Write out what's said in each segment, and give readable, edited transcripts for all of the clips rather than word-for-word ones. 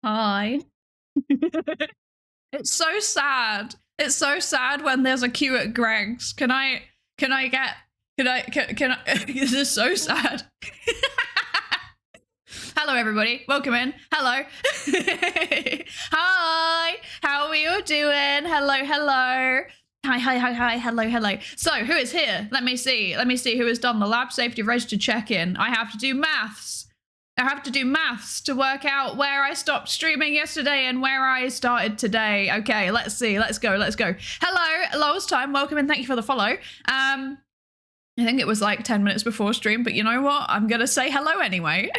Hi. It's so sad. It's so sad when there's a queue at Greg's. Can I this is so sad. Hello everybody, welcome in. Hello. Hi, how are you doing? Hello. Hi, hello. So who is here? Let me see who has done the lab safety registered check-in. I have to do maths to work out where I stopped streaming yesterday and where I started today. Okay, let's see. Let's go. Hello, last time. Welcome and thank you for the follow. I think it was like 10 minutes before stream, but you know what? I'm going to say hello anyway.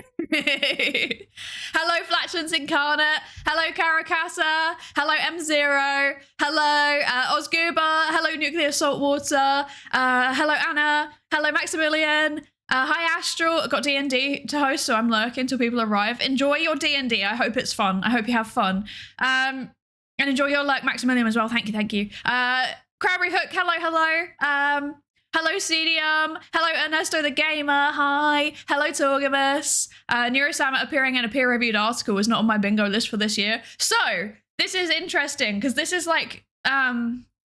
Hello, Flatulence Incarnate. Hello, Caracassa. Hello, M0. Hello, Osguba. Hello, Nuclear Saltwater. Hello, Anna. Hello, Maximilian. Hi Astral, I've got D&D to host, so I'm lurking till people arrive. Enjoy your D&D, I hope it's fun. I hope you have fun. And enjoy your lurk, Maximilian, as well. Thank you. Crabbery Hook, hello. Hello Cedium, hello Ernesto the Gamer, hi. Hello Torgamus. Neuro-sama appearing in a peer-reviewed article was not on my bingo list for this year. So, this is interesting, because this is like,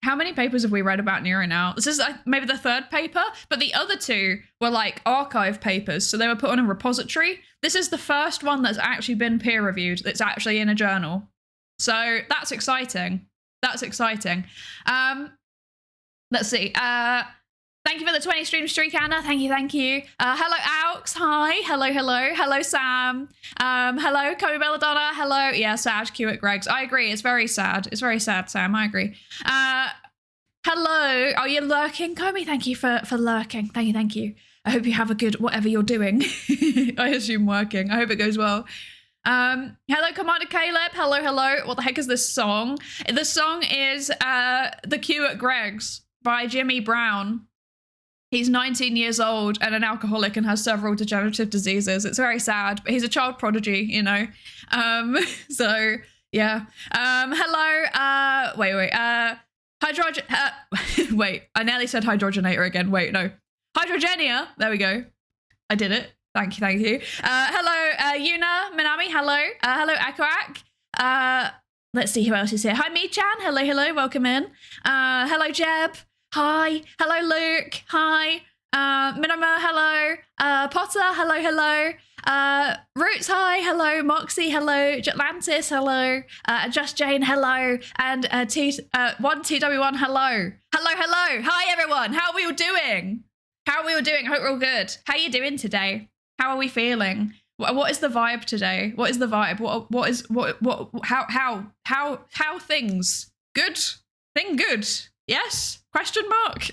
how many papers have we read about Neuro now? This is maybe the third paper, but the other two were like archive papers, so they were put on a repository. This is the first one that's actually been peer-reviewed, that's actually in a journal. So that's exciting. Let's see. Thank you for the 20 stream streak, Anna. Thank you. Hello, Aux. Hi. Hello, Sam. Hello, Kobe Belladonna. Hello. Yeah, Sag, Q at Greg's. I agree. It's very sad. Sam. I agree. Hello. Are you lurking? Kobe, thank you for lurking. Thank you. I hope you have a good whatever you're doing. I assume working. I hope it goes well. Hello, Commander Caleb. Hello. What the heck is this song? The song is The Q at Greg's by Jimmy Brown. He's 19 years old and an alcoholic and has several degenerative diseases. It's very sad, but he's a child prodigy, you know. So yeah. Hello. Wait. Wait. I nearly said hydrogenator again. Wait, no. Hydrogenia. There we go. I did it. Thank you. Hello, Yuna Minami. Hello. Hello, Aquac. Let's see who else is here. Hi, Mi-chan. Hello. Welcome in. Hello, Jeb. Hi. Hello, Luke. Hi. Minima, hello. Potter, hello. Roots, hi. Hello. Moxie, hello. Jatlantis, hello. Just Jane, hello. And TW1, hello. Hello. Hi, everyone. How are we all doing? I hope we're all good. How are you doing today? How are we feeling? What is the vibe today? What is the vibe? How things? Good? Thing good? Yes? Question mark?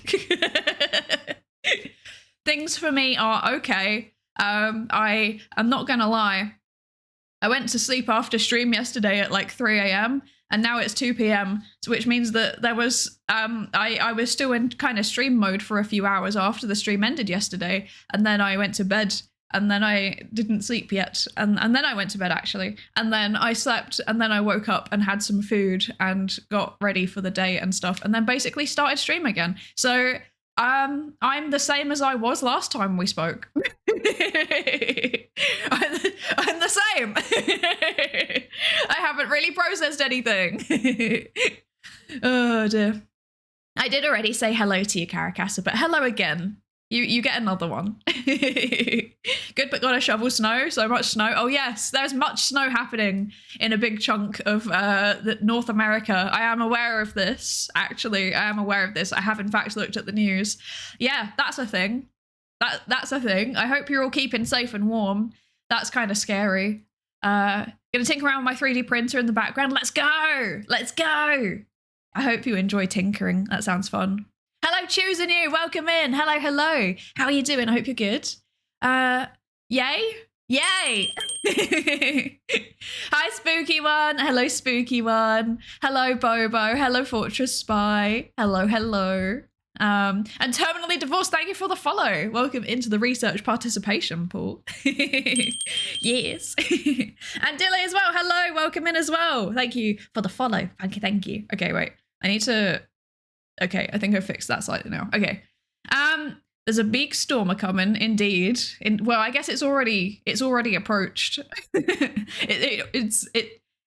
Things for me are okay. I am not gonna lie. I went to sleep after stream yesterday at like 3 a.m. and now it's 2 p.m. So which means that there was I was still in kind of stream mode for a few hours after the stream ended yesterday, and then I went to bed. And then I didn't sleep yet. And then I went to bed, actually. And then I slept, and then I woke up and had some food and got ready for the day and stuff. And then basically started stream again. So I'm the same as I was last time we spoke. I'm the same. I haven't really processed anything. Oh, dear. I did already say hello to you, Caracassa, but hello again. You get another one. Good, but gotta shovel snow. So much snow. Oh yes, there's much snow happening in a big chunk of North America. I am aware of this, actually. I have in fact looked at the news. Yeah, that's a thing. That's a thing. I hope you're all keeping safe and warm. That's kind of scary. Gonna tinker around with my 3D printer in the background. Let's go. I hope you enjoy tinkering. That sounds fun. Hello, choosing you. Welcome in. Hello. How are you doing? I hope you're good. Yay. Hi, Spooky One. Hello, Spooky One. Hello, Bobo. Hello, Fortress Spy. Hello. And Terminally Divorced, thank you for the follow. Welcome into the research participation pool. Yes. And Dilly as well. Hello, welcome in as well. Thank you for the follow. Thank you. Okay, wait. I need to... Okay, I think I fixed that slightly now. Okay. There's a big storm a-coming, indeed. Well, I guess it's already approached.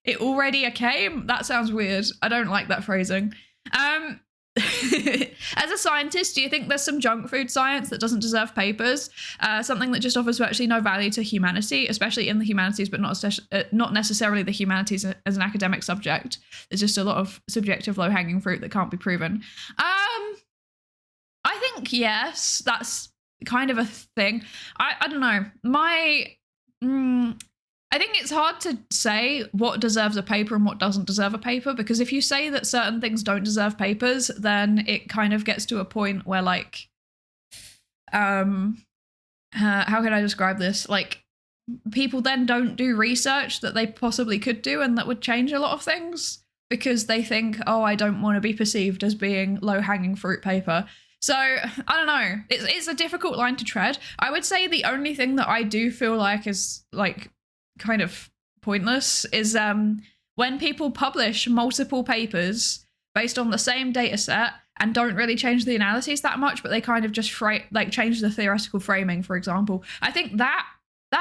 it already came? That sounds weird. I don't like that phrasing. As a scientist, do you think there's some junk food science that doesn't deserve papers? Something that just offers virtually no value to humanity, especially in the humanities, but not necessarily the humanities as an academic subject. There's just a lot of subjective low-hanging fruit that can't be proven. I think, yes, that's kind of a thing. I don't know. I think it's hard to say what deserves a paper and what doesn't deserve a paper, because if you say that certain things don't deserve papers, then it kind of gets to a point where, like, how can I describe this? Like, people then don't do research that they possibly could do and that would change a lot of things because they think, oh, I don't want to be perceived as being low-hanging fruit paper. So, I don't know. It's a difficult line to tread. I would say the only thing that I do feel like is, like, kind of pointless is when people publish multiple papers based on the same data set and don't really change the analyses that much, but they kind of just change the theoretical framing, for example. I think that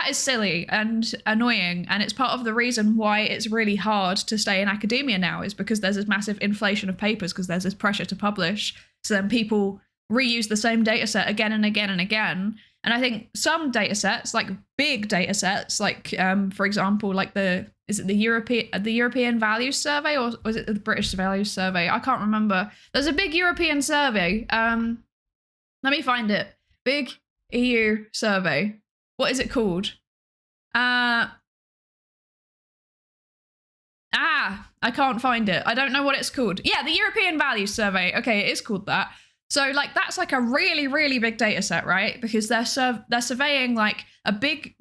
is silly and annoying, and it's part of the reason why it's really hard to stay in academia now, is because there's this massive inflation of papers because there's this pressure to publish. So then people reuse the same data set again and again and again. And I think some data sets, like big data sets, like for example, like the European Values Survey, or was it the British Values Survey? I can't remember. There's a big European survey. Let me find it. Big EU survey. What is it called? I can't find it. I don't know what it's called. Yeah, the European Values Survey. Okay, it is called that. So, like, that's like a really, really big data set, right? Because they're surveying like a big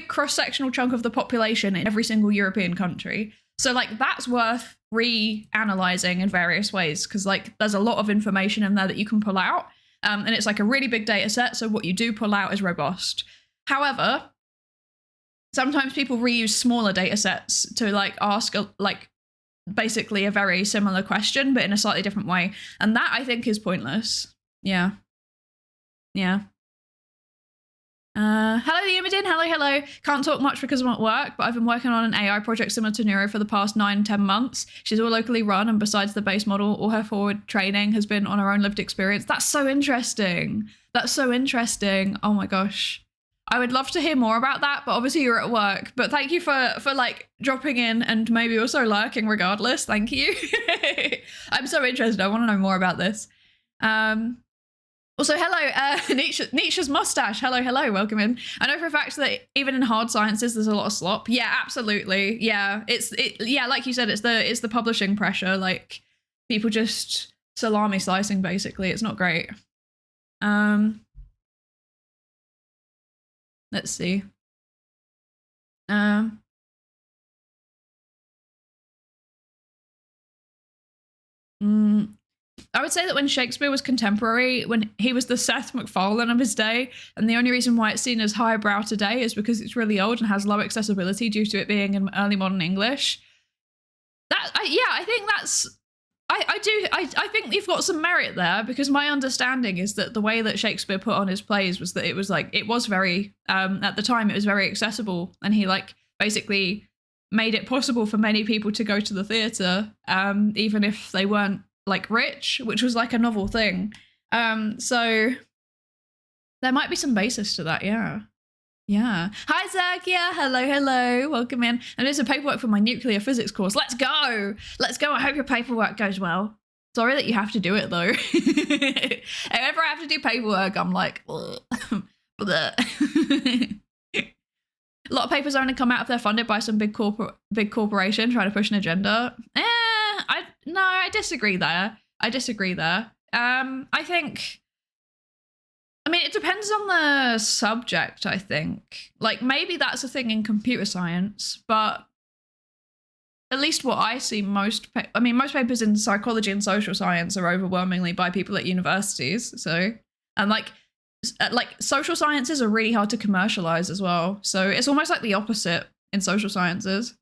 cross-sectional chunk of the population in every single European country. So, like, that's worth reanalyzing in various ways because, like, there's a lot of information in there that you can pull out. And it's like a really big data set. So what you do pull out is robust. However, sometimes people reuse smaller data sets to, like, ask, basically a very similar question, but in a slightly different way. And that, I think, is pointless. Yeah. Hello, the Imogen. Hello. Can't talk much because I'm at work, but I've been working on an AI project similar to Neuro for the past 9-10 months. She's all locally run, and besides the base model, all her forward training has been on her own lived experience. That's so interesting. Oh my gosh. I would love to hear more about that, but obviously you're at work. But thank you for like dropping in and maybe also lurking regardless. Thank you. I'm so interested. I want to know more about this. Also, hello, Nietzsche's mustache. Hello, welcome in. I know for a fact that even in hard sciences, there's a lot of slop. Yeah, absolutely. Yeah, yeah, like you said, it's the publishing pressure. Like, people just salami slicing, basically. It's not great. Let's see. I would say that when Shakespeare was contemporary, when he was the Seth MacFarlane of his day, and the only reason why it's seen as highbrow today is because it's really old and has low accessibility due to it being in early modern English. I think that's... I think you've got some merit there, because my understanding is that the way that Shakespeare put on his plays was that it was very, at the time, it was very accessible, and he, like, basically made it possible for many people to go to the theatre, even if they weren't, like, rich, which was, like, a novel thing. So there might be some basis to that, yeah. Hi, Zakia. Hello. Welcome in. And there's a paperwork for my nuclear physics course. Let's go. I hope your paperwork goes well. Sorry that you have to do it, though. Whenever I have to do paperwork, I'm like, a lot of papers only come out if they're funded by some big corporation trying to push an agenda. I disagree there. I think... I mean, it depends on the subject, I think. Like, maybe that's a thing in computer science, but at least what I see most papers in psychology and social science are overwhelmingly by people at universities. So, and like social sciences are really hard to commercialize as well. So it's almost like the opposite in social sciences.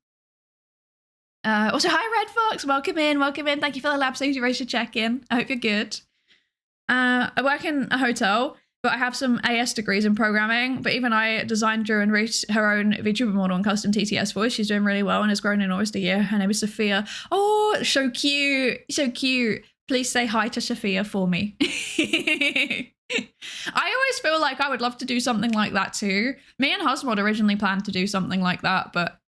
Also, hi, Red Fox. Welcome in. Thank you for the lab safety race to check in. I hope you're good. I work in a hotel. but I have some AS degrees in programming. But even I designed Drew and her own VTuber model and custom TTS voice. She's doing really well and has grown in almost a year. Her name is Sophia. Oh, so cute. So cute. Please say hi to Sophia for me. I always feel like I would love to do something like that too. Me and Husmod originally planned to do something like that, but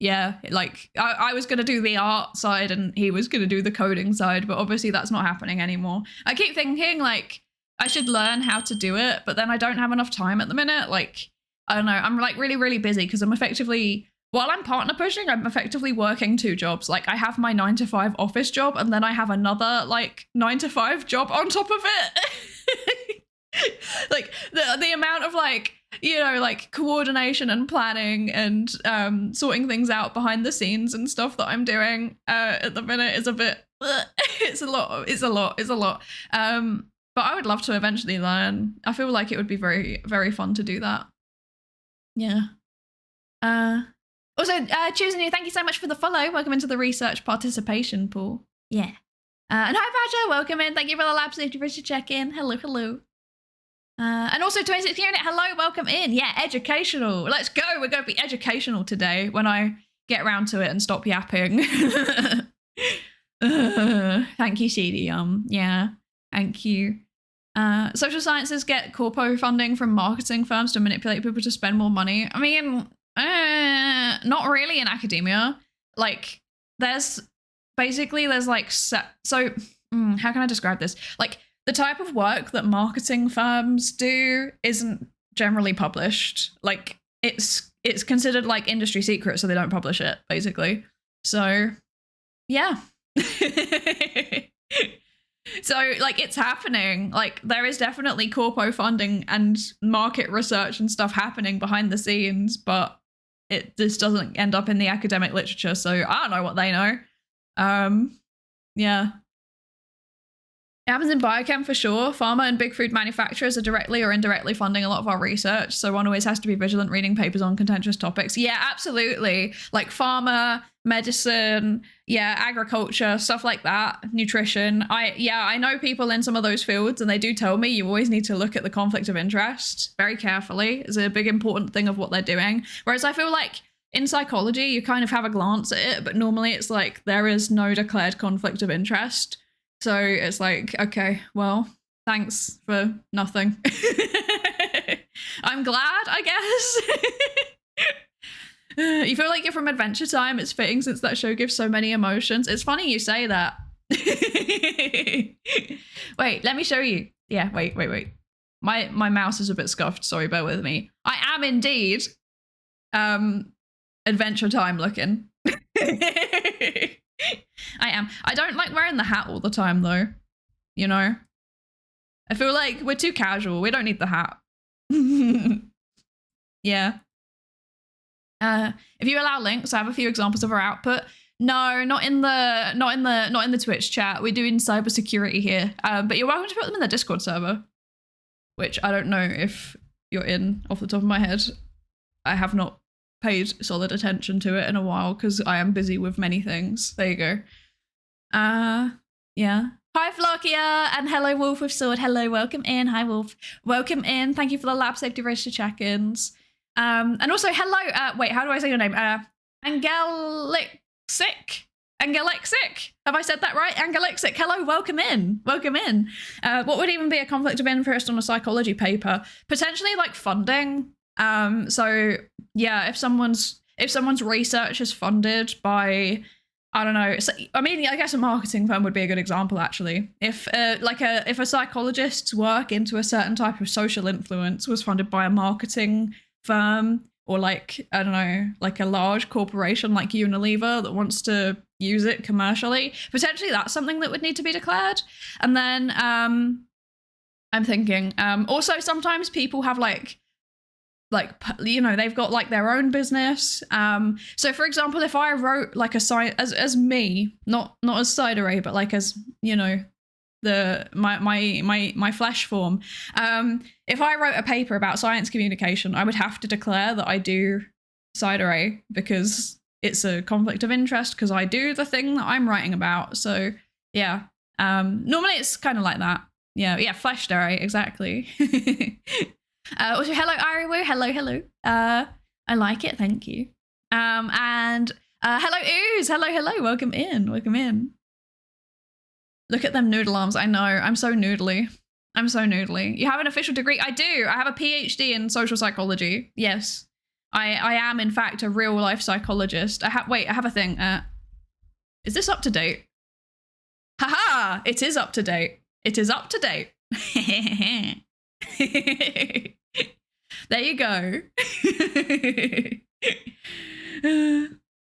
yeah, like I was going to do the art side and he was going to do the coding side, but obviously that's not happening anymore. I keep thinking like I should learn how to do it, but then I don't have enough time at the minute. Like, I don't know, I'm like really, really busy because I'm effectively, while I'm partner pushing, I'm effectively working 2 jobs. Like I have my 9-to-5 office job and then I have another like 9-to-5 job on top of it. Like the amount of like, you know, like coordination and planning and sorting things out behind the scenes and stuff that I'm doing at the minute is a bit, it's a lot. But I would love to eventually learn. I feel like it would be very, very fun to do that. Yeah. Also, choosing you, thank you so much for the follow. Welcome into the research participation pool. Yeah. And hi, Badger, welcome in. Thank you for the lab safety for check-in. Hello, hello. And also 26 unit, hello, welcome in. Yeah, educational. Let's go. We're going to be educational today when I get around to it and stop yapping. Thank you, CD. Yeah, thank you. Social sciences get corpo funding from marketing firms to manipulate people to spend more money. I mean, not really in academia. Like, there's like how can I describe this? Like, the type of work that marketing firms do isn't generally published. Like it's considered like industry secret, so they don't publish it, basically. So yeah. So like it's happening. Like there is definitely corpo funding and market research and stuff happening behind the scenes, but it just doesn't end up in the academic literature. So I don't know what they know. Yeah. It happens in biochem for sure. Pharma and big food manufacturers are directly or indirectly funding a lot of our research. So one always has to be vigilant reading papers on contentious topics. Yeah, absolutely. Like pharma, medicine, yeah, agriculture, stuff like that, nutrition. I know people in some of those fields and they do tell me you always need to look at the conflict of interest very carefully. It's a big important thing of what they're doing. Whereas I feel like in psychology, you kind of have a glance at it, but normally it's like there is no declared conflict of interest. So it's like, okay, well, thanks for nothing. I'm glad, I guess. You feel like you're from Adventure Time. It's fitting since that show gives so many emotions. It's funny you say that. Wait, let me show you. Yeah, wait. My mouse is a bit scuffed. Sorry, bear with me. I am indeed Adventure Time looking. I am. I don't like wearing the hat all the time though. You know? I feel like we're too casual. We don't need the hat. Yeah. If you allow links, I have a few examples of our output. No, not in the Twitch chat. We're doing cybersecurity here. But you're welcome to put them in the Discord server, which I don't know if you're in off the top of my head. I have not paid solid attention to it in a while because I am busy with many things. There you go. Yeah. Hi Flockia and hello Wolf with Sword. Hello, welcome in. Hi Wolf. Welcome in. Thank you for the lab safety register check-ins. And also hello, wait, how do I say your name? Angelixic. Have I said that right? Angelixic. Hello, welcome in. Welcome in. What would even be a conflict of interest on a psychology paper? Potentially like funding. So yeah, if someone's research is funded by, I don't know, so, I mean, I guess a marketing firm would be a good example actually. If a psychologist's work into a certain type of social influence was funded by a marketing firm or like, I don't know, like a large corporation like Unilever that wants to use it commercially, potentially that's something that would need to be declared. And then I'm thinking also sometimes people have like you know, they've got like their own business. So for example, if I wrote like a site as me, not as Psydere, but like as, you know, my flesh form. If I wrote a paper about science communication, I would have to declare that I do Psydere because it's a conflict of interest because I do the thing that I'm writing about. So yeah, normally it's kind of like that. Yeah, Psydere, exactly. Also, hello, Ariwu. Hello. I like it, thank you. And hello, Ooze. Hello. Welcome in. Look at them noodle arms. I know. I'm so noodly. You have an official degree? I do. I have a PhD in social psychology. Yes. I am, in fact, a real life psychologist. I have a thing. Is this up to date? Haha! It is up to date. There you go.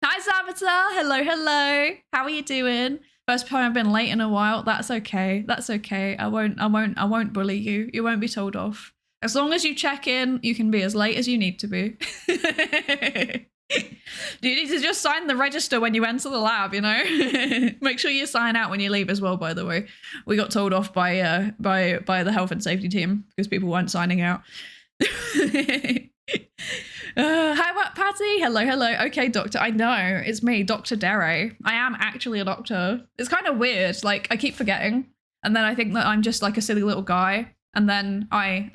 Hi, Sabater. Hello. How are you doing? First time I've been late in a while. That's okay. I won't bully you. You won't be told off. As long as you check in, you can be as late as you need to be. Do you need to just sign the register when you enter the lab, you know? Make sure you sign out when you leave as well, by the way. We got told off by the health and safety team because people weren't signing out. Hi, Patty. Hello. Okay, doctor. I know, it's me, Dr. Dere. I am actually a doctor. It's kind of weird. Like, I keep forgetting. And then I think that I'm just like a silly little guy. And then I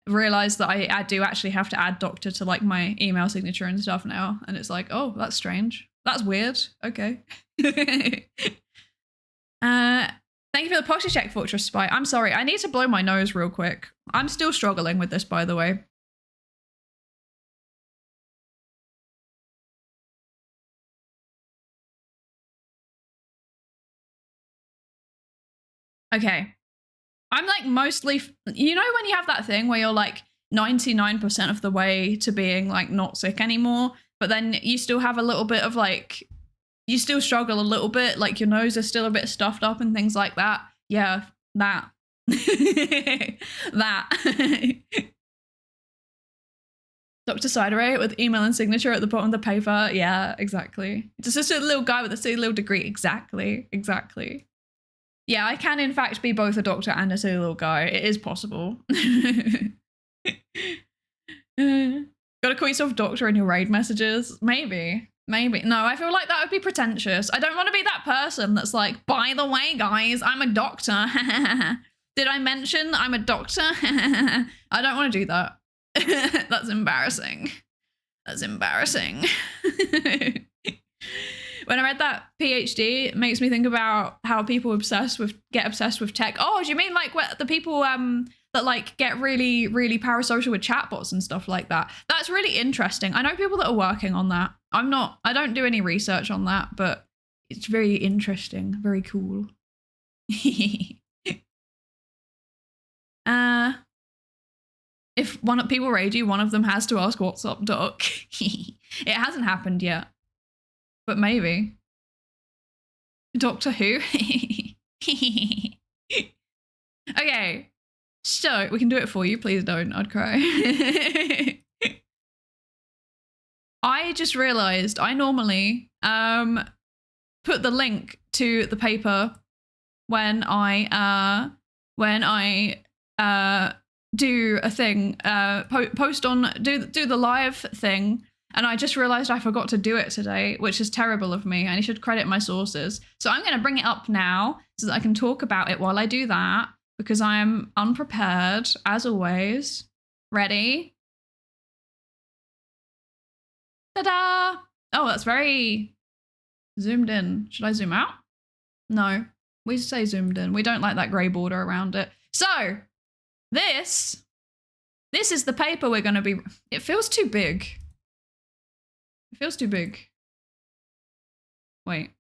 realized that I do actually have to add doctor to like my email signature and stuff now. And it's like, oh, that's strange. That's weird. Okay. Thank you for the posture check, Fortress Spy. I'm sorry. I need to blow my nose real quick. I'm still struggling with this, by the way. Okay. I'm like mostly, you know, when you have that thing where you're like 99% of the way to being like not sick anymore, but then you still have a little bit of like, you still struggle a little bit, like your nose is still a bit stuffed up and things like that. Yeah, that. That. Dr. Psydere with email and signature at the bottom of the paper. Yeah, exactly. Just a little guy with a silly little degree. Exactly. Yeah, I can in fact be both a doctor and a silly little guy. It is possible. Gotta call yourself doctor in your raid messages? Maybe. No, I feel like that would be pretentious. I don't want to be that person that's like, by the way, guys, I'm a doctor. Did I mention I'm a doctor? I don't want to do that. That's embarrassing. When I read that PhD, it makes me think about how people get obsessed with tech. Oh, do you mean like the people that like get really, really parasocial with chatbots and stuff like that? That's really interesting. I know people that are working on that. I don't do any research on that, but it's very interesting, very cool. If people raid you, one of them has to ask what's up, doc. It hasn't happened yet. But maybe. Doctor Who? Okay. So, we can do it for you. Please don't. I'd cry. I just realized I normally put the link to the paper when I do a thing, post on, do the live thing. And I just realized I forgot to do it today, which is terrible of me. I should credit my sources. So I'm going to bring it up now so that I can talk about it while I do that, because I am unprepared, as always. Ready? Ta-da! Oh, that's very zoomed in. Should I zoom out? No, we say zoomed in. We don't like that grey border around it. So this is the paper we're going to be... It feels too big. It feels too big. Wait.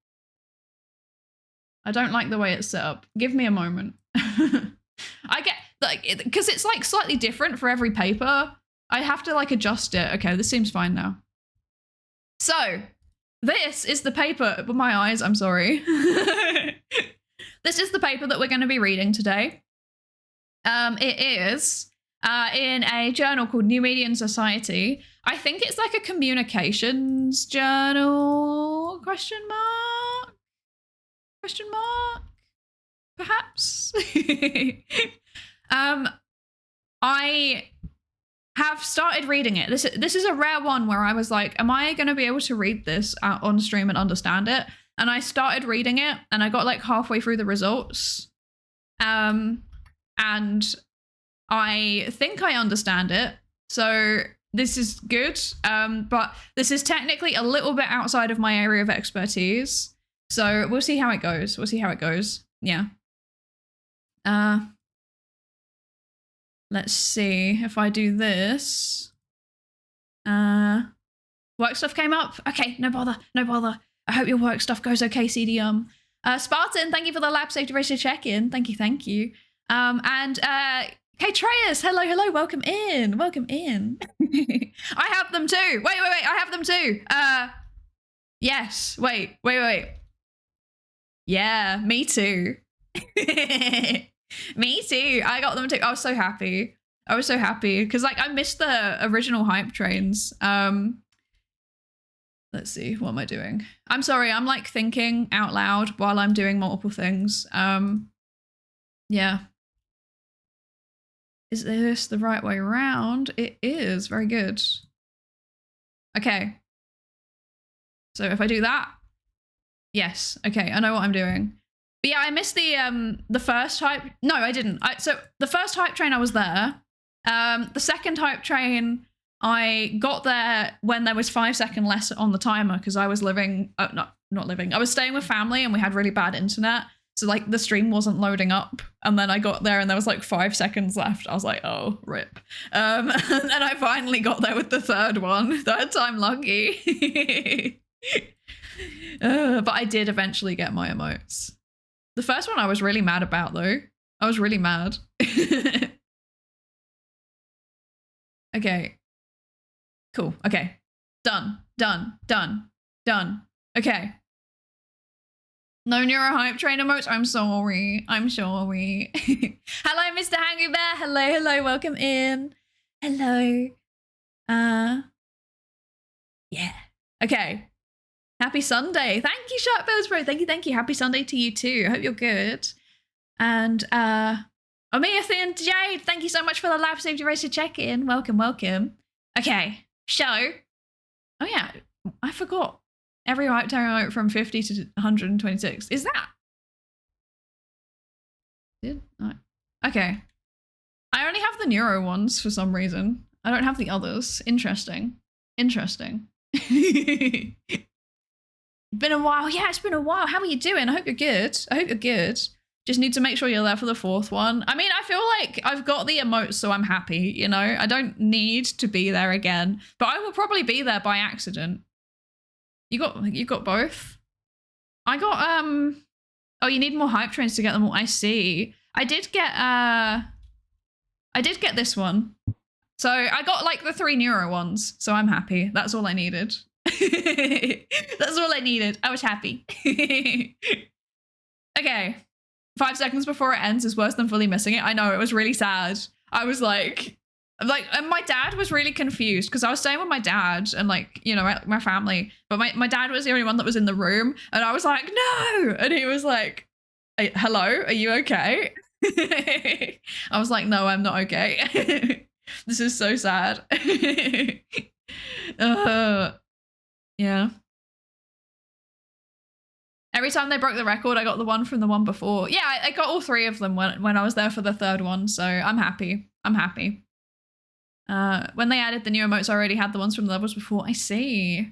I don't like the way it's set up. Give me a moment. I get, like, because it's like slightly different for every paper. I have to like adjust it. Okay, this seems fine now. So, this is the paper, but my eyes, I'm sorry. This is the paper that we're going to be reading today. It is in a journal called New Media and Society. I think it's like a communications journal, question mark? Perhaps? I have started reading it. This is a rare one where I was like, am I going to be able to read this on stream and understand it? And I started reading it and I got like halfway through the results and I think I understand it. So this is good, but this is technically a little bit outside of my area of expertise. So we'll see how it goes. We'll see how it goes. Yeah. Let's see if I do this. Work stuff came up. Okay, no bother, no bother. I hope your work stuff goes okay, CDM. Spartan, thank you for the lab safety ratio check-in. Thank you, thank you. And K-Treyas, hello, hello, welcome in, welcome in. I have them too. Wait, I have them too. Yes, wait. Yeah, me too. Me too. I got them too. I was so happy. I was so happy because like I missed the original hype trains. Let's see, what am I doing? I'm sorry, I'm like thinking out loud while I'm doing multiple things. Yeah. Is this the right way around? It is, very good. Okay. So if I do that, yes, okay, I know what I'm doing. But yeah, I missed the first hype. No, I didn't. So the first hype train, I was there. The second hype train, I got there when there was 5 seconds less on the timer because I was living, not living. I was staying with family and we had really bad internet. So like the stream wasn't loading up. And then I got there and there was like 5 seconds left. I was like, oh, rip. And then I finally got there with the third one. Third time lucky. But I did eventually get my emotes. The first one I was really mad about though. I was really mad. Okay. Cool. Okay. Done. Okay. No neuro hype train emotes. I'm sorry. Hello, Mr. Hangry Bear. Hello. Welcome in. Hello. Yeah. Okay. Happy Sunday. Thank you, Sharkbells Bro. Thank you. Happy Sunday to you too. I hope you're good. And Omeathan Jade, thank you so much for the lab safety racer check-in. Welcome. Okay, show. Oh yeah, I forgot. Every hype tower from 50 to 126. Is that? Okay. I only have the neuro ones for some reason. I don't have the others. Interesting. Been a while. Yeah, it's been a while. How are you doing? I hope you're good. Just need to make sure you're there for the fourth one. I mean, I feel like I've got the emotes, so I'm happy, you know? I don't need to be there again, but I will probably be there by accident. You got both? I got, oh, you need more hype trains to get them all. I see. I did get this one. So I got like the 3 neuro ones, so I'm happy. That's all I needed. That's all I needed. I was happy. Okay. 5 seconds before it ends is worse than fully missing it. I know, it was really sad. I was like, and my dad was really confused because I was staying with my dad and like, you know, my family, but my dad was the only one that was in the room. And I was like, no. And he was like, hello, are you okay? I was like, no, I'm not okay. This is so sad. Yeah. Every time they broke the record, I got the one from the one before. Yeah, I got all 3 of them when I was there for the third one, so I'm happy. When they added the new emotes, I already had the ones from the levels before. I see.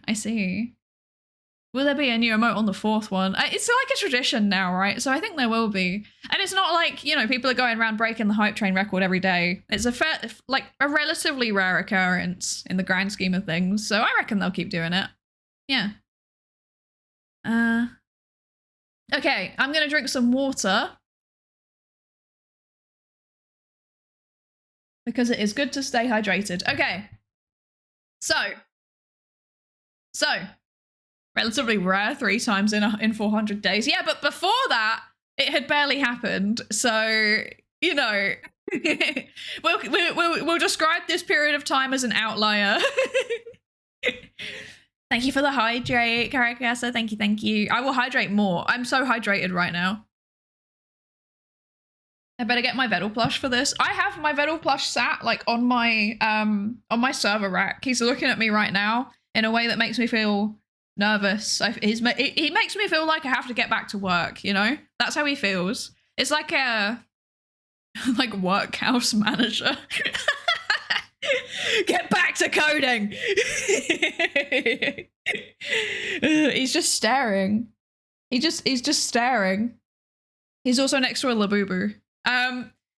Will there be a new emote on the 4th one? It's like a tradition now, right? So I think there will be. And it's not like, you know, people are going around breaking the hype train record every day. It's a relatively rare occurrence in the grand scheme of things. So I reckon they'll keep doing it. Yeah. Okay, I'm gonna drink some water because it is good to stay hydrated. Okay, so relatively rare 3 times in 400 days. Yeah, but before that, it had barely happened. So you know, we'll describe this period of time as an outlier. Thank you for the hydrate, Caracasa. Thank you. I will hydrate more. I'm so hydrated right now. I better get my Vettel plush for this. I have my Vettel plush sat like on my server rack. He's looking at me right now in a way that makes me feel nervous. He makes me feel like I have to get back to work, you know? That's how he feels. It's like like workhouse manager. Get back to coding. He's just staring. He's just staring. He's also next to a Labubu.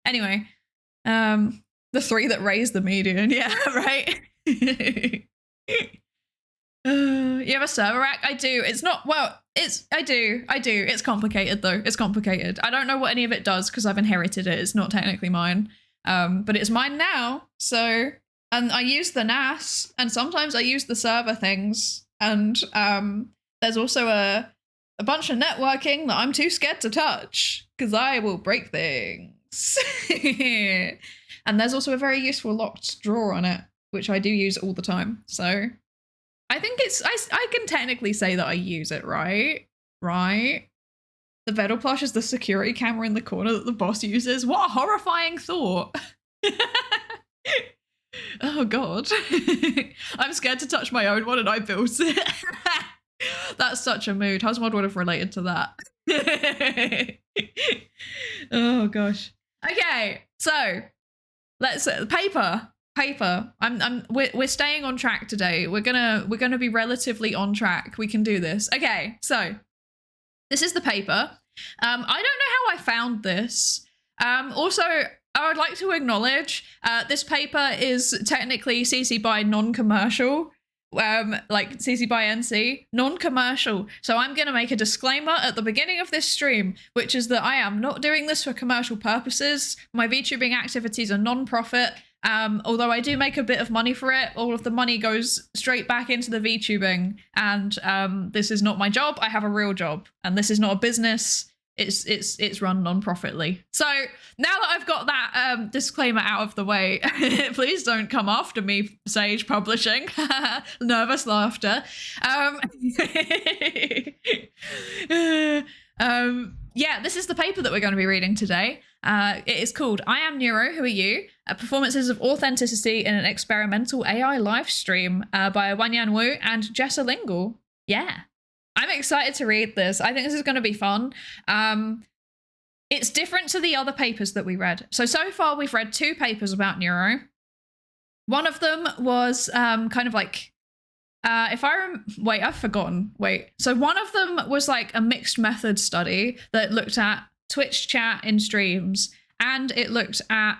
Anyway, the three that raised the median. Yeah, right. You have a server rack? I do. It's not, well, I do. It's complicated though. It's complicated. I don't know what any of it does because I've inherited it. It's not technically mine. But it's mine now. So, and I use the NAS and sometimes I use the server things. And there's also a bunch of networking that I'm too scared to touch because I will break things. And there's also a very useful locked drawer on it, which I do use all the time. So I think I can technically say that I use it, right? Right? The Vedal plush is the security camera in the corner that the boss uses. What a horrifying thought. Oh God. I'm scared to touch my own one and I built it. That's such a mood. Husmod would have related to that. Oh gosh. Okay, so let's paper. We're staying on track today. We're gonna be relatively on track. We can do this. Okay, so this is the paper. I don't know how I found this. Also, I would like to acknowledge this paper is technically CC by non-commercial. Like CC by NC, non-commercial. So I'm going to make a disclaimer at the beginning of this stream, which is that I am not doing this for commercial purposes. My VTubing activities are non-profit. Although I do make a bit of money for it, all of the money goes straight back into the VTubing. And this is not my job. I have a real job, and this is not a business. It's run non-profitly. So now that I've got that disclaimer out of the way, please don't come after me, Sage Publishing. Nervous laughter. Yeah, this is the paper that we're going to be reading today. It is called I Am Neuro, Who Are You? Performances of Authenticity in an Experimental AI Live Stream by Wanyan Wu and Jessa Lingel. Yeah. I'm excited to read this. I think this is going to be fun. It's different to the other papers that we read. So far we've read 2 papers about neuro. One of them was kind of like, I've forgotten. So one of them was like a mixed method study that looked at Twitch chat in streams, and it looked at,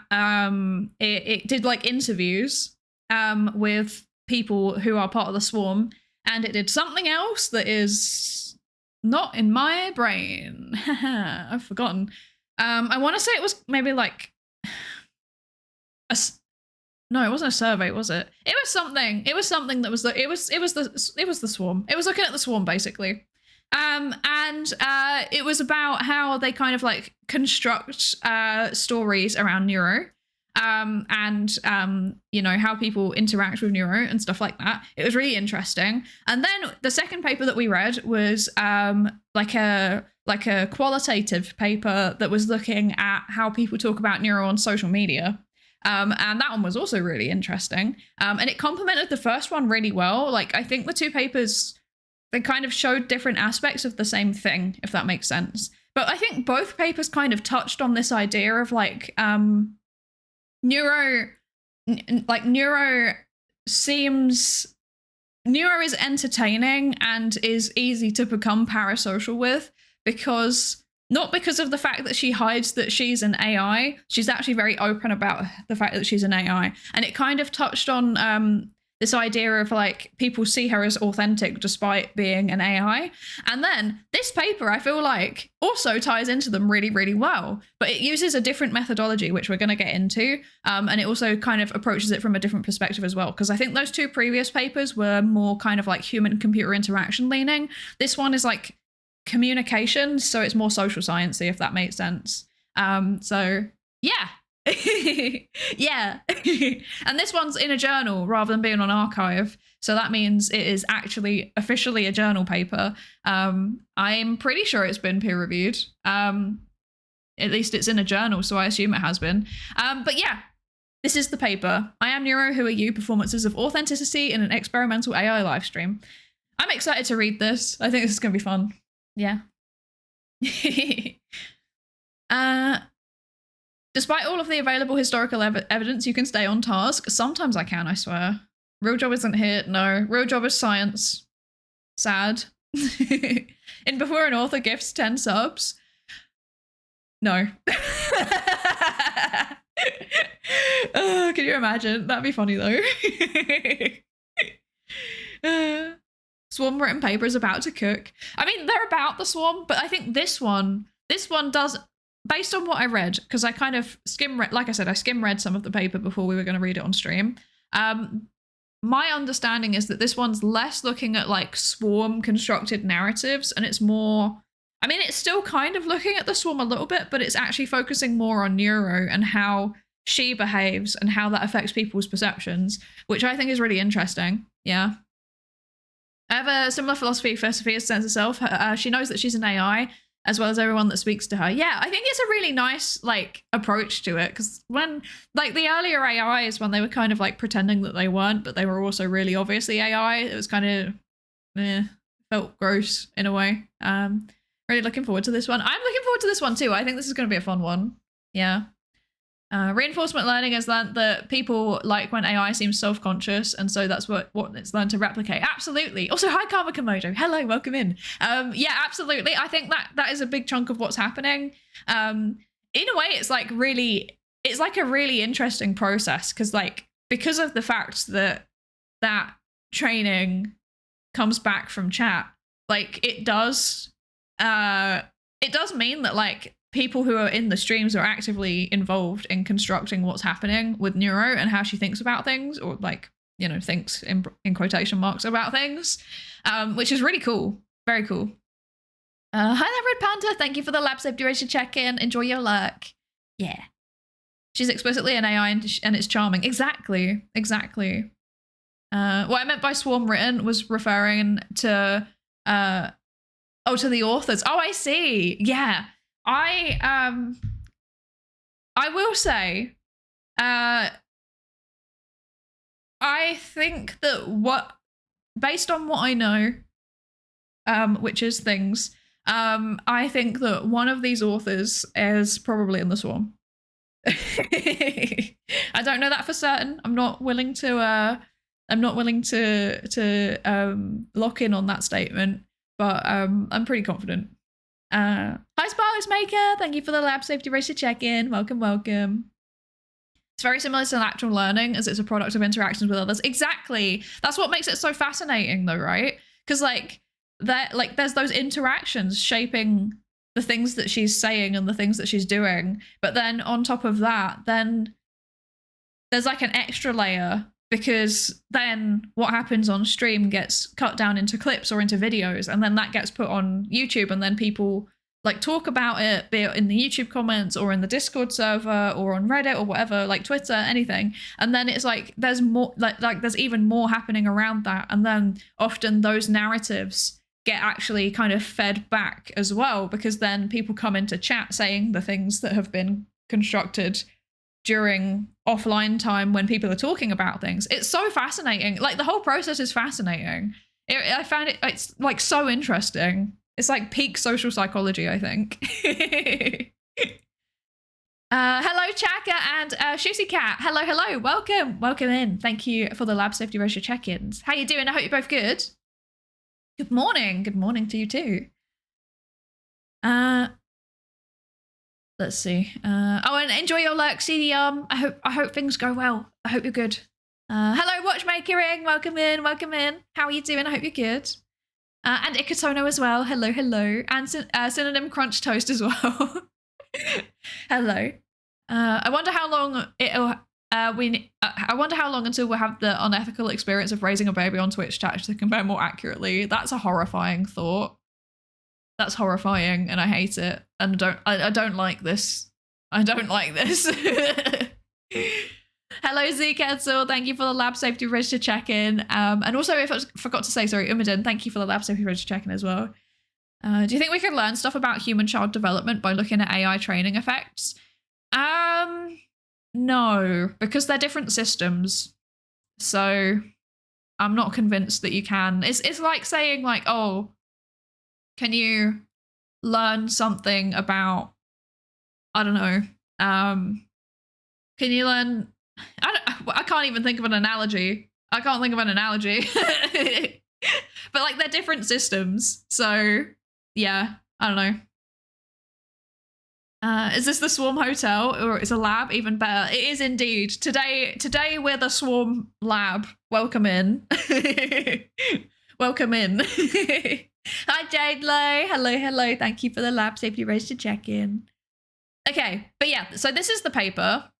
it did like interviews with people who are part of the swarm. And it did something else that is not in my brain. I've forgotten. I want to say it was maybe like no, it wasn't a survey, was it? It was something. It was something that was it was the swarm. It was looking at the swarm basically. And it was about how they kind of like construct stories around neuro. You know, how people interact with neuro and stuff like that. It was really interesting. And then the second paper that we read was like a qualitative paper that was looking at how people talk about neuro on social media. And that one was also really interesting. And it complemented the first one really well. Like, I think the 2 papers, they kind of showed different aspects of the same thing, if that makes sense. But I think both papers kind of touched on this idea of like, neuro is entertaining and is easy to become parasocial with, because not because of the fact that she hides that she's an AI. She's actually very open about the fact that she's an AI. And it kind of touched on this idea of like people see her as authentic despite being an AI. And then this paper, I feel like, also ties into them really, really well, but it uses a different methodology, which we're going to get into. And it also kind of approaches it from a different perspective as well, because I think those 2 previous papers were more kind of like human-computer interaction leaning. This one is like communication, so it's more social sciencey, if that makes sense. So yeah. Yeah. And this one's in a journal rather than being on archive, so that means it is actually officially a journal paper. I'm pretty sure it's been peer reviewed. At least it's in a journal, so I assume it has been. But yeah, this is the paper. I Am Neuro, Who Are You? Performances of Authenticity in an Experimental AI Live Stream. I'm excited to read this. I think this is going to be fun. Yeah. Despite all of the available historical evidence, you can stay on task. Sometimes I can, I swear. Real job isn't here. No. Real job is science. Sad. In before an author gifts 10 subs. No. Can you imagine? That'd be funny though. Swarm written paper is about to cook. I mean, they're about the swarm, but I think this one does, based on what I read, because I kind of like I said, I skim read some of the paper before we were going to read it on stream. My understanding is that this one's less looking at like swarm constructed narratives, and it's more, I mean, it's still kind of looking at the swarm a little bit, but it's actually focusing more on Neuro and how she behaves and how that affects people's perceptions, which I think is really interesting. Yeah. I have a similar philosophy for Sophia's sense of self. She knows that she's an AI, as well as everyone that speaks to her. Yeah, I think it's a really nice like approach to it, because when like the earlier AIs, when they were kind of like pretending that they weren't, but they were also really obviously AI, it was kind of felt gross in a way. Really looking forward to this one. I'm looking forward to this one too. I think this is going to be a fun one. Yeah. Reinforcement learning has learned that people like when AI seems self-conscious, and so that's what it's learned to replicate. Absolutely. Also, hi Karma Komodo. Hello, welcome in. Yeah, absolutely. I think that is a big chunk of what's happening. In a way, it's like a really interesting process, because of the fact that training comes back from chat. Like it does mean that like people who are in the streams are actively involved in constructing what's happening with Neuro and how she thinks about things, or like, you know, thinks in quotation marks about things, which is really cool. Very cool. Hi there, Red Panda. Thank you for the lab safety ratio check-in. Enjoy your luck. Yeah. She's explicitly an AI and it's charming. Exactly. Exactly. What I meant by swarm written was referring to, to the authors. Oh, I see. Yeah. I will say, I think that based on what I know, which is things, I think that one of these authors is probably in the swarm. I don't know that for certain. I'm not willing to lock in on that statement, but I'm pretty confident. Hi Sparks Maker, thank you for the lab safety racer check-in. Welcome, welcome. It's very similar to natural learning, as it's a product of interactions with others. Exactly. That's what makes it so fascinating though, right? Because there's those interactions shaping the things that she's saying and the things that she's doing. But then on top of that, then there's like an extra layer, because then what happens on stream gets cut down into clips or into videos, and then that gets put on YouTube, and then people like talk about it, be it in the YouTube comments or in the Discord server or on Reddit or whatever, like Twitter, anything. And then it's like there's more, like there's even more happening around that, and then often those narratives get actually kind of fed back as well, because then people come into chat saying the things that have been constructed during offline time when people are talking about things. It's so fascinating. Like the whole process is fascinating. I found it's like so interesting. It's like peak social psychology, I think. Hello Chaka and Shooty Cat. Hello. Welcome in. Thank you for the lab safety ratio check-ins. How you doing? I hope you're both good. Good morning to you too. Let's see. And enjoy your lurk, CDM. I hope things go well. I hope you're good. Hello, Watchmakering. Welcome in. How are you doing? I hope you're good. And Ikatono as well. Hello. And Synonym Crunch Toast as well. Hello. I wonder how long it'll. I wonder how long until we'll have the unethical experience of raising a baby on Twitch chat to compare more accurately. That's a horrifying thought. That's horrifying, and I hate it. And I don't like this. I don't like this. Hello, Zketzel. Thank you for the lab safety register check-in. And also, if I forgot to say, sorry, Umidin, thank you for the lab safety register check-in as well. Do you think we could learn stuff about human-child development by looking at AI training effects? No, because they're different systems. So I'm not convinced that you can. It's like saying like, oh, can you learn something about, I don't know, Can you learn? I can't even think of an analogy. I can't think of an analogy. But like they're different systems. So yeah, I don't know. Is this the Swarm Hotel or is a lab even better? It is indeed. Today we're the Swarm Lab. Welcome in. Welcome in. Hi Jade Low. Hello. Thank you for the lab safety register check-in. Okay, but yeah, so this is the paper.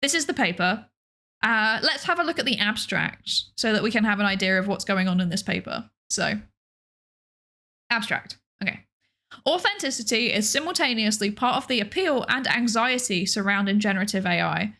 This is the paper. Let's have a look at the abstract so that we can have an idea of what's going on in this paper. So, abstract. Okay. Authenticity is simultaneously part of the appeal and anxiety surrounding generative AI,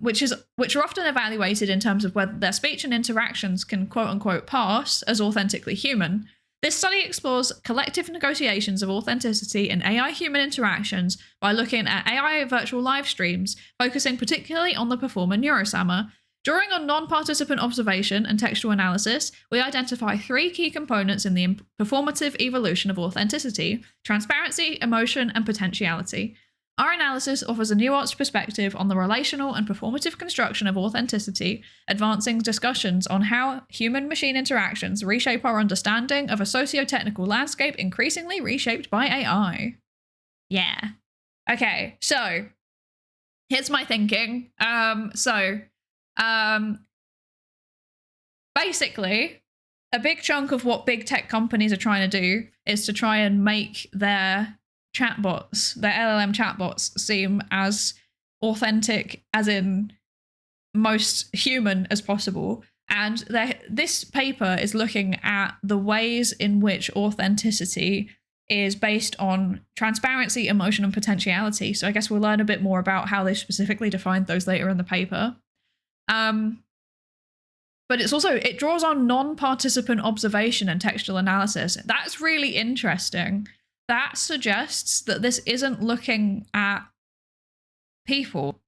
which are often evaluated in terms of whether their speech and interactions can quote unquote pass as authentically human. This study explores collective negotiations of authenticity in AI-human interactions by looking at AI virtual live streams, focusing particularly on the performer Neuro-sama. Drawing on non-participant observation and textual analysis, we identify 3 key components in the performative evolution of authenticity: transparency, emotion, and potentiality. Our analysis offers a nuanced perspective on the relational and performative construction of authenticity, advancing discussions on how human-machine interactions reshape our understanding of a socio-technical landscape increasingly reshaped by AI. Yeah. Okay, so here's my thinking. Basically, a big chunk of what big tech companies are trying to do is to try and make their chatbots, their LLM chatbots, seem as authentic, as in most human as possible. And this paper is looking at the ways in which authenticity is based on transparency, emotion, and potentiality. So I guess we'll learn a bit more about how they specifically defined those later in the paper. But it draws on non-participant observation and textual analysis. That's really interesting. That suggests that this isn't looking at people.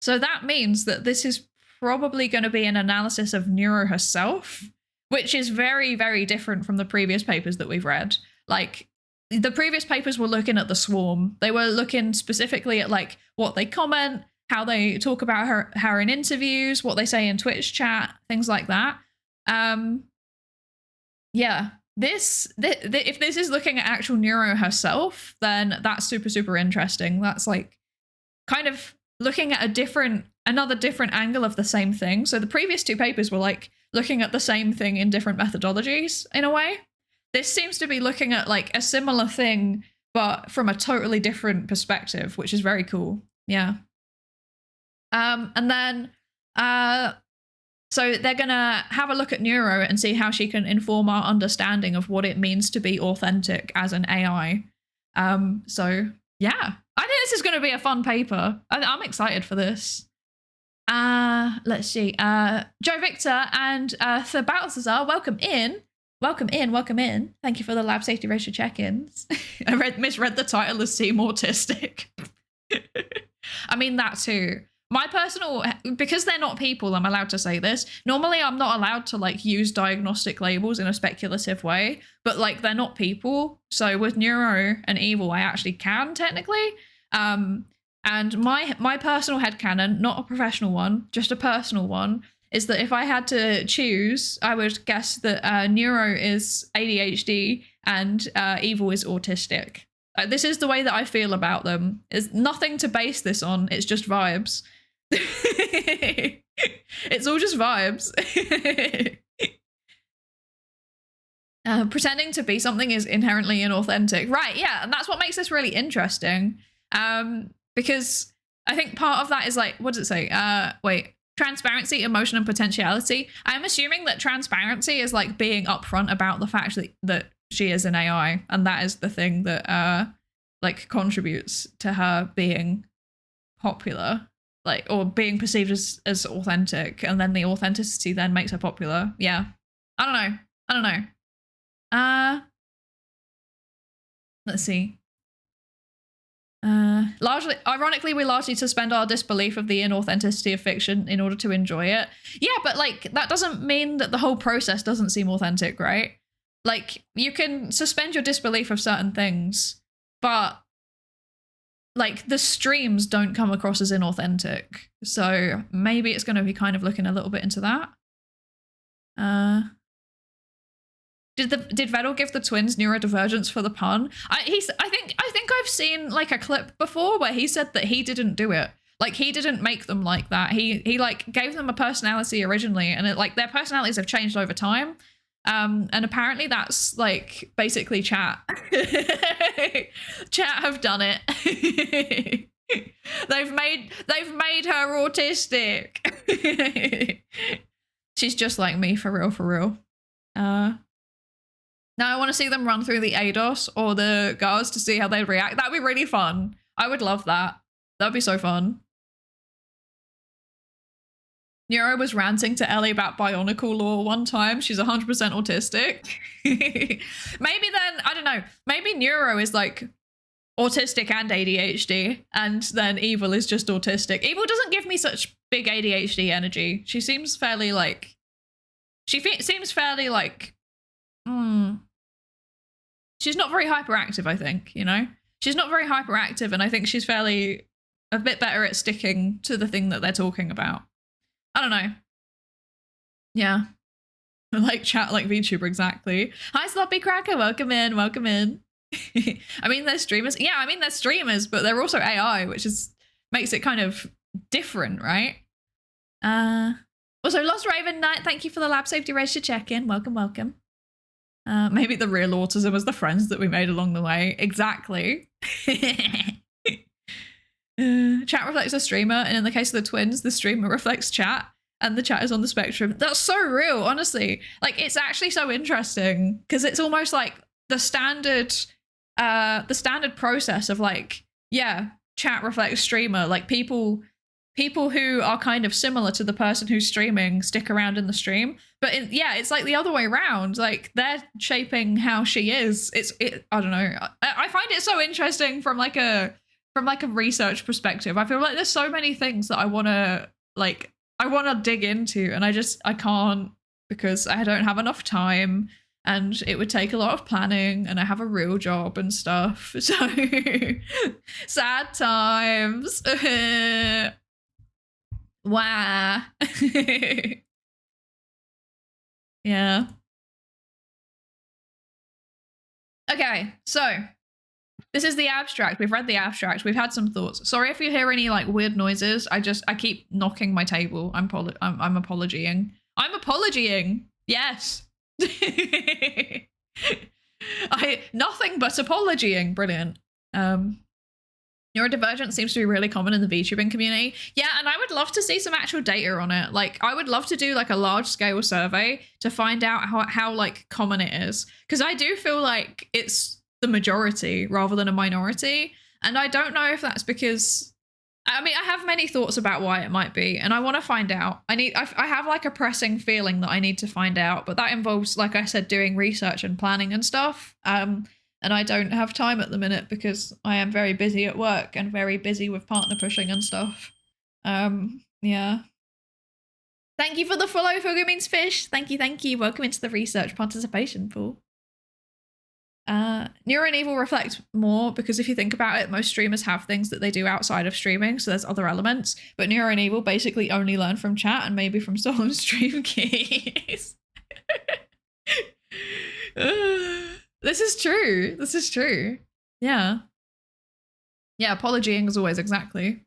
So that means that this is probably going to be an analysis of Neuro herself, which is very, very different from the previous papers that we've read. Like, the previous papers were looking at the swarm. They were looking specifically at like what they comment, how they talk about her in interviews, what they say in Twitch chat, things like that. Yeah. If this is looking at actual Neuro herself, then that's super, super interesting. That's like kind of looking at another different angle of the same thing. So the previous 2 papers were like looking at the same thing in different methodologies in a way. This seems to be looking at like a similar thing, but from a totally different perspective, which is very cool. Yeah. And then, so they're going to have a look at Neuro and see how she can inform our understanding of what it means to be authentic as an AI. So yeah, I think this is going to be a fun paper. I'm excited for this. Let's see. Joe Victor and Sir Balthazar, welcome in. Welcome in. Thank you for the lab safety ratio check-ins. I misread the title as Seem Autistic. I mean, that too. My personal, because they're not people, I'm allowed to say this. Normally, I'm not allowed to like use diagnostic labels in a speculative way, but like they're not people. So with Neuro and Evil, I actually can technically. And my personal headcanon, not a professional one, just a personal one, is that if I had to choose, I would guess that Neuro is ADHD and Evil is autistic. This is the way that I feel about them. There's nothing to base this on. It's just vibes. It's all just vibes. Pretending to be something is inherently inauthentic. Right, yeah, and that's what makes this really interesting. Because I think part of that is like, what does it say? Transparency, emotion, and potentiality. I'm assuming that transparency is like being upfront about the fact that she is an AI, and that is the thing that like contributes to her being popular, like, or being perceived as authentic, and then the authenticity then makes her popular. Yeah. I don't know. Let's see. Ironically, we largely suspend our disbelief of the inauthenticity of fiction in order to enjoy it. Yeah, but like that doesn't mean that the whole process doesn't seem authentic, right? Like you can suspend your disbelief of certain things, but like the streams don't come across as inauthentic. So maybe it's going to be kind of looking a little bit into that. Did Vettel give the twins neurodivergence for the pun? I think I've seen like a clip before where he said that he didn't do it. Like he didn't make them like that. He like gave them a personality originally, and it, like their personalities have changed over time. And apparently that's like basically chat. Chat have done it. They've made her autistic. She's just like me, for real, for real. Now I want to see them run through the ADOS or the GARS to see how they react. That'd be really fun. I would love that. That'd be so fun. Neuro was ranting to Ellie about bionicle law one time. She's 100% autistic. Maybe then, I don't know, maybe Neuro is like autistic and ADHD, and then Evil is just autistic. Evil doesn't give me such big ADHD energy. She seems fairly like, seems fairly like, she's not very hyperactive, I think, you know? She's not very hyperactive, and I think she's fairly a bit better at sticking to the thing that they're talking about. I don't know. Yeah. Like chat like VTuber, exactly. Hi, Sloppy Cracker. Welcome in. Welcome in. I mean, they're streamers. Yeah, I mean, they're streamers, but they're also AI, which is makes it kind of different, right? Also, Lost Raven Knight, thank you for the lab safety register check-in. Welcome, welcome. Maybe the real autism was the friends that we made along the way. Exactly. Chat reflects the streamer, and in the case of the twins, the streamer reflects chat, and the chat is on the spectrum. That's so real, honestly. Like, it's actually so interesting because it's almost like the standard process of like, yeah, chat reflects streamer. Like people who are kind of similar to the person who's streaming stick around in the stream. But yeah, it's like the other way around. Like they're shaping how she is. I don't know. I find it so interesting from like a research perspective. I feel like there's so many things that I want to dig into, and I can't because I don't have enough time, and it would take a lot of planning, and I have a real job and stuff. So sad times. Wow. Yeah. Okay, so this is the abstract. We've read the abstract. We've had some thoughts. Sorry if you hear any like weird noises. I keep knocking my table. I'm apologizing. I'm apologizing. Yes. Nothing but apologizing. Brilliant. Neurodivergence seems to be really common in the VTubing community. Yeah, and I would love to see some actual data on it. Like, I would love to do like a large scale survey to find out how like common it is. Because I do feel like it's the majority rather than a minority. And I don't know if that's because, I mean, I have many thoughts about why it might be, and I want to find out. I have like a pressing feeling that I need to find out, but that involves, like I said, doing research and planning and stuff. And I don't have time at the minute because I am very busy at work and very busy with partner pushing and stuff. Yeah. Thank you for the follow, Fugu means fish. Thank you, thank you. Welcome into the research participation pool. Neuro and Evil reflect more because if you think about it, most streamers have things that they do outside of streaming, so there's other elements. But Neuro and Evil basically only learn from chat and maybe from stolen stream keys. This is true. This is true. Yeah. Yeah, apologying as always, exactly.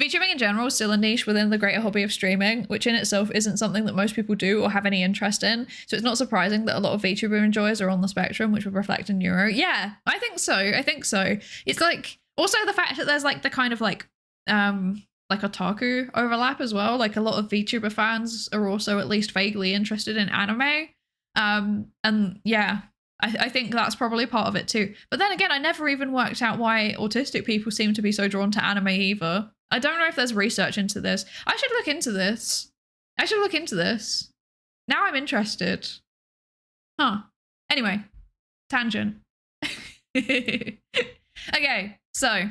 VTubing in general is still a niche within the greater hobby of streaming, which in itself isn't something that most people do or have any interest in. So it's not surprising that a lot of VTuber enjoyers are on the spectrum, which would reflect in Neuro. Yeah, I think so. I think so. It's like also the fact that there's like the kind of like otaku overlap as well. Like a lot of VTuber fans are also at least vaguely interested in anime. And yeah, I think that's probably part of it too. But then again, I never even worked out why autistic people seem to be so drawn to anime either. I don't know if there's research into this. I should look into this. Now I'm interested. Huh. Anyway, tangent. Okay, so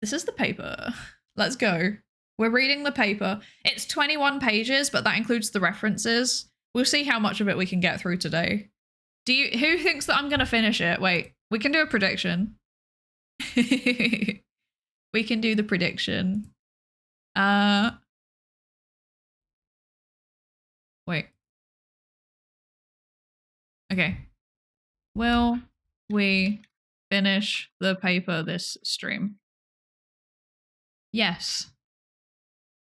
this is the paper. Let's go. We're reading the paper. It's 21 pages, but that includes the references. We'll see how much of it we can get through today. Who thinks that I'm going to finish it? Wait, we can do a prediction. We can do the prediction. Wait. Okay. Will we finish the paper this stream? Yes.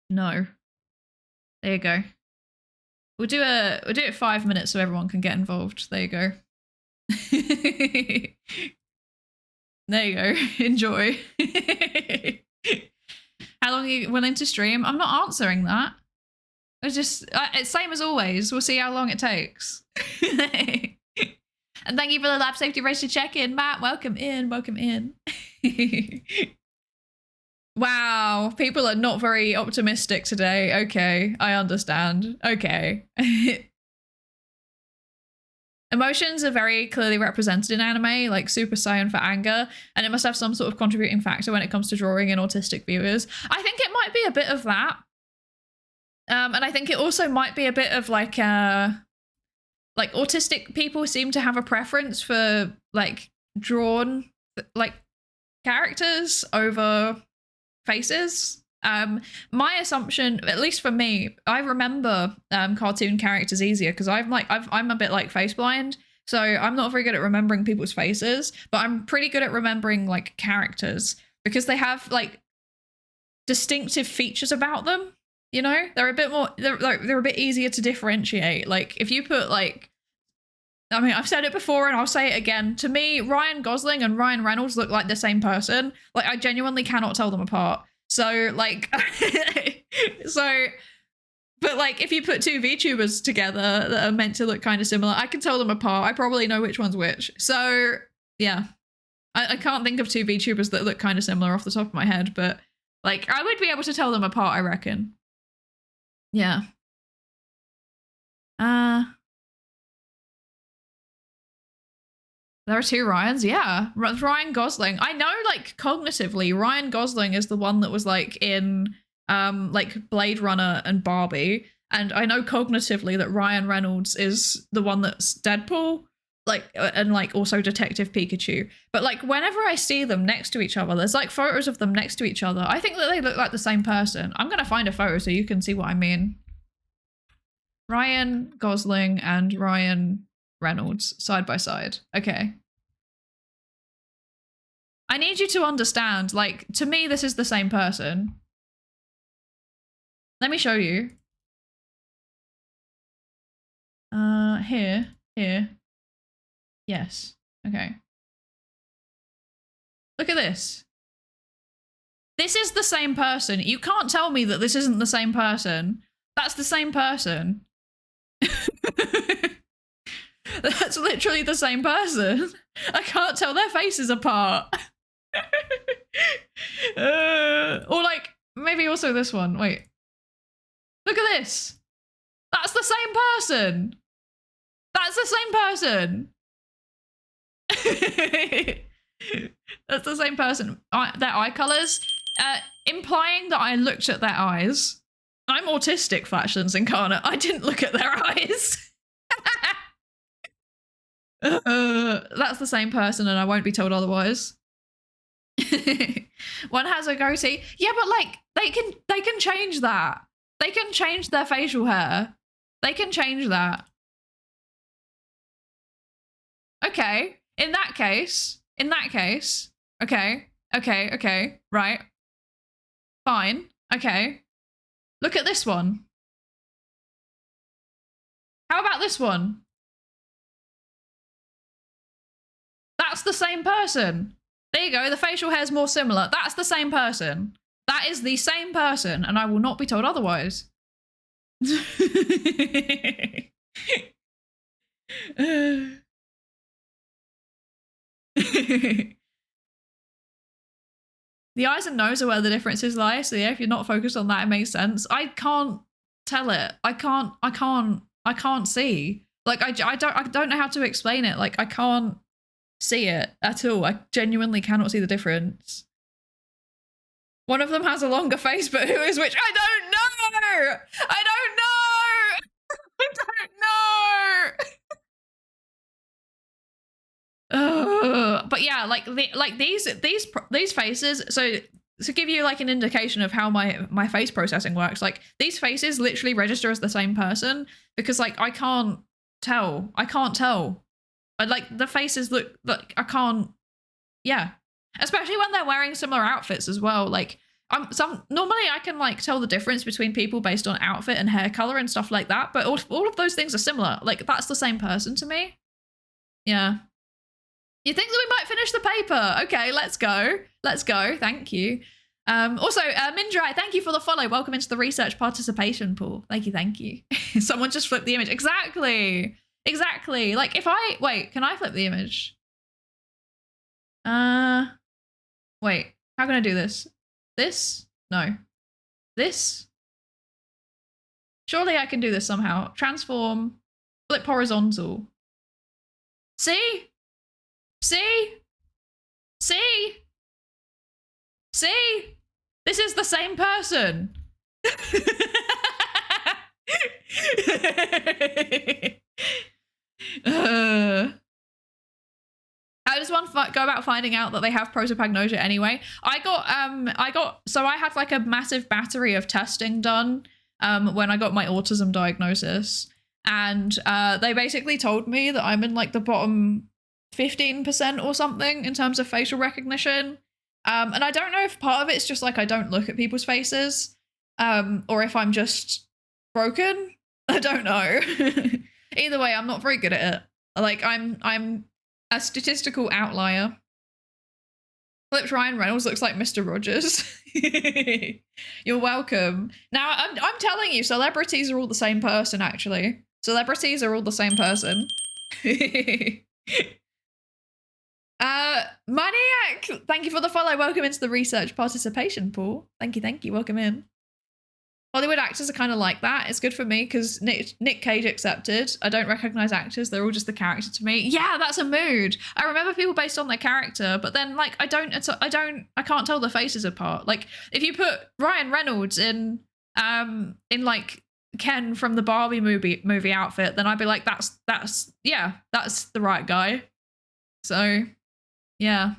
No. There you go. We'll do it 5 minutes so everyone can get involved. There you go. There you go. Enjoy. How long are you willing to stream? I'm not answering that. It's just it's same as always. We'll see how long it takes. And thank you for the lab safety race to check in, Matt. Welcome in. Welcome in. Wow, people are not very optimistic today. Okay, I understand. Okay. Emotions are very clearly represented in anime, like Super Saiyan for anger, and it must have some sort of contributing factor when it comes to drawing in autistic viewers. I think it might be a bit of that. And I think it also might be a bit of like autistic people seem to have a preference for like drawn like characters over faces. My assumption, at least for me, I remember cartoon characters easier because I'm a bit like face blind, so I'm not very good at remembering people's faces, but I'm pretty good at remembering like characters because they have like distinctive features about them. You know, they're a bit more, they're a bit easier to differentiate. Like if you put like, I mean, I've said it before and I'll say it again. To me, Ryan Gosling and Ryan Reynolds look like the same person. Like I genuinely cannot tell them apart. So like, but like if you put two VTubers together that are meant to look kind of similar, I can tell them apart. I probably know which one's which. So yeah, I can't think of two VTubers that look kind of similar off the top of my head, but like I would be able to tell them apart, I reckon. Yeah. There are two Ryans, yeah. Ryan Gosling. I know, like, cognitively, Ryan Gosling is the one that was, like, in, like, Blade Runner and Barbie. And I know cognitively that Ryan Reynolds is the one that's Deadpool, like, and, like, also Detective Pikachu. But, like, whenever I see them next to each other, there's, like, photos of them next to each other. I think that they look like the same person. I'm gonna find a photo so you can see what I mean. Ryan Gosling and Ryan Reynolds side by side. Okay. I need you to understand, like, to me, this is the same person. Let me show you. Here. Yes. Okay. Look at this. This is the same person. You can't tell me that this isn't the same person. That's the same person. That's literally the same person. I can't tell their faces apart. Or like maybe also this one. Wait, look at this. That's the same person. That's the same person. That's the same person. Their eye colors, implying that I looked at their eyes. I'm autistic, Flatlands Incarnate. I didn't look at their eyes. That's the same person, and I won't be told otherwise. One has a goatee. Yeah, but like they can change that. They can change their facial hair. They can change that. Okay. In that case. Okay. Right. Fine. Okay. Look at this one. How about this one? That's the same person. There you go. The facial hair is more similar. That's the same person. That is the same person, and I will not be told otherwise. The eyes and nose are where the differences lie. So yeah, if you're not focused on that, it makes sense. I can't tell it. I can't see. Like I don't know how to explain it. Like I can't see it at all. I genuinely cannot see the difference. One of them has a longer face, but who is which? I don't know. I don't know. But But yeah, like these faces. So to give you like an indication of how my face processing works, like these faces literally register as the same person because like I can't tell. Like the faces look like I can't. Yeah, especially when they're wearing similar outfits as well. Like normally I can like tell the difference between people based on outfit and hair color and stuff like that. But all of those things are similar. Like that's the same person to me. Yeah. You think that we might finish the paper? Okay, let's go. Let's go. Thank you. Also, Mindrai, thank you for the follow. Welcome into the research participation pool. Thank you. Thank you. Someone just flipped the image. Exactly. Exactly. Like if I wait, can I flip the image? Wait. How can I do this? This? No. This? Surely I can do this somehow. Transform. Flip horizontal. See? See? See? See? This is the same person. How does one go about finding out that they have prosopagnosia anyway? So I had like a massive battery of testing done when I got my autism diagnosis. And they basically told me that I'm in like the bottom 15% or something in terms of facial recognition. And I don't know if part of it's just like I don't look at people's faces or if I'm just broken. I don't know. Either way, I'm not very good at it. Like I'm a statistical outlier. Flips Ryan Reynolds looks like Mr. Rogers. You're welcome. Now, I'm telling you, celebrities are all the same person, actually. Celebrities are all the same person. Maniac, thank you for the follow. Welcome into the research participation pool. Thank you. Welcome in. Hollywood actors are kind of like that. It's good for me because Nick Cage accepted. I don't recognize actors. They're all just the character to me. Yeah, that's a mood. I remember people based on their character, but then like I can't tell the faces apart. Like if you put Ryan Reynolds in like Ken from the Barbie movie outfit, then I'd be like, that's the right guy. So yeah.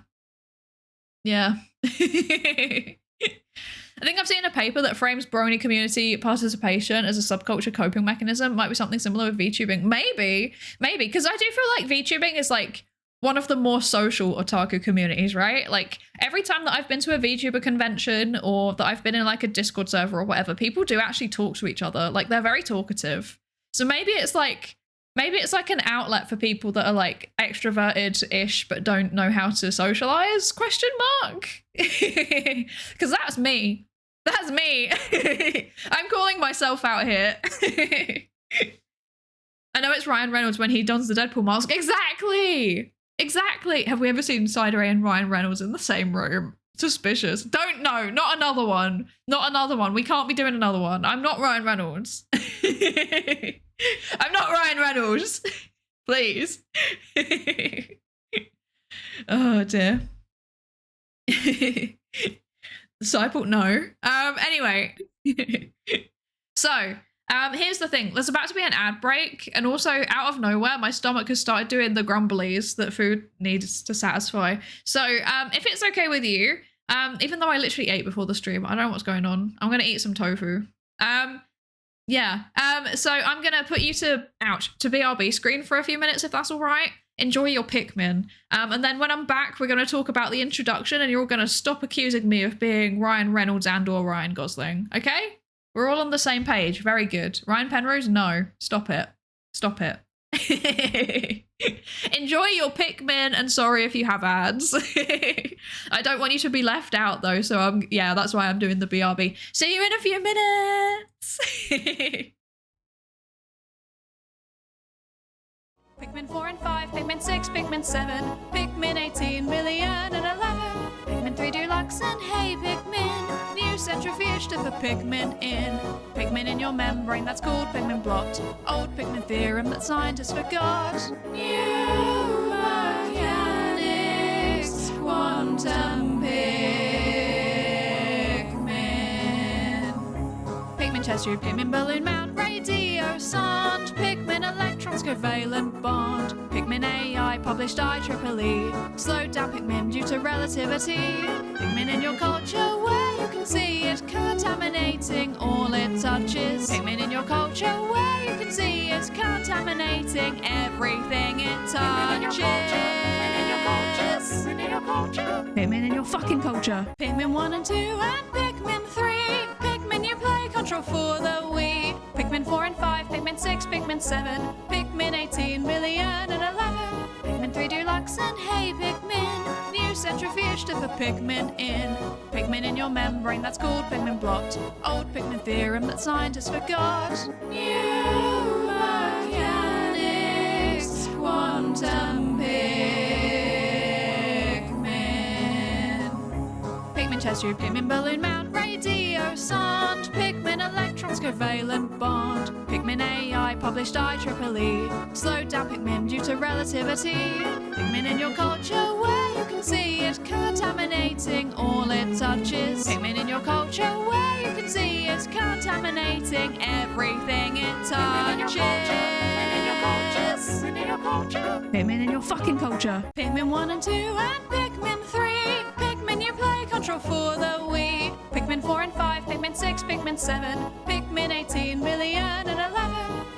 I think I've seen a paper that frames brony community participation as a subculture coping mechanism. Might be something similar with VTubing. Maybe, because I do feel like VTubing is like one of the more social otaku communities, right? Like every time that I've been to a VTuber convention or that I've been in like a Discord server or whatever, people do actually talk to each other. Like they're very talkative. So maybe it's like an outlet for people that are like extroverted-ish but don't know how to socialize, ? Because that's me. That's me. I'm calling myself out here. I know it's Ryan Reynolds when he dons the Deadpool mask. Exactly. Have we ever seen Psydere and Ryan Reynolds in the same room? Suspicious. Don't know. Not another one. We can't be doing another one. I'm not Ryan Reynolds. I'm not Ryan Reynolds. Please. Oh dear. Disciple, no. Anyway. So, here's the thing. There's about to be an ad break, and also out of nowhere, my stomach has started doing the grumblies that food needs to satisfy. So, if it's okay with you, even though I literally ate before the stream, I don't know what's going on. I'm gonna eat some tofu. Yeah. So I'm gonna put you to BRB screen for a few minutes if that's all right. Enjoy your Pikmin. And then when I'm back, we're gonna talk about the introduction, and you're all gonna stop accusing me of being Ryan Reynolds and/or Ryan Gosling. Okay? We're all on the same page. Very good. Ryan Penrose, no. Stop it. Enjoy your Pikmin, and sorry if you have ads. I don't want you to be left out though, so that's why I'm doing the BRB. See you in a few minutes. Pikmin 4 and 5, Pikmin 6, Pikmin 7, Pikmin 18 million and 11, Pikmin 3 Deluxe and hey Pikmin, new centrifuge to put Pikmin in. Pikmin in your membrane, that's called Pikmin blot. Old Pikmin theorem that scientists forgot. New mechanics, quantum Pikmin. Pikmin test tube, Pikmin balloon mount, radio sound, Pikmin electrons covalent bond, Pikmin AI published IEEE, slowed down Pikmin due to relativity, Pikmin in your culture where you can see it contaminating all it touches, Pikmin in your culture where you can see it contaminating everything it touches. Pikmin in your fucking culture. Pikmin 1 and 2 and Pikmin 3. Pikmin you play control for the Wii. Pikmin 4 and 5, Pikmin 6, Pikmin 7, Pikmin 18 million and 11. Pikmin 3 Deluxe and Hey Pikmin. New centrifuge to put Pikmin in. Pikmin in your membrane that's called Pikmin blocked. Old Pikmin theorem that scientists forgot. New mechanics, quantum Pikmin chest tube, Pikmin balloon mount, radio sound, Pikmin electrons covalent bond, Pikmin AI published IEEE, slowed down Pikmin due to relativity, Pikmin in your culture where you can see it contaminating all it touches, Pikmin in your culture where you can see it contaminating everything it touches. Pikmin in your fucking culture. Pikmin 1 and 2 and Pikmin 3. Pikmin you play control for the Wii. Pikmin 4 and 5, Pikmin 6, Pikmin 7, Pikmin 18 million and 11.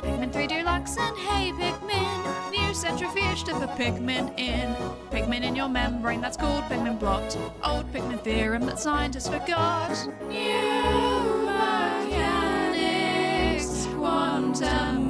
Pikmin 3 Deluxe and Hey Pikmin. New centrifuge to put Pikmin in. Pikmin in your membrane that's called Pikmin blocked. Old Pikmin theorem that scientists forgot. New mechanics, quantum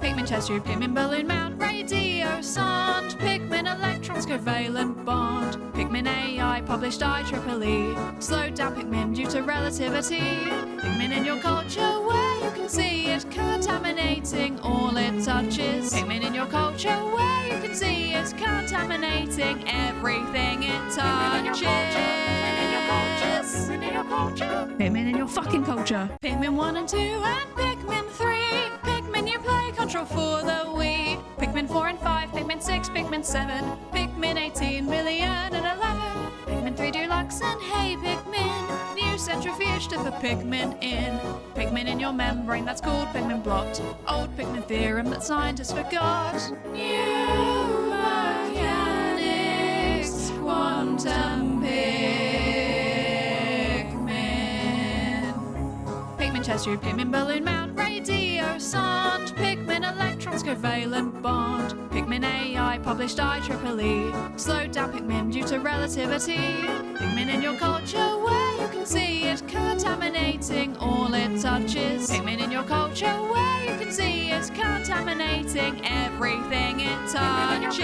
Pikmin chest tube, Pikmin balloon mount, radio sound, Pikmin electrons covalent bond, Pikmin AI published IEEE, slowed down Pikmin due to relativity, Pikmin in your culture where you can see it contaminating all it touches, Pikmin in your culture where you can see it contaminating everything it touches. Pikmin in your fucking culture. Pikmin 1 and 2 and Pikmin 3. Pikmin you play control for the Wii. Pikmin 4 and 5, Pikmin 6, Pikmin 7, Pikmin 18 million and 11. Pikmin 3 Deluxe and Hey Pikmin. New centrifuge to put Pikmin in. Pikmin in your membrane that's called Pikmin blocked. Old Pikmin theorem that scientists forgot. New mechanics, quantum Pikmin chest tube, Pikmin balloon mount, radio sound, Pikmin electrons covalent bond, Pikmin AI published IEEE, slowed down Pikmin due to relativity, Pikmin in your culture where you can see it contaminating all it touches, Pikmin in your culture where you can see it contaminating everything it touches.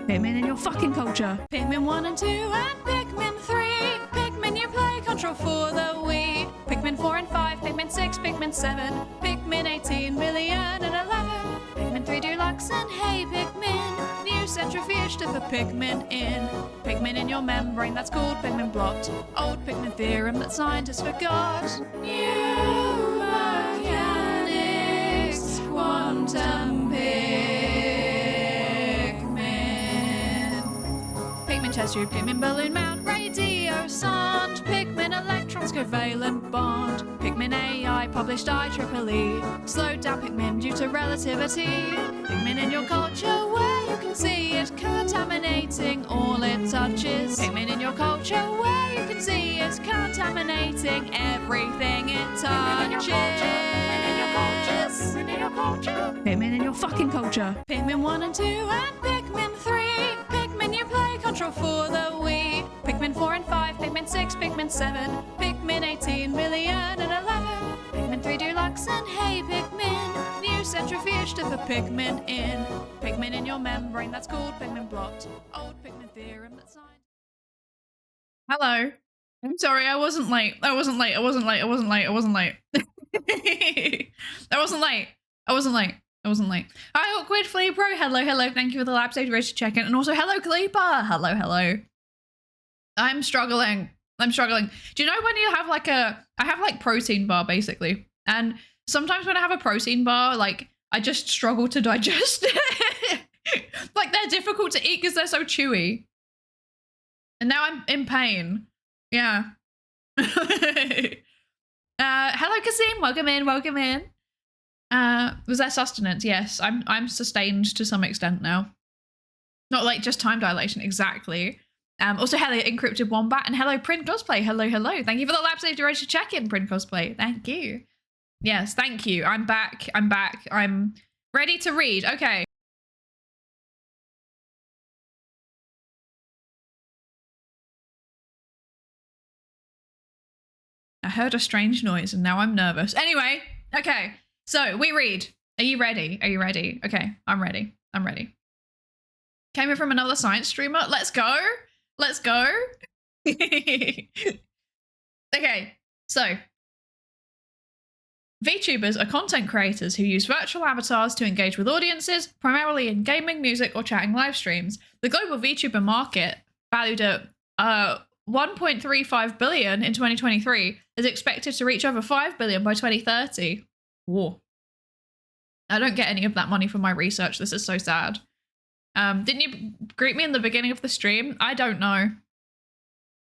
Pikmin in your fucking culture. Pikmin 1 and 2 and Pikmin 3. Pikmin you play control for the Wii. Pikmin 4 and 5, Pikmin 6, Pikmin 7, Pikmin 18 million and 11. Pikmin 3 Deluxe and Hey Pikmin. New centrifuge to put Pikmin in. Pikmin in your membrane that's called Pikmin blocked. Old Pikmin theorem that scientists forgot. New mechanics, quantum Pikmin chest tube, Pikmin balloon mount, radio sound, Pikmin electrons covalent bond, Pikmin AI published IEEE, slowed down Pikmin due to relativity, Pikmin in your culture where you can see it contaminating all it touches, Pikmin in your culture where you can see it contaminating everything it touches. Pikmin in your fucking culture. Pikmin 1 and 2 and Pikmin 3. Pikmin you play control for the Wii. Pikmin 4 and 5, Pikmin 6, Pikmin 7, Pikmin 18 million and 11. Pikmin 3 Deluxe and Hey Pikmin. New centrifuge to put Pikmin in. Pikmin in your membrane that's called Pikmin blocked. Old Pikmin theorem that science. Hello. I'm sorry, I wasn't late. I wasn't late. I wasn't late. I wasn't late. I wasn't late. I wasn't late. I wasn't late. I wasn't late. Hi, Awkward Flea Pro. Hello, hello. Thank you for the lab stage race to check in. And also, hello, Kalipa. Hello, hello. I'm struggling. I'm struggling. Do you know when you have like I have like protein bar basically. And sometimes when I have a protein bar, like I just struggle to digest it. Like they're difficult to eat because they're so chewy. And now I'm in pain. Yeah. Hello, Kazim. Welcome in. Welcome in. Was that sustenance? Yes, I'm sustained to some extent now. Not like just time dilation, exactly. Also, hello, Encrypted Wombat, and hello, Print Cosplay. Hello, hello. Thank you for the lab safety ready to check in, Print Cosplay. Thank you. Yes, thank you. I'm back. I'm back. I'm ready to read. Okay. I heard a strange noise and now I'm nervous. Anyway, okay. So we read. Are you ready? Are you ready? Okay, I'm ready. I'm ready. Came in from another science streamer. Let's go. Let's go. Okay, so VTubers are content creators who use virtual avatars to engage with audiences, primarily in gaming, music, or chatting live streams. The global VTuber market, valued at 1.35 billion in 2023, is expected to reach over 5 billion by 2030. Whoa. I don't get any of that money from my research. This is so sad. Didn't you greet me in the beginning of the stream? I don't know.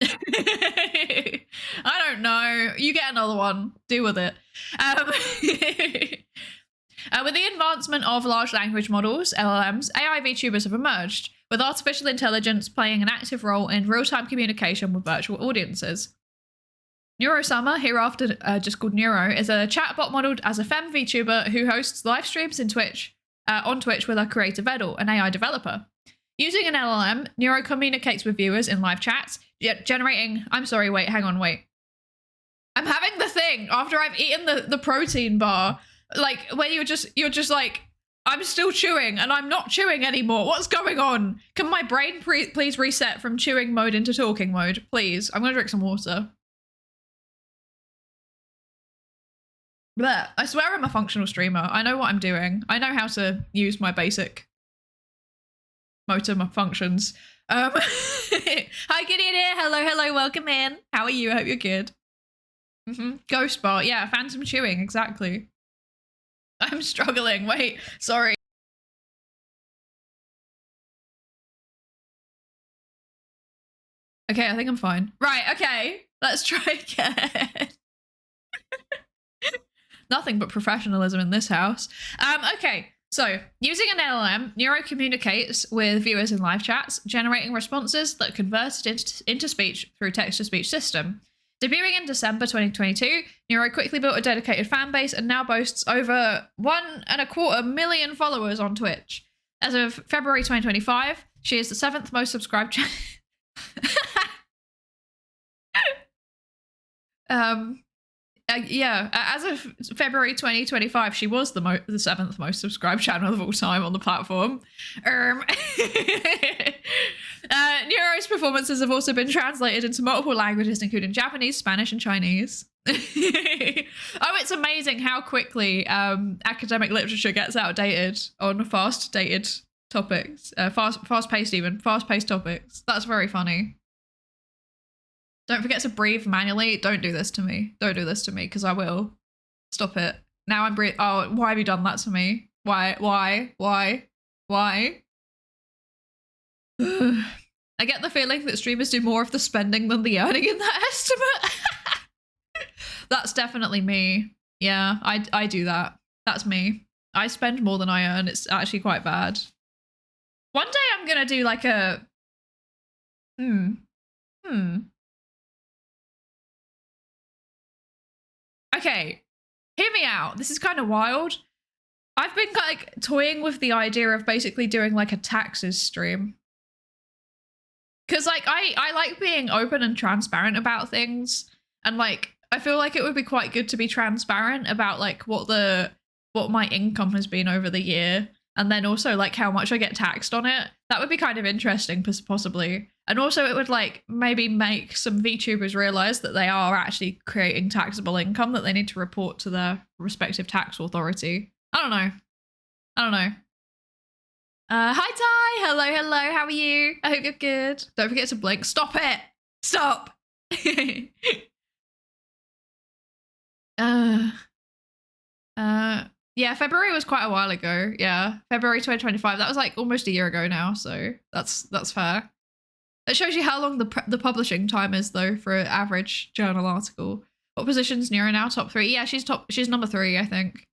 I don't know. You get another one. Deal with it. With the advancement of large language models, LLMs, AI VTubers have emerged, with artificial intelligence playing an active role in real-time communication with virtual audiences. Neuro-sama, hereafter just called Neuro, is a chatbot modeled as a femme VTuber who hosts live streams on Twitch with her creator Vedal, an AI developer. Using an LLM, Neuro communicates with viewers in live chats, generating... I'm sorry, wait, hang on, wait. I'm having the thing after I've eaten the protein bar, like when you're just like, I'm still chewing and I'm not chewing anymore. What's going on? Can my brain please reset from chewing mode into talking mode? Please. I'm gonna drink some water. Blech. I swear I'm a functional streamer. I know what I'm doing. I know how to use my basic motor functions. Hi, Gideon here. Hello, hello, welcome in. How are you? I hope you're good. Ghost bar. Yeah, phantom chewing, exactly. I'm struggling. Wait, sorry. Okay, I think I'm fine. Right, okay. Let's try again. Nothing but professionalism in this house. Okay, so using an LLM, Neuro communicates with viewers in live chats, generating responses that convert it into speech through text-to-speech system. Debuting in December 2022, Neuro quickly built a dedicated fan base and now boasts over 1.25 million followers on Twitch. As of February 2025, she is the 7th most subscribed channel. Yeah, as of February 2025, she was the 7th most subscribed channel of all time on the platform. Neuro's performances have also been translated into multiple languages, including Japanese, Spanish, and Chinese. Oh, it's amazing how quickly academic literature gets outdated on fast-dated topics. Fast-paced topics. That's very funny. Don't forget to breathe manually. Don't do this to me. Don't do this to me, because I will. Stop it. Now I'm breathing. Oh, why have you done that to me? Why? I get the feeling that streamers do more of the spending than the earning in that estimate. That's definitely me. Yeah, I do that. That's me. I spend more than I earn. It's actually quite bad. One day I'm gonna do like a... Okay, hear me out. This is kind of wild. I've been like toying with the idea of basically doing like a taxes stream. Cause like I like being open and transparent about things. And like, I feel like it would be quite good to be transparent about like what my income has been over the year. And then also like how much I get taxed on it. That would be kind of interesting, possibly. And also it would like maybe make some VTubers realize that they are actually creating taxable income that they need to report to their respective tax authority. I don't know. Hi Ty, hello, how are you? I hope you're good. Don't forget to blink. Stop it! Stop! Yeah, February was quite a while ago. Yeah, February 2025. That was like almost a year ago now, so that's fair. That shows you how long the publishing time is, though, for an average journal article. What position's Neuro now? Top 3? Yeah, she's number 3, I think.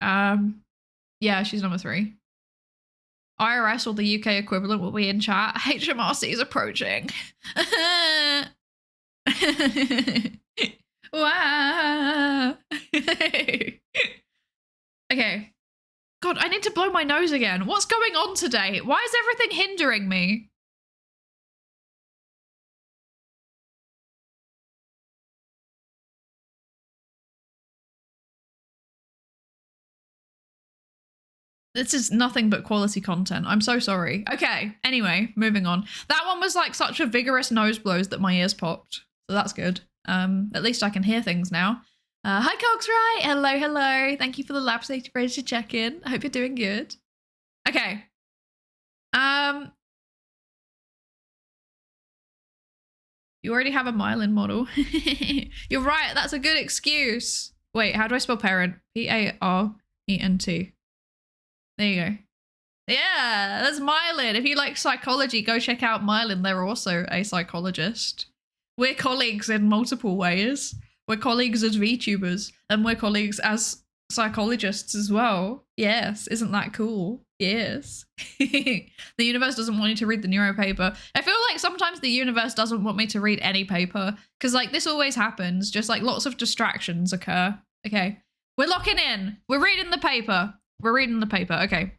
Yeah, she's number 3. IRS or the UK equivalent will be in chat. HMRC is approaching. Wow. Okay. God, I need to blow my nose again. What's going on today? Why is everything hindering me? This is nothing but quality content. I'm so sorry. Okay, anyway, moving on. That one was like such a vigorous nose blows that my ears popped. So that's good. At least I can hear things now. Hi, Coxray. Hello, hello. Thank you for the lab safety ready to check in. I hope you're doing good. Okay. You already have a myelin model. You're right. That's a good excuse. Wait, how do I spell parent? P-A-R-E-N-T. There you go. Yeah, that's myelin. If you like psychology, go check out myelin. They're also a psychologist. We're colleagues in multiple ways. We're colleagues as VTubers, and we're colleagues as psychologists as well. Yes, isn't that cool? Yes. The universe doesn't want you to read the neuro paper. I feel like sometimes the universe doesn't want me to read any paper, because like this always happens, just like lots of distractions occur. Okay, we're locking in. We're reading the paper. We're reading the paper. Okay.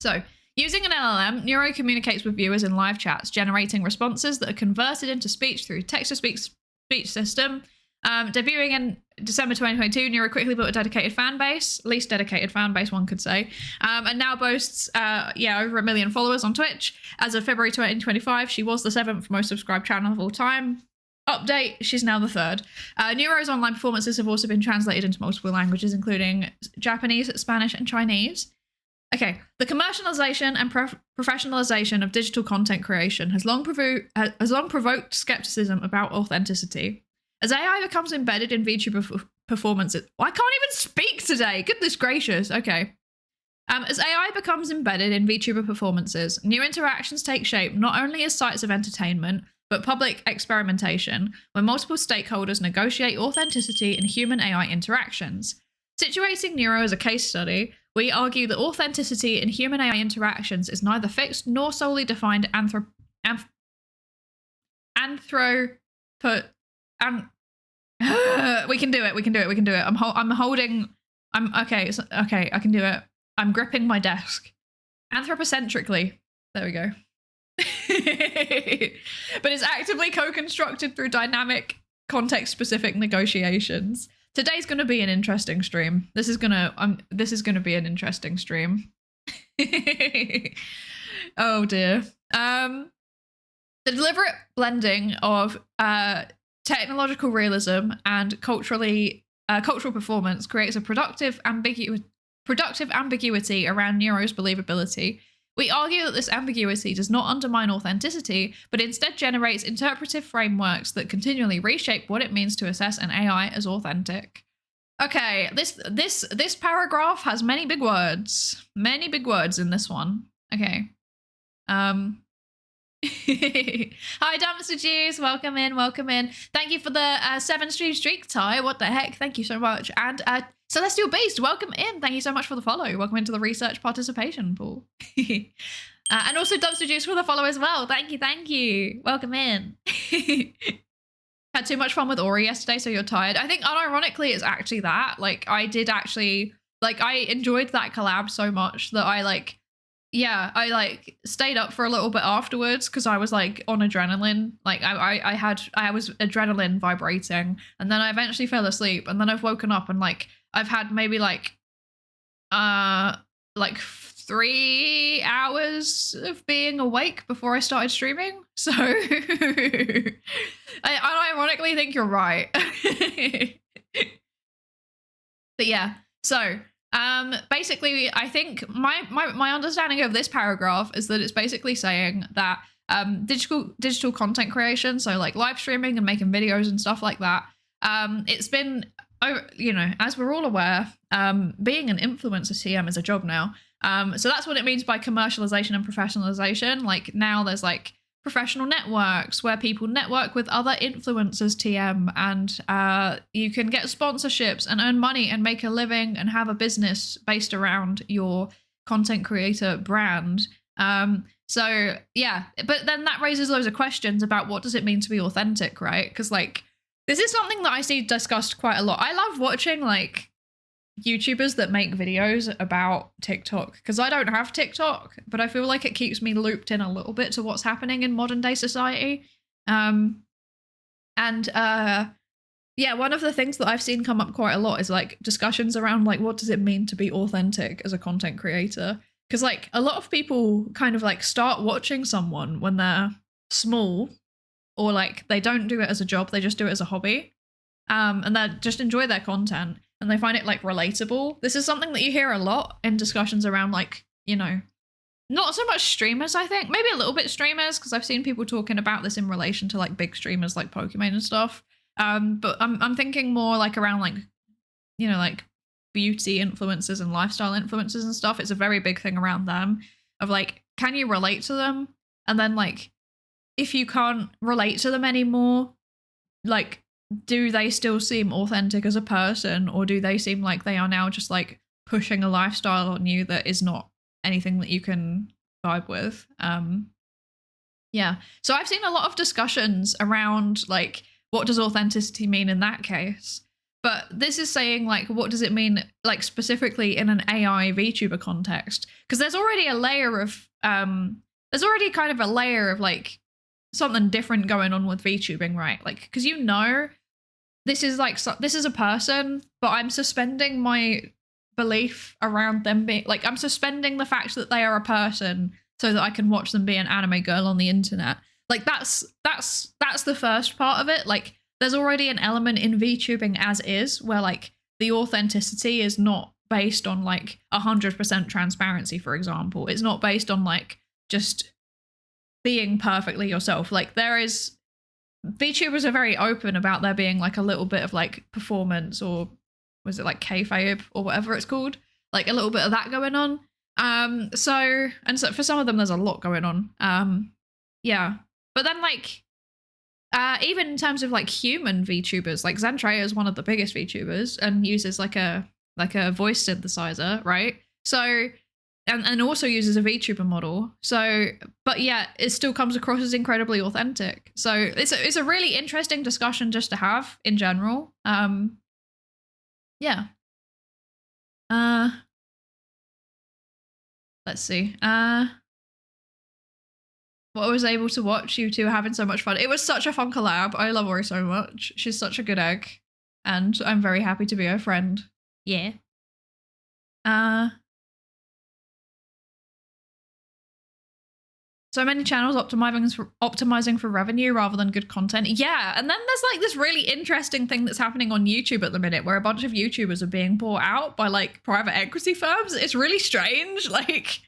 So, using an LLM, Neuro communicates with viewers in live chats, generating responses that are converted into speech through text-to-speech system. Debuting in December 2022, Neuro quickly built a dedicated fan base, least dedicated fan base, one could say, and now boasts, over 1 million followers on Twitch. As of February 2025, she was the 7th most subscribed channel of all time. Update, she's now the 3rd. Neuro's online performances have also been translated into multiple languages, including Japanese, Spanish, and Chinese. Okay, the commercialization and professionalization of digital content creation has long provoked skepticism about authenticity. As AI becomes embedded in VTuber performances... I can't even speak today! Goodness gracious, okay. As AI becomes embedded in VTuber performances, new interactions take shape not only as sites of entertainment, but public experimentation, where multiple stakeholders negotiate authenticity in human-AI interactions. Situating Neuro as a case study, we argue that authenticity in human-AI interactions is neither fixed nor solely defined we can do it. Okay, I can do it. I'm gripping my desk. Anthropocentrically. There we go. But it's actively co-constructed through dynamic, context-specific negotiations. Today's going to be an interesting stream. This is going to be an interesting stream. Oh dear. The deliberate blending of technological realism and cultural performance creates a productive ambiguity around Neuro's believability. We argue that this ambiguity does not undermine authenticity, but instead generates interpretive frameworks that continually reshape what it means to assess an AI as authentic. Okay, this paragraph has many big words. Many big words in this one. Okay. Hi, Dumpster Juice. Welcome in. Thank you for the 7 stream streak, Ty. What the heck? Thank you so much. And Celestial Beast, welcome in. Thank you so much for the follow. Welcome into the research participation pool. And also Dumpster Juice for the follow as well. Thank you. Welcome in. Had too much fun with Ori yesterday, so you're tired. I think unironically it's actually that. Like, I enjoyed that collab so much that I stayed up for a little bit afterwards because I was like on adrenaline. Like I was adrenaline vibrating, and then I eventually fell asleep, and then I've woken up and like I've had maybe like 3 hours of being awake before I started streaming. So I ironically think you're right. But yeah, so basically I think my understanding of this paragraph is that it's basically saying that digital content creation, so like live streaming and making videos and stuff like that, it's been you know, as we're all aware, being an influencer TM is a job now. So that's what it means by commercialization and professionalization. Like now there's like professional networks where people network with other influencers TM, and you can get sponsorships and earn money and make a living and have a business based around your content creator brand. So yeah, but then that raises loads of questions about what does it mean to be authentic, right? Because like this is something that I see discussed quite a lot. I love watching like YouTubers that make videos about TikTok because I don't have TikTok, but I feel like it keeps me looped in a little bit to what's happening in modern day society. Yeah, one of the things that I've seen come up quite a lot is like discussions around like what does it mean to be authentic as a content creator? Because like a lot of people kind of like start watching someone when they're small, or like they don't do it as a job, they just do it as a hobby, and they just enjoy their content and they find it like relatable. This is something that you hear a lot in discussions around like, you know, not so much streamers, I think, maybe a little bit streamers, because I've seen people talking about this in relation to like big streamers like Pokemon and stuff. But I'm thinking more like around like, you know, like beauty influencers and lifestyle influencers and stuff. It's a very big thing around them of like, can you relate to them? And then like, if you can't relate to them anymore, like, do they still seem authentic as a person, or do they seem like they are now just like pushing a lifestyle on you that is not anything that you can vibe with? Yeah. So I've seen a lot of discussions around like, what does authenticity mean in that case? But this is saying like, what does it mean like specifically in an AI VTuber context? Because there's already a layer of, there's already kind of a layer of like something different going on with VTubing, right? Like, because you know, this is like, this is a person, but I'm suspending my belief around them being like, I'm suspending the fact that they are a person so that I can watch them be an anime girl on the internet. Like that's the first part of it. Like there's already an element in VTubing as is where like the authenticity is not based on like 100% transparency, for example. It's not based on like just being perfectly yourself. Like there is, VTubers are very open about there being like a little bit of like performance, or was it like kayfabe or whatever it's called, like a little bit of that going on. So for some of them there's a lot going on. Yeah, but then like even in terms of like human VTubers, like Zentreya is one of the biggest VTubers and uses like a voice synthesizer, right? So and also uses a VTuber model. So, but yeah, it still comes across as incredibly authentic. So it's a really interesting discussion just to have in general. Yeah. Let's see. What I was able to watch you two having so much fun. It was such a fun collab. I love Ori so much. She's such a good egg, and I'm very happy to be her friend. Yeah. So many channels optimizing for revenue rather than good content. Yeah, and then there's like this really interesting thing that's happening on YouTube at the minute where a bunch of YouTubers are being bought out by like private equity firms. It's really strange. Like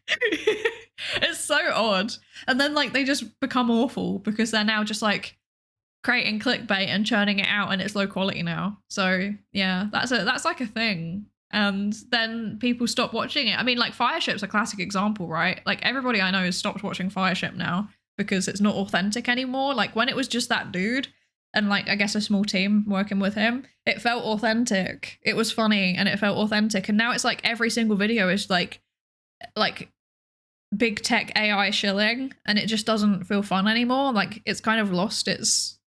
it's so odd. And then like they just become awful because they're now just like creating clickbait and churning it out, and it's low quality now. So yeah, that's like a thing. And then people stop watching it. I mean, like Fireship's a classic example, right? Like everybody I know has stopped watching Fireship now because it's not authentic anymore. Like when it was just that dude and like I guess a small team working with him, it felt authentic. It was funny and it felt authentic. And now it's like every single video is like big tech AI shilling, and it just doesn't feel fun anymore. Like it's kind of lost its...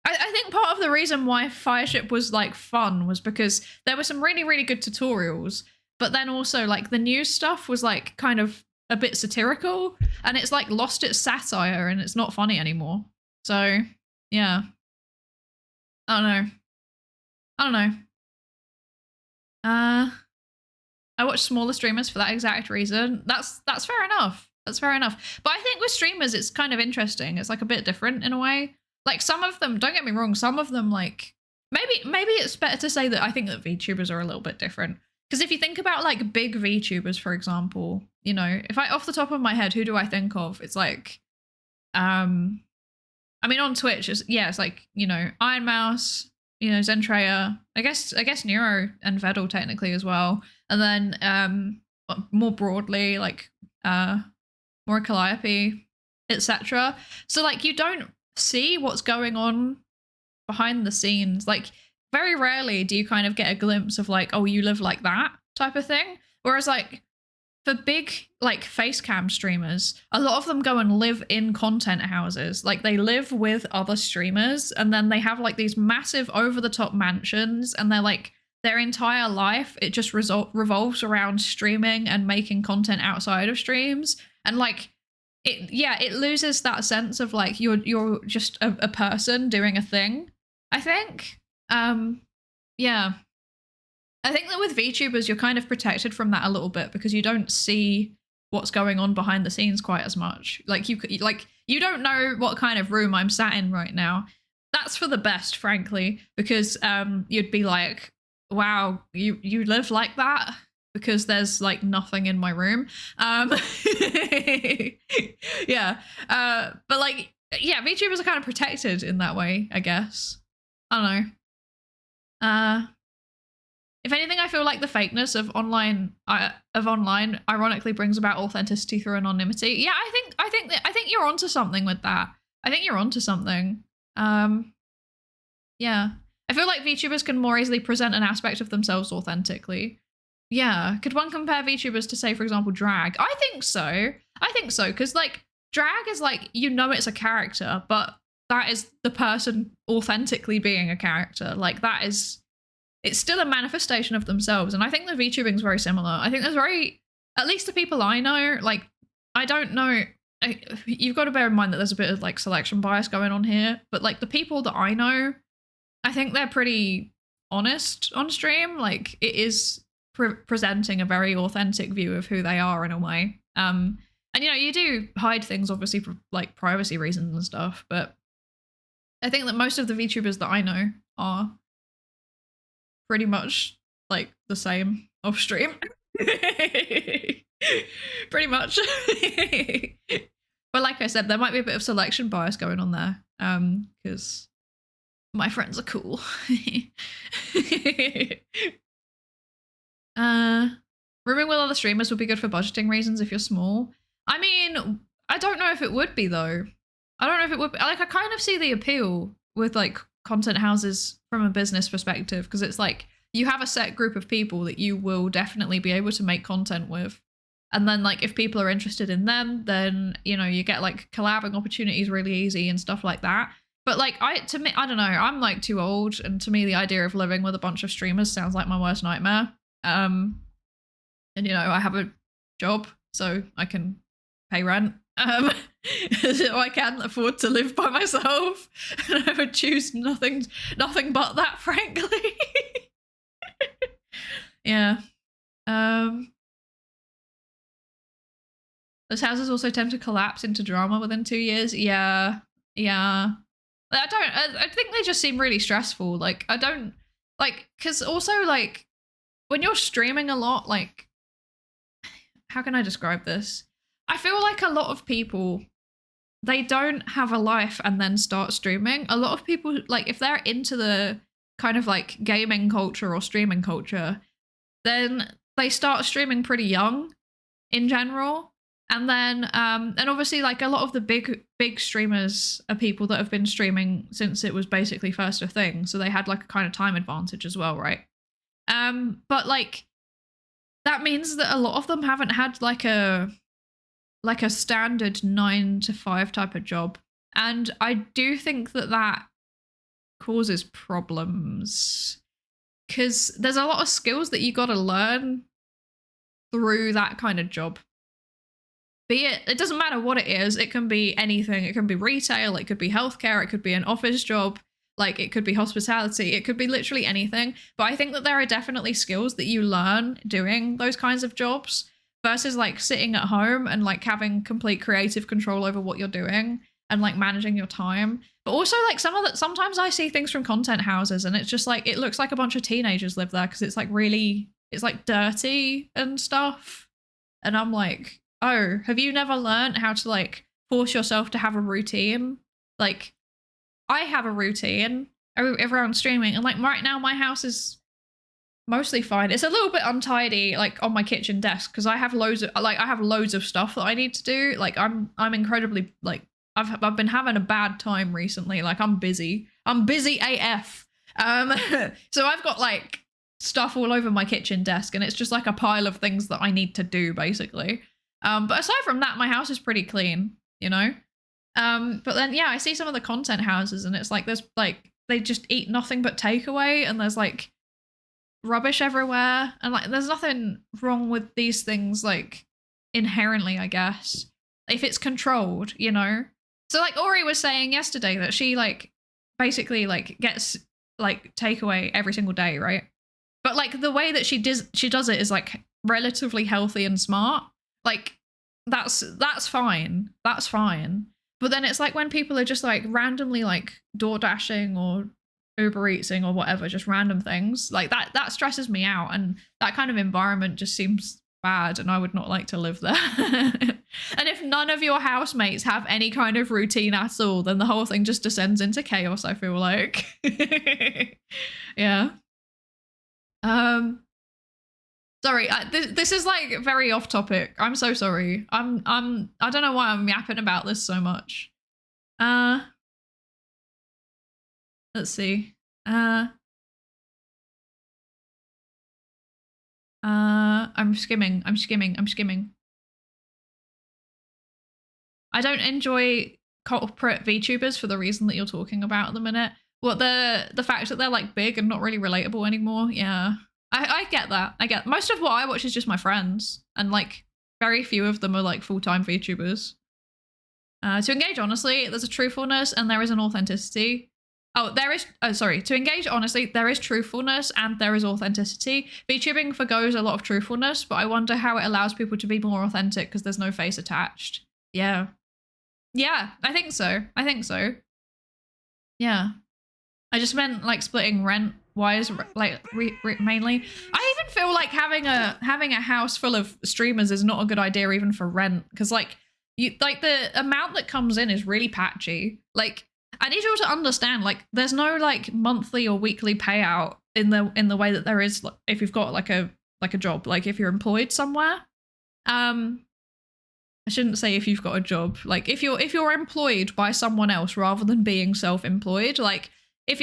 I think part of the reason why Fireship was like fun was because there were some really, really good tutorials, but then also like the news stuff was like kind of a bit satirical, and it's like lost its satire and it's not funny anymore. So yeah, I don't know. I watch smaller streamers for that exact reason. That's fair enough. That's fair enough. But I think with streamers, it's kind of interesting. It's like a bit different in a way. Like some of them, don't get me wrong, some of them like, maybe it's better to say that I think that VTubers are a little bit different. Because if you think about like big VTubers, for example, you know, if I, off the top of my head, who do I think of? It's like, I mean, on Twitch, it's like, you know, Iron Mouse, Zentrea, I guess Neuro and Vedal technically as well. And then more broadly, like more Calliope, etc. So like you don't see what's going on behind the scenes. Like very rarely do you kind of get a glimpse of like, oh, you live like that type of thing. Whereas like for big like face cam streamers, a lot of them go and live in content houses. Like they live with other streamers and then they have like these massive over the top mansions and they're like their entire life, it just revolves around streaming and making content outside of streams. And like, it loses that sense of like, you're just a person doing a thing, I think. Yeah. I think that with VTubers, you're kind of protected from that a little bit because you don't see what's going on behind the scenes quite as much. Like you don't know what kind of room I'm sat in right now. That's for the best, frankly, because you'd be like, wow, you live like that? Because there's like nothing in my room. Yeah. But like, yeah, VTubers are kind of protected in that way, I guess. I don't know. If anything, I feel like the fakeness of online ironically brings about authenticity through anonymity. Yeah, I think you're onto something with that. I think you're onto something. Yeah. I feel like VTubers can more easily present an aspect of themselves authentically. Yeah. Could one compare VTubers to, say, for example, drag? I think so. Because like drag is like, it's a character, but that is the person authentically being a character. Like it's still a manifestation of themselves. And I think the VTubing is very similar. I think at least the people I know, like, I don't know, you've got to bear in mind that there's a bit of like selection bias going on here, but like the people that I know, I think they're pretty honest on stream. Like it is presenting a very authentic view of who they are in a way. And you do hide things obviously for like privacy reasons and stuff, but I think that most of the VTubers that I know are pretty much like the same off stream. Pretty much. But like I said, there might be a bit of selection bias going on there, because my friends are cool. Rooming with other streamers would be good for budgeting reasons if you're small. I mean, I don't know if it would be though. I don't know if it would be. Like, I kind of see the appeal with like content houses from a business perspective, because it's like you have a set group of people that you will definitely be able to make content with. And then like if people are interested in them, then you get like collabing opportunities really easy and stuff like that. But like to me, I don't know, I'm like too old, and to me the idea of living with a bunch of streamers sounds like my worst nightmare. And I have a job, so I can pay rent. So I can't afford to live by myself, and I would choose nothing but that, frankly. Yeah. Those houses also tend to collapse into drama within 2 years. Yeah. I think they just seem really stressful. Like, I don't like, because also like when you're streaming a lot, like, how can I describe this? I feel like a lot of people, they don't have a life and then start streaming. A lot of people, like, if they're into the kind of like gaming culture or streaming culture, then they start streaming pretty young in general. And then, and obviously like a lot of the big streamers are people that have been streaming since it was basically first a thing. So they had like a kind of time advantage as well, right? But like, that means that a lot of them haven't had like a standard 9 to 5 type of job. And I do think that causes problems, because there's a lot of skills that you got to learn through that kind of job. It doesn't matter what it is. It can be anything. It can be retail. It could be healthcare. It could be an office job. Like, it could be hospitality. It could be literally anything. But I think that there are definitely skills that you learn doing those kinds of jobs versus like sitting at home and like having complete creative control over what you're doing and like managing your time. But also like sometimes I see things from content houses and it's just like, it looks like a bunch of teenagers live there because it's like really, it's like dirty and stuff. And I'm like, oh, have you never learned how to like force yourself to have a routine? Like, I have a routine everyone streaming, and like right now my house is mostly fine. It's a little bit untidy, like on my kitchen desk, because I have loads of stuff that I need to do. Like I'm incredibly like I've been having a bad time recently. Like I'm busy AF. So I've got like stuff all over my kitchen desk, and it's just like a pile of things that I need to do basically. But aside from that, my house is pretty clean, you know. But then yeah, I see some of the content houses, and it's like there's like they just eat nothing but takeaway, and there's like rubbish everywhere, and like there's nothing wrong with these things like inherently, I guess, if it's controlled, you know. So like Ori was saying yesterday that she like basically like gets like takeaway every single day, right? But like the way that she does it is like relatively healthy and smart. Like that's fine. That's fine. But then it's like when people are just like randomly like door dashing or Uber Eating or whatever, just random things like that stresses me out, and that kind of environment just seems bad, and I would not like to live there. And if none of your housemates have any kind of routine at all, then the whole thing just descends into chaos, I feel like. Yeah. Sorry, this is like very off topic. I'm so sorry. I don't know why I'm yapping about this so much. Let's see. I'm skimming. I don't enjoy corporate VTubers for the reason that you're talking about at the minute. What, the fact that they're like big and not really relatable anymore? Yeah. I get that. I get most of what I watch is just my friends, and like very few of them are like full-time VTubers. To engage honestly, there's a truthfulness and there is an authenticity. To engage honestly, there is truthfulness and there is authenticity. VTubing forgoes a lot of truthfulness, but I wonder how it allows people to be more authentic because there's no face attached. Yeah. Yeah, I think so. Yeah. I just meant like splitting rent wise, like mainly. I even feel like having a house full of streamers is not a good idea even for rent, because like the amount that comes in is really patchy. Like I need you all to understand, like there's no like monthly or weekly payout in the way that there is if you've got like a job, like if you're employed somewhere. I shouldn't say if you've got a job, like if you're employed by someone else rather than being self-employed, like if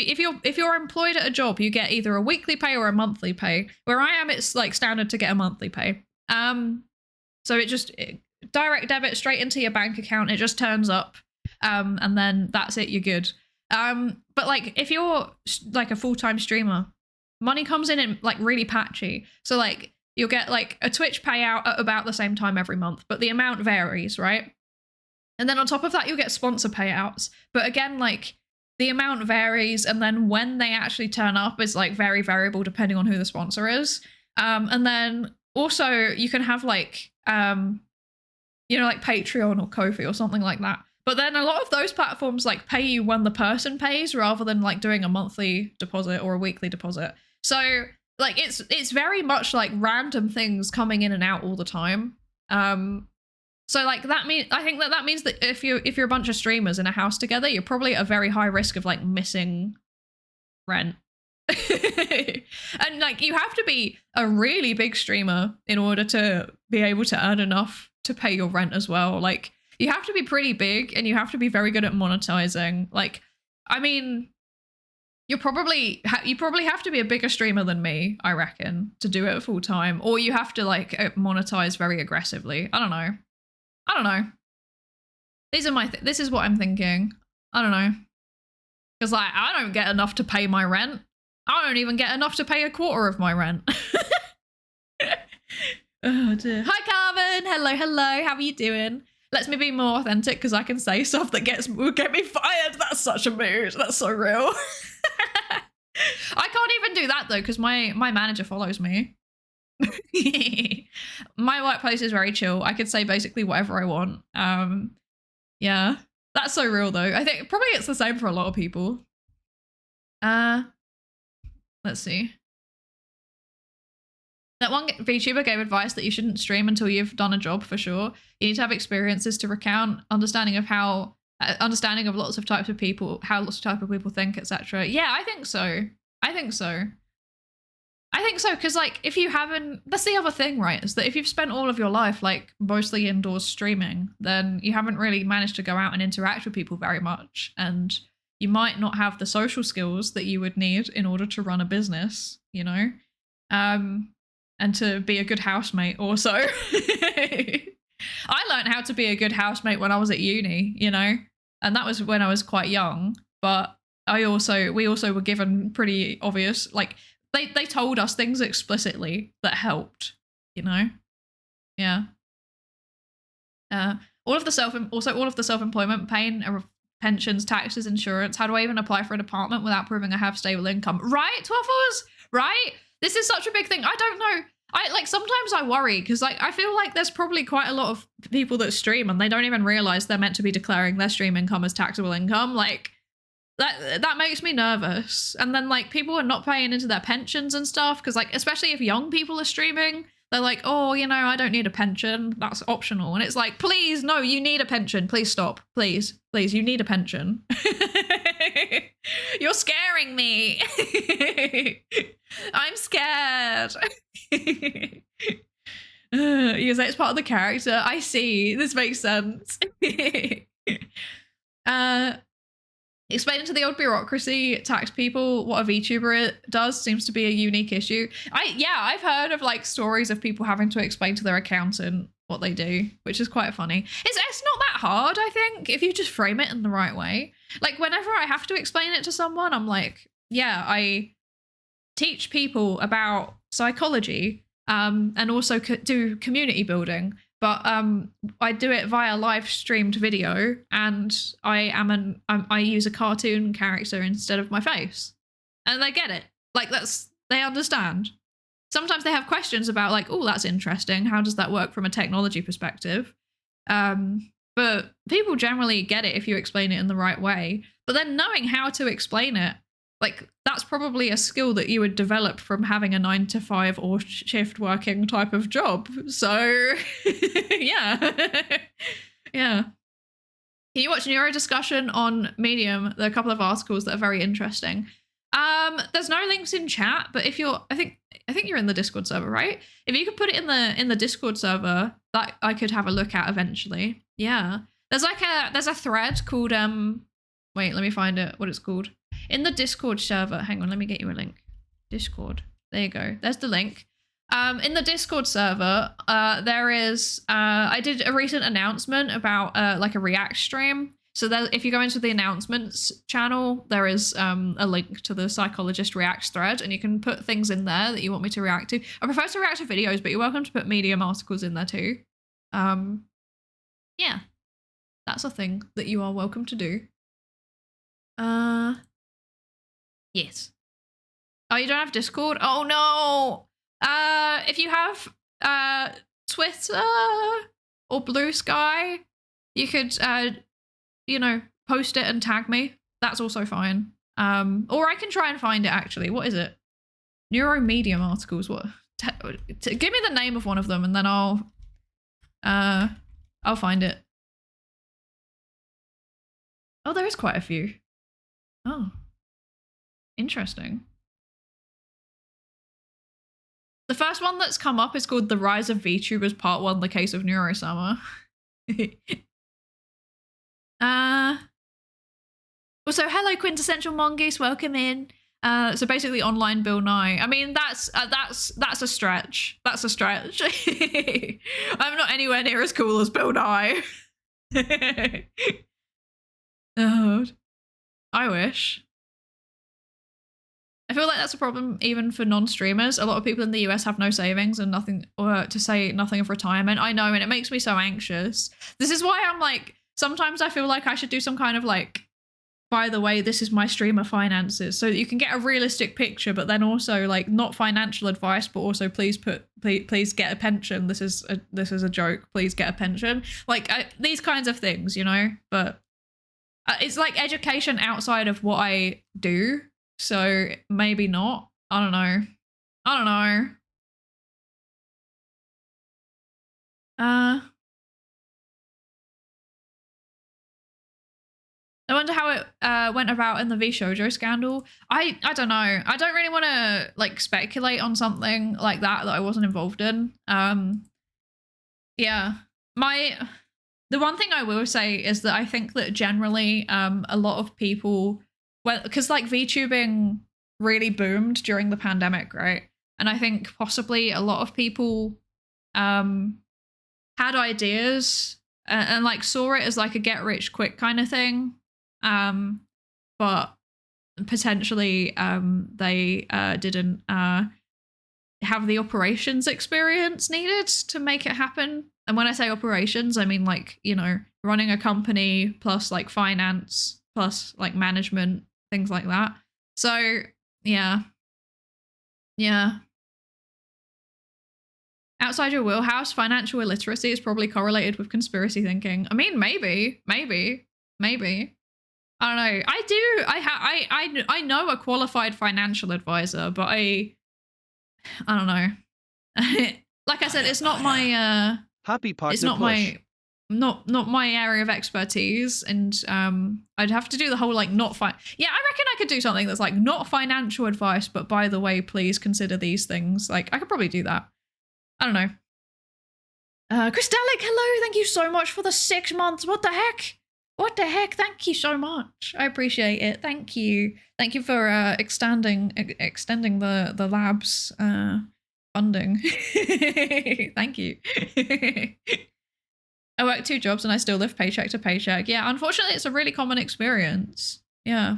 you're employed at a job, you get either a weekly pay or a monthly pay. Where I am, it's like standard to get a monthly pay. So it direct debit straight into your bank account. It just turns up, and then that's it. You're good. But like if you're like a full-time streamer, money comes in like really patchy. So like you'll get like a Twitch payout at about the same time every month, but the amount varies, right? And then on top of that, you'll get sponsor payouts. But again, like the amount varies, and then when they actually turn up is like very variable depending on who the sponsor is. And then also you can have like, you know, like Patreon or Ko-fi or something like that. But then a lot of those platforms like pay you when the person pays rather than like doing a monthly deposit or a weekly deposit. So like it's very much like random things coming in and out all the time. So like I think that means that if you're a bunch of streamers in a house together, you're probably at a very high risk of like missing rent. And like you have to be a really big streamer in order to be able to earn enough to pay your rent as well. Like you have to be pretty big and you have to be very good at monetizing. Like, I mean, you probably have to be a bigger streamer than me, I reckon, to do it full time, or you have to like monetize very aggressively. I don't know. This is what I'm thinking. I don't know. Because like I don't get enough to pay my rent. I don't even get enough to pay a quarter of my rent. Oh dear. Hi Carmen. Hello. How are you doing? Lets me be more authentic because I can say stuff that will get me fired. That's such a mood. That's so real. I can't even do that though because my manager follows me. My workplace is very chill. I could say basically whatever I want. Yeah, that's so real though. I think probably it's the same for a lot of people. Let's see. That one VTuber gave advice that you shouldn't stream until you've done a job for sure. You need to have experiences to recount, understanding of how understanding of lots of types of people, how lots of types of people think, etc. Yeah, I think so. I think so. I think so, because like if you haven't, that's the other thing, right? Is that if you've spent all of your life like mostly indoors streaming, then you haven't really managed to go out and interact with people very much, and you might not have the social skills that you would need in order to run a business, you know, and to be a good housemate also. I learned how to be a good housemate when I was at uni, you know, and that was when I was quite young. But we also were given pretty obvious, like they told us things explicitly that helped, you know. Yeah. All of the self-employment pain, pensions, taxes, insurance. How do I even apply for an apartment without proving I have stable income? Right, Twaffles? Right? This is such a big thing. I don't know. Sometimes I worry because like I feel like there's probably quite a lot of people that stream and they don't even realize they're meant to be declaring their stream income as taxable income. Like that makes me nervous. And then like people are not paying into their pensions and stuff because like especially if young people are streaming, they're like, oh, you know, I don't need a pension. That's optional. And it's like, please, no, you need a pension. Please stop. Please, you need a pension. You're scaring me. I'm scared. You say it's part of the character. I see. This makes sense. Explaining to the old bureaucracy tax people what a VTuber does seems to be a unique issue. I've heard of like stories of people having to explain to their accountant what they do, which is quite funny. It's not that hard, I think, if you just frame it in the right way. Like whenever I have to explain it to someone, I'm like, yeah, I teach people about psychology and also do community building. But I do it via live streamed video, and I use a cartoon character instead of my face, and they get it. Like they understand. Sometimes they have questions about like, oh, that's interesting. How does that work from a technology perspective? But people generally get it if you explain it in the right way. But then knowing how to explain it, like that's probably a skill that you would develop from having a 9-to-5 or shift working type of job. So yeah. Yeah. Can you watch Neuro discussion on Medium? There are a couple of articles that are very interesting. There's no links in chat, but if you're, I think you're in the Discord server, right? If you could put it in the Discord server, that I could have a look at eventually. Yeah. There's a thread called wait, let me find it, what it's called. In the Discord server, hang on, let me get you a link. Discord, there you go. There's the link. In the Discord server, there is, I did a recent announcement about like a React stream. So if you go into the announcements channel, there is a link to the Psychologist React thread, and you can put things in there that you want me to react to. I prefer to react to videos, but you're welcome to put Medium articles in there too. Yeah, that's a thing that you are welcome to do. Yes. Oh, you don't have Discord? Oh no! If you have Twitter or Blue Sky, you could you know, post it and tag me. That's also fine. Or I can try and find it actually. What is it? Neuro Medium articles. What? Give me the name of one of them and then I'll find it. Oh, there is quite a few. Oh. Interesting. The first one that's come up is called The Rise of VTubers Part 1, The Case of Neuro-sama. Also, hello Quintessential Mongoose, welcome in. So basically online Bill Nye. I mean, that's a stretch. That's a stretch. I'm not anywhere near as cool as Bill Nye. Oh, I wish. I feel like that's a problem even for non-streamers. A lot of people in the US have no savings and nothing, or to say nothing of retirement. I know, and it makes me so anxious. This is why I'm like, sometimes I feel like I should do some kind of like, by the way, this is my streamer finances, so that you can get a realistic picture, but then also like not financial advice, but also please get a pension. This is a joke. Please get a pension. Like these kinds of things, you know. But it's like education outside of what I do. So maybe not. I don't know. I wonder how it went about in the V Shoujo scandal. I don't know. I don't really want to like speculate on something like that I wasn't involved in. Yeah. The one thing I will say is that I think that generally a lot of people, well, because like VTubing really boomed during the pandemic, right? And I think possibly a lot of people had ideas and like saw it as like a get rich quick kind of thing. But potentially they didn't have the operations experience needed to make it happen. And when I say operations, I mean like, you know, running a company plus like finance plus like management, things like that. So yeah. Outside your wheelhouse, financial illiteracy is probably correlated with conspiracy thinking. I mean, maybe. I don't know. I know a qualified financial advisor, but I don't know. Like I said, it's not my happy partner. It's not push. not my area of expertise, and I'd have to do the whole like Yeah, I reckon I could do something that's like not financial advice, but by the way, please consider these things. Like I could probably do that. I don't know. Crystallic, hello. Thank you so much for the 6 months. What the heck? Thank you so much. I appreciate it. Thank you for extending the lab's funding. Thank you. I work 2 jobs and I still live paycheck to paycheck. Yeah, unfortunately, it's a really common experience. Yeah,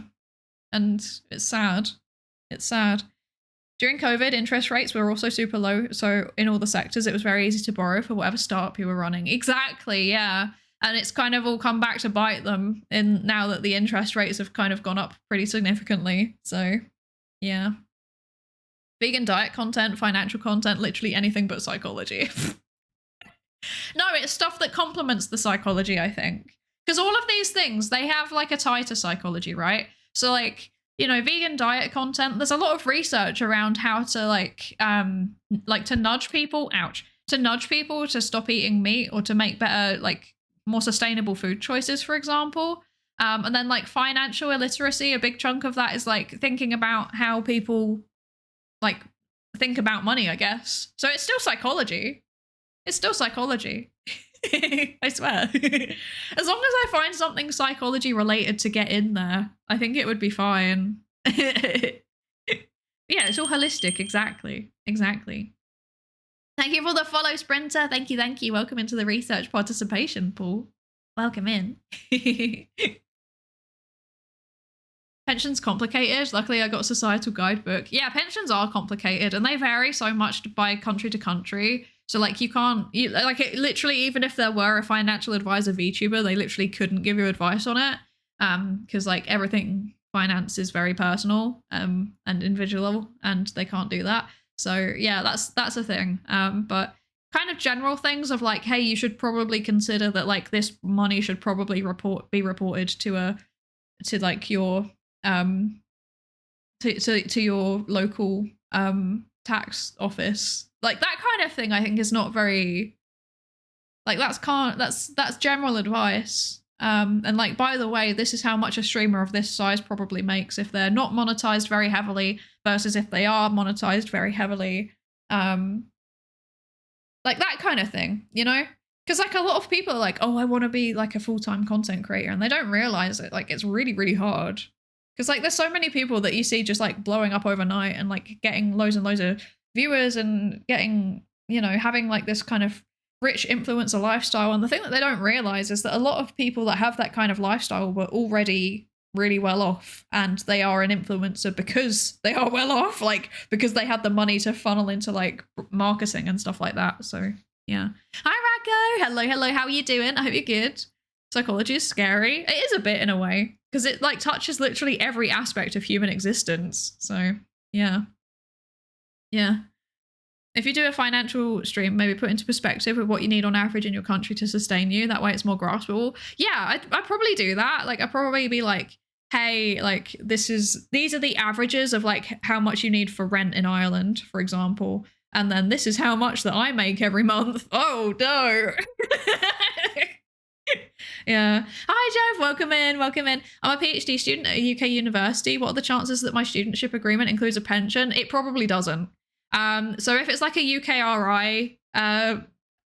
and it's sad. During COVID, interest rates were also super low, so in all the sectors, it was very easy to borrow for whatever startup you were running. Exactly, yeah. And it's kind of all come back to bite them in now that the interest rates have kind of gone up pretty significantly. So, yeah. Vegan diet content, financial content, literally anything but psychology. No, it's stuff that complements the psychology, I think. Because all of these things, they have like a tie to psychology, right? So like, you know, vegan diet content, there's a lot of research around how to like to nudge people, to nudge people to stop eating meat or to make better, like more sustainable food choices, for example. And then like financial illiteracy, a big chunk of that is like thinking about how people like think about money, I guess. So it's still psychology. I swear. As long as I find something psychology related to get in there, I think it would be fine. Yeah, it's all holistic. Exactly. Thank you for the follow, Sprinter. Thank you. Welcome into the research participation pool. Welcome in. Pensions complicated. Luckily, I got a societal guidebook. Yeah, pensions are complicated and they vary so much by country to country. So like literally, even if there were a financial advisor VTuber, they literally couldn't give you advice on it. Because like everything finance is very personal and individual, and they can't do that. So yeah, that's a thing. But kind of general things of like, hey, you should probably consider that like this money should probably be reported to your to your local tax office. Like that kind of thing I think is not very like that's general advice. And like, by the way, this is how much a streamer of this size probably makes if they're not monetized very heavily versus if they are monetized very heavily. Like that kind of thing, you know? Because like a lot of people are like, oh, I want to be like a full-time content creator, and they don't realize it. Like it's really, really hard. Because like there's so many people that you see just like blowing up overnight and like getting loads and loads of viewers and getting, you know, having like this kind of rich influencer lifestyle. And the thing that they don't realize is that a lot of people that have that kind of lifestyle were already really well off, and they are an influencer because they are well off, like because they had the money to funnel into like marketing and stuff like that. So yeah. Hi Racco, hello, how are you doing? I hope you're good. Psychology is scary. It is a bit in a way, because it like touches literally every aspect of human existence. So yeah. If you do a financial stream, maybe put into perspective with what you need on average in your country to sustain you. That way it's more graspable. Yeah, I'd probably do that. Like I'd probably be like, hey, like these are the averages of like how much you need for rent in Ireland, for example. And then this is how much that I make every month. Oh no. Yeah. Hi, Jeff. Welcome in. Welcome in. I'm a PhD student at a UK university. What are the chances that my studentship agreement includes a pension? It probably doesn't. So if it's like a UKRI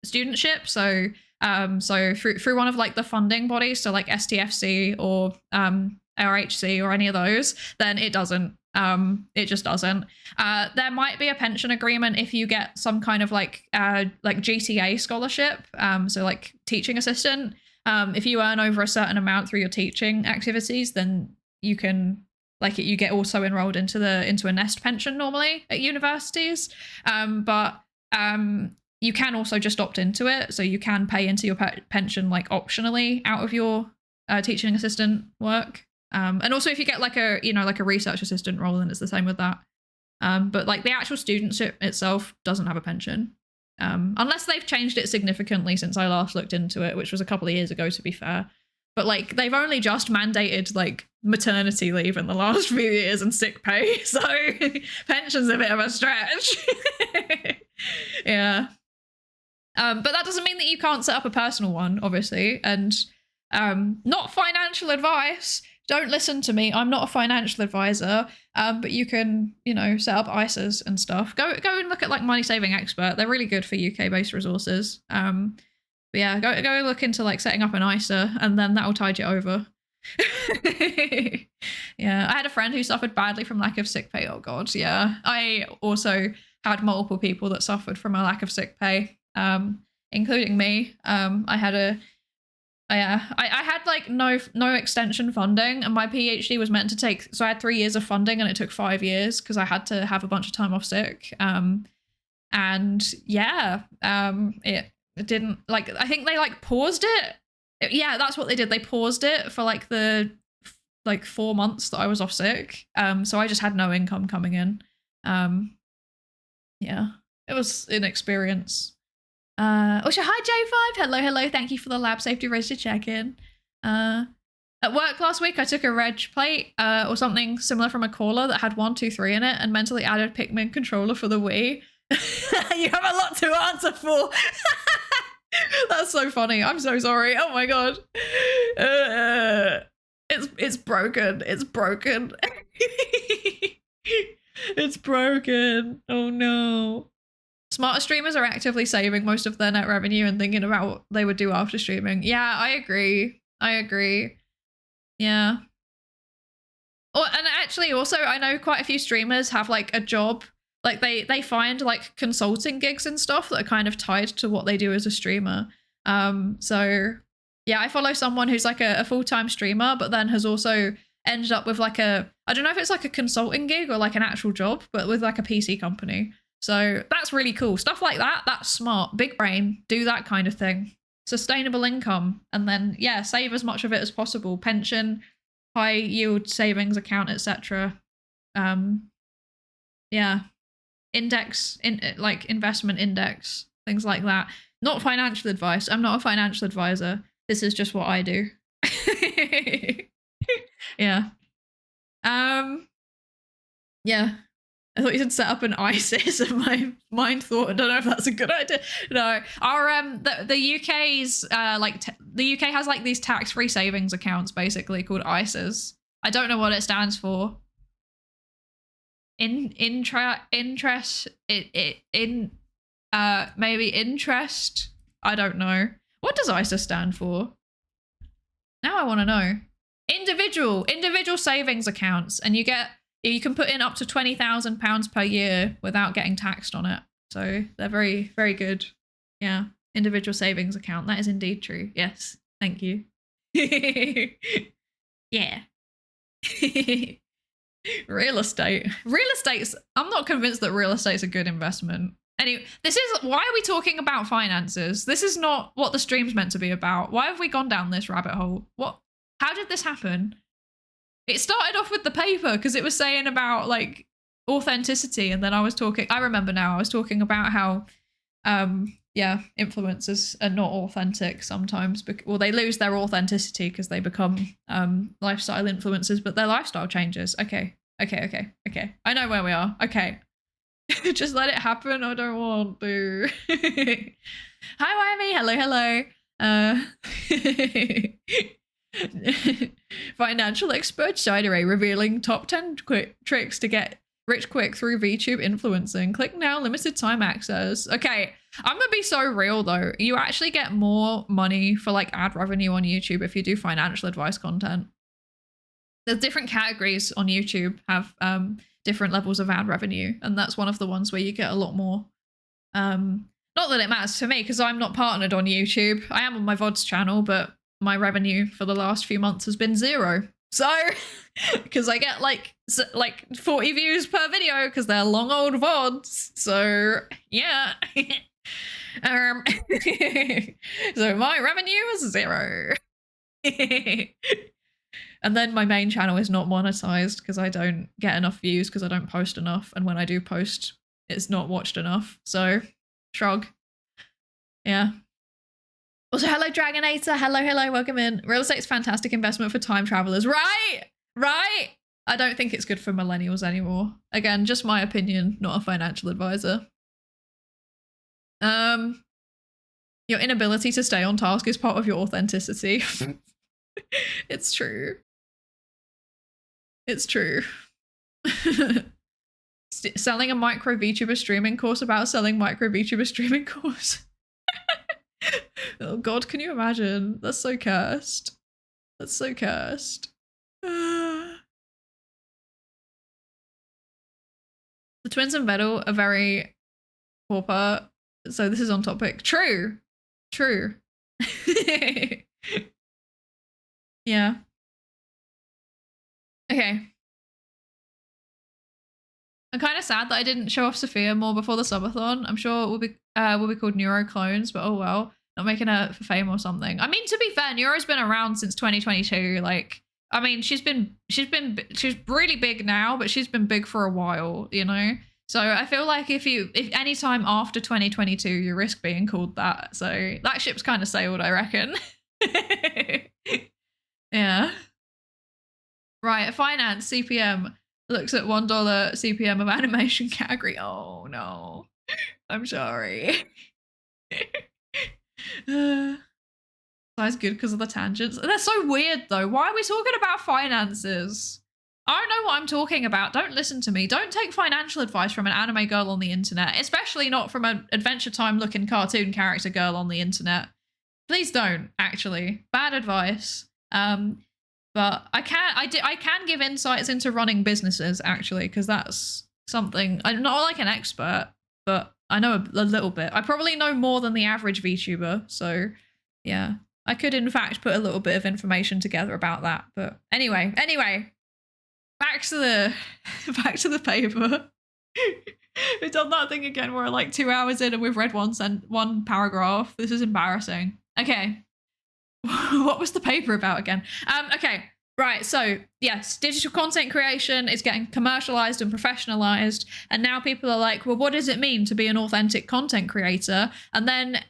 studentship, so through one of like the funding bodies, so like STFC or LRHC or any of those, then it doesn't. It just doesn't. There might be a pension agreement if you get some kind of like GTA scholarship, so like teaching assistant. If you earn over a certain amount through your teaching activities, then you can you get also enrolled into a nest pension normally at universities. But you can also just opt into it, so you can pay into your pension like optionally out of your teaching assistant work. And also if you get like a research assistant role, then it's the same with that. But like the actual studentship itself doesn't have a pension. Unless they've changed it significantly since I last looked into it, which was a couple of years ago, to be fair. But like they've only just mandated like maternity leave in the last few years and sick pay, so pension's a bit of a stretch. Yeah. But that doesn't mean that you can't set up a personal one, obviously. And not financial advice. Don't listen to me. I'm not a financial advisor. But you can, set up ISAs and stuff. Go and look at like Money Saving Expert. They're really good for UK-based resources. But yeah, go look into like setting up an ISA, and then that will tide you over. Yeah, I had a friend who suffered badly from lack of sick pay. Oh god, yeah. I also had multiple people that suffered from a lack of sick pay, including me. I had like no extension funding, and my PhD was meant to take, so I had 3 years of funding and it took 5 years because I had to have a bunch of time off sick. And yeah, it didn't, like, I think they like paused it. Yeah, that's what they did. They paused it for like the 4 months that I was off sick. So I just had no income coming in. Yeah, it was an experience. Also, hi J5. Hello. Thank you for the lab safety register check-in. At work last week, I took a reg plate or something similar from a caller that had 1, 2, 3 in it, and mentally added Pikmin controller for the Wii. You have a lot to answer for. That's so funny. I'm so sorry. Oh my god. It's broken. It's broken. It's broken. Oh no. Smarter streamers are actively saving most of their net revenue and thinking about what they would do after streaming. Yeah, I agree. Yeah. Oh, and actually also I know quite a few streamers have like a job. Like they find like consulting gigs and stuff that are kind of tied to what they do as a streamer. So yeah, I follow someone who's like a full-time streamer, but then has also ended up with like I don't know if it's like a consulting gig or like an actual job, but with like a PC company. So that's really cool. Stuff like that, that's smart. Big brain, do that kind of thing. Sustainable income. And then, yeah, save as much of it as possible. Pension, high yield savings account, etc. Yeah. Index, like investment index, things like that. Not financial advice. I'm not a financial advisor. This is just what I do. Yeah. Yeah. I thought you said set up an ISIS, and my mind thought, I don't know if that's a good idea. No, our the UK's the UK has like these tax-free savings accounts basically called ISAs. I don't know what it stands for. Maybe interest. I don't know. What does ISA stand for? Now I want to know. Individual savings accounts, and you can put in up to £20,000 per year without getting taxed on it. So they're very, very good. Yeah. Individual savings account. That is indeed true. Yes. Thank you. Yeah. Real estate. I'm not convinced that real estate's a good investment. Anyway, why are we talking about finances? This is not what the stream's meant to be about. Why have we gone down this rabbit hole? How did this happen? It started off with the paper because it was saying about like authenticity, and then I remember now, I was talking about how influencers are not authentic sometimes, well, they lose their authenticity because they become lifestyle influencers, but their lifestyle changes. Okay. I know where we are. Okay. Just let it happen. I don't want to. Hi, Wymie. Hello. Financial expert Psydere revealing top 10 tricks to get rich quick through VTube influencing. Click now, limited time access. Okay, I'm gonna be so real though. You actually get more money for like ad revenue on YouTube if you do financial advice content. There's different categories on YouTube have different levels of ad revenue, and that's one of the ones where you get a lot more. Not that it matters for me because I'm not partnered on YouTube. I am on my VODs channel, but my revenue for the last few months has been 0. So, because I get like 40 views per video because they're long old VODs. So, yeah. So my revenue is 0. And then my main channel is not monetized because I don't get enough views because I don't post enough. And when I do post, it's not watched enough. So, shrug. Yeah. Also, hello, Dragonator. Hello, welcome in. Real estate's fantastic investment for time travelers. Right? I don't think it's good for millennials anymore. Again, just my opinion, not a financial advisor. Your inability to stay on task is part of your authenticity. It's true. It's true. Selling a micro VTuber streaming course about selling micro VTuber streaming course. Oh god, can you imagine? That's so cursed. That's so cursed. The twins and Vettel are very pauper, so this is on topic. True. Yeah. Okay. I'm kind of sad that I didn't show off Sophia more before the subathon. I'm sure it will be called Neuro Clones, but oh well. Not making her for fame or something. I mean, to be fair, Neuro's been around since 2022. Like, I mean, she's really big now, but she's been big for a while, you know? So I feel like if any time after 2022, you risk being called that. So that ship's kind of sailed, I reckon. Yeah. Right, finance, CPM. Looks at $1 CPM of animation category. Oh no. I'm sorry. That's good because of the tangents. They're so weird though. Why are we talking about finances? I don't know what I'm talking about. Don't listen to me. Don't take financial advice from an anime girl on the internet, especially not from an Adventure Time looking cartoon character girl on the internet. Please don't, actually. Bad advice. But I can give insights into running businesses actually, because that's something I'm not like an expert, but I know a little bit. I probably know more than the average VTuber, so yeah. I could in fact put a little bit of information together about that. But anyway, back to the paper. We've done that thing again. We're like 2 hours in and we've read one paragraph. This is embarrassing. Okay. What was the paper about again? Okay. Right, so yes, digital content creation is getting commercialized and professionalized, and now people are like, well, what does it mean to be an authentic content creator? And then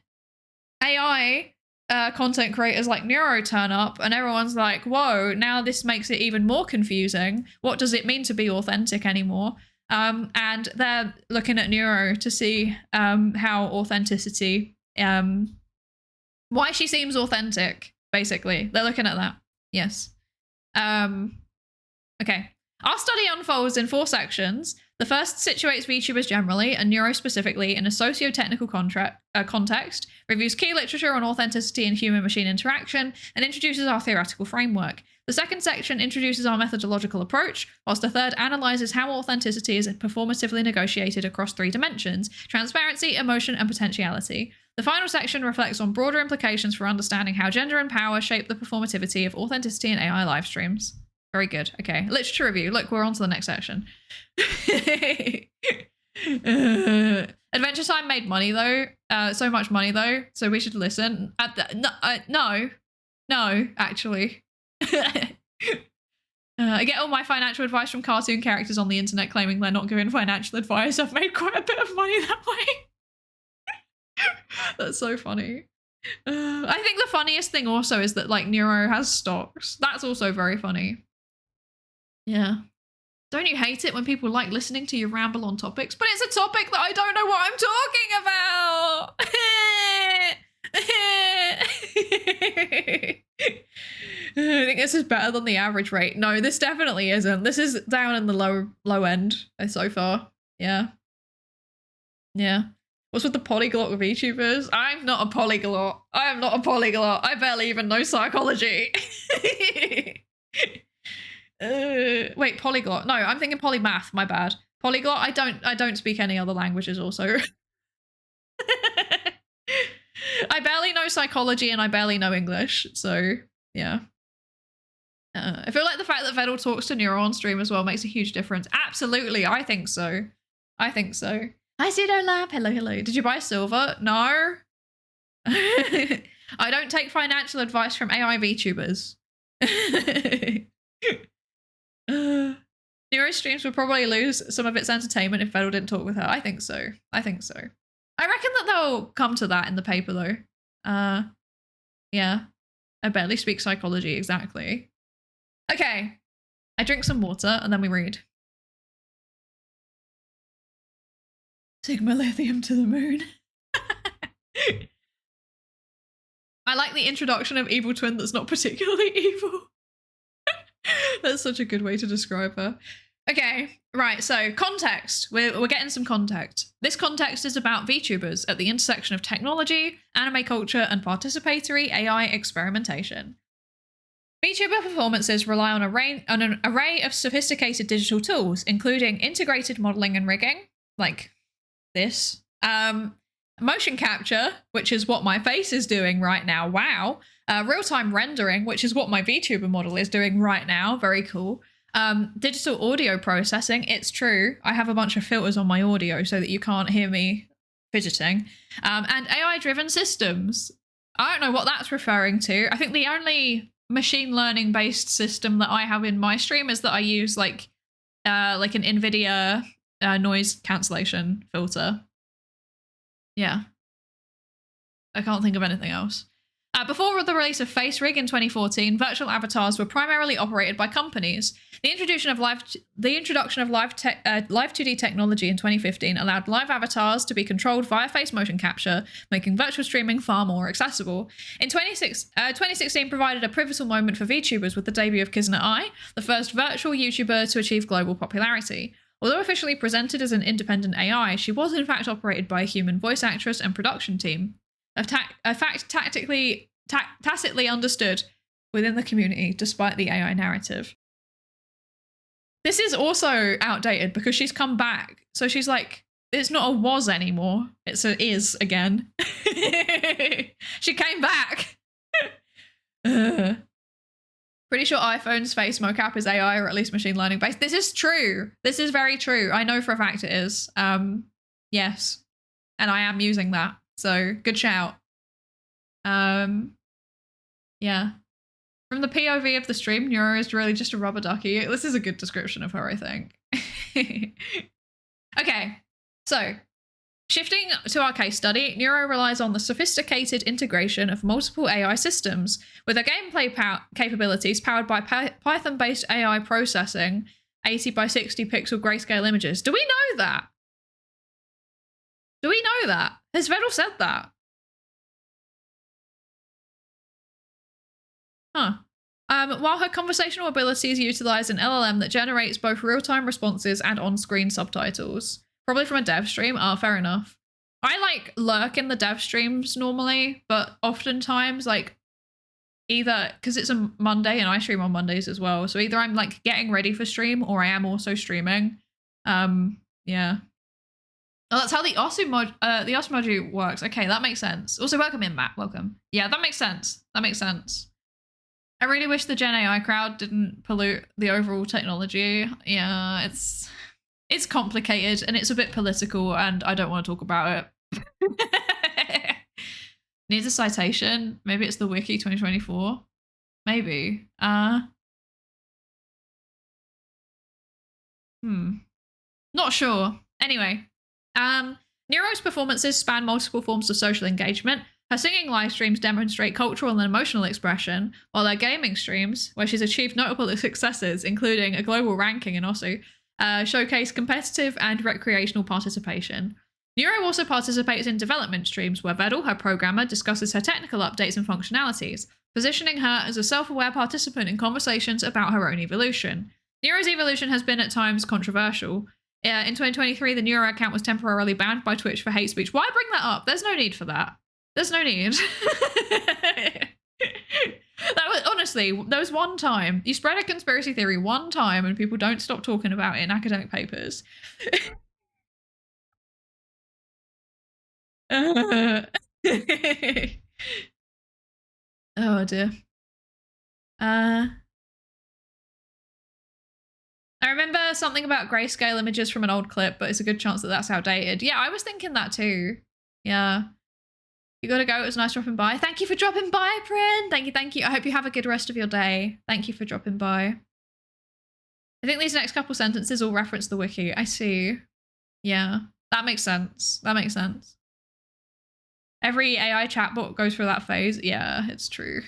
AI content creators like Neuro turn up, and everyone's like, whoa, now this makes it even more confusing. What does it mean to be authentic anymore? And they're looking at Neuro to see how authenticity, why she seems authentic, basically. They're looking at that, yes. Okay. Our study unfolds in 4 sections. The first situates VTubers generally and Neuro specifically in a socio-technical context, reviews key literature on authenticity and human-machine interaction, and introduces our theoretical framework. The second section introduces our methodological approach, whilst the third analyzes how authenticity is performatively negotiated across 3 dimensions: transparency, emotion, and potentiality. The final section reflects on broader implications for understanding how gender and power shape the performativity of authenticity in AI live streams. Very good. Okay, literature review. Look, we're on to the next section. Adventure Time made money though. So much money though. So we should listen. No, actually. I get all my financial advice from cartoon characters on the internet claiming they're not giving financial advice. I've made quite a bit of money that way. That's so funny. I think the funniest thing also is that like Neuro has stocks. That's also very funny. Yeah. Don't you hate it when people like listening to you ramble on topics? But it's a topic that I don't know what I'm talking I think this is better than the average rate. No, this definitely isn't. This is down in the low end so far. Yeah. Yeah. What's with the polyglot VTubers? I'm not a polyglot. I am not a polyglot. I barely even know psychology. Wait, polyglot. No, I'm thinking polymath. My bad. Polyglot. I don't speak any other languages also. I barely know psychology and I barely know English. So yeah. I feel like the fact that Vedal talks to Neuro on stream as well makes a huge difference. Absolutely. I think so. I think so. Hi, Pseudo Lab. Hello, hello. Did you buy silver? No. I don't take financial advice from AI VTubers. Neuro streams would probably lose some of its entertainment if Vedal didn't talk with her. I think so. I think so. I reckon that they'll come to that in the paper though. Yeah. I barely speak psychology, exactly. Okay. I drink some water and then we read. Sigma lithium to the moon. I like the introduction of evil twin that's not particularly evil. That's such a good way to describe her. Okay, right, so context. We're getting some context. This context is about VTubers at the intersection of technology, anime culture, and participatory AI experimentation. VTuber performances rely on an array of sophisticated digital tools, including integrated modeling and rigging, like this, motion capture, which is what my face is doing right now. Wow. Real-time rendering, which is what my VTuber model is doing right now. Very cool. Digital audio processing. It's true. I have a bunch of filters on my audio so that you can't hear me fidgeting. And AI-driven systems. I don't know what that's referring to. I think the only machine learning-based system that I have in my stream is that I use like an NVIDIA noise cancellation filter. Yeah. I can't think of anything else. Before the release of FaceRig in 2014, virtual avatars were primarily operated by companies. The introduction of live 2D technology in 2015 allowed live avatars to be controlled via face motion capture, making virtual streaming far more accessible. In 2016 provided a pivotal moment for VTubers with the debut of Kizna I, the first virtual YouTuber to achieve global popularity. Although officially presented as an independent AI, she was in fact operated by a human voice actress and production team. A fact tacitly understood within the community despite the AI narrative. This is also outdated because she's come back. So she's like, it's not a was anymore. It's a is again. She came back. Pretty sure iPhone's face mocap is AI or at least machine learning based. This is true. This is very true. I know for a fact it is. Yes. And I am using that. So good shout. Yeah. From the POV of the stream, Neuro is really just a rubber ducky. This is a good description of her, I think. Okay, so shifting to our case study, Neuro relies on the sophisticated integration of multiple AI systems with her gameplay capabilities powered by Python-based AI processing, 80 by 60 pixel grayscale images. Do we know that? Do we know that? Has Vedal said that? Huh. While her conversational abilities utilize an LLM that generates both real-time responses and on-screen subtitles. Probably from a dev stream. Oh, fair enough. I like lurk in the dev streams normally, but oftentimes like either because it's a Monday and I stream on Mondays as well. So either I'm like getting ready for stream or I am also streaming. Yeah. Oh, that's how the OSU module works. Okay, that makes sense. Also, welcome in, Matt. Welcome. Yeah, that makes sense. That makes sense. I really wish the Gen AI crowd didn't pollute the overall technology. Yeah, it's complicated and it's a bit political and I don't want to talk about it. Needs a citation. Maybe it's the wiki 2024. Maybe. Not sure. Anyway, Neuro's performances span multiple forms of social engagement. Her singing live streams demonstrate cultural and emotional expression, while her gaming streams, where she's achieved notable successes, including a global ranking in OSU, showcase competitive and recreational participation. Neuro also participates in development streams where Vedal, her programmer, discusses her technical updates and functionalities, positioning her as a self-aware participant in conversations about her own evolution. Neuro's evolution has been at times controversial. In 2023, the Neuro account was temporarily banned by Twitch for hate speech. Why bring that up? There's no need for that. There's no need. That was, honestly, there was one time. You spread a conspiracy theory one time and people don't stop talking about it in academic papers. Oh dear. I remember something about grayscale images from an old clip, but it's a good chance that that's outdated. Yeah, I was thinking that too. Yeah. You gotta go. It was nice dropping by. Thank you for dropping by, Prin. Thank you, thank you. I hope you have a good rest of your day. Thank you for dropping by. I think these next couple sentences all reference the wiki. I see. Yeah, that makes sense. That makes sense. Every AI chatbot goes through that phase. Yeah, it's true.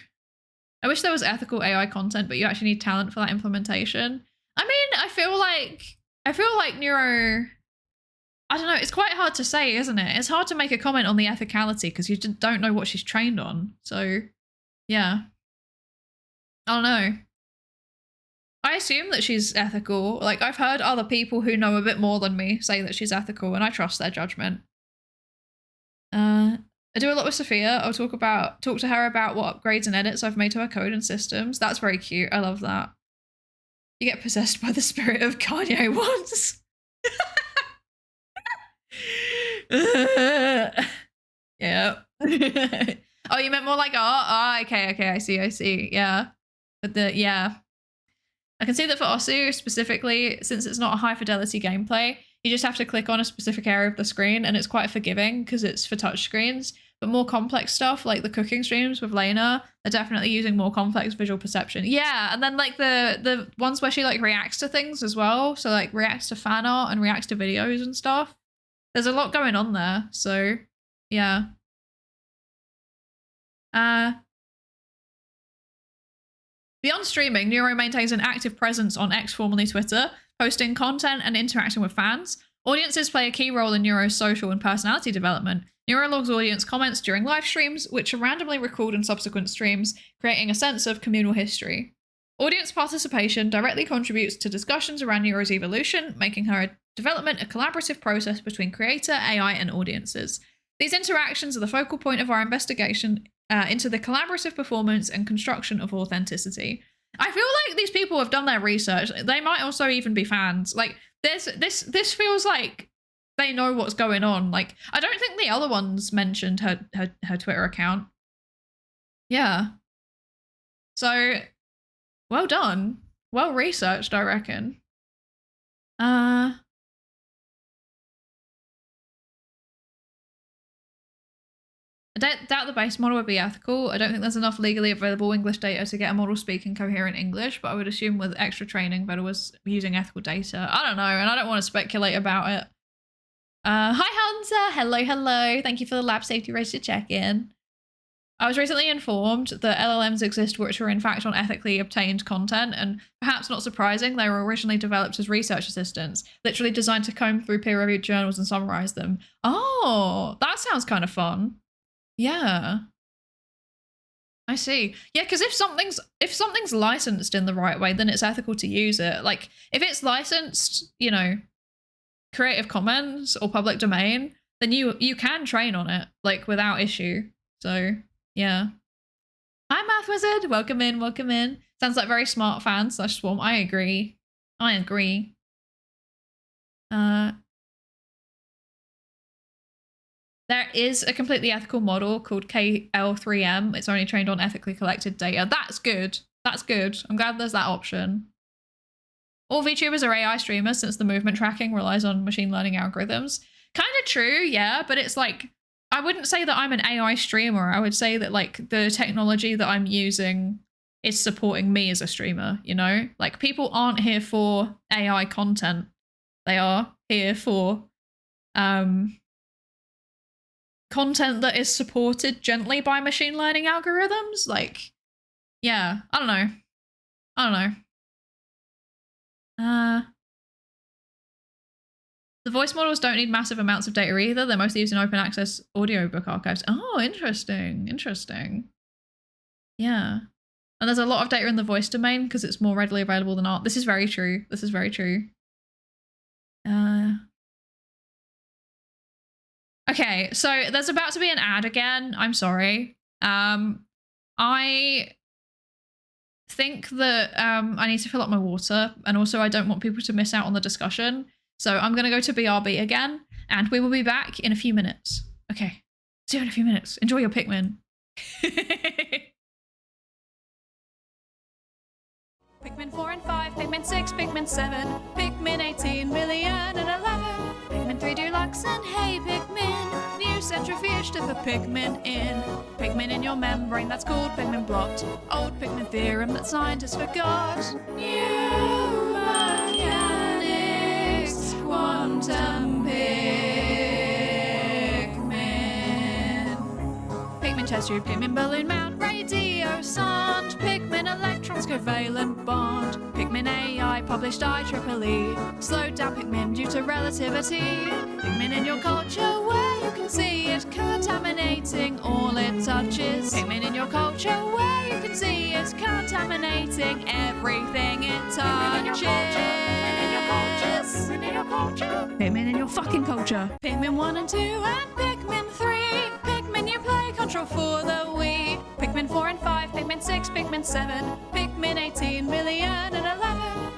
I wish there was ethical AI content, but you actually need talent for that implementation. I mean, I feel like Neuro, I don't know, it's quite hard to say, isn't it? It's hard to make a comment on the ethicality because you don't know what she's trained on. So, yeah. I don't know. I assume that she's ethical. Like, I've heard other people who know a bit more than me say that she's ethical, and I trust their judgment. I do a lot with Sophia. I'll talk to her about what upgrades and edits I've made to her code and systems. That's very cute. I love that. You get possessed by the spirit of Kanye once. Yeah. Oh, you meant more like art? Oh, okay. I see. Yeah. But yeah. I can see that for Osu specifically, since it's not a high fidelity gameplay, you just have to click on a specific area of the screen and it's quite forgiving because it's for touch screens. But more complex stuff like the cooking streams with Lena are definitely using more complex visual perception. Yeah, and then like the ones where she like reacts to things as well. So like reacts to fan art and reacts to videos and stuff. There's a lot going on there. So yeah. Beyond streaming, Neuro maintains an active presence on X, formerly Twitter, posting content and interacting with fans. Audiences play a key role in Neuro's social and personality development. Neuro logs audience comments during live streams, which are randomly recalled in subsequent streams, creating a sense of communal history. Audience participation directly contributes to discussions around Neuro's evolution, making her development a collaborative process between creator, AI, and audiences. These interactions are the focal point of our investigation into the collaborative performance and construction of authenticity. I feel like these people have done their research. They might also even be fans. Like this feels like they know what's going on. Like I don't think the other ones mentioned her Twitter account. Yeah. So well done. Well researched, I reckon. I doubt the base model would be ethical. I don't think there's enough legally available English data to get a model speaking coherent English, but I would assume with extra training, Better was using ethical data. I don't know, and I don't want to speculate about it. Hi Hunter, hello. Thank you for the lab safety register check-in. I was recently informed that LLMs exist which are in fact on ethically obtained content, and perhaps not surprising, they were originally developed as research assistants, literally designed to comb through peer-reviewed journals and summarize them. Oh, that sounds kind of fun. Yeah. I see. Yeah, because if something's licensed in the right way, then it's ethical to use it. Like if it's licensed, you know, Creative Commons or public domain, then you can train on it like without issue. So yeah. Hi Math Wizard, welcome in. Sounds like very smart fan / swarm. I agree. There is a completely ethical model called KL3M. It's only trained on ethically collected data. That's good. I'm glad there's that option. All VTubers are AI streamers since the movement tracking relies on machine learning algorithms. Kind of true, yeah, but it's like, I wouldn't say that I'm an AI streamer. I would say that like the technology that I'm using is supporting me as a streamer, you know? Like people aren't here for AI content. They are here for content that is supported gently by machine learning algorithms. Like, yeah, I don't know. The voice models don't need massive amounts of data either. They're mostly used in open access audiobook archives. Oh, interesting. Interesting. Yeah. And there's a lot of data in the voice domain because it's more readily available than art. This is very true. This is very true. Okay, so there's about to be an ad again. I'm sorry. I think that I need to fill up my water, and also I don't want people to miss out on the discussion. So I'm going to go to BRB again, and we will be back in a few minutes. Okay, see you in a few minutes. Enjoy your Pikmin. Pikmin 4 and 5, Pikmin 6, Pikmin 7, Pikmin 18 million and 11, Pikmin 3 Deluxe and hey Pikmin, new centrifuge to put Pikmin in. Pikmin in your membrane, that's called Pikmin blocked. Old Pikmin theorem that scientists forgot. New mechanics, quantum Pikmin. Pikmin chest tube, Pikmin balloon mount, radio sonde, Pikmin electrons covalent bond, Pikmin AI published IEEE, slowed down Pikmin due to relativity, Pikmin in your culture where you can see it contaminating all it touches, Pikmin in your culture where you can see it contaminating everything it touches. Pikmin in your culture, Pikmin in your fucking culture. Pikmin 1 and 2 and Pikmin 3, Pikmin you play control for the Wii, Pikmin 4 and 5, Pikmin 6, Pikmin 7, Pikmin 18 million and 11,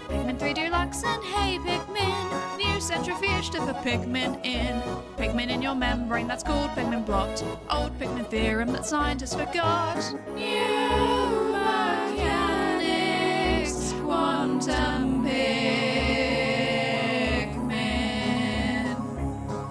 Pikmin 3 Deluxe and hey Pikmin, new centrifuge to put Pikmin in. Pikmin in your membrane, that's called Pikmin blocked. Old Pikmin theorem that scientists forgot. New mechanics, quantum Pikmin.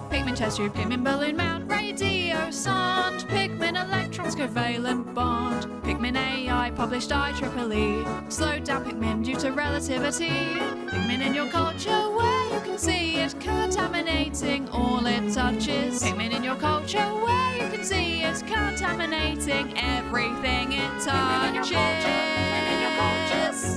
Pikmin chest tube, Pikmin balloon mount, radio sonde, Pikmin electrons covalent bond, Pikmin AI published IEEE, slowed down Pikmin due to relativity, Pikmin in your culture where you can see it contaminating all it touches, Pikmin in your culture where you can see it contaminating everything it touches.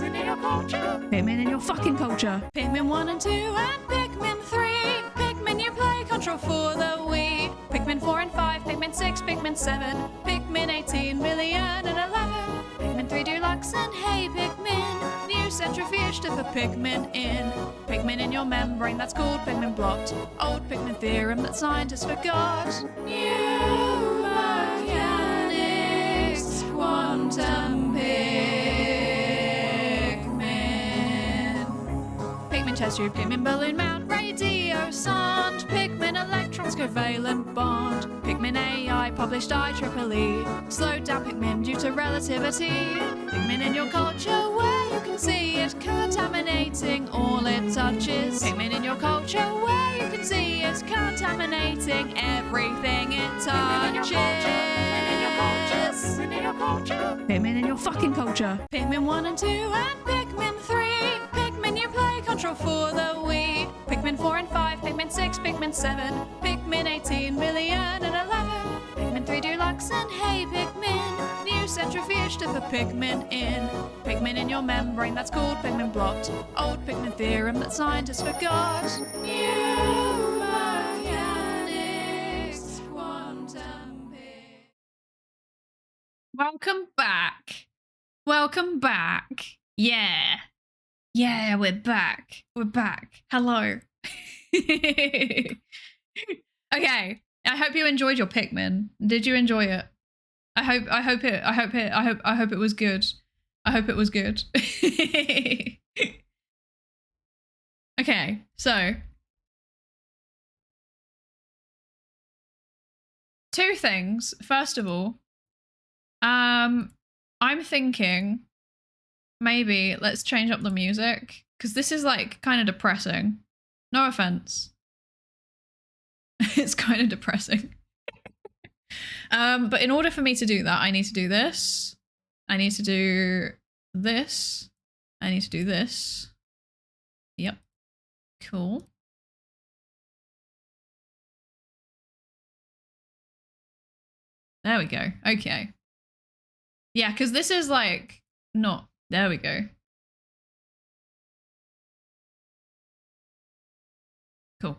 Pikmin in your culture, Pikmin in your fucking culture. Pikmin 1 and 2 and Pikmin 3, Pikmin you play control for the Wii, Pikmin 4 and 5, Pikmin 6, Pikmin 7, Pikmin 18 million and 11, Pikmin 3 Deluxe and hey Pikmin, new centrifuge to put Pikmin in. Pikmin in your membrane, that's called Pikmin blocked. Old Pikmin theorem that scientists forgot. New mechanics, quantum Pikmin. Pikmin chest tube, Pikmin balloon mount, radio sonde, Pikmin electrons covalent bond, Pikmin AI published IEEE, slowed down Pikmin due to relativity, Pikmin in your culture where you can see it contaminating all it touches, Pikmin in your culture where you can see it contaminating everything it touches. Pikmin in your culture, Pikmin in your fucking culture. Pikmin 1 and 2 and Pikmin 3, Pikmin you play control for the Wii, Pikmin 4 and 5, Pikmin 6, Pikmin 7, Pikmin 18 million and 11, Pikmin 3 Deluxe and hey Pikmin, new centrifuge to put Pikmin in. Pikmin in your membrane, that's called Pikmin blocked. Old Pikmin theorem that scientists forgot. New mechanics, quantum Pikmin. Welcome back. Welcome back. Yeah. Yeah, we're back. We're back. Hello. Okay. I hope you enjoyed your Pikmin. Did you enjoy it? I hope it was good. I hope it was good. Okay, so two things. First of all, I'm thinking maybe let's change up the music because this is like kind of depressing. No offense. It's kind of depressing. But in order for me to do that, I need to do this. I need to do this. I need to do this. Yep. Cool. There we go. Okay. Yeah, because this is like not. There we go. Cool.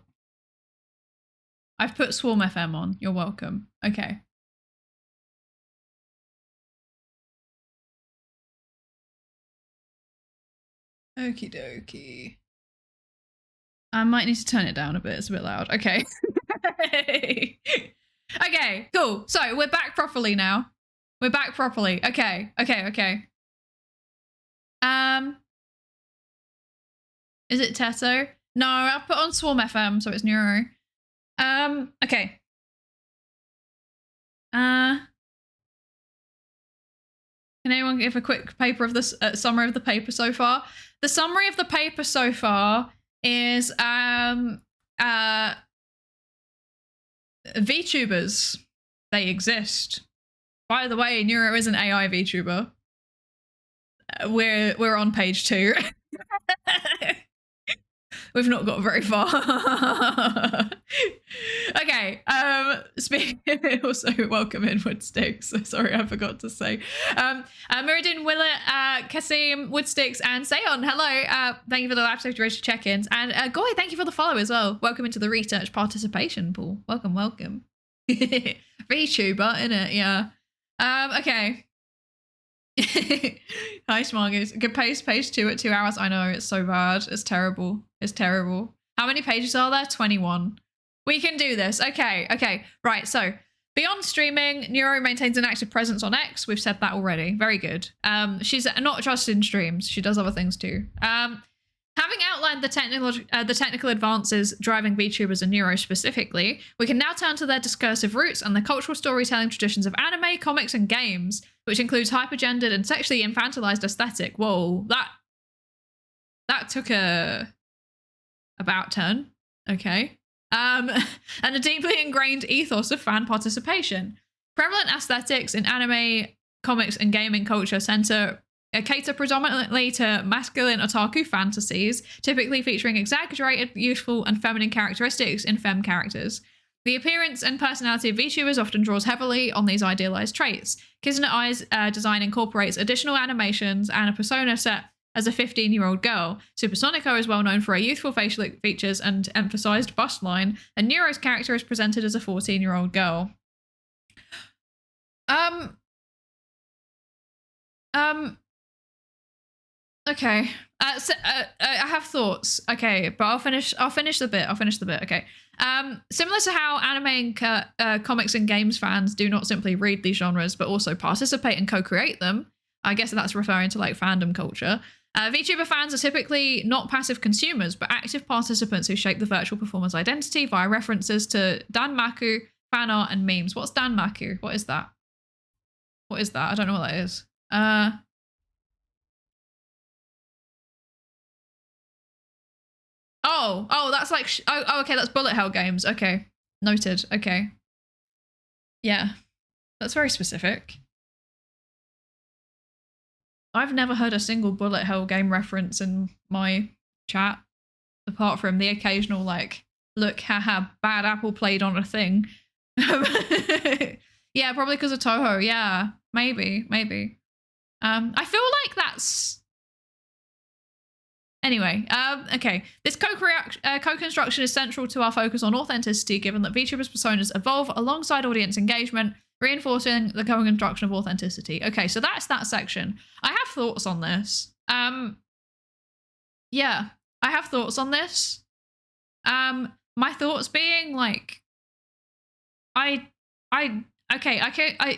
I've put Swarm FM on. You're welcome. Okay. Okie dokie. I might need to turn it down a bit. It's a bit loud. Okay. Okay, cool. So we're back properly now. We're back properly. Okay. Is it Teto? No, I've put on Swarm FM, so it's Neuro. Okay. Can anyone give a quick paper of this summary of the paper so far? The summary of the paper so far is VTubers. They exist. By the way, Neuro is an AI VTuber. We're on page 2. We've not got very far. Okay. Also, welcome in Woodsticks. Sorry, I forgot to say. Meridian, Willett, Kasim, Woodsticks, and Seon. Hello. Thank you for the lab safety check-ins. And Goy, thank you for the follow as well. Welcome into the research participation pool. Welcome. VTuber, innit? Yeah. Okay. Hi, Smargoose. Good page 2 at 2 hours. I know, it's so bad. It's terrible. How many pages are there? 21. We can do this. Okay. Right, so beyond streaming, Neuro maintains an active presence on X. We've said that already. Very good. She's not just in streams. She does other things too. Having outlined the technical advances driving VTubers and Neuro specifically, we can now turn to their discursive roots and the cultural storytelling traditions of anime, comics, and games, which includes hypergendered and sexually infantilized aesthetic. Whoa, that took a about turn. Okay. And a deeply ingrained ethos of fan participation. Prevalent aesthetics in anime, comics, and gaming culture cater predominantly to masculine otaku fantasies, typically featuring exaggerated, youthful, and feminine characteristics in femme characters. The appearance and personality of VTubers often draws heavily on these idealized traits. Kizuna Ai's design incorporates additional animations and a persona set as a 15-year-old girl. Supersonico is well known for her youthful facial features and emphasized bust line, and Neuro's character is presented as a 14-year-old girl. Okay. I have thoughts. Okay, but I'll finish the bit. Okay. Similar to how anime and comics and games fans do not simply read these genres, but also participate and co-create them. I guess that's referring to like fandom culture. VTuber fans are typically not passive consumers, but active participants who shape the virtual performer's identity via references to danmaku, fan art, and memes. What's danmaku? What is that? I don't know what that is. Oh, that's like, okay, that's bullet hell games. Okay, noted. Okay. Yeah, that's very specific. I've never heard a single bullet hell game reference in my chat, apart from the occasional like, look, haha, bad apple played on a thing. Yeah, probably because of Toho. Yeah, maybe. I feel like that's... Anyway, okay. This co-construction is central to our focus on authenticity, given that VTubers' personas evolve alongside audience engagement, reinforcing the co-construction of authenticity. Okay, so that's that section. I have thoughts on this. Yeah, I have thoughts on this. My thoughts being like, to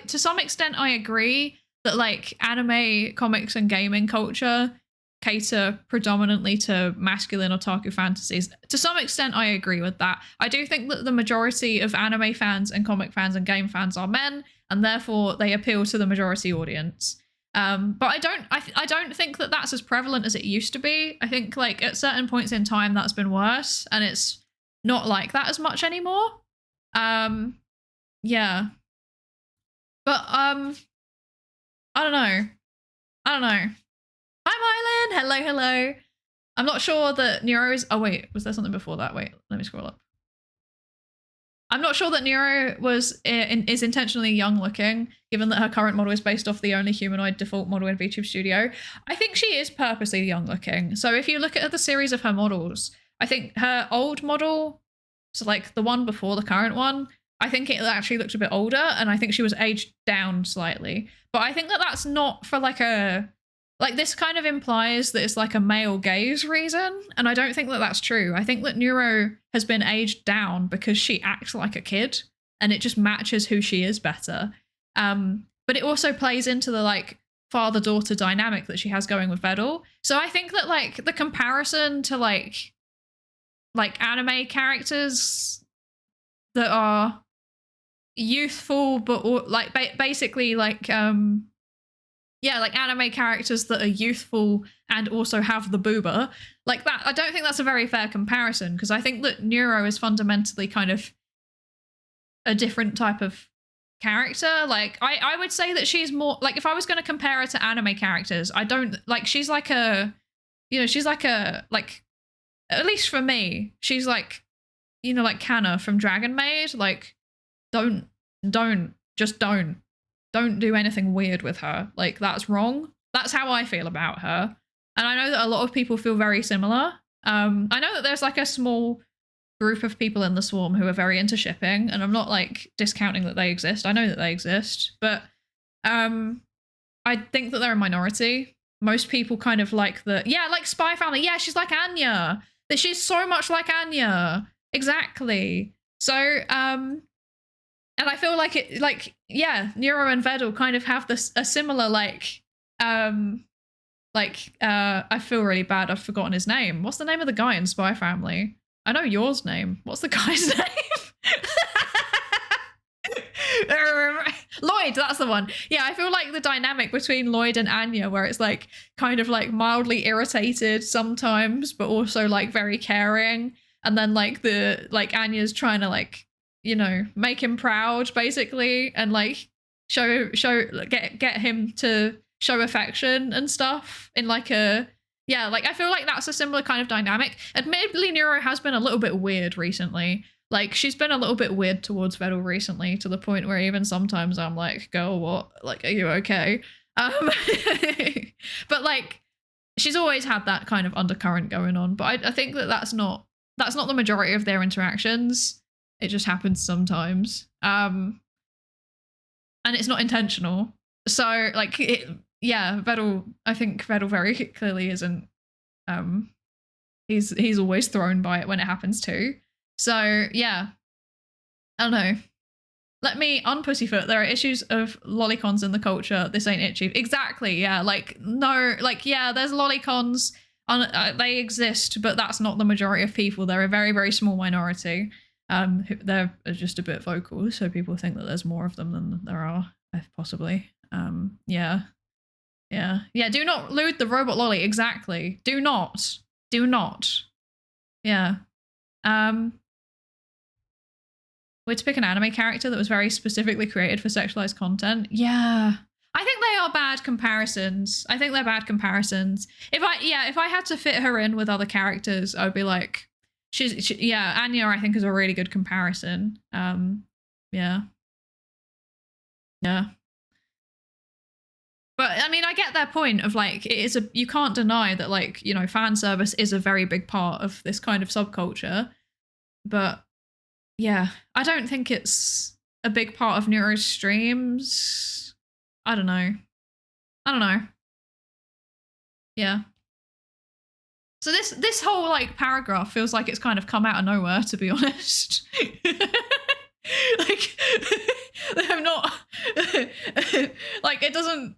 some extent I agree that like anime, comics, and gaming culture cater predominantly to masculine otaku fantasies. To some extent, I agree with that. I do think that the majority of anime fans and comic fans and game fans are men, and therefore they appeal to the majority audience. But I don't think that that's as prevalent as it used to be. I think like at certain points in time that's been worse, and it's not like that as much anymore. Yeah. But I don't know. Hi, Mylan. Hello. I'm not sure that Neuro is... Oh, wait. Was there something before that? Wait, let me scroll up. I'm not sure that Neuro is intentionally young looking, given that her current model is based off the only humanoid default model in VTube Studio. I think she is purposely young looking. So if you look at the series of her models, I think her old model So like the one before the current one, I think it actually looked a bit older, and I think she was aged down slightly. But I think that that's not for like a, like this kind of implies that it's like a male gaze reason, and I don't think that that's true. I think that Neuro has been aged down because she acts like a kid, and it just matches who she is better. But it also plays into the like father-daughter dynamic that she has going with Vedal. So I think that like the comparison to like anime characters that are youthful but like basically like yeah, like anime characters that are youthful and also have the boober, like that, I don't think that's a very fair comparison, because I think that Neuro is fundamentally kind of a different type of character. Like I would say that she's more like, if I was going to compare her to anime characters, I don't like, she's like a, you know, she's like a, like, at least for me, she's like, you know, like Kanna from Dragon Maid. Like don't do anything weird with her. Like that's wrong. That's how I feel about her. And I know that a lot of people feel very similar. I know that there's like a small group of people in the swarm who are very into shipping, and I'm not like discounting that they exist. I know that they exist, but I think that they're a minority. Most people kind of like the, yeah, like Spy Family. Yeah, she's like Anya. That she's so much like Anya. Exactly. So, and I feel like it, like, yeah, Neuro and Vedal kind of have this, a similar, like, I feel really bad. I've forgotten his name. What's the name of the guy in Spy Family? I know yours name. What's the guy's name? Lloyd, that's the one. Yeah, I feel like the dynamic between Lloyd and Anya, where it's like kind of like mildly irritated sometimes, but also like very caring. And then like the, like Anya's trying to like, you know, make him proud basically, and like get him to show affection and stuff in like a, yeah, like I feel like that's a similar kind of dynamic. Admittedly, Neuro has been a little bit weird recently. Like she's been a little bit weird towards Vedal recently, to the point where even sometimes I'm like, girl, what? Like, are you okay? But like she's always had that kind of undercurrent going on. But I think that that's not the majority of their interactions. It just happens sometimes. And it's not intentional. So like it, yeah, Vedal, I think Vedal very clearly isn't, he's always thrown by it when it happens too. So yeah, I don't know. Let me unpussyfoot. There are issues of lolicons in the culture. This ain't itchy. Exactly. Yeah. Like no. Like yeah. There's lolicons. They exist, but that's not the majority of people. They're a very, very small minority. They're just a bit vocal, so people think that there's more of them than there are, possibly. Yeah. Do not loot the robot lolly. Exactly. Do not. Yeah. Way to pick an anime character that was very specifically created for sexualized content. Yeah. I think they are bad comparisons. I think they're bad comparisons. If I had to fit her in with other characters, I would be like, yeah, Anya I think is a really good comparison. Yeah. But I mean, I get their point of like, it is you can't deny that like, you know, fan service is a very big part of this kind of subculture. But yeah, I don't think it's a big part of Neuro's streams. I don't know. Yeah. So this whole like paragraph feels like it's kind of come out of nowhere, to be honest. Like I'm not like it doesn't,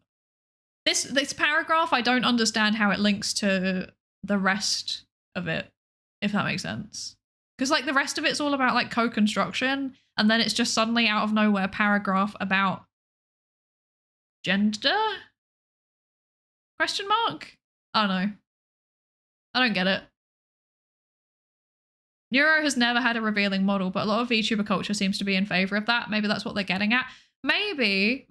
this paragraph, I don't understand how it links to the rest of it, if that makes sense. Because like the rest of it's all about like co-construction, and then it's just suddenly out of nowhere paragraph about gender? Question mark? I don't know. I don't get it. Neuro has never had a revealing model, but a lot of VTuber culture seems to be in favor of that. Maybe that's what they're getting at. Maybe.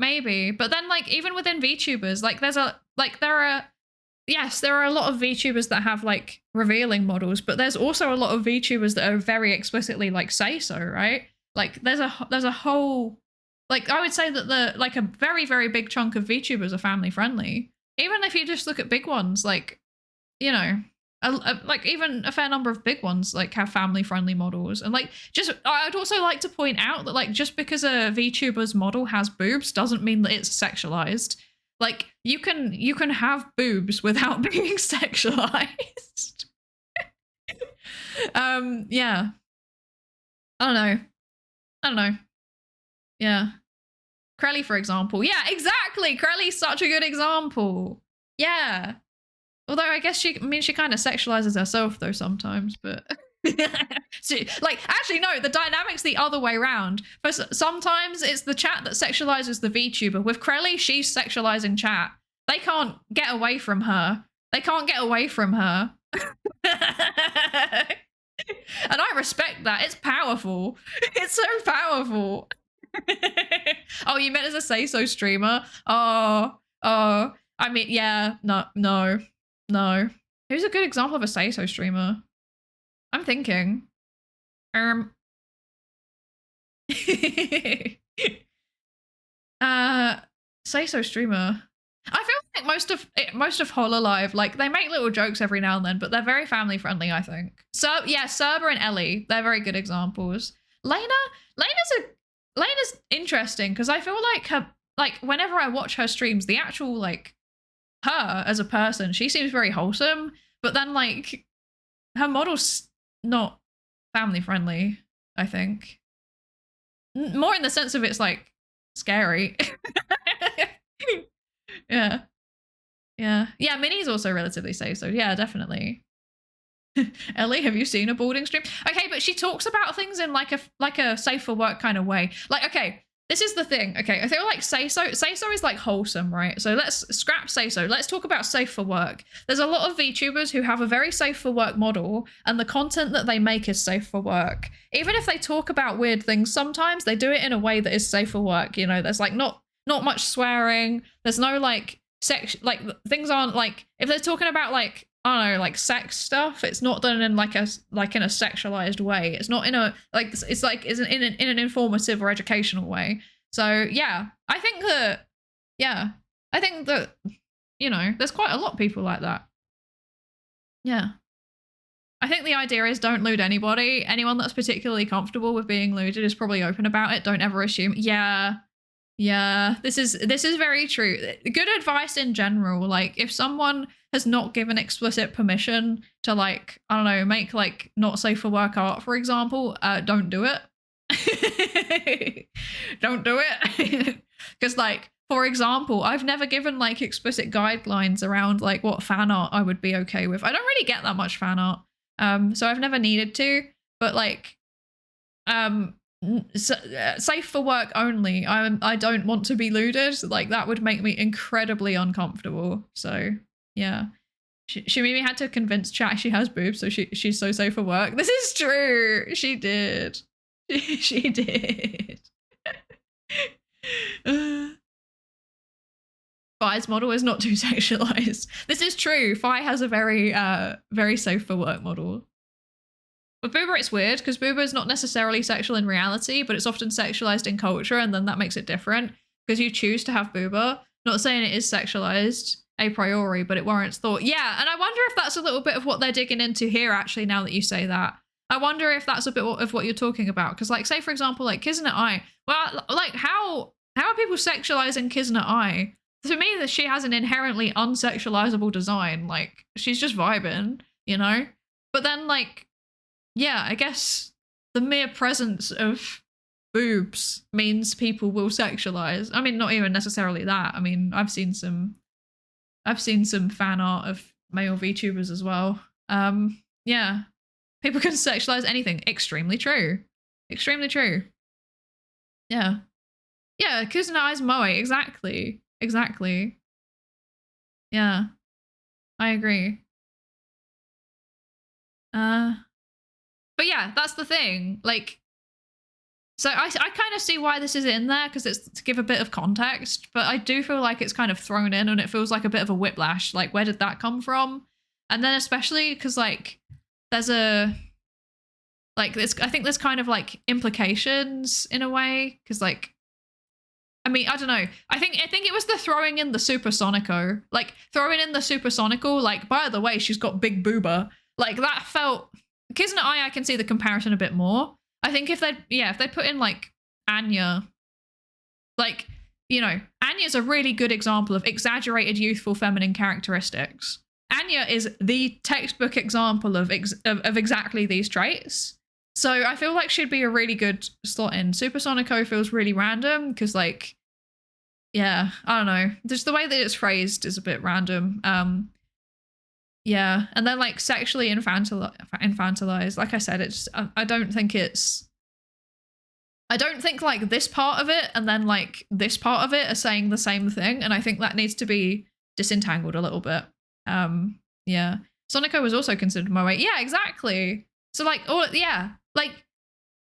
But then like even within VTubers, like there are a lot of VTubers that have like revealing models, but there's also a lot of VTubers that are very explicitly like say so, right? Like there's a whole, like I would say that like a very, very big chunk of VTubers are family friendly. Even if you just look at big ones, like, you know, like even a fair number of big ones like have family-friendly models. And like, just I'd also like to point out that like just because a VTuber's model has boobs doesn't mean that it's sexualized. Like you can have boobs without being sexualized. Yeah. I don't know. Yeah. Krelly, for example. Yeah, exactly. Krelly's such a good example. Yeah. Although I guess she kind of sexualizes herself though sometimes, but like actually no, the dynamic's the other way around. Sometimes it's the chat that sexualizes the VTuber. With Krelly, she's sexualizing chat. They can't get away from her. And I respect that. It's powerful. It's so powerful. Oh, you meant as a say-so streamer? Oh, I mean, yeah, no. Who's a good example of a say-so streamer? I'm thinking. Say-so streamer. I feel like most of Hololive, like they make little jokes every now and then, but they're very family friendly, I think. So yeah, Serber and Ellie, they're very good examples. Lena's interesting because I feel like her, like whenever I watch her streams, the actual like her as a person, she seems very wholesome, but then like her model's not family friendly, I think. More in the sense of it's like scary. Yeah. Minnie's also relatively safe, so yeah, definitely. Ellie, have you seen a boarding stream? Okay, but she talks about things in like a safe for work kind of way. Like, okay, this is the thing. Okay, I feel like say so is like wholesome, right? So let's scrap say so. Let's talk about safe for work. There's a lot of VTubers who have a very safe for work model, and the content that they make is safe for work. Even if they talk about weird things, sometimes they do it in a way that is safe for work. You know, there's like not much swearing. There's no like sex, like things aren't like, if they're talking about like, I don't know, like sex stuff, it's not done in like in a sexualized way. It's not in a like, it's like in an informative or educational way. So yeah, I think that you know, there's quite a lot of people like that. Yeah. I think the idea is don't lewd anybody. Anyone that's particularly comfortable with being lewded is probably open about it. Don't ever assume. Yeah, this is very true. Good advice in general. Like if someone has not given explicit permission to like, I don't know, make like not safe for work art, for example, don't do it. Don't do it. Because like, for example, I've never given like explicit guidelines around like what fan art I would be okay with. I don't really get that much fan art. So I've never needed to, but like, safe for work only. I don't want to be lewded. Like that would make me incredibly uncomfortable. So yeah, she maybe had to convince chat she has boobs, so she's so safe for work. This is true. She did. She did. Fi's model is not too sexualized. This is true. Fi has a very safe for work model. With Boober, it's weird because Boober is not necessarily sexual in reality, but it's often sexualized in culture, and then that makes it different because you choose to have Boober. Not saying it is sexualized a priori, but it warrants thought. Yeah, and I wonder if that's a little bit of what they're digging into here, actually, now that you say that. I wonder if that's a bit of what you're talking about. Because, like, say, for example, like Kismet I. Well, like, how are people sexualizing Kismet I? To me, that she has an inherently unsexualizable design. Like, she's just vibing, you know? But then, like, yeah, I guess the mere presence of boobs means people will sexualize. I mean, not even necessarily that. I mean, I've seen some fan art of male VTubers as well. Yeah, people can sexualize anything. Extremely true. Extremely true. Yeah. Yeah, Kusanai's moe. Exactly. Yeah, I agree. But yeah, that's the thing. Like, so I kind of see why this is in there, because it's to give a bit of context, but I do feel like it's kind of thrown in and it feels like a bit of a whiplash. Like, where did that come from? And then especially because like there's a, like this, I think there's kind of like implications in a way, because like I mean, I don't know. I think it was the throwing in the supersonico. Like, throwing in the supersonical, like, by the way, she's got big booba. Like, that felt... Kiz and I can see the comparison a bit more. I think if they put in, like, Anya, like, you know, Anya's a really good example of exaggerated youthful feminine characteristics. Anya is the textbook example of exactly these traits. So I feel like she'd be a really good slot in. Supersonico feels really random because, like, yeah, I don't know. Just the way that it's phrased is a bit random. Yeah, and then, like, sexually infantilized. Like I said, it's I don't think like this part of it and then like this part of it are saying the same thing, and I think that needs to be disentangled a little bit. Yeah, Sonico was also considered moe. Yeah, exactly. So like, yeah, like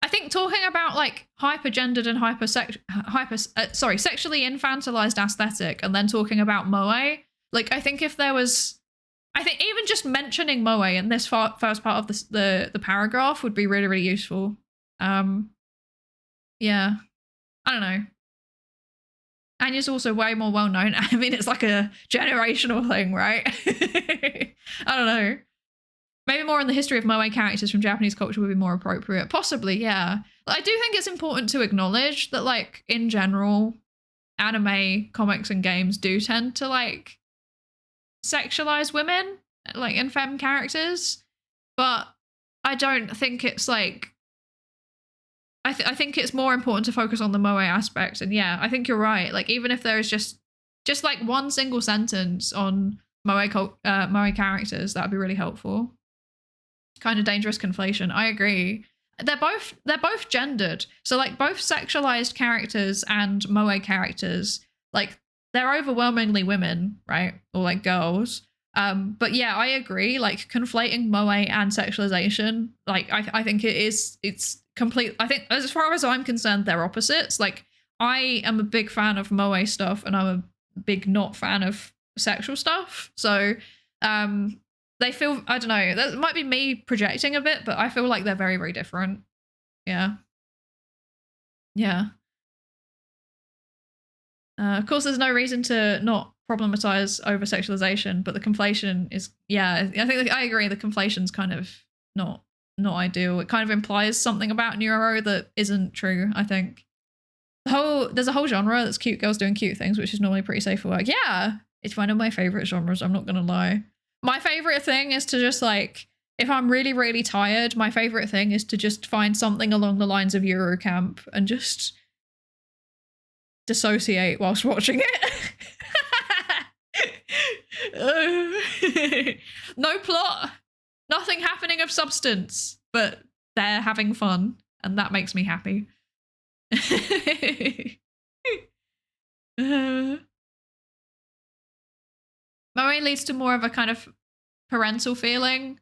I think talking about like hypergendered and sexually infantilized aesthetic, and then talking about moe, like I think if there was, I think even just mentioning moe in this first part of the paragraph would be really, really useful. Yeah, I don't know. Anya's also way more well known. I mean, it's like a generational thing, right? I don't know. Maybe more in the history of moe characters from Japanese culture would be more appropriate. Possibly, yeah. I do think it's important to acknowledge that, like, in general, anime, comics, and games do tend to, like, sexualize women, like, in femme characters. But I don't think it's, like... I think it's more important to focus on the moe aspect. And yeah, I think you're right. Like, even if there is just like one single sentence on moe characters, that would be really helpful. Kind of dangerous conflation. I agree. They're both gendered. So like both sexualized characters and moe characters, like they're overwhelmingly women, right? Or like girls. But yeah, I agree. Like conflating moe and sexualization, like I think it's complete. I think as far as I'm concerned, they're opposites. Like I am a big fan of moe stuff, and I'm a big not fan of sexual stuff. So they feel, I don't know, that might be me projecting a bit, but I feel like they're very, very different. Yeah. Yeah. Of course, there's no reason to not problematize over sexualization, but the conflation is, yeah, I think I agree. The conflation's kind of not ideal. It kind of implies something about Neuro that isn't true, I think. There's a whole genre that's cute girls doing cute things, which is normally pretty safe for work. Yeah, it's one of my favorite genres, I'm not gonna lie. My favorite thing is to just like, if I'm really, really tired, my favorite thing is to just find something along the lines of Eurocamp and just dissociate whilst watching it. No plot, nothing happening of substance, but they're having fun, and that makes me happy. Moe leads to more of a kind of parental feeling,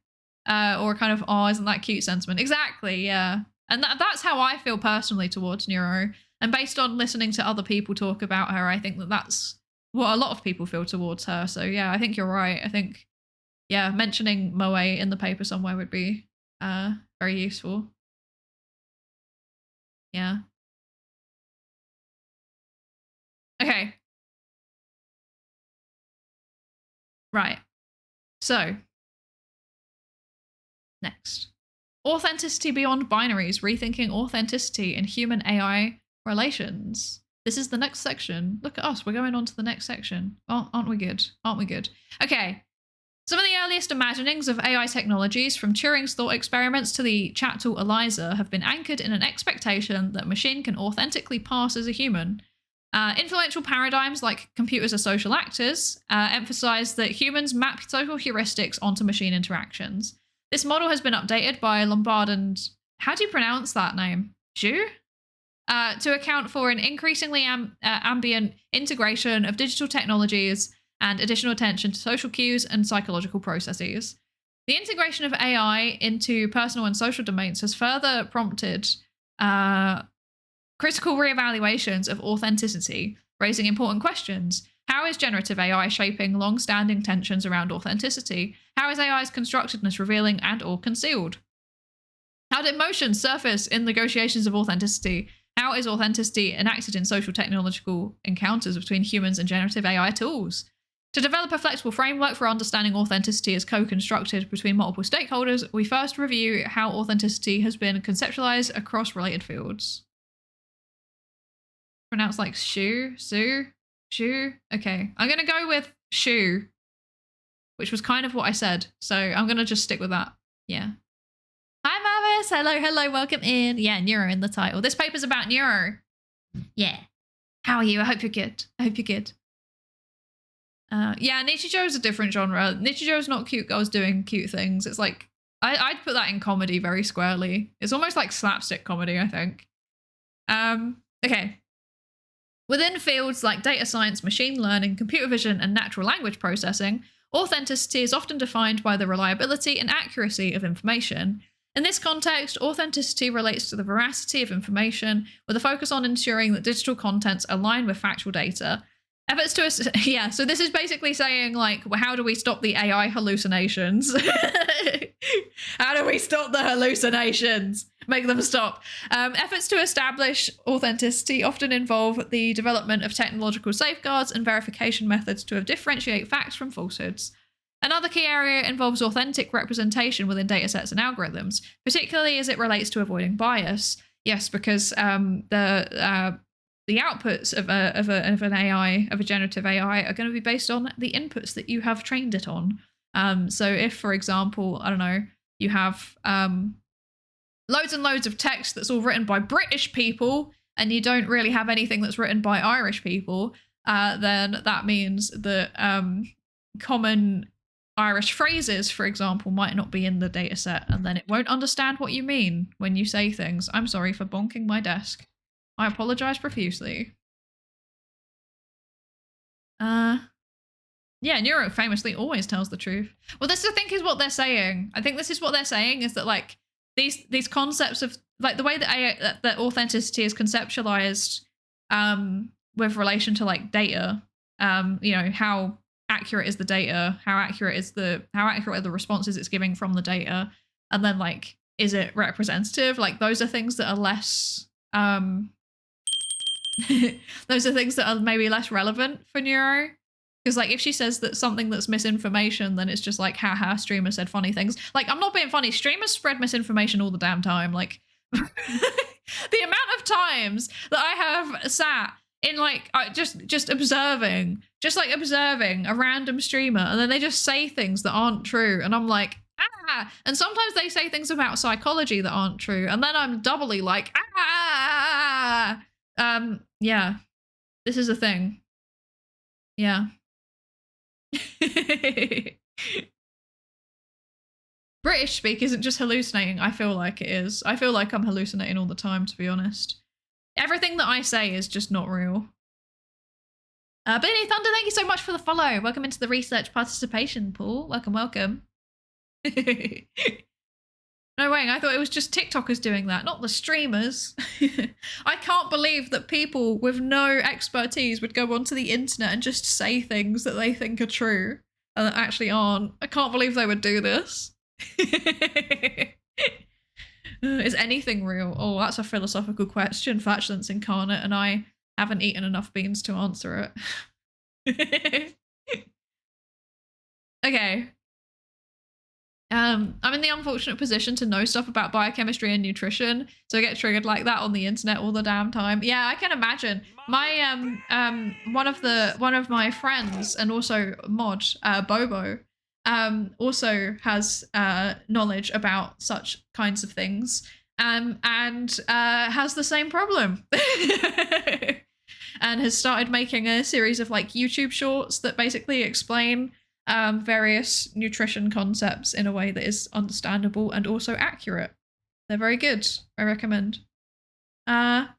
or kind of, oh, isn't that cute sentiment. Exactly, yeah. And that's how I feel personally towards Neuro. And based on listening to other people talk about her, I think that that's what a lot of people feel towards her. So yeah, I think you're right. I think, yeah, mentioning moe in the paper somewhere would be very useful. Yeah. Okay. Right. So, next. Authenticity beyond binaries, rethinking authenticity in human-AI relations. This is the next section. Look at us, we're going on to the next section. Oh, aren't we good? Aren't we good? Okay. Some of the earliest imaginings of AI technologies, from Turing's thought experiments to the chat tool Eliza, have been anchored in an expectation that a machine can authentically pass as a human. Influential paradigms like computers as social actors emphasize that humans map social heuristics onto machine interactions. This model has been updated by Lombard and, how do you pronounce that name? Zhu? To account for an increasingly ambient integration of digital technologies and additional attention to social cues and psychological processes. The integration of AI into personal and social domains has further prompted critical reevaluations of authenticity, raising important questions. How is generative AI shaping long-standing tensions around authenticity? How is AI's constructedness revealing and or concealed? How do emotions surface in negotiations of authenticity? How is authenticity enacted in social technological encounters between humans and generative AI tools? To develop a flexible framework for understanding authenticity as co-constructed between multiple stakeholders, we first review how authenticity has been conceptualized across related fields. Pronounced like shoe, sue, shoe. Okay, I'm gonna go with shoe, which was kind of what I said. So I'm gonna just stick with that. Yeah. Hi, Mavis. Hello, hello. Welcome in. Yeah, neuro in the title. This paper's about neuro. Yeah. How are you? I hope you're good. I hope you're good. Yeah, Nichijou's a different genre. Nichijou's not cute girls doing cute things. It's like, I'd put that in comedy very squarely. It's almost like slapstick comedy, I think. Okay. Within fields like data science, machine learning, computer vision, and natural language processing, authenticity is often defined by the reliability and accuracy of information. In this context, authenticity relates to the veracity of information, with a focus on ensuring that digital contents align with factual data. Efforts to, yeah, so this is basically saying, like, how do we stop the AI hallucinations? How do we stop the hallucinations? Make them stop. Efforts to establish authenticity often involve the development of technological safeguards and verification methods to differentiate facts from falsehoods. Another key area involves authentic representation within datasets and algorithms, particularly as it relates to avoiding bias. Yes, because the outputs of an AI, of a generative AI, are going to be based on the inputs that you have trained it on. So if, for example, I don't know, you have loads and loads of text that's all written by British people, and you don't really have anything that's written by Irish people, then that means that common Irish phrases, for example, might not be in the data set, and then it won't understand what you mean when you say things. I'm sorry for bonking my desk. I apologize profusely. Yeah, Neuro famously always tells the truth. Well, this I think is what they're saying. I think this is what they're saying, is that like these concepts of like the way that that authenticity is conceptualized with relation to like data, you know, how accurate is the data, how accurate are the responses it's giving from the data, and then like, is it representative? Like those are things that are less those are things that are maybe less relevant for Neuro. Because like if she says that something that's misinformation, then it's just like, haha, streamer said funny things. Like, I'm not being funny. Streamers spread misinformation all the damn time. Like the amount of times that I have sat in like just observing a random streamer, and then they just say things that aren't true, and I'm like, ah. And sometimes they say things about psychology that aren't true, and then I'm doubly like, ah. Yeah, this is a thing. Yeah. British speak isn't just hallucinating. I feel like it is. I feel like I'm hallucinating all the time, to be honest. Everything that I say is just not real. Benny Thunder, thank you so much for the follow. Welcome into the research participation pool. Welcome, welcome. No way, I thought it was just TikTokers doing that, not the streamers. I can't believe that people with no expertise would go onto the internet and just say things that they think are true and that actually aren't. I can't believe they would do this. Is anything real? Oh, that's a philosophical question. Flatulence incarnate, and I haven't eaten enough beans to answer it. Okay. I'm in the unfortunate position to know stuff about biochemistry and nutrition, so I get triggered like that on the internet all the damn time. Yeah, I can imagine. My one of my friends and also mod, Bobo, also has knowledge about such kinds of things, and has the same problem. And has started making a series of like YouTube shorts that basically explain various nutrition concepts in a way that is understandable and also accurate. They're very good. I recommend. As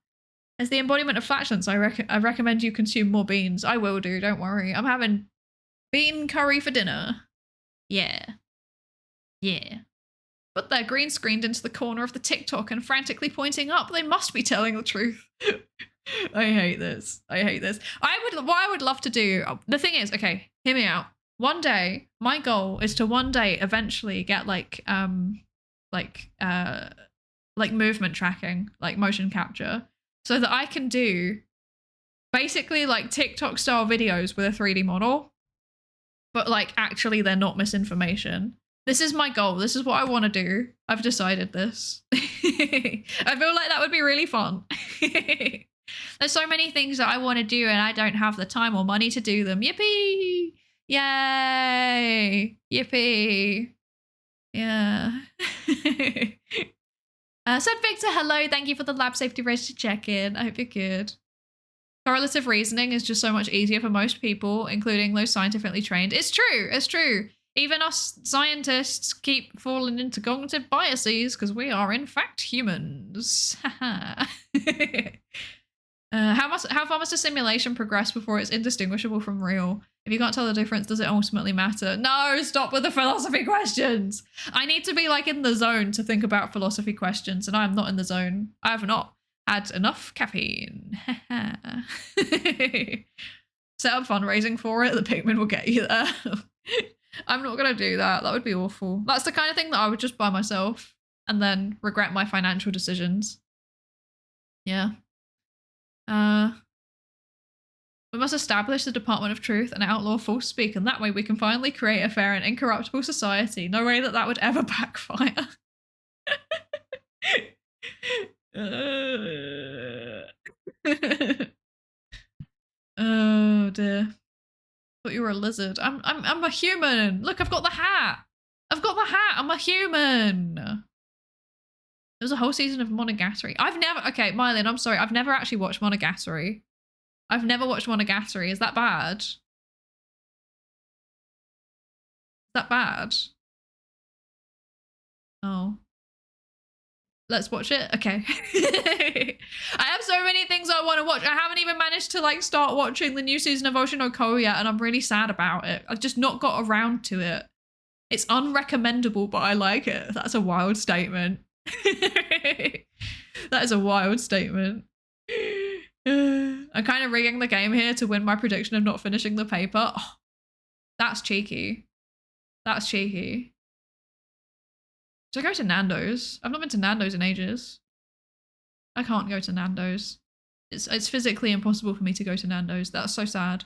the embodiment of flatulence, I recommend you consume more beans. I will do, don't worry. I'm having bean curry for dinner. Yeah. Yeah. But they're green screened into the corner of the TikTok and frantically pointing up. They must be telling the truth. I hate this. I hate this. What I would love to do, the thing is, okay, hear me out. One day, my goal is to one day eventually get like movement tracking, like motion capture, so that I can do basically like TikTok style videos with a 3D model, but like actually they're not misinformation. This is my goal. This is what I want to do. I've decided this. I feel like that would be really fun. There's so many things that I want to do and I don't have the time or money to do them. Yippee! Yay! Yippee! Yeah. Said Victor, hello. Thank you for the lab safety register check-in. I hope you're good. Correlative reasoning is just so much easier for most people, including those scientifically trained. It's true. It's true. Even us scientists keep falling into cognitive biases because we are, in fact, humans. How far must a simulation progress before it's indistinguishable from real? If you can't tell the difference, does it ultimately matter? No, stop with the philosophy questions. I need to be like in the zone to think about philosophy questions, and I'm not in the zone. I have not had enough caffeine. Set up fundraising for it. The Pikmin will get you there. I'm not going to do that. That would be awful. That's the kind of thing that I would just buy myself and then regret my financial decisions. Yeah. We must establish the Department of Truth and outlaw false speak, and that way we can finally create a fair and incorruptible society. No way that would ever backfire. Oh dear. Thought you were a lizard. I'm a human. Look, I've got the hat. I've got the hat. I'm a human. There's a whole season of Monogatari. Okay, Mylin, I'm sorry. I've never actually watched Monogatari. I've never watched Monogatari. Is that bad? Is that bad? Oh. Let's watch it. Okay. I have so many things I want to watch. I haven't even managed to like start watching the new season of Ocean no Ko yet, and I'm really sad about it. I've just not got around to it. It's unrecommendable, but I like it. That's a wild statement. That is a wild statement. I'm kind of rigging the game here to win my prediction of not finishing the paper. Oh, that's cheeky. That's cheeky. Should I go to Nando's? I've not been to Nando's in ages. I can't go to Nando's. It's physically impossible for me to go to Nando's. That's so sad.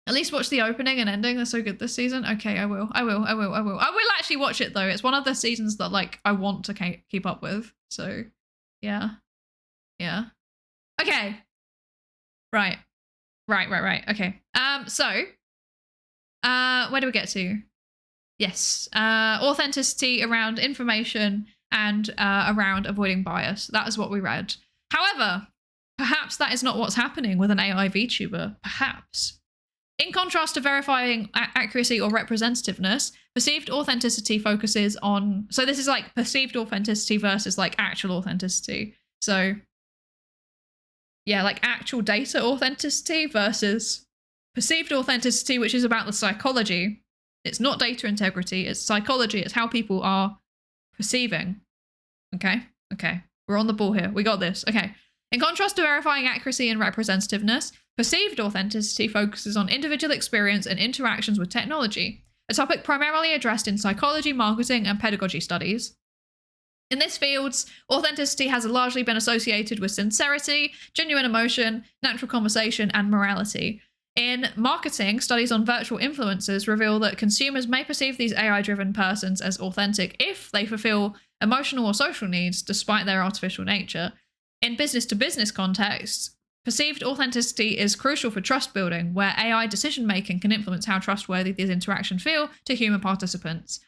At least watch the opening and ending. They're so good this season. Okay, I will. I will actually watch it though. It's one of the seasons that like I want to keep up with. So yeah. Yeah. Okay. Right. Okay. So where do we get to? Yes. Authenticity around information and around avoiding bias. That is what we read. However, perhaps that is not what's happening with an AI VTuber. Perhaps. In contrast to verifying accuracy or representativeness, perceived authenticity focuses on... So this is like perceived authenticity versus like actual authenticity. So yeah, like actual data authenticity versus perceived authenticity, which is about the psychology. It's not data integrity, it's psychology. It's how people are perceiving. Okay. We're on the ball here. We got this. Okay. In contrast to verifying accuracy and representativeness, perceived authenticity focuses on individual experience and interactions with technology, a topic primarily addressed in psychology, marketing, and pedagogy studies. In these fields, authenticity has largely been associated with sincerity, genuine emotion, natural conversation, and morality. In marketing, studies on virtual influencers reveal that consumers may perceive these AI-driven persons as authentic if they fulfill emotional or social needs despite their artificial nature. In business-to-business contexts, perceived authenticity is crucial for trust building, where AI decision-making can influence how trustworthy these interactions feel to human participants.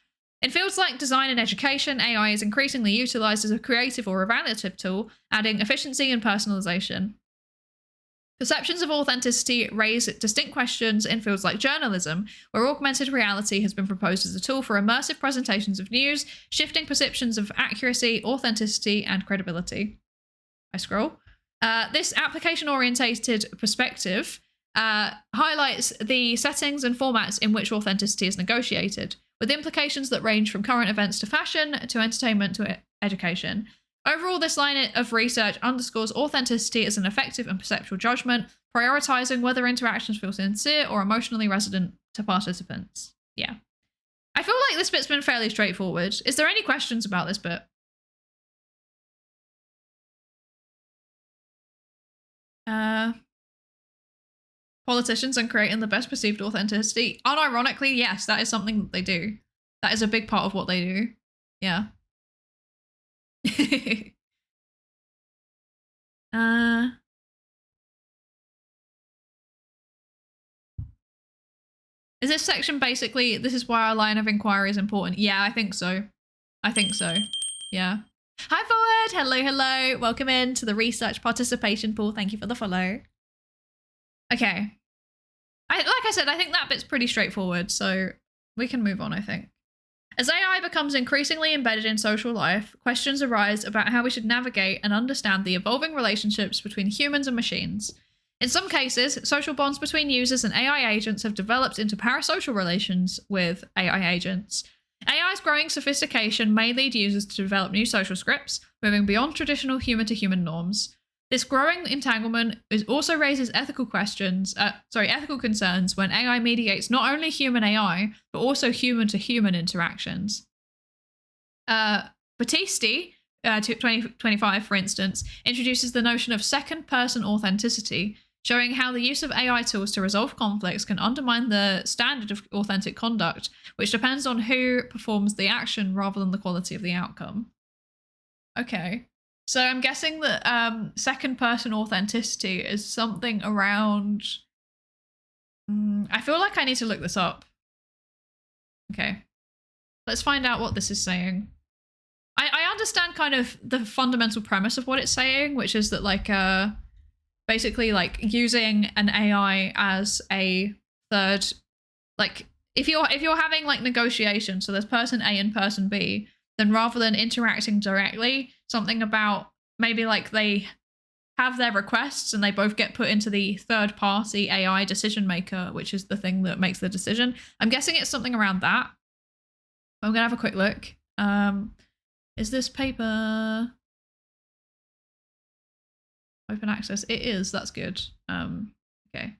In fields like design and education, AI is increasingly utilized as a creative or evaluative tool, adding efficiency and personalization. Perceptions of authenticity raise distinct questions in fields like journalism, where augmented reality has been proposed as a tool for immersive presentations of news, shifting perceptions of accuracy, authenticity, and credibility. I scroll. This application-orientated perspective highlights the settings and formats in which authenticity is negotiated, with implications that range from current events to fashion, to entertainment, to education. Overall, this line of research underscores authenticity as an effective and perceptual judgment, prioritizing whether interactions feel sincere or emotionally resonant to participants. Yeah. I feel like this bit's been fairly straightforward. Is there any questions about this bit? Politicians and creating the best perceived authenticity. Unironically, yes, that is something that they do. That is a big part of what they do. Yeah. Is this section basically, this is why our line of inquiry is important? Yeah, I think so. I think so. Yeah. Hi, Forward. Hello, hello. Welcome in to the research participation pool. Thank you for the follow. Okay. Like I said, I think that bit's pretty straightforward, so we can move on, I think. As AI becomes increasingly embedded in social life, questions arise about how we should navigate and understand the evolving relationships between humans and machines. In some cases, social bonds between users and AI agents have developed into parasocial relations with AI agents. AI's growing sophistication may lead users to develop new social scripts, moving beyond traditional human-to-human norms. This growing entanglement also raises ethical concerns when AI mediates not only human AI, but also human-to-human interactions. Battisti, 2025, for instance, introduces the notion of second-person authenticity, showing how the use of AI tools to resolve conflicts can undermine the standard of authentic conduct, which depends on who performs the action rather than the quality of the outcome. Okay. So I'm guessing that second-person authenticity is something around... I feel like I need to look this up. Okay. Let's find out what this is saying. I understand kind of the fundamental premise of what it's saying, which is that like basically like using an AI as a third, like if you're having like negotiations, so there's person A and person B, then rather than interacting directly, something about maybe like they have their requests and they both get put into the third party AI decision maker, which is the thing that makes the decision. I'm guessing it's something around that. I'm gonna have a quick look. Is this paper open access? It is, that's good. Okay.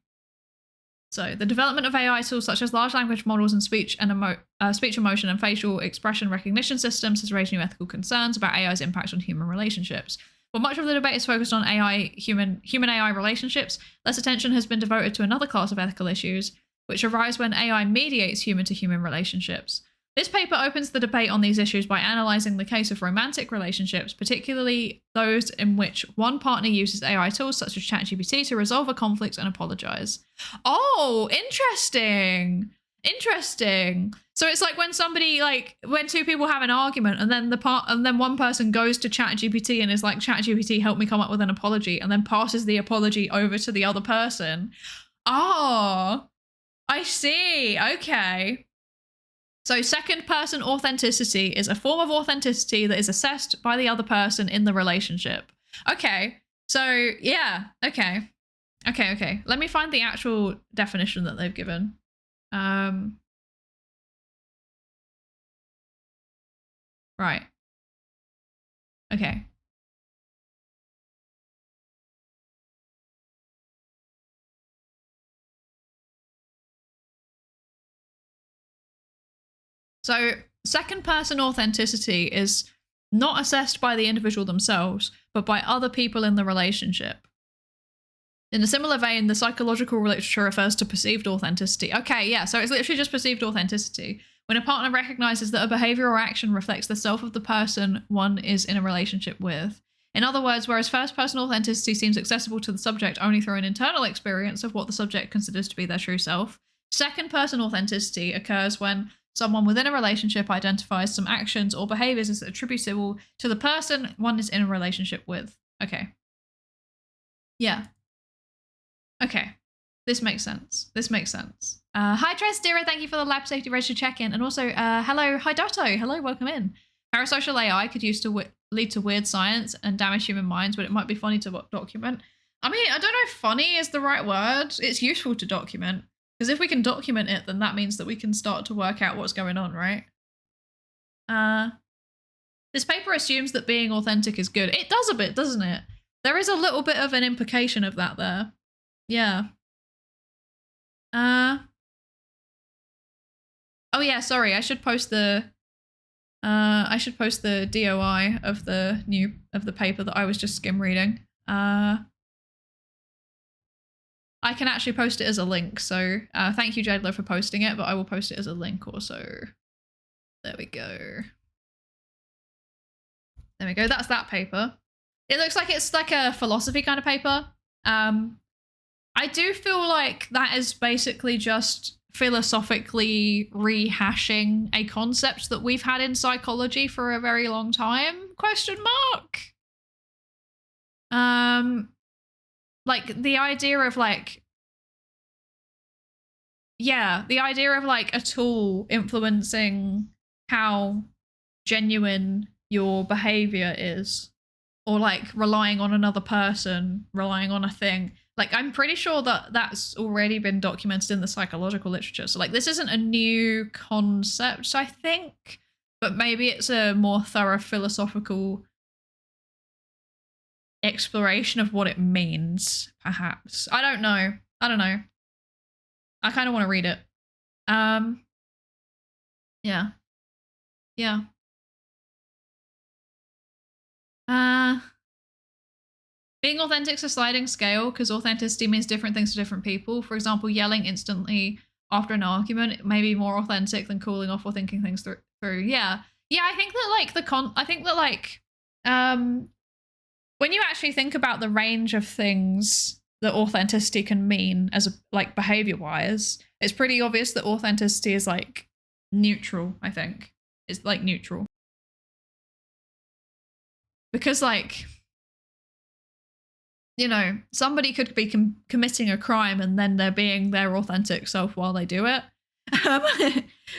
So the development of AI tools such as large language models and speech emotion and facial expression recognition systems has raised new ethical concerns about AI's impact on human relationships. While much of the debate is focused on human AI relationships, less attention has been devoted to another class of ethical issues, which arise when AI mediates human-to-human relationships. This paper opens the debate on these issues by analysing the case of romantic relationships, particularly those in which one partner uses AI tools such as ChatGPT to resolve a conflict and apologise. Oh, interesting. Interesting. So it's like when somebody, like when two people have an argument and then one person goes to ChatGPT and is like, ChatGPT, help me come up with an apology, and then passes the apology over to the other person. Oh, I see. Okay. So second-person authenticity is a form of authenticity that is assessed by the other person in the relationship. Okay, so yeah, okay. Okay. Let me find the actual definition that they've given. Right. Okay. So second-person authenticity is not assessed by the individual themselves, but by other people in the relationship. In a similar vein, the psychological literature refers to perceived authenticity. Okay, yeah, so it's literally just perceived authenticity. When a partner recognizes that a behavior or action reflects the self of the person one is in a relationship with. In other words, whereas first-person authenticity seems accessible to the subject only through an internal experience of what the subject considers to be their true self, second-person authenticity occurs when someone within a relationship identifies some actions or behaviors as attributable to the person one is in a relationship with. Okay. Yeah. Okay. This makes sense. Hi, Trestira. Thank you for the lab safety register check-in. And also, hello. Hi, Dotto. Hello. Welcome in. Parasocial AI could use to lead to weird science and damage human minds, but it might be funny to document. I mean, I don't know if funny is the right word. It's useful to document. Because if we can document it, then that means that we can start to work out what's going on, right? This paper assumes that being authentic is good. It does a bit, doesn't it? There is a little bit of an implication of that there. Yeah. Oh yeah, sorry. I should post the DOI of the paper that I was just skim reading. I can actually post it as a link. So thank you, Jedler, for posting it, but I will post it as a link also. There we go. There we go. That's that paper. It looks like it's like a philosophy kind of paper. I do feel like that is basically just philosophically rehashing a concept that we've had in psychology for a very long time? ? Like the idea of like, yeah, the idea of like a tool influencing how genuine your behavior is, or like relying on another person, relying on a thing. Like, I'm pretty sure that that's already been documented in the psychological literature. So like, this isn't a new concept, I think, but maybe it's a more thorough philosophical exploration of what it means, perhaps. I don't know. I don't know. I kind of want to read it. Yeah. Yeah. Being authentic is a sliding scale because authenticity means different things to different people. For example, yelling instantly after an argument may be more authentic than cooling off or thinking things through. Yeah. Yeah, I think that like when you actually think about the range of things that authenticity can mean as a, like, behavior wise, it's pretty obvious that authenticity is like neutral, I think. It's like neutral. Because like, you know, somebody could be committing a crime and then they're being their authentic self while they do it,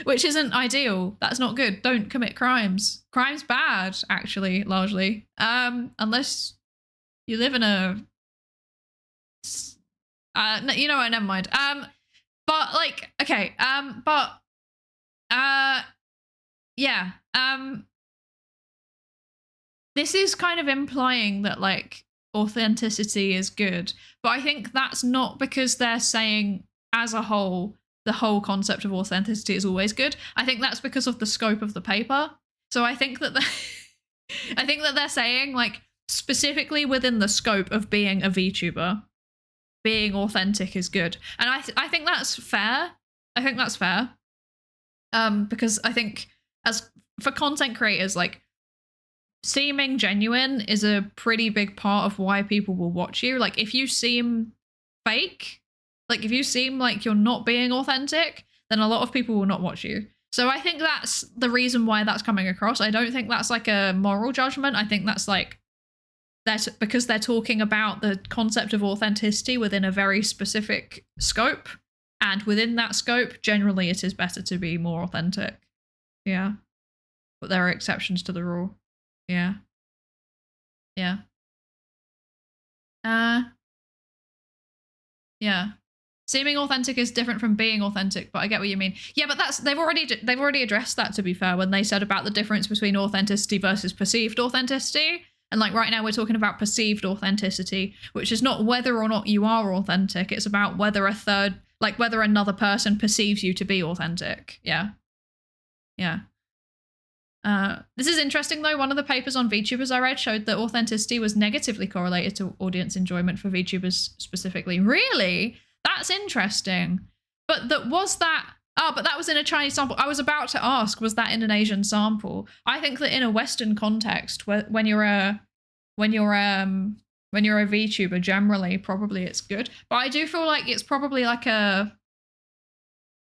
which isn't ideal. That's not good. Don't commit crimes. Crime's bad, actually, largely, unless you live in a, you know what? Never mind. But like, okay, yeah, this is kind of implying that like authenticity is good, but I think that's not because they're saying as a whole the whole concept of authenticity is always good. I think that's because of the scope of the paper. So I think that I think that they're saying like specifically within the scope of being a VTuber, being authentic is good, and I think that's fair. I think that's fair, because I think as for content creators, like, seeming genuine is a pretty big part of why people will watch you. Like, if you seem fake, like if you seem like you're not being authentic, then a lot of people will not watch you. So I think that's the reason why that's coming across. I don't think that's like a moral judgment. I think that's like, that's because they're talking about the concept of authenticity within a very specific scope. And within that scope, generally it is better to be more authentic. Yeah. But there are exceptions to the rule. Yeah. Yeah. Yeah. Seeming authentic is different from being authentic, but I get what you mean. Yeah, but that's they've already addressed that, to be fair, when they said about the difference between authenticity versus perceived authenticity. And like right now we're talking about perceived authenticity, which is not whether or not you are authentic, it's about whether whether another person perceives you to be authentic. Yeah. Yeah. This is interesting though. One of the papers on VTubers I read showed that authenticity was negatively correlated to audience enjoyment for VTubers specifically. Really? That's interesting. But that was that. Oh, but that was in a Chinese sample. I was about to ask, was that in an Asian sample? I think that in a Western context, when you're a VTuber, generally, probably it's good. But I do feel like it's probably like a.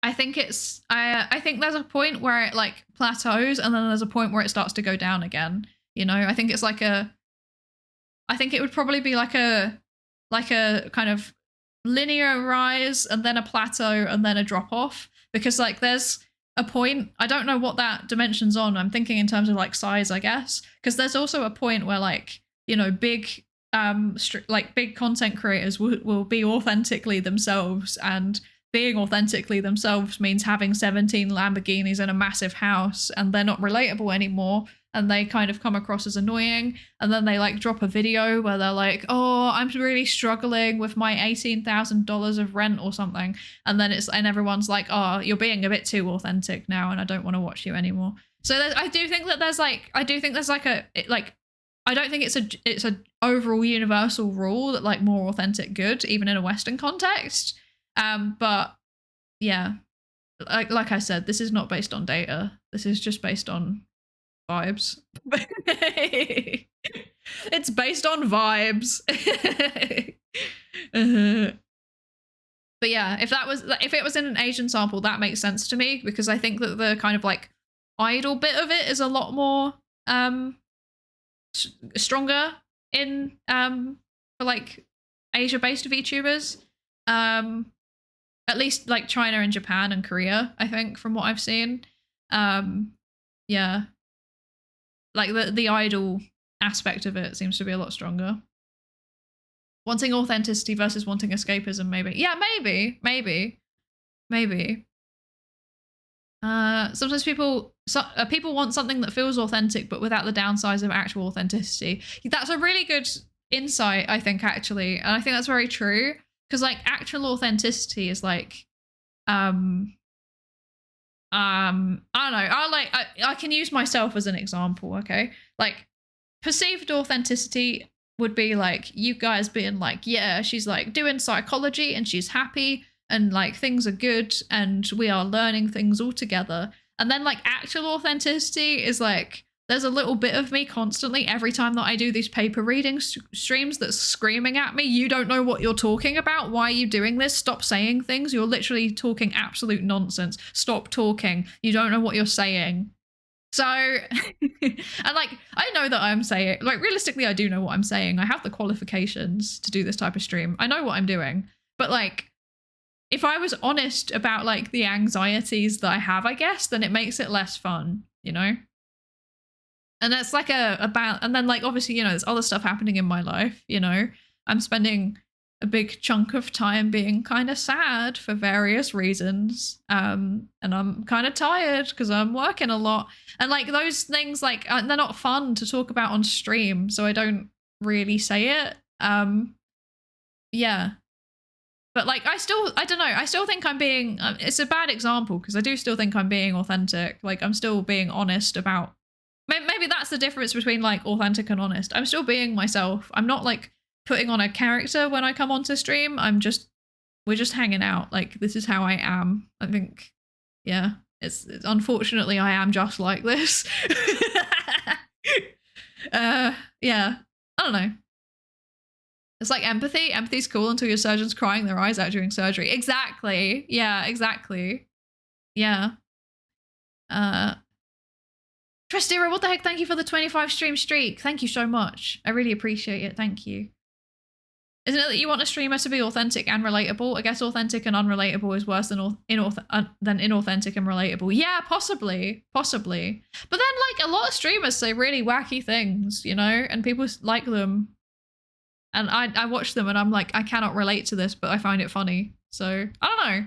I think there's a point where it like plateaus and then there's a point where it starts to go down again. You know, I think it's like I think it would probably be like a kind of linear rise and then a plateau and then a drop off, because like there's a point, I don't know what that dimension's on. I'm thinking in terms of like size, I guess, because there's also a point where like, you know, big content creators will be authentically themselves, and being authentically themselves means having 17 Lamborghinis and a massive house, and they're not relatable anymore and they kind of come across as annoying, and then they like drop a video where they're like, oh, I'm really struggling with my $18,000 of rent or something, and then everyone's like, oh, you're being a bit too authentic now and I don't want to watch you anymore. So I do think there's I don't think it's a overall universal rule that like more authentic good, even in a Western context. But yeah, like I said, this is not based on data. This is just based on vibes. It's based on vibes. But yeah, if it was in an Asian sample, that makes sense to me, because I think that the kind of like idol bit of it is a lot more stronger in for like Asia-based VTubers. At least like China and Japan and Korea, I think, from what I've seen. Yeah. Like the idol aspect of it seems to be a lot stronger. Wanting authenticity versus wanting escapism, maybe. Yeah, maybe. Sometimes people want something that feels authentic, but without the downsides of actual authenticity. That's a really good insight, I think, actually. And I think that's very true. Because like actual authenticity is like, I don't know. I can use myself as an example, okay? Like perceived authenticity would be like you guys being like, yeah, she's like doing psychology and she's happy and like things are good and we are learning things all together. And then like actual authenticity is like, there's a little bit of me constantly every time that I do these paper reading streams that's screaming at me, you don't know what you're talking about. Why are you doing this? Stop saying things. You're literally talking absolute nonsense. Stop talking. You don't know what you're saying. So, and like, I know that I'm saying, like realistically, I do know what I'm saying. I have the qualifications to do this type of stream. I know what I'm doing. But like, if I was honest about like the anxieties that I have, I guess, then it makes it less fun, you know? And that's like and then like, obviously, you know, there's other stuff happening in my life, you know, I'm spending a big chunk of time being kind of sad for various reasons. And I'm kind of tired because I'm working a lot. And like those things, like they're not fun to talk about on stream. So I don't really say it. Yeah. But like, I don't know. I still think I'm being, it's a bad example because I do still think I'm being authentic. Like I'm still being honest about, maybe that's the difference between like authentic and honest. I'm still being myself. I'm not like putting on a character when I come onto stream. We're just hanging out. Like this is how I am. I think, yeah, it's unfortunately I am just like this. Yeah, I don't know. It's like empathy. Empathy's cool until your surgeon's crying their eyes out during surgery. Exactly. Yeah, exactly. Yeah. Tristira, what the heck? Thank you for the 25 stream streak. Thank you so much. I really appreciate it. Thank you. Isn't it that you want a streamer to be authentic and relatable? I guess authentic and unrelatable is worse than inauthentic and relatable. Yeah, possibly. But then like a lot of streamers say really wacky things, you know, and people like them. And I watch them and I'm like, I cannot relate to this, but I find it funny. So I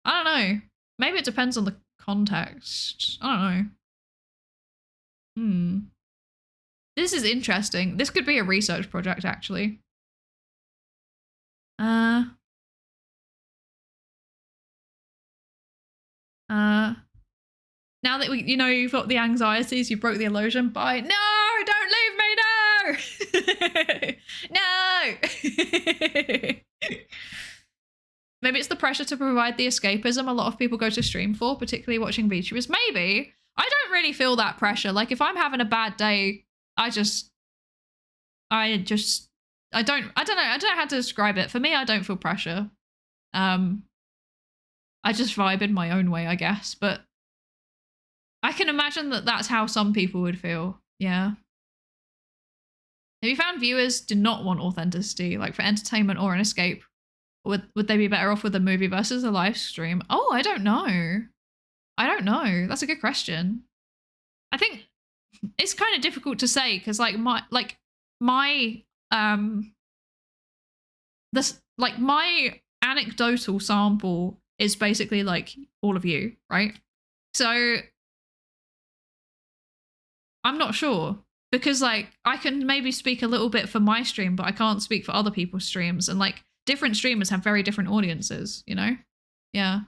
don't know. Maybe it depends on the context. I don't know. This is interesting. This could be a research project, actually. Now that you've got the anxieties, you broke the illusion by, no, don't leave me, no! No! Maybe it's the pressure to provide the escapism a lot of people go to stream for, particularly watching VTubers. Maybe. I don't really feel that pressure. Like if I'm having a bad day, I don't know how to describe it. For me, I don't feel pressure. I just vibe in my own way, I guess. But I can imagine that that's how some people would feel. Yeah. Have you found viewers do not want authenticity, like for entertainment or an escape? Would they be better off with a movie versus a live stream? Oh, I don't know. That's a good question. I think it's kind of difficult to say because like my anecdotal sample is basically like all of you, right? So I'm not sure because like I can maybe speak a little bit for my stream, but I can't speak for other people's streams, and like different streamers have very different audiences, you know? Yeah.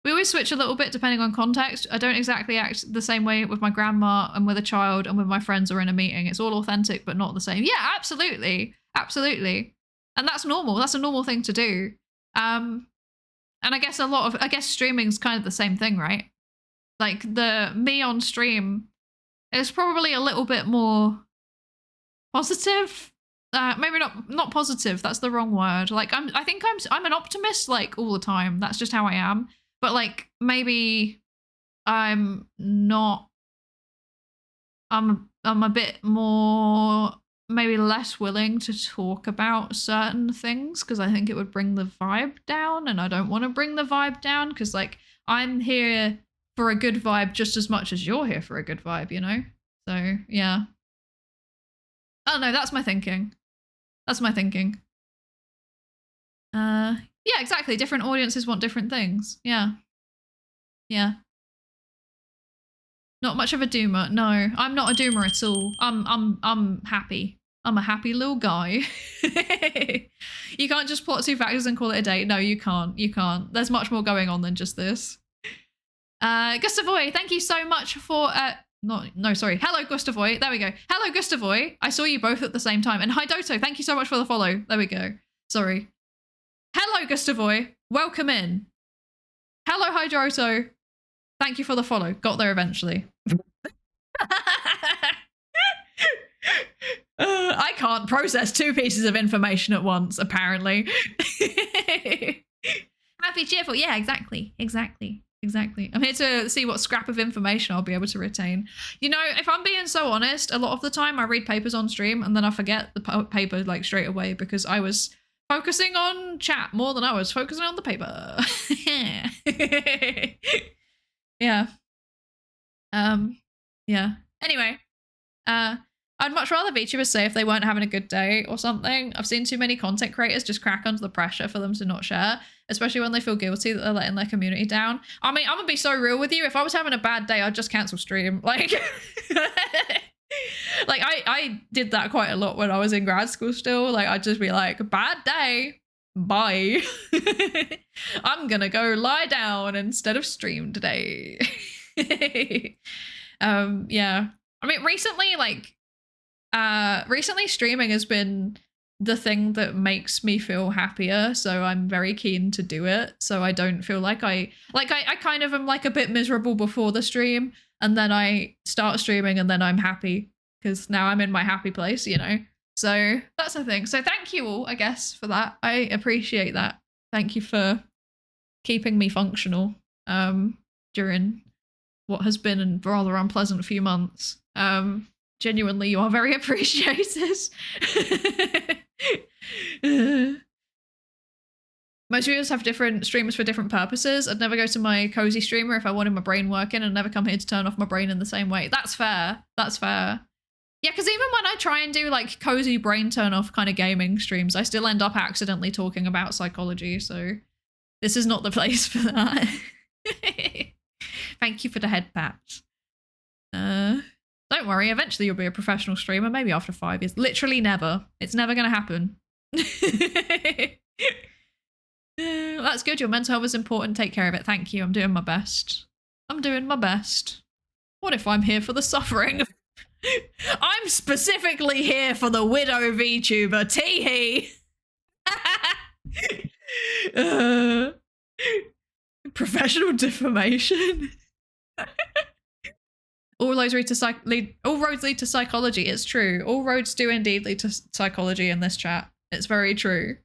We always switch a little bit depending on context. I don't exactly act the same way with my grandma and with a child and with my friends or in a meeting. It's all authentic, but not the same. Yeah, absolutely. Absolutely. And that's normal. That's a normal thing to do. And I guess streaming's kind of the same thing, right? Like the me on stream is probably a little bit more positive. Maybe not positive. That's the wrong word. Like I think I'm an optimist like all the time. That's just how I am. But like maybe I'm not. I'm a bit more, maybe less willing to talk about certain things because I think it would bring the vibe down, and I don't want to bring the vibe down because like I'm here for a good vibe just as much as you're here for a good vibe, you know? So yeah. I don't know. That's my thinking. That's my thinking. Yeah, exactly. Different audiences want different things. Yeah. Yeah. Not much of a doomer. No, I'm not a doomer at all. I'm happy. I'm a happy little guy. You can't just plot two factors and call it a day. No, you can't. You can't. There's much more going on than just this. Gustavoy, thank you so much for Hello, Gustavoy. There we go. Hello, Gustavoy. I saw you both at the same time. And hi, Doto. Thank you so much for the follow. There we go. Sorry. Hello, Gustavoy. Welcome in. Hello, Hydroto. Thank you for the follow. Got there eventually. I can't process two pieces of information at once, apparently. Happy, cheerful. Yeah, exactly. Exactly. Exactly. I'm here to see what scrap of information I'll be able to retain. You know, if I'm being so honest, a lot of the time I read papers on stream and then I forget the paper like straight away because I was focusing on chat more than I was focusing on the paper. Yeah. Yeah. Anyway, I'd much rather VTubers say if they weren't having a good day or something. I've seen too many content creators just crack under the pressure for them to not share, especially when they feel guilty that they're letting their community down. I mean, I'm gonna be so real with you. If I was having a bad day, I'd just cancel stream. Like, like I did that quite a lot when I was in grad school still. Like, I'd just be like, bad day, bye. I'm gonna go lie down instead of stream today. Yeah. I mean, recently streaming has been the thing that makes me feel happier, so I'm very keen to do it, so I don't feel like I kind of am like a bit miserable before the stream, and then I start streaming and then I'm happy because now I'm in my happy place, you know? So that's the thing. So thank you all, I guess, for that. I appreciate that. Thank you for keeping me functional during what has been a rather unpleasant few months. Genuinely, you are very appreciated. Most viewers have different streamers for different purposes. I'd never go to my cozy streamer if I wanted my brain working and never come here to turn off my brain in the same way. That's fair. That's fair. Yeah, because even when I try and do like cozy brain turn off kind of gaming streams, I still end up accidentally talking about psychology. So this is not the place for that. Thank you for the head pats. Don't worry, eventually you'll be a professional streamer, maybe after 5 years. Literally never. It's never going to happen. That's good. Your mental health is important. Take care of it. Thank you. I'm doing my best. I'm doing my best. What if I'm here for the suffering? I'm specifically here for the widow VTuber. Teehee. Professional defamation. All roads lead to psychology. It's true. All roads do indeed lead to psychology in this chat. It's very true.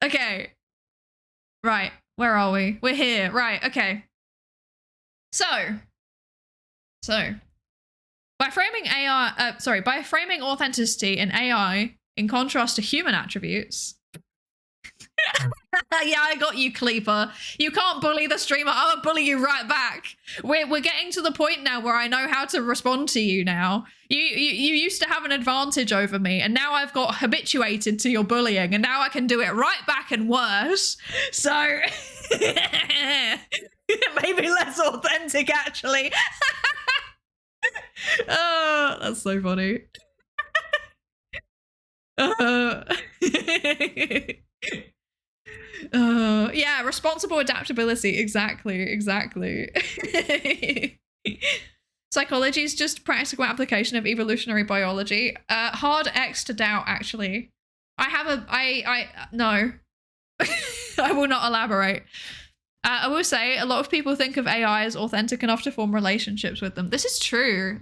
Okay. Right. Where are we? We're here. Right. Okay. So by framing by framing authenticity in AI in contrast to human attributes. Yeah, I got you, Cleeper. You can't bully the streamer. I'll bully you right back. We're getting to the point now where I know how to respond to you now. You used to have an advantage over me, and now I've got habituated to your bullying, and now I can do it right back and worse. So maybe less authentic, actually. Oh, that's so funny. Yeah, responsible adaptability. Exactly. Psychology is just practical application of evolutionary biology. Hard X to doubt, actually. No. I will not elaborate. I will say a lot of people think of AI as authentic enough to form relationships with them. This is true.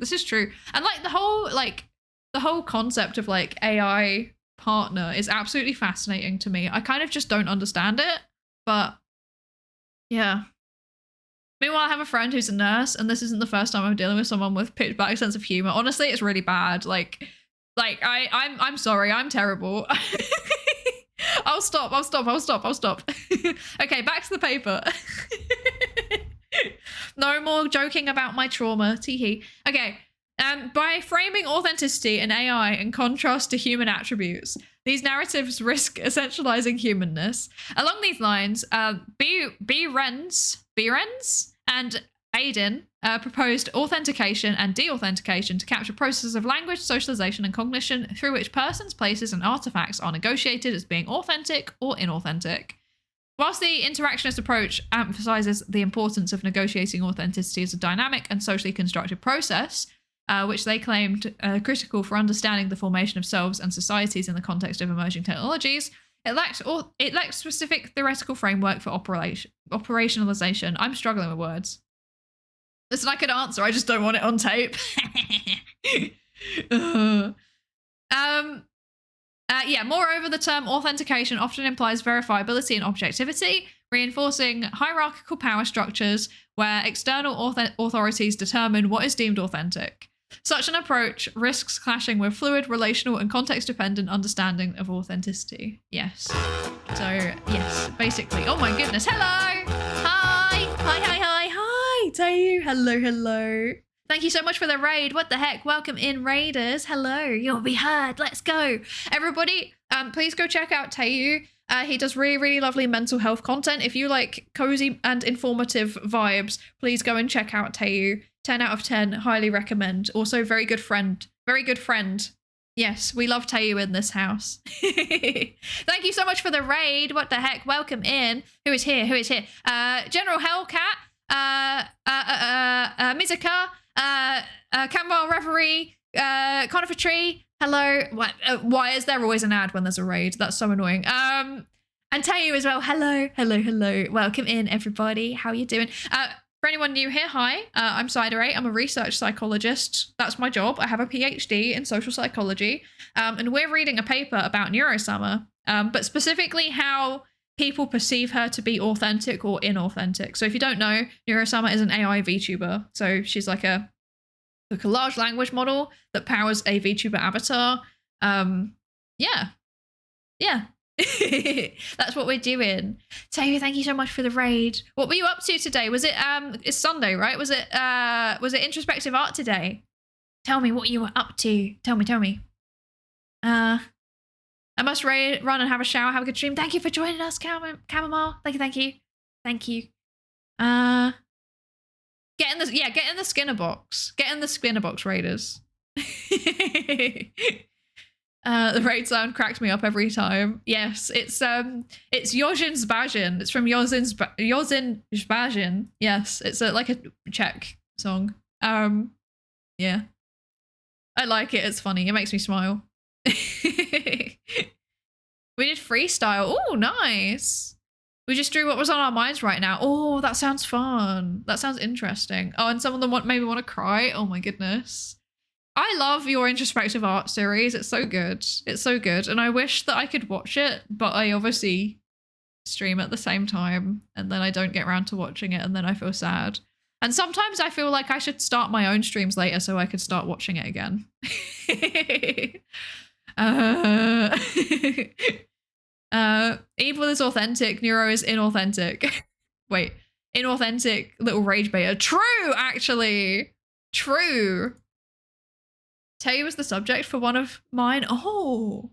And like the whole concept of like AI partner is absolutely fascinating to me. I kind of just don't understand it, but yeah. Meanwhile, I have a friend who's a nurse, and this isn't the first time I'm dealing with someone with pitch black sense of humor. Honestly, it's really bad. I'm sorry, I'm terrible. I'll stop. Okay, back to the paper. No more joking about my trauma. Teehee. Okay. By framing authenticity in AI in contrast to human attributes, these narratives risk essentializing humanness. Along these lines, Behrens and Aiden proposed authentication and de-authentication to capture processes of language, socialization, and cognition through which persons, places, and artifacts are negotiated as being authentic or inauthentic. Whilst the interactionist approach emphasizes the importance of negotiating authenticity as a dynamic and socially constructed process, which they claimed critical for understanding the formation of selves and societies in the context of emerging technologies, it lacks specific theoretical framework for operationalization. I'm struggling with words. Listen, I could answer, I just don't want it on tape. Moreover, the term authentication often implies verifiability and objectivity, reinforcing hierarchical power structures where external authorities determine what is deemed authentic. Such an approach risks clashing with fluid, relational, and context-dependent understanding of authenticity. Yes. So, yes, basically. Oh my goodness. Hello! Hi, Tayu. Hello. Thank you so much for the raid. What the heck? Welcome in, raiders. Hello. You'll be heard. Let's go. Everybody, please go check out Tayu. He does really, really lovely mental health content. If you like cozy and informative vibes, please go and check out Tayu. 10 out of 10, highly recommend. Also, very good friend. Yes, we love Tayu in this house. Thank you so much for the raid. What the heck? Welcome in. Who is here? General Hellcat, Mizuka, Campbell Reverie, Conifer Tree. Hello. Why is there always an ad when there's a raid? That's so annoying. And Tayu as well. Hello. Welcome in, everybody. How are you doing? For anyone new here, hi, I'm Psydere. I'm a research psychologist. That's my job. I have a PhD in social psychology. And we're reading a paper about Neuro-sama, but specifically how people perceive her to be authentic or inauthentic. So if you don't know, Neuro-sama is an AI VTuber. So she's like a large language model that powers a VTuber avatar. Yeah. That's what we're doing. Tayu, thank you so much for the raid. What were you up to today? Was it it's Sunday, right? Was it introspective art today? Tell me what you were up to. Tell me. I must run and have a shower, have a good stream. Thank you for joining us, Chamomile. Thank you. Get in the Skinner box. Get in the Skinner box, raiders. The raid sound cracked me up every time. Yes, it's Yozin Zbazin. It's from Yozin Zbazin. Yes, it's like a Czech song. Yeah. I like it. It's funny. It makes me smile. We did freestyle. Oh, nice. We just drew what was on our minds right now. Oh, that sounds fun. That sounds interesting. Oh, and some of them maybe want to cry. Oh my goodness. I love your introspective art series. It's so good. And I wish that I could watch it, but I obviously stream at the same time and then I don't get around to watching it and then I feel sad. And sometimes I feel like I should start my own streams later so I could start watching it again. Evil is authentic, Neuro is inauthentic. Wait, inauthentic little rage beta. True, actually. True. Tayu was the subject for one of mine. Oh,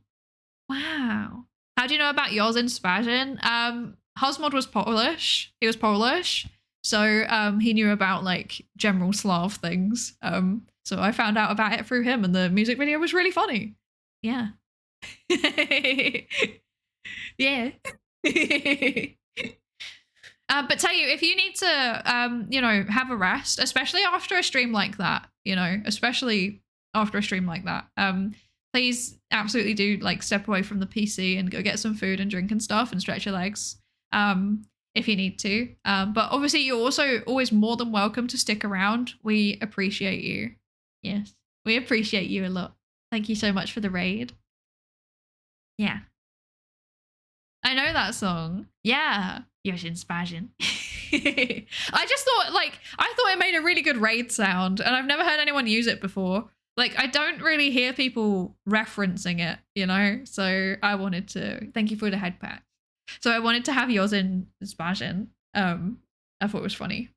wow. How do you know about Yozin Spazin? Husmod was Polish. He was Polish. So he knew about like general Slav things. So I found out about it through him and the music video was really funny. Yeah. Yeah. But tell you, if you need to, you know, have a rest, especially after a stream like that, you know, especially after a stream like that, please absolutely do like step away from the PC and go get some food and drink and stuff and stretch your legs, if you need to. But obviously you're also always more than welcome to stick around. We appreciate you. Yes, we appreciate you a lot. Thank you so much for the raid. Yeah. I know that song. Yeah. Yoshin Spashin. I just thought, like, I thought it made a really good raid sound, and I've never heard anyone use it before. Like, I don't really hear people referencing it, you know? So I wanted to, thank you for the head pack. So I wanted to have Yoshin Spashin. I thought it was funny.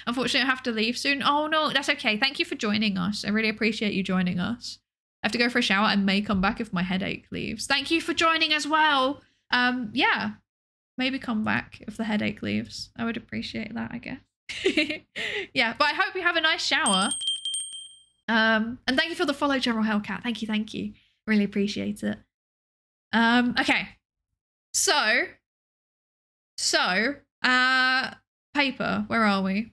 Unfortunately, I have to leave soon. Oh no, that's okay. Thank you for joining us. I really appreciate you joining us. I have to go for a shower. I may come back if my headache leaves. Thank you for joining as well. Yeah, maybe come back if the headache leaves. I would appreciate that, I guess. Yeah, but I hope you have a nice shower. And thank you for the follow, General Hellcat. Thank you, thank you. Really appreciate it. Okay. So, paper, where are we?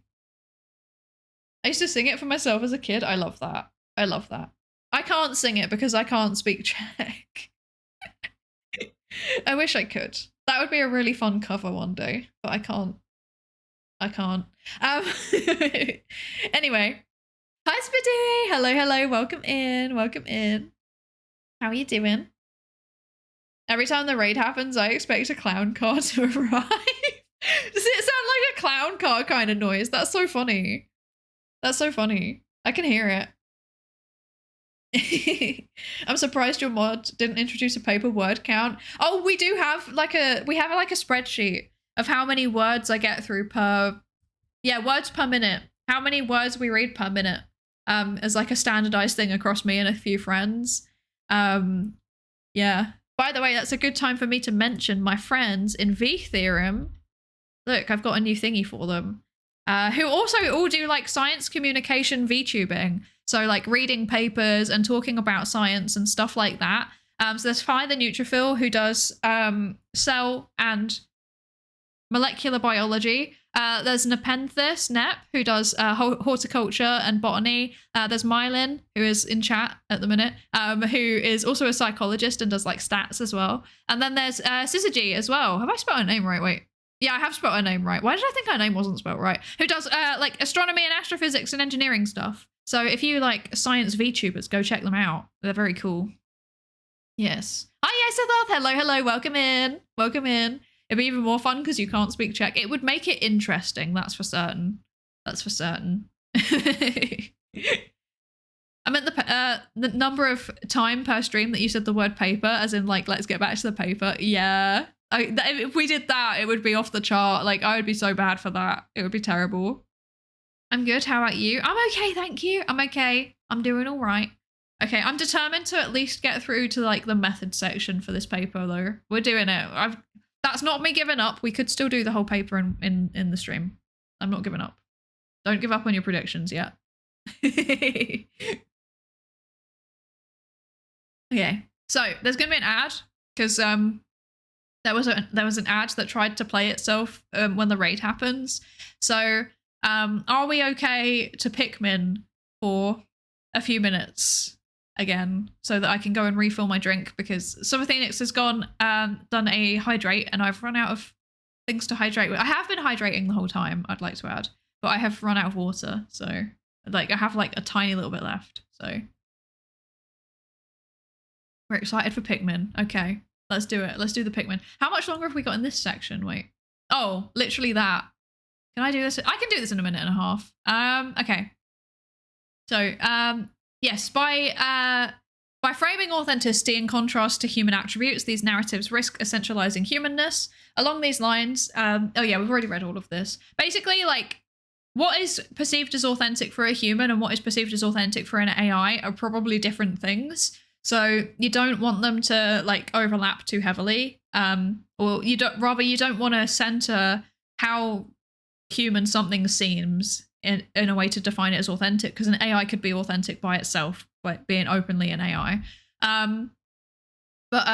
I used to sing it for myself as a kid. I love that. I love that. I can't sing it because I can't speak Czech. I wish I could. That would be a really fun cover one day, but I can't. I can't. Anyway. Hi, Psydere. Hello, hello. Welcome in. Welcome in. How are you doing? Every time the raid happens, I expect a clown car to arrive. Does it sound like a clown car kind of noise? That's so funny. That's so funny. I can hear it. I'm surprised your mod didn't introduce a paper word count. Oh, we do have like a spreadsheet of how many words I get through per, yeah, words per minute. How many words we read per minute, as like a standardized thing across me and a few friends. Yeah. By the way, that's a good time for me to mention my friends in VTheorem. Look, I've got a new thingy for them. Who also all do like science communication VTubing. So like reading papers and talking about science and stuff like that. So there's Fire the Neutrophil, who does cell and molecular biology. There's Nepenthes, Nep, who does horticulture and botany. There's Mylin, who is in chat at the minute, who is also a psychologist and does like stats as well. And then there's Syzygy as well. Have I spelled her name right? Wait. Yeah, I have spelled her name right. Why did I think her name wasn't spelled right? Who does like astronomy and astrophysics and engineering stuff. So if you like science VTubers, go check them out. They're very cool. Yes. Hi, Yesathoth. Hello, hello. Welcome in. Welcome in. It'd be even more fun because you can't speak Czech. It would make it interesting. That's for certain. That's for certain. I meant the number of time per stream that you said the word paper, as in like, let's get back to the paper. Yeah. If we did that, it would be off the chart. Like, I would be so bad for that. It would be terrible. I'm good. How about you? I'm okay, thank you. I'm okay. I'm doing all right. Okay, I'm determined to at least get through to like the method section for this paper, though. We're doing it. That's not me giving up. We could still do the whole paper in the stream. I'm not giving up. Don't give up on your predictions yet. Okay, so there's gonna be an ad because there was an ad that tried to play itself when the raid happens. So are we okay to Pikmin for a few minutes again so that I can go and refill my drink, because Summer Phoenix has gone done a hydrate and I've run out of things to hydrate with. I have been hydrating the whole time, I'd like to add, but I have run out of water, so like I have like a tiny little bit left. So we're excited for Pikmin. Okay, let's do it. Let's do the Pikmin. How much longer have we got in this section? Wait. Oh, literally that. Can I do this? I can do this in a minute and a half. Okay. So, yes, by framing authenticity in contrast to human attributes, these narratives risk essentializing humanness. Along these lines, oh yeah, we've already read all of this. Basically, like, what is perceived as authentic for a human and what is perceived as authentic for an AI are probably different things. So you don't want them to like overlap too heavily, or you don't want to center how human something seems in a way to define it as authentic, because an AI could be authentic by itself, by being openly an AI. But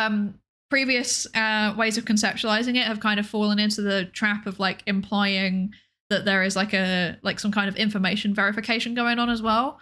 previous ways of conceptualizing it have kind of fallen into the trap of like implying that there is like some kind of information verification going on as well.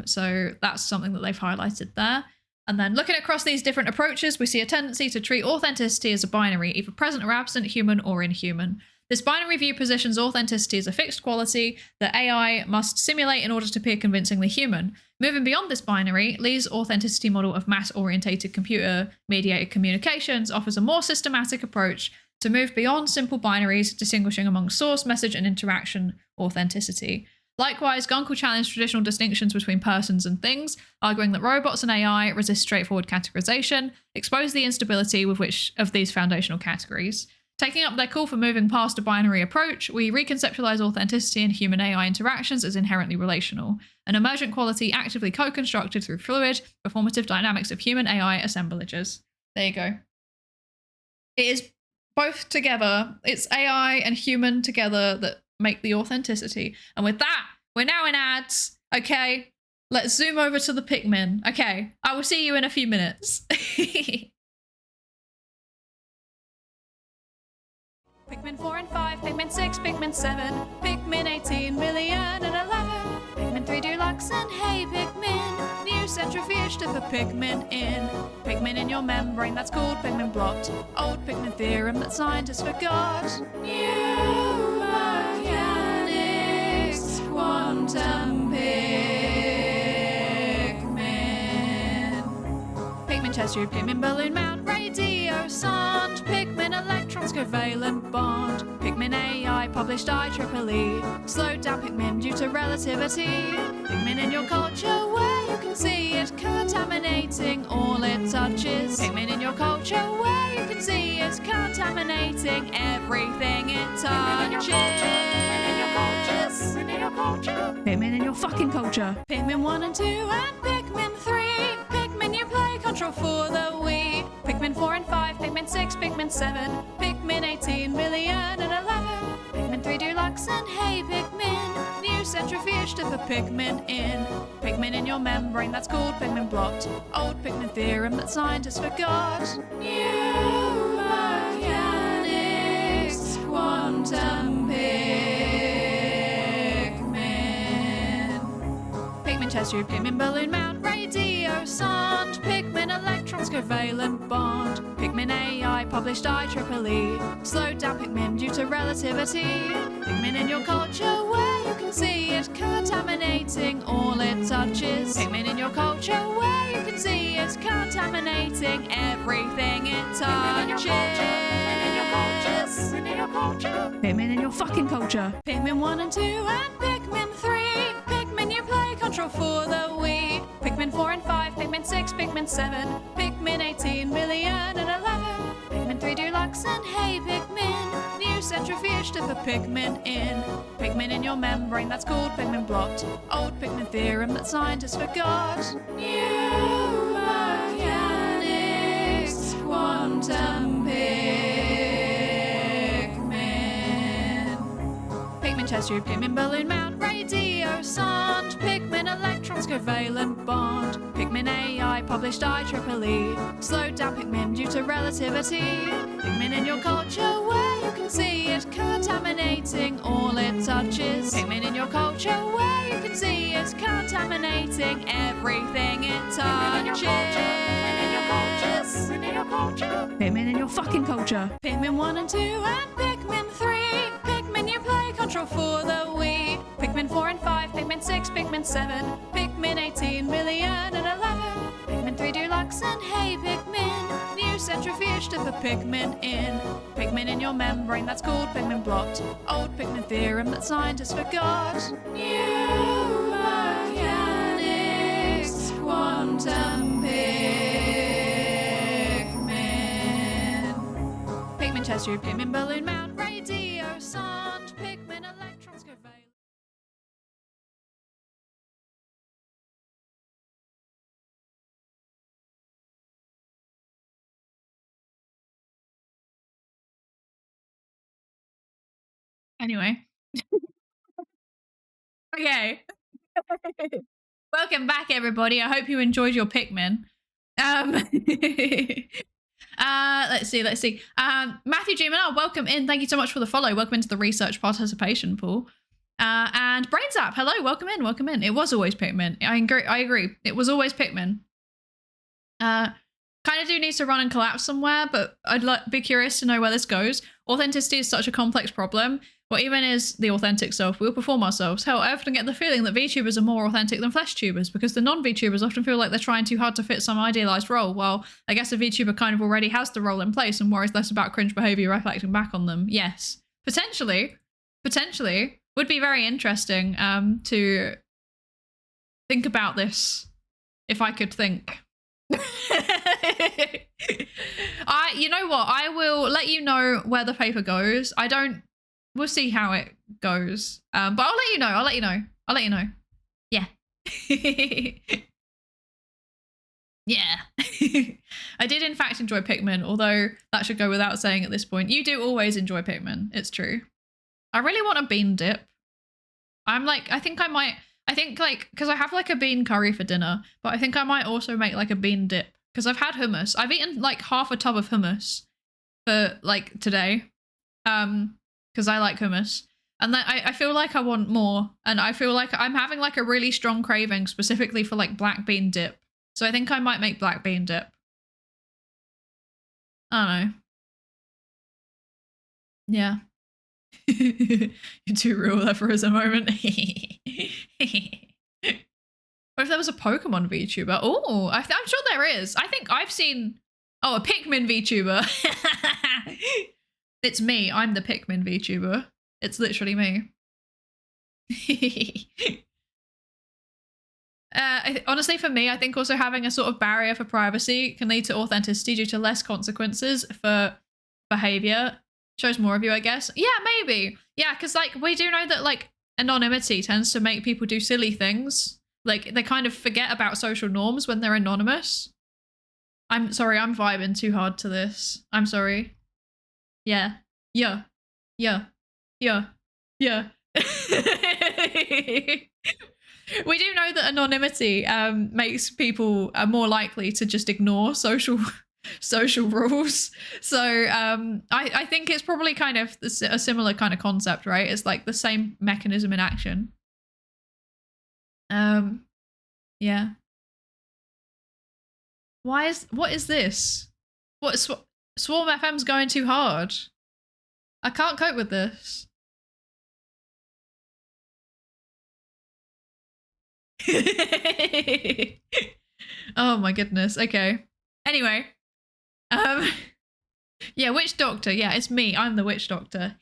So that's something that they've highlighted there. And then looking across these different approaches, we see a tendency to treat authenticity as a binary, either present or absent, human or inhuman. This binary view positions authenticity as a fixed quality that AI must simulate in order to appear convincingly human. Moving beyond this binary, Lee's authenticity model of mass-orientated computer-mediated communications offers a more systematic approach to move beyond simple binaries, distinguishing among source, message, and interaction authenticity. Likewise, Gunkel challenged traditional distinctions between persons and things, arguing that robots and AI resist straightforward categorization, expose the instability with which of these foundational categories. Taking up their call for moving past a binary approach, we reconceptualize authenticity in human-AI interactions as inherently relational, an emergent quality actively co-constructed through fluid, performative dynamics of human-AI assemblages. There you go. It is both together. It's AI and human together that make the authenticity. And with that, we're now in ads. Okay, let's zoom over to the Pikmin. Okay, I will see you in a few minutes. Pikmin 4 and 5, Pikmin 6, Pikmin 7, Pikmin 18 million and 11, Pikmin 3 Deluxe and Hey Pikmin, new centrifuge to put Pikmin in. Pikmin in your membrane, that's called Pikmin blot. Old Pikmin theorem that scientists forgot. New mechanics, quantum Pikmin. Pikmin chest tube, Pikmin balloon mount, radio sound, Pikmin electrons covalent bond, Pikmin AI published IEEE, slowed down Pikmin due to relativity. Pikmin in your culture where you can see it contaminating all it touches. Pikmin in your culture where you can see it contaminating everything it touches. Pikmin in your culture. Pikmin in your fucking culture. Pikmin 1 and 2 and Pikmin 3. Pikmin you play control for the Wii. Pikmin 4 and 5, Pikmin 6, Pikmin 7, Pikmin 18 million and 11, Pikmin 3 Deluxe and Hey Pikmin, new centrifuge to put Pikmin in. Pikmin in your membrane, that's called Pikmin blot. Old Pikmin theorem that scientists forgot. New mechanics, quantum Pikmin. Pikmin chest tube, Pikmin balloon mount, radio sound, Pikmin electrons covalent bond, Pikmin AI published IEEE, slowed down Pikmin due to relativity. Pikmin in your culture where you can see it contaminating all it touches. Pikmin in your culture where you can see it contaminating everything it touches. Pikmin in your culture. Pikmin in your fucking culture. Pikmin 1 and 2 and Pikmin 3. Pikmin you play control for the Wii. Pikmin 4 and 5, Pikmin 6, Pikmin 7, Pikmin 18 million and 11, Pikmin 3 Deluxe and Hey Pikmin, new centrifuge to put Pikmin in. Pikmin in your membrane, that's called Pikmin blot. Old Pikmin theorem that scientists forgot. New mechanics, quantum Pikmin. Pikmin chest tube, Pikmin balloon mount, radio sound, Pikmin electrons covalent bond, Pikmin AI published IEEE, slowed down Pikmin due to relativity. Pikmin in your culture where you can see it contaminating all it touches. Pikmin in your culture where you can see it contaminating everything it touches. Pikmin in your culture. Pikmin in your fucking culture. Pikmin 1 and 2 and Pikmin 3. Pikmin you play control for the Wii. Pikmin 4 and 5, Pikmin 6, Pikmin 7, Pikmin 18 million and 11, Pikmin 3 Deluxe and Hey Pikmin, new centrifuge to put Pikmin in. Pikmin in your membrane, that's called Pikmin blot. Old Pikmin theorem that scientists forgot. New mechanics, quantum Pikmin. Pikmin chest tube, Pikmin balloon mount, radio sound, Pikmin electrons covalent. Anyway. Okay. Welcome back, everybody. I hope you enjoyed your Pikmin. Let's see. Matthew G. Manel, welcome in. Thank you so much for the follow. Welcome into the research participation pool. And Brainzap, hello, welcome in. It was always Pikmin. I agree. It was always Pikmin. Kind of do need to run and collapse somewhere, but I'd be curious to know where this goes. Authenticity is such a complex problem. What even is the authentic self? We'll perform ourselves. Hell, I often get the feeling that VTubers are more authentic than flesh tubers because the non-VTubers often feel like they're trying too hard to fit some idealized role. Well, I guess a VTuber kind of already has the role in place and worries less about cringe behavior reflecting back on them. Yes, potentially, would be very interesting to think about this if I could think. You know what? I will let you know where the paper goes. We'll see how it goes. But I'll let you know. Yeah. Yeah. I did in fact enjoy Pikmin, although that should go without saying at this point. You do always enjoy Pikmin. It's true. I really want a bean dip. Because I have like a bean curry for dinner, but I think I might also make like a bean dip because I've had hummus. I've eaten like half a tub of hummus for like today. Because I like hummus. And then I feel like I want more. And I feel like I'm having like a really strong craving specifically for like black bean dip. So I think I might make black bean dip. I don't know. Yeah. You're too real there for us a moment. What if there was a Pokemon VTuber? Oh, I'm sure there is. I think I've seen... Oh, a Pikmin VTuber. It's me. I'm the Pikmin VTuber. It's literally me. Honestly, for me, I think also having a sort of barrier for privacy can lead to authenticity due to less consequences for behavior. Shows more of you, I guess. Yeah, maybe. Yeah, because like we do know that like anonymity tends to make people do silly things. Like they kind of forget about social norms when they're anonymous. I'm sorry, I'm vibing too hard to this. I'm sorry. Yeah. We do know that anonymity makes people more likely to just ignore social rules. So I think it's probably kind of a similar kind of concept, right? It's like the same mechanism in action. Yeah. What is this? Swarm FM's going too hard. I can't cope with this. Oh my goodness. Okay. Anyway. Yeah, witch doctor. Yeah, it's me. I'm the witch doctor.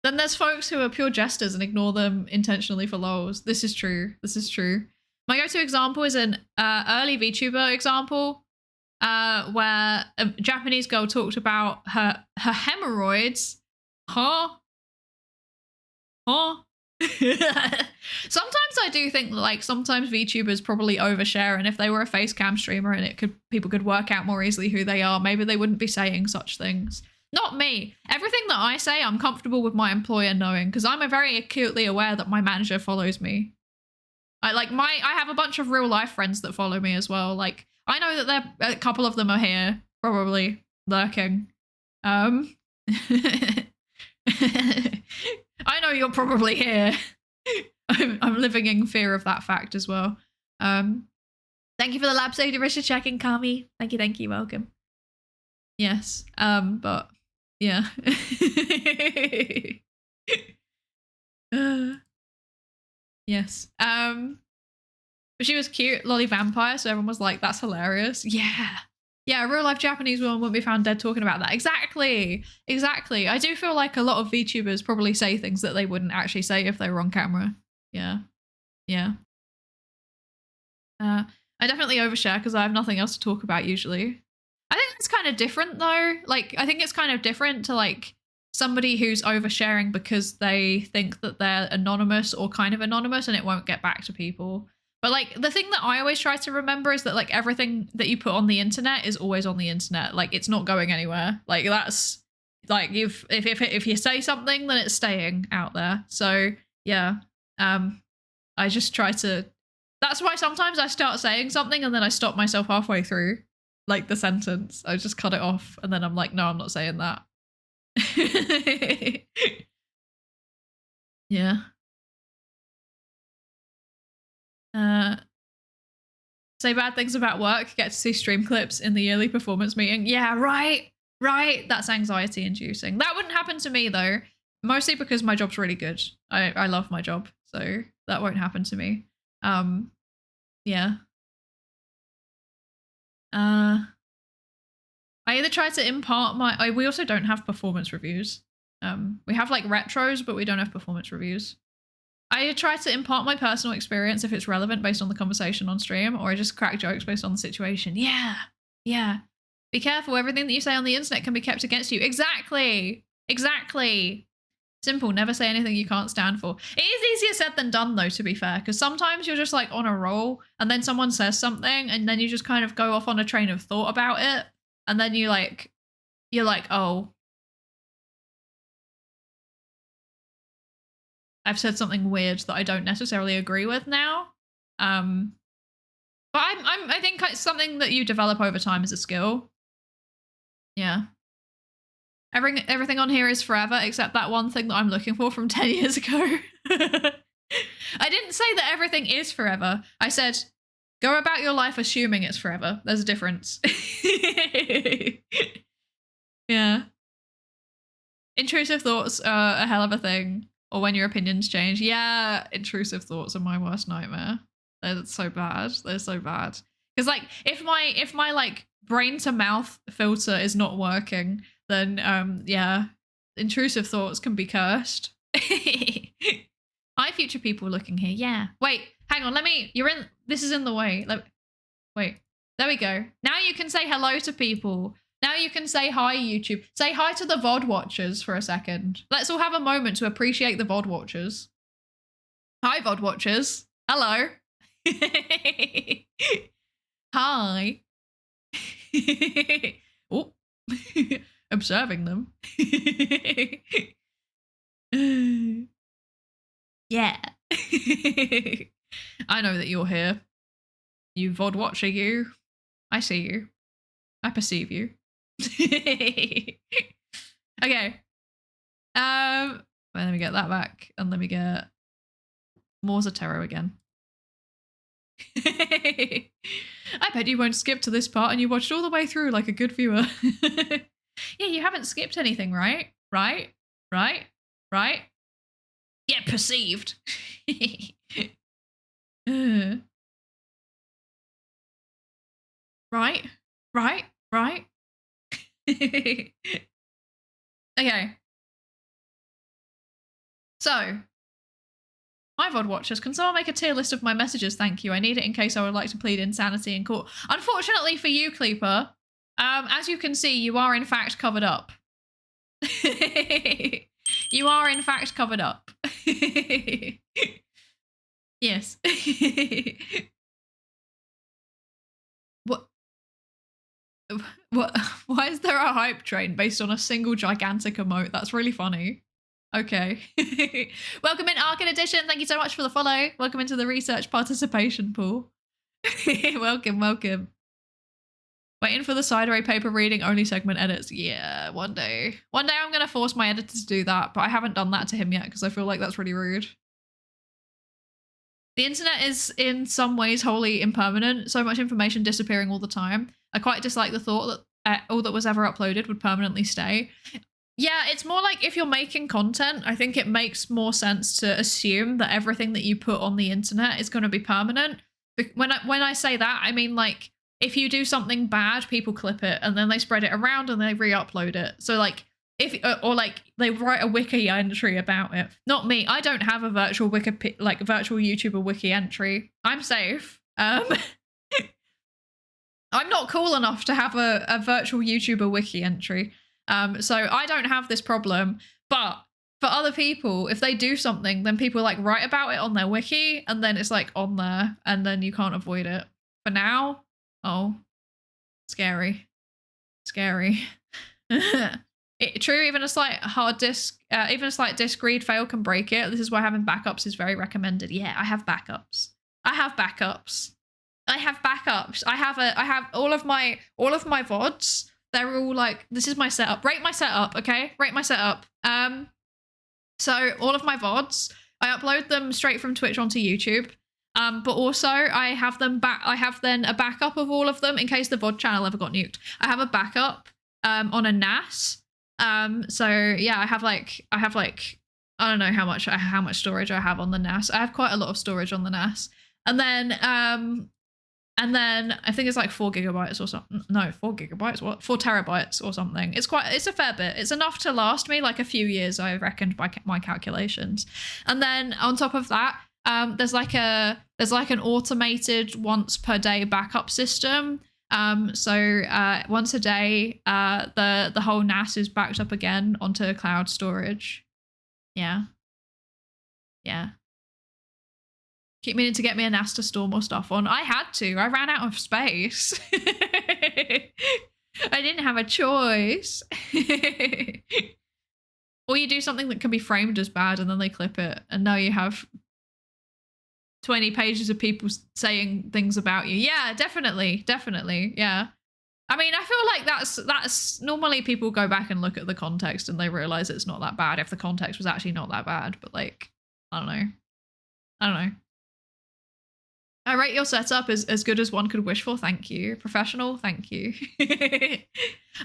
Then there's folks who are pure jesters and ignore them intentionally for lols. This is true. My go-to example is an early VTuber example where a Japanese girl talked about her hemorrhoids. Huh? Sometimes I do think like sometimes VTubers probably overshare, and if they were a face cam streamer and people could work out more easily who they are, maybe they wouldn't be saying such things. Not me. Everything that I say, I'm comfortable with my employer knowing because I'm very acutely aware that my manager follows me. I have a bunch of real life friends that follow me as well. Like I know that a couple of them are here, probably lurking. I know you're probably here. I'm living in fear of that fact as well. Thank you for the lab safety Richard checking, Kami. Thank you, welcome. Yes, but yeah. Yes. But she was cute, lolly vampire, so everyone was like, that's hilarious. Yeah. Yeah, a real life Japanese woman wouldn't be found dead talking about that. Exactly. I do feel like a lot of VTubers probably say things that they wouldn't actually say if they were on camera. Yeah. I definitely overshare because I have nothing else to talk about usually. I think it's kind of different though. Like, I think it's kind of different to like somebody who's oversharing because they think that they're anonymous or kind of anonymous and it won't get back to people. But like the thing that I always try to remember is that like everything that you put on the internet is always on the internet. Like it's not going anywhere. Like that's like if you say something, then it's staying out there. So yeah, I I just try to, that's why sometimes I start saying something and then I stop myself halfway through, like the sentence. I just cut it off and then I'm like, no, I'm not saying that. Yeah. Say bad things about work, get to see stream clips in the yearly performance meeting. Yeah, right. That's anxiety inducing. That wouldn't happen to me though, mostly because my job's really good. I love my job, so that won't happen to me. Yeah. I either try to impart my, we also don't have performance reviews. We have like retros, but we don't have performance reviews. I try to impart my personal experience if it's relevant based on the conversation on stream, or I just crack jokes based on the situation. Yeah. Be careful, everything that you say on the internet can be kept against you. Exactly. Simple, never say anything you can't stand for. It is easier said than done though, to be fair, because sometimes you're just like on a roll and then someone says something and then you just kind of go off on a train of thought about it. And then you're like, oh, I've said something weird that I don't necessarily agree with now. But I think it's something that you develop over time as a skill. Yeah. Everything on here is forever except that one thing that I'm looking for from 10 years ago. I didn't say that everything is forever. I said, go about your life assuming it's forever. There's a difference. Yeah. Intrusive thoughts are a hell of a thing. Or when your opinions change. Yeah, intrusive thoughts are my worst nightmare. They're so bad. They're so bad. Because like if my like brain to mouth filter is not working, then yeah, intrusive thoughts can be cursed. Hi future people looking here. Yeah. Wait, hang on, this is in the way. Wait, there we go. Now you can say hello to people. Now you can say hi, YouTube. Say hi to the VOD watchers for a second. Let's all have a moment to appreciate the VOD watchers. Hi, VOD watchers. Hello. Hi. Oh, observing them. Yeah. I know that you're here. You VOD watcher, you. I see you. I perceive you. Okay. Well, let me get that back and let me get more Zotero again. I bet you won't skip to this part and you watched all the way through like a good viewer. Yeah, you haven't skipped anything, right? Right? Yeah, perceived. Right. Okay. So, my VOD watchers, can someone make a tier list of my messages? Thank you. I need it in case I would like to plead insanity in court. Unfortunately for you, Cleeper, as you can see, you are in fact covered up. You are in fact covered up. Yes. What? Why is there a hype train based on a single gigantic emote? That's really funny. Okay. Welcome in, Arcan Edition. Thank you so much for the follow. Welcome into the research participation pool. Welcome. Waiting for the Psydere paper reading only segment edits. Yeah, one day. One day I'm going to force my editor to do that, but I haven't done that to him yet because I feel like that's really rude. The internet is in some ways wholly impermanent, so much information disappearing all the time. I quite dislike the thought that all that was ever uploaded would permanently stay. Yeah, it's more like if you're making content, I think it makes more sense to assume that everything that you put on the internet is going to be permanent. When I say that, I mean like if you do something bad, people clip it and then they spread it around and they re-upload it. So like or like they write a wiki entry about it. Not me. I don't have a virtual virtual YouTuber wiki entry. I'm safe. I'm not cool enough to have a virtual YouTuber wiki entry. So I don't have this problem. But for other people, if they do something, then people like write about it on their wiki and then it's like on there and then you can't avoid it. For now, oh, scary. True, even a slight hard disk, even a slight disk read fail can break it. This is why having backups is very recommended. Yeah, I have backups. I have backups. I have all of my VODs. They're all like, this is my setup. Rate my setup, okay? Rate my setup. So all of my VODs, I upload them straight from Twitch onto YouTube. But also I have them back. I have then a backup of all of them in case the VOD channel ever got nuked. I have a backup on a NAS. So yeah, I have like I don't know how much storage I have on the NAS. I have quite a lot of storage on the NAS. And then I think it's like 4 gigabytes or something. No, 4 gigabytes. What? 4 terabytes or something. It's a fair bit. It's enough to last me like a few years, I reckoned by my calculations. And then on top of that, there's like an automated once per day backup system. So once a day, the whole NAS is backed up again onto cloud storage. Yeah. Yeah. Keep meaning to get me a NAS to store more stuff on. I had to. I ran out of space. I didn't have a choice. Or you do something that can be framed as bad and then they clip it. And now you have 20 pages of people saying things about you. Yeah, definitely. Definitely. Yeah. I mean, I feel like that's normally people go back and look at the context and they realize it's not that bad if the context was actually not that bad. But like, I don't know. I rate your setup as good as one could wish for. Thank you. Professional. Thank you. I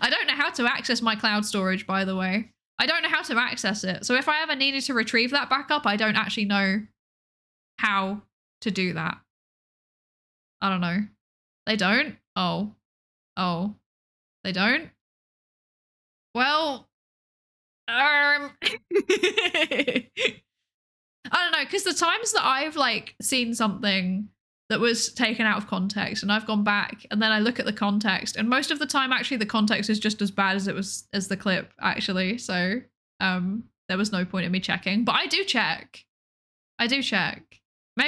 don't know how to access my cloud storage, by the way. I don't know how to access it. So if I ever needed to retrieve that backup, I don't actually know how to do that. I don't know. They don't? Oh, they don't? Well, I don't know, because the times that I've like seen something that was taken out of context and I've gone back and then I look at the context and most of the time actually the context is just as bad as it was as the clip actually. So there was no point in me checking, but I do check. Maybe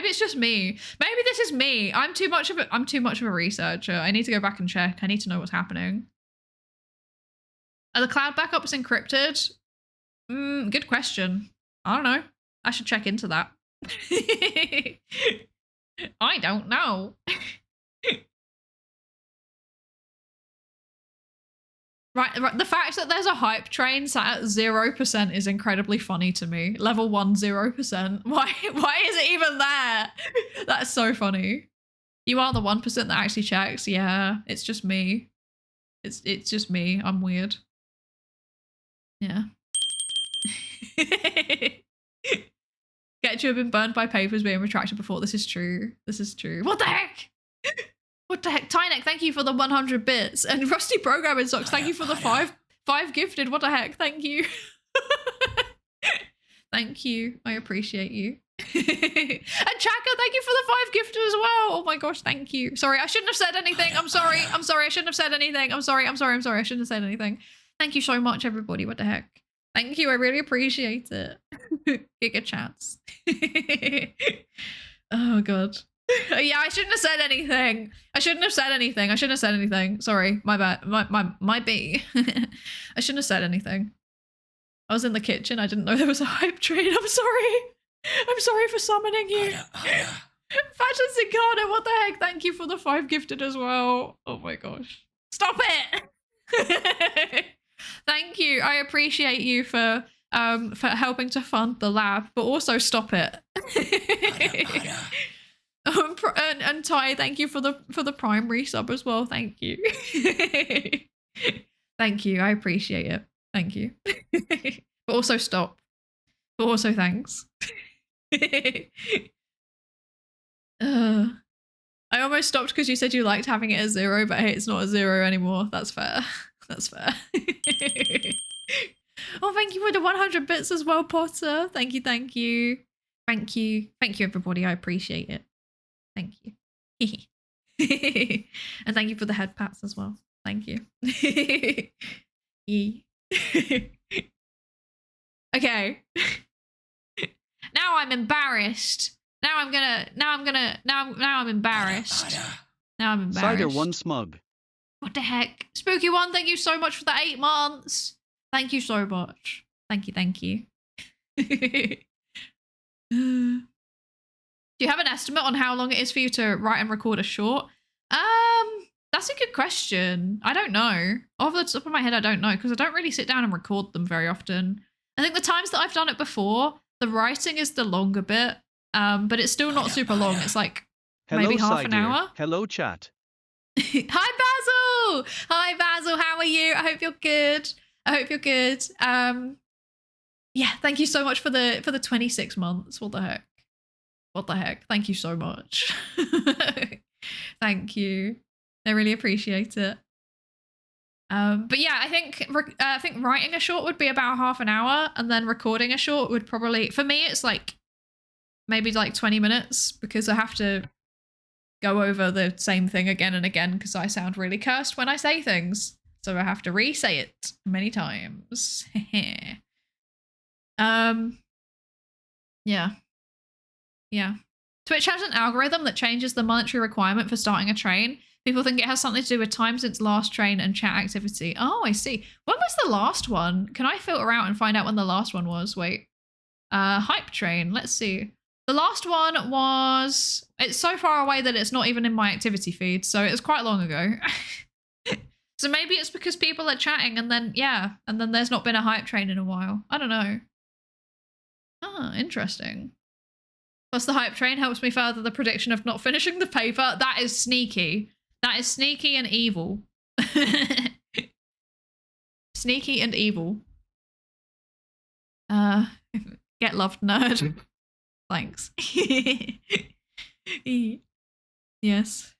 it's just me. Maybe this is me. I'm too much of a researcher. I need to go back and check. I need to know what's happening. Are the cloud backups encrypted? Good question. I don't know. I should check into that. I don't know. Right, the fact that there's a hype train sat at 0% is incredibly funny to me. Level 1, 0%. Why is it even there? That's so funny. You are the 1% that actually checks. Yeah, it's just me. It's just me. I'm weird. Yeah. Get you have been burned by papers being retracted before. This is true. This is true. What the heck? What the heck? Tynek, thank you for the 100 bits. And Rusty Programming Socks, thank you for the five gifted. What the heck? Thank you. Thank you. I appreciate you. And Chaka, thank you for the 5 gifted as well. Oh my gosh, thank you. Sorry, I shouldn't have said anything. I'm sorry. I shouldn't have said anything. I'm sorry. I shouldn't have said anything. Thank you so much, everybody. What the heck? Thank you. I really appreciate it. Giga chats. Oh god. Yeah, I shouldn't have said anything. Sorry, my bad. My B. I shouldn't have said anything. I was in the kitchen. I didn't know there was a hype train. I'm sorry for summoning you. Fashion Cicada, what the heck? Thank you for the 5 gifted as well. Oh my gosh. Stop it. Thank you. I appreciate you for helping to fund the lab, but also stop it. And Ty, thank you for the primary sub as well. Thank you. Thank you. I appreciate it. Thank you. But also stop. But also thanks. I almost stopped because you said you liked having it at 0, but hey, it's not a 0 anymore. That's fair. That's fair. Oh, thank you for the 100 bits as well, Potter. Thank you, thank you. Thank you. Thank you, everybody. I appreciate it. Thank you. And thank you for the head pats as well. Thank you. Okay. Now I'm embarrassed. Now I'm embarrassed. Now I'm embarrassed. Psydere one smug. What the heck? Spooky one, thank you so much for the 8 months. Thank you so much. Thank you, thank you. Do you have an estimate on how long it is for you to write and record a short? That's a good question. I don't know. Off the top of my head, I don't know, because I don't really sit down and record them very often. I think the times that I've done it before, the writing is the longer bit, but it's still not super long. It's like maybe half an hour. Hello, chat. Hi, Basil. Hi, Basil. How are you? I hope you're good. I hope you're good. Yeah, thank you so much for the 26 months. What the heck? What the heck? Thank you so much. Thank you. I really appreciate it. But yeah, I think writing a short would be about half an hour, and then recording a short would probably, for me, it's like maybe like 20 minutes, because I have to go over the same thing again and again because I sound really cursed when I say things. So I have to re-say it many times. Yeah. Yeah. Twitch has an algorithm that changes the monetary requirement for starting a train. People think it has something to do with time since last train and chat activity. Oh, I see. When was the last one? Can I filter out and find out when the last one was? Wait. Hype train. Let's see. The last one was... It's so far away that it's not even in my activity feed, so it was quite long ago. So maybe it's because people are chatting and then, yeah, and then there's not been a hype train in a while. I don't know. Ah, interesting. Plus the hype train helps me further the prediction of not finishing the paper. That is sneaky. That is sneaky and evil. Sneaky and evil. Get loved, nerd. Thanks. Yes.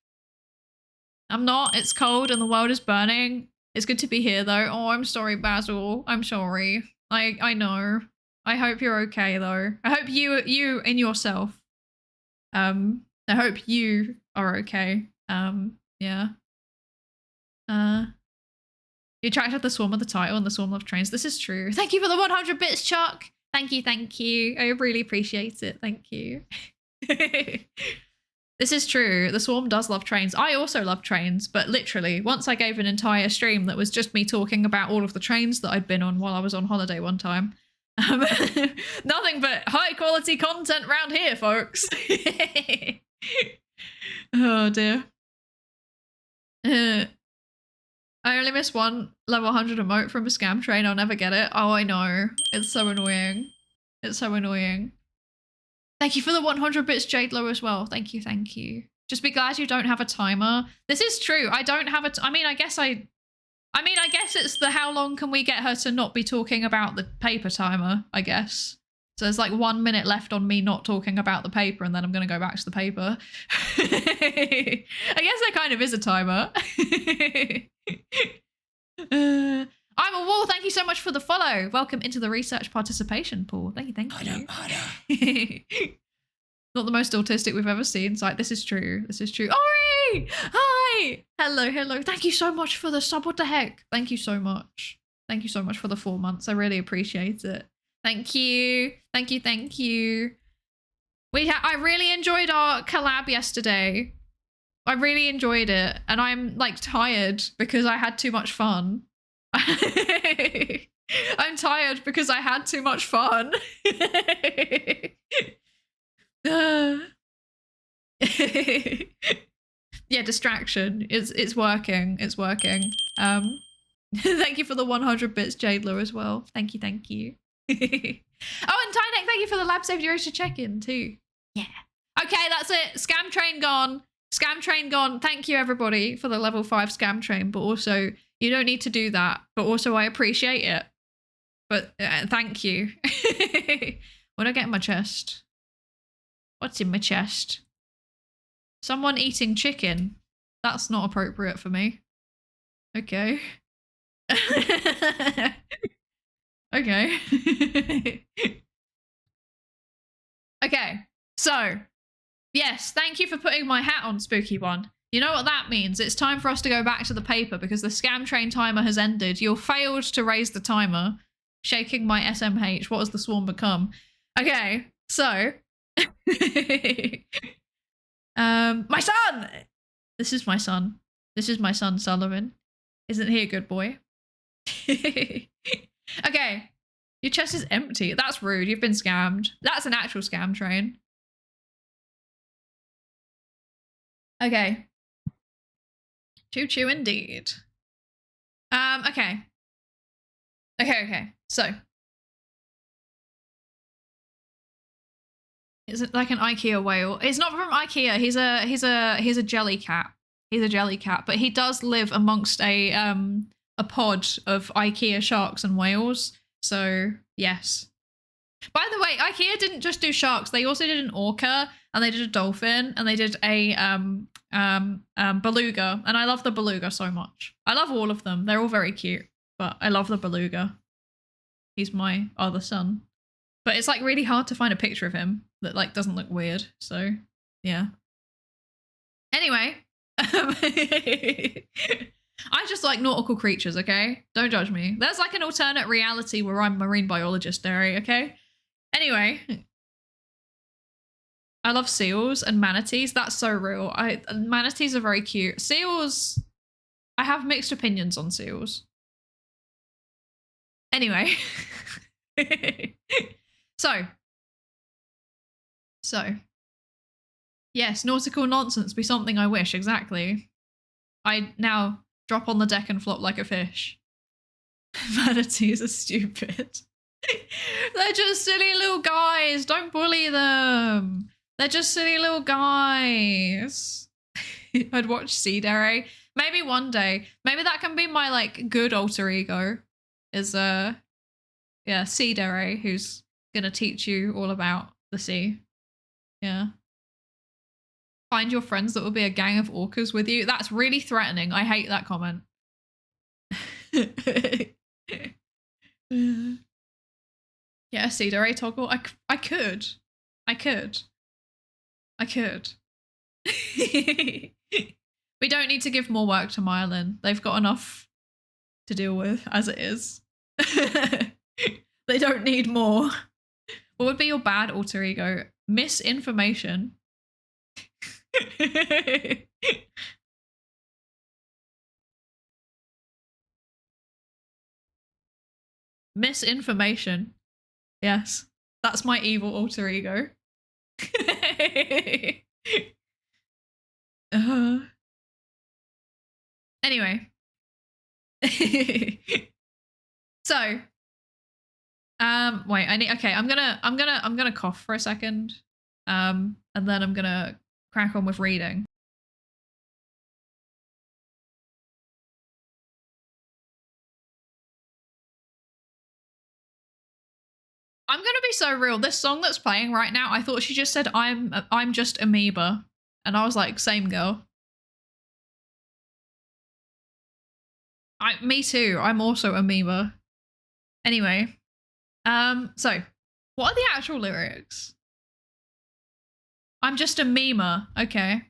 I'm not. It's cold and the world is burning. It's good to be here though. Oh, I'm sorry, Basil. I'm sorry. I know. I hope you're okay though. I hope you in yourself. I hope you are okay. Yeah. You attracted the swarm of the title and the swarm of trains. This is true. Thank you for the 100 bits, Chuck. Thank you, thank you. I really appreciate it. Thank you. This is true. The swarm does love trains. I also love trains, but literally, once I gave an entire stream that was just me talking about all of the trains that I'd been on while I was on holiday one time. Nothing but high quality content around here, folks. Oh dear. I only missed one level 100 emote from a scam train. I'll never get it. Oh, I know. It's so annoying. It's so annoying. Thank you for the 100 bits, Jadelo, as well. Thank you, thank you. Just be glad you don't have a timer. This is true. I don't have a... I mean, I guess it's the how long can we get her to not be talking about the paper timer, I guess. So there's like 1 minute left on me not talking about the paper, and then I'm going to go back to the paper. I guess there kind of is a timer. I'm a wall. Thank you so much for the follow. Welcome into the research participation pool. Thank you, thank you. Not the most autistic we've ever seen. It's like, this is true. This is true. Ori! Hi! Hello, hello. Thank you so much for the sub. What the heck? Thank you so much. Thank you so much for the 4 months. I really appreciate it. Thank you. Thank you, thank you. I really enjoyed our collab yesterday. I really enjoyed it. And I'm like tired because I had too much fun. I'm tired because I had too much fun. Yeah, distraction. It's working. It's working. Thank you for the 100 bits, Jadler, as well. Thank you, thank you. Oh, and Tyneck, thank you for the lab safety race to check in too. Yeah. Okay, that's it. Scam train gone. Scam train gone. Thank you everybody for the level 5 scam train, but also you don't need to do that. But also I appreciate it. But thank you. What do I get in my chest? What's in my chest? Someone eating chicken. That's not appropriate for me. Okay. Okay. Okay, so yes, thank you for putting my hat on, Spooky One. You know what that means? It's time for us to go back to the paper because the scam train timer has ended. You failed to raise the timer. Shaking my SMH. What has the swarm become? Okay, so my son! This is my son. This is my son, Sullivan. Isn't he a good boy? Okay. Your chest is empty. That's rude. You've been scammed. That's an actual scam train. Okay. Choo-choo indeed. Okay. Okay. So. Is it like an IKEA whale? He's not from IKEA. He's a jelly cat. He's a jelly cat, but he does live amongst a pod of IKEA sharks and whales. So yes. By the way, IKEA didn't just do sharks. They also did an orca, and they did a dolphin, and they did a beluga. And I love the beluga so much. I love all of them. They're all very cute, but I love the beluga. He's my other son. But it's like really hard to find a picture of him that like doesn't look weird. So yeah. Anyway, I just like nautical creatures, okay? Don't judge me. There's like an alternate reality where I'm a marine biologist, Derry, okay? Anyway. I love seals and manatees. That's so real. Manatees are very cute. Seals, I have mixed opinions on seals. Anyway. So, yes, nautical nonsense be something I wish, exactly. I now drop on the deck and flop like a fish. Manatees are stupid. They're just silly little guys. Don't bully them. They're just silly little guys. I'd watch Psydere. Maybe one day. Maybe that can be my like good alter ego. Is yeah, Psydere, who's gonna teach you all about the sea. Yeah. Find your friends that will be a gang of orcas with you. That's really threatening. I hate that comment. Yeah, Psydere toggle. I could. We don't need to give more work to Myelin. They've got enough to deal with as it is. They don't need more. What would be your bad alter ego? Misinformation. Misinformation. Yes, that's my evil alter ego. Anyway. So, wait, I'm gonna cough for a second. And then I'm gonna crack on with reading. I'm gonna be so real. This song that's playing right now, I thought she just said I'm just amoeba. And I was like, same girl. Me too. I'm also amoeba. Anyway. So what are the actual lyrics? I'm just a meme. Okay.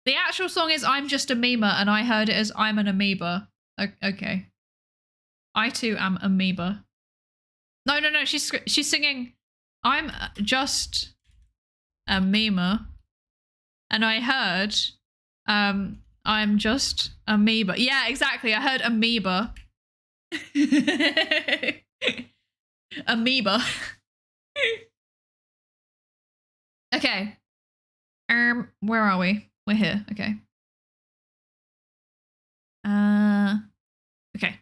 The actual song is I'm just a meme, and I heard it as I'm an amoeba. Okay. I too am amoeba. No. She's singing I'm just a meme, and I heard I'm just amoeba. Yeah, exactly. I heard amoeba. Amoeba. Okay. Where are we? We're here. Okay. Okay.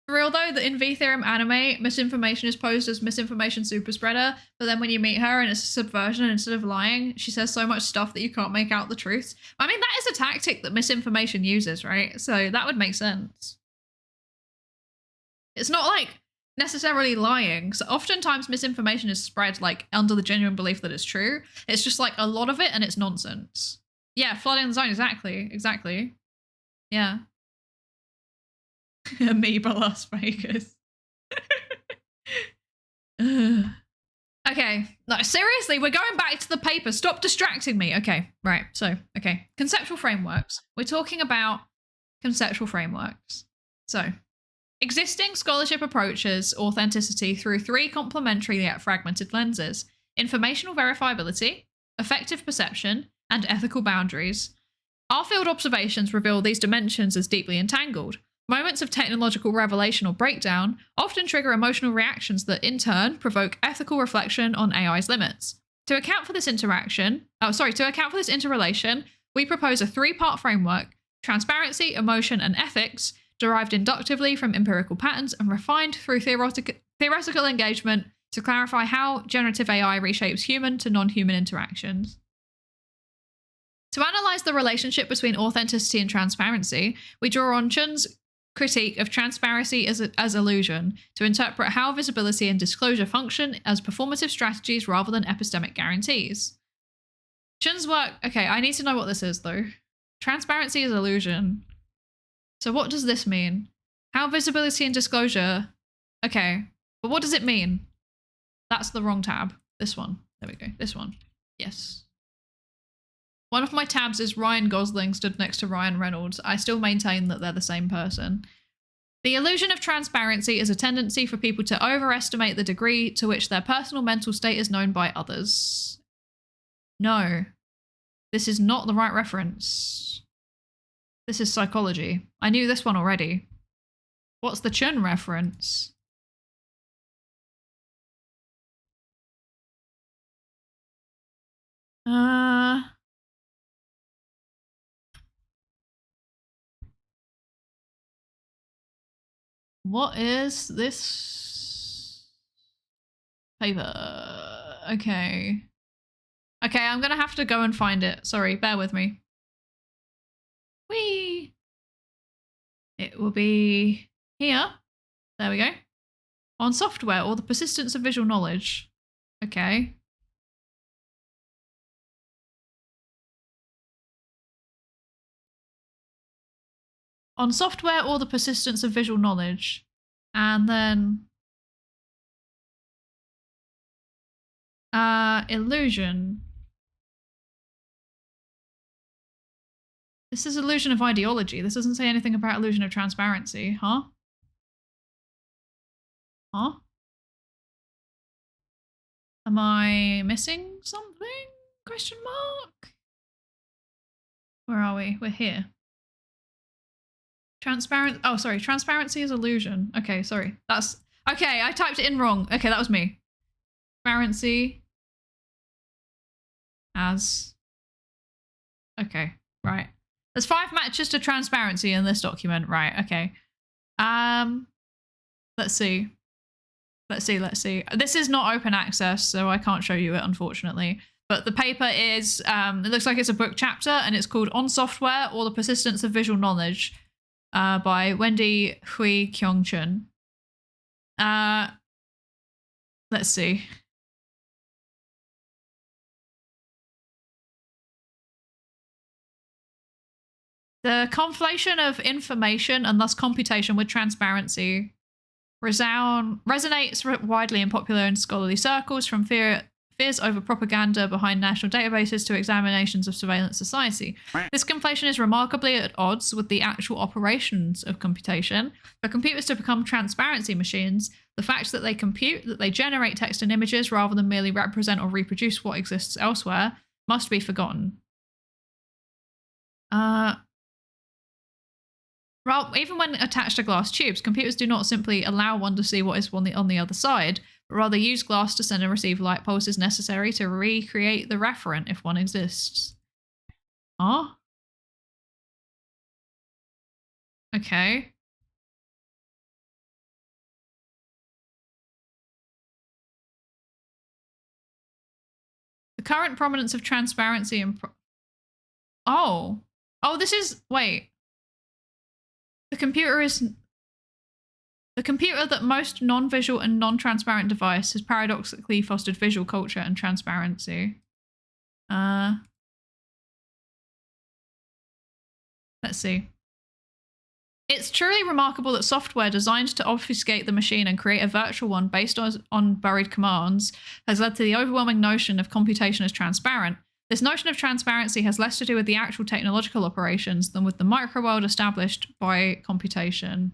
For real though, that in VTheorem anime, misinformation is posed as misinformation super spreader, but then when you meet her and it's a subversion, instead of lying, she says so much stuff that you can't make out the truth. I mean, that is a tactic that misinformation uses, right? So that would make sense. It's not like necessarily lying. So oftentimes misinformation is spread like under the genuine belief that it's true. It's just like a lot of it and it's nonsense. Yeah, flooding the zone, exactly. Yeah. Amoeba Las Vegas. Okay, no, seriously, we're going back to the paper. Stop distracting me. Okay, right, so, okay. Conceptual frameworks. We're talking about conceptual frameworks. So, existing scholarship approaches authenticity through three complementary yet fragmented lenses: informational verifiability, effective perception, and ethical boundaries. Our field observations reveal these dimensions as deeply entangled. Moments of technological revelation or breakdown often trigger emotional reactions that in turn provoke ethical reflection on AI's limits. To account for this interrelation, we propose a 3-part framework: transparency, emotion, and ethics, derived inductively from empirical patterns and refined through theoretical engagement to clarify how generative AI reshapes human to non-human interactions. To analyze the relationship between authenticity and transparency, we draw on Chun's critique of transparency as illusion to interpret how visibility and disclosure function as performative strategies rather than epistemic guarantees. Chun's work... Okay, I need to know what this is, though. Transparency is illusion. So what does this mean? How visibility and disclosure... Okay, but what does it mean? That's the wrong tab. This one. There we go. This one. Yes. One of my tabs is Ryan Gosling stood next to Ryan Reynolds. I still maintain that they're the same person. The illusion of transparency is a tendency for people to overestimate the degree to which their personal mental state is known by others. No. This is not the right reference. This is psychology. I knew this one already. What's the Chun reference? What is this paper? Okay. Okay, I'm gonna have to go and find it. Sorry, bear with me. Whee! It will be here. There we go. On software or the persistence of visual knowledge. Okay. On software or the persistence of visual knowledge. And then illusion. This is illusion of ideology. This doesn't say anything about illusion of transparency, huh? Huh? Am I missing something? Question mark? Where are we? We're here. Oh, sorry. Transparency is illusion. Okay, sorry. That's... Okay, I typed it in wrong. Okay, that was me. Transparency as... Okay, right. There's 5 matches to transparency in this document. Right, okay. Let's see. Let's see. This is not open access, so I can't show you it, unfortunately. But the paper is... it looks like it's a book chapter, and it's called On Software or the Persistence of Visual Knowledge. By Wendy Hui Kyung Chun. Let's see. The conflation of information and thus computation with transparency resonates widely in popular and scholarly circles, from fears over propaganda behind national databases to examinations of surveillance society. This conflation is remarkably at odds with the actual operations of computation. For computers to become transparency machines, the fact that they compute, that they generate text and images rather than merely represent or reproduce what exists elsewhere, must be forgotten. Well, even when attached to glass tubes, computers do not simply allow one to see what is on the other side, but rather use glass to send and receive light pulses necessary to recreate the referent if one exists. Huh? Okay. The current prominence of transparency and... Oh, this is... Wait. The computer that most non-visual and non-transparent device has paradoxically fostered visual culture and transparency. Let's see. It's truly remarkable that software designed to obfuscate the machine and create a virtual one based on buried commands has led to the overwhelming notion of computation as transparent. This notion of transparency has less to do with the actual technological operations than with the microworld established by computation.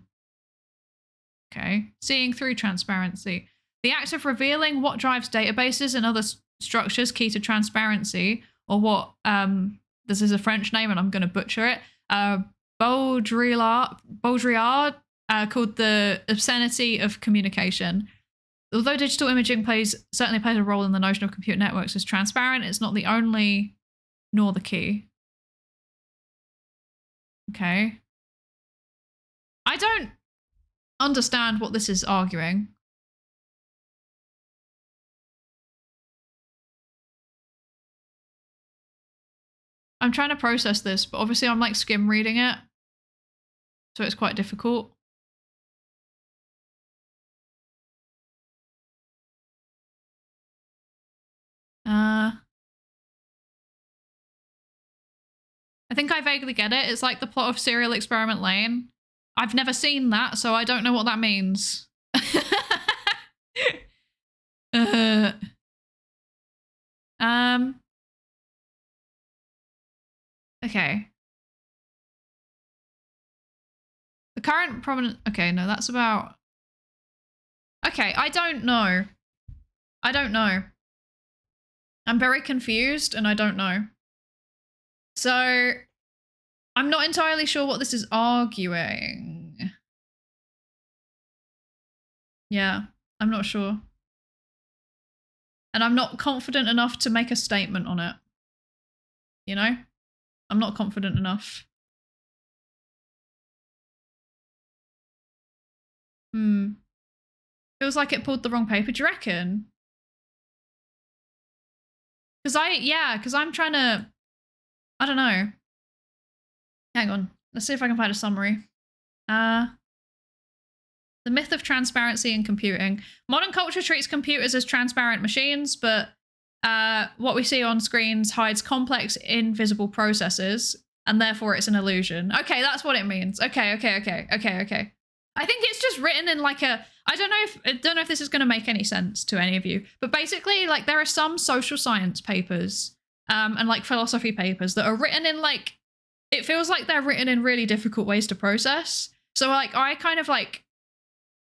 Okay, seeing through transparency. The act of revealing what drives databases and other structures key to transparency, or what, this is a French name and I'm going to butcher it, Baudrillard called The Obscenity of Communication. Although digital imaging certainly plays a role in the notion of computer networks as transparent, it's not the only nor the key. Okay. I don't understand what this is arguing. I'm trying to process this, but obviously I'm like skim reading it, so it's quite difficult. I think I vaguely get it. It's like the plot of Serial Experiment Lane. I've never seen that, so I don't know what that means. Okay. The current prominent... Okay, no, that's about... Okay, I don't know. I don't know. I'm very confused and I don't know. So, I'm not entirely sure what this is arguing. Yeah, I'm not sure. And I'm not confident enough to make a statement on it. You know? I'm not confident enough. Feels like it pulled the wrong paper. Do you reckon? Because I'm trying to... I don't know. Hang on. Let's see if I can find a summary. The myth of transparency in computing. Modern culture treats computers as transparent machines, but what we see on screens hides complex, invisible processes, and therefore it's an illusion. Okay, that's what it means. Okay. I think it's just written in like a... I don't know if this is going to make any sense to any of you, but basically, like, there are some social science papers and like philosophy papers that are written in like... It feels like they're written in really difficult ways to process. So like I kind of like...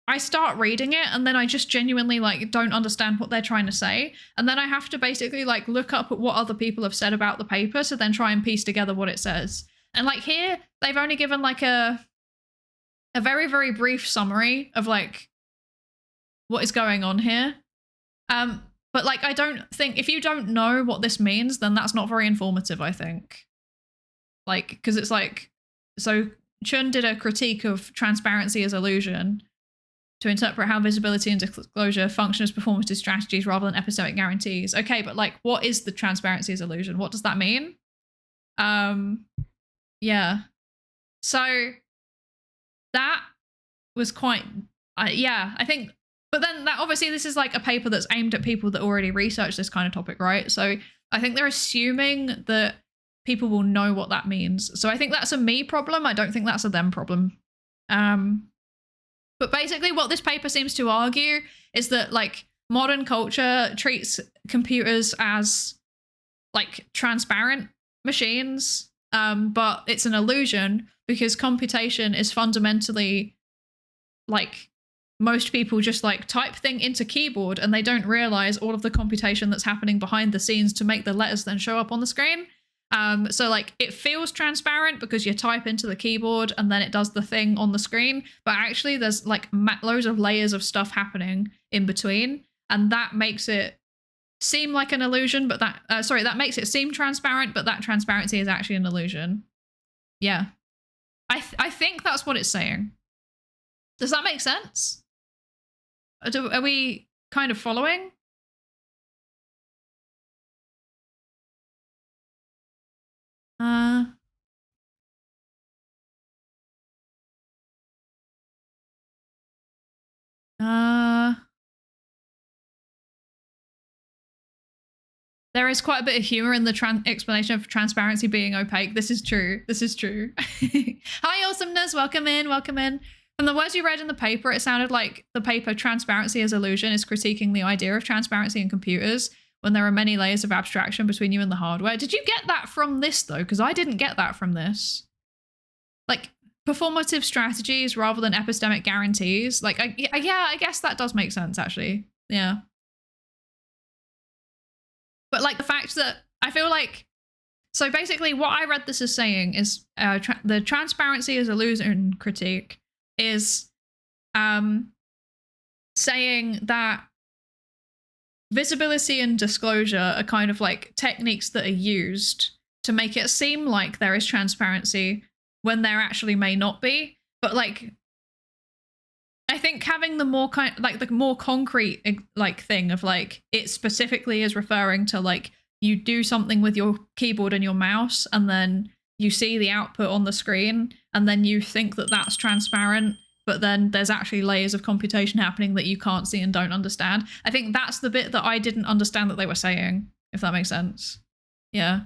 I start reading it and then I just genuinely like don't understand what they're trying to say. And then I have to basically like look up at what other people have said about the paper to then try and piece together what it says. And like here, they've only given like a very, very brief summary of like what is going on here. But like, I don't think, if you don't know what this means, then that's not very informative, I think. Like, because it's like, so Chun did a critique of transparency as illusion to interpret how visibility and disclosure function as performative strategies rather than epistemic guarantees. Okay, but like, what is the transparency as illusion? What does that mean? Yeah. So that was quite, yeah, I think, but then that obviously this is like a paper that's aimed at people that already research this kind of topic, right? So I think they're assuming that people will know what that means. So I think that's a me problem. I don't think that's a them problem. But basically what this paper seems to argue is that like modern culture treats computers as like transparent machines, but it's an illusion because computation is fundamentally like most people just like type thing into keyboard and they don't realize all of the computation that's happening behind the scenes to make the letters then show up on the screen. So like it feels transparent because you type into the keyboard and then it does the thing on the screen, but actually there's like loads of layers of stuff happening in between, and that makes it seem like an illusion, but that makes it seem transparent, but that transparency is actually an illusion. Yeah. I think that's what it's saying. Does that make sense? Are we kind of following? There is quite a bit of humor in the explanation of transparency being opaque. This is true. This is true. Hi, awesomeness. Welcome in. Welcome in. From the words you read in the paper, it sounded like the paper Transparency as Illusion is critiquing the idea of transparency in computers when there are many layers of abstraction between you and the hardware. Did you get that from this, though? Because I didn't get that from this. Like, performative strategies rather than epistemic guarantees. Like, yeah, I guess that does make sense, actually. Yeah. But, like, the fact that I feel like So basically what I read this as saying is the transparency as illusion critique is saying that visibility and disclosure are kind of like techniques that are used to make it seem like there is transparency when there actually may not be. But like, I think having the more the more concrete like thing of like it specifically is referring to like you do something with your keyboard and your mouse and then you see the output on the screen and then you think that that's transparent, but then there's actually layers of computation happening that you can't see and don't understand. I think that's the bit that I didn't understand that they were saying, if that makes sense. Yeah.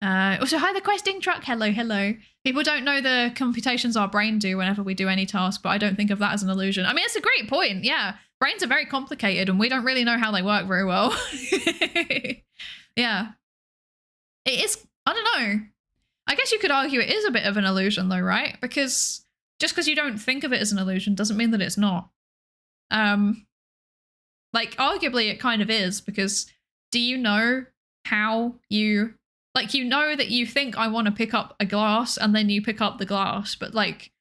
Also, hi, the questing truck. Hello, hello. People don't know the computations our brain do whenever we do any task, but I don't think of that as an illusion. I mean, it's a great point. Yeah. Brains are very complicated and we don't really know how they work very well. Yeah. It is, I don't know. I guess you could argue it is a bit of an illusion though, right? Because just because you don't think of it as an illusion doesn't mean that it's not. Like, arguably it kind of is, because do you know how you... Like, you know that you think I want to pick up a glass and then you pick up the glass, but like,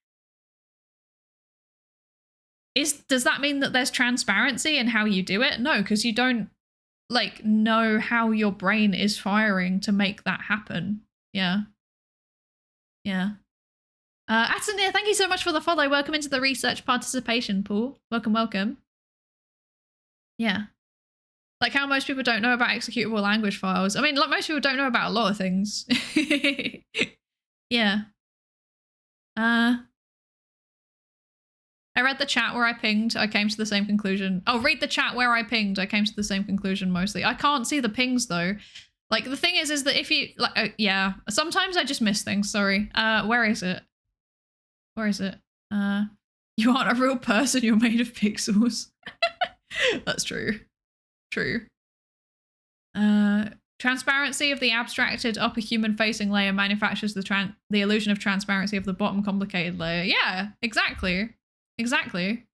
does that mean that there's transparency in how you do it? No, because you don't like know how your brain is firing to make that happen. Yeah. Yeah. Atsanir, thank you so much for the follow. Welcome into the research participation pool. Welcome, welcome. Yeah. Like how most people don't know about executable language files. I mean, like most people don't know about a lot of things. Yeah. I read the chat where I pinged. I came to the same conclusion. Oh, read the chat where I pinged. I came to the same conclusion mostly. I can't see the pings though. Like the thing is that if you like, yeah, sometimes I just miss things. Sorry. Where is it? Where is it? You aren't a real person. You're made of pixels. That's true. True. Transparency of the abstracted upper human-facing layer manufactures the illusion of transparency of the bottom complicated layer. Yeah, exactly. Exactly.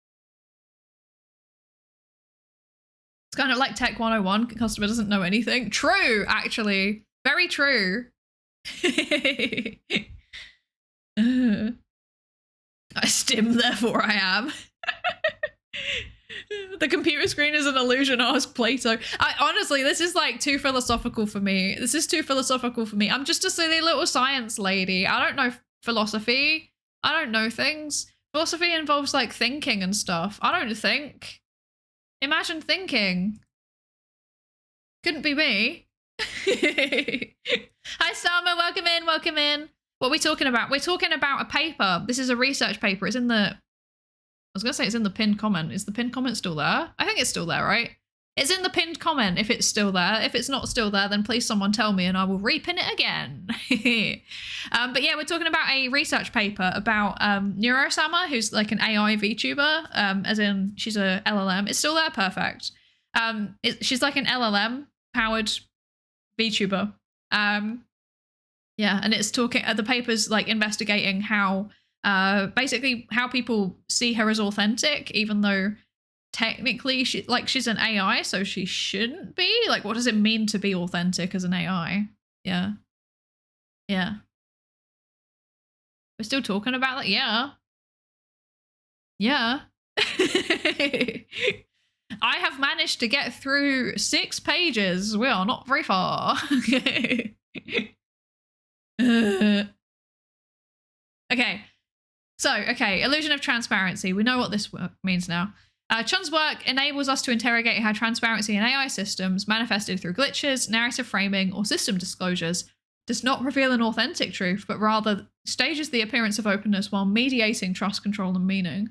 It's kind of like Tech 101. Customer doesn't know anything. True, actually. Very true. I stim, therefore I am. The computer screen is an illusion, ask Plato. Honestly, this is like too philosophical for me. This is too philosophical for me. I'm just a silly little science lady. I don't know philosophy. I don't know things. Philosophy involves like thinking and stuff. I don't think. Imagine thinking. Couldn't be me. Hi, Starmer. Welcome in. Welcome in. What are we talking about? We're talking about a paper. This is a research paper. It's in the... I was going to say it's in the pinned comment. Is the pinned comment still there? I think it's still there, right? It's in the pinned comment if it's still there. If it's not still there, then please someone tell me and I will repin it again. But yeah, we're talking about a research paper about Neuro-sama, who's like an AI VTuber, as in she's a LLM. It's still there, perfect. She's like an LLM-powered VTuber. Yeah, and it's talking, the paper's like investigating how basically how people see her as authentic, even though technically she's an AI, so she shouldn't be. Like, what does it mean to be authentic as an AI? Yeah. Yeah. We're still talking about that? Yeah. Yeah. I have managed to get through 6 pages. We are not very far. Okay. So, okay, illusion of transparency. We know what this means now. Chun's work enables us to interrogate how transparency in AI systems, manifested through glitches, narrative framing, or system disclosures, does not reveal an authentic truth, but rather stages the appearance of openness while mediating trust, control, and meaning.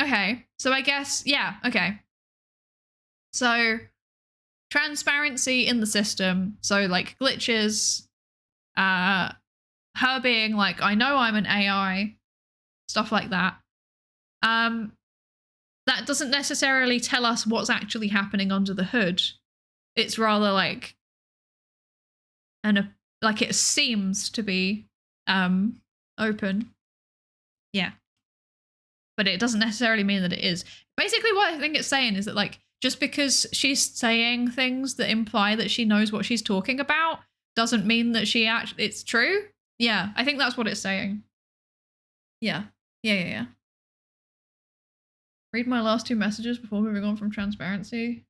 Okay, so I guess, yeah, okay. So... transparency in the system, so like glitches, her being like, I know I'm an AI, stuff like that. That doesn't necessarily tell us what's actually happening under the hood. It's rather like, like it seems to be open. Yeah. But it doesn't necessarily mean that it is. Basically what I think it's saying is that like, just because she's saying things that imply that she knows what she's talking about doesn't mean that she actually it's true. Yeah, I think that's what it's saying. Yeah. Yeah. Read my last 2 messages before moving on from transparency.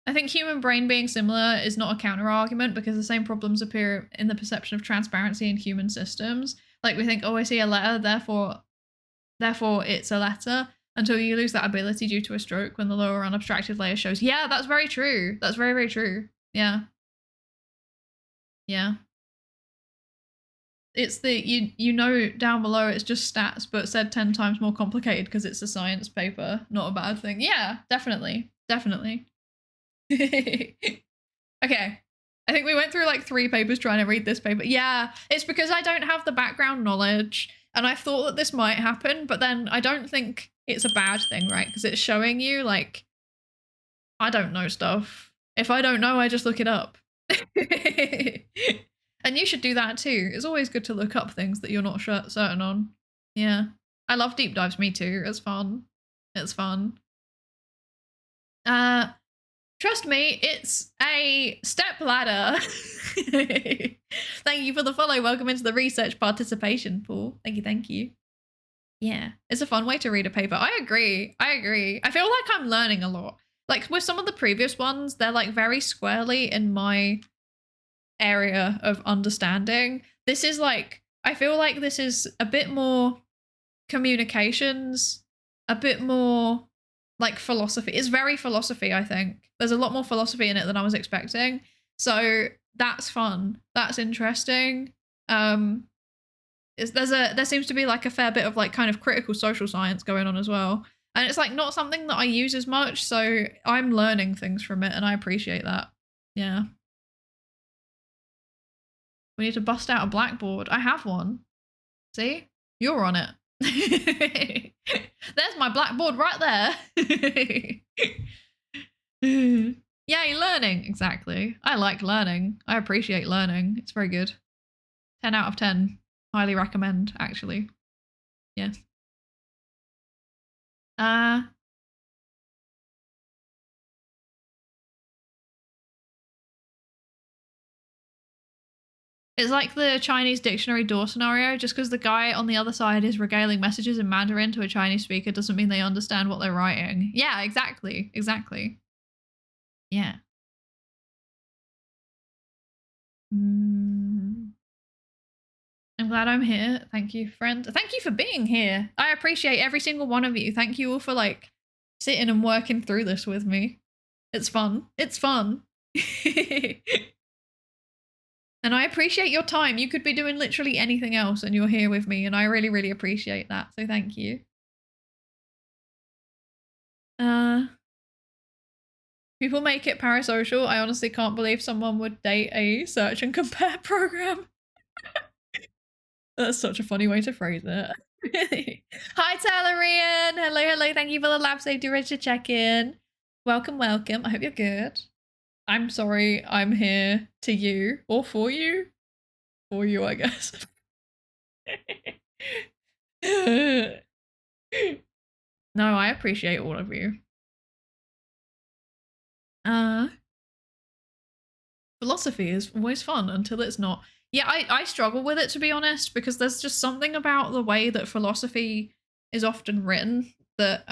I think human brain being similar is not a counter argument because the same problems appear in the perception of transparency in human systems. Like we think, oh, I see a letter, therefore it's a letter, until you lose that ability due to a stroke when the lower unabstracted layer shows. Yeah, that's very true. That's very, very true. Yeah. Yeah. It's the, you know down below it's just stats, but said 10 times more complicated because it's a science paper, not a bad thing. Yeah, definitely. Definitely. Okay. I think we went through like 3 papers trying to read this paper. Yeah, it's because I don't have the background knowledge and I thought that this might happen, but then I don't think it's a bad thing, right? Because it's showing you like, I don't know stuff. If I don't know, I just look it up. And you should do that too. It's always good to look up things that you're not certain on. Yeah. I love deep dives, me too. It's fun. It's fun. Trust me, it's a step ladder. Thank you for the follow. Welcome into the research participation pool. Thank you. Yeah, it's a fun way to read a paper. I agree. I feel like I'm learning a lot. Like with some of the previous ones, they're like very squarely in my area of understanding. This is like, I feel like this is a bit more communications, a bit more like philosophy. It's very philosophy, I think. There's a lot more philosophy in it than I was expecting. So that's fun. That's interesting. There seems to be like a fair bit of like kind of critical social science going on as well. And it's like not something that I use as much. So I'm learning things from it and I appreciate that. Yeah. We need to bust out a blackboard. I have one. See? You're on it. There's my blackboard right there. Yay, learning. Exactly. I like learning. I appreciate learning. It's very good. 10 out of 10. Highly recommend, actually. Yes. It's like the Chinese dictionary door scenario. Just because the guy on the other side is regaling messages in Mandarin to a Chinese speaker doesn't mean they understand what they're writing. Yeah, exactly. Exactly. Yeah. I'm glad I'm here. Thank you, friend. Thank you for being here. I appreciate every single one of you. Thank you all for like sitting and working through this with me. It's fun. It's fun. And I appreciate your time. You could be doing literally anything else and you're here with me and I really, really appreciate that. So thank you. People make it parasocial. I honestly can't believe someone would date a search and compare program. That's such a funny way to phrase it. Hi, Talarian. Hello. Thank you for the lab safety Richard check-in. Welcome. I hope you're good. I'm sorry I'm here to you or for you. For you, I guess. No, I appreciate all of you. Philosophy is always fun until it's not. Yeah, I struggle with it, to be honest, because there's just something about the way that philosophy is often written that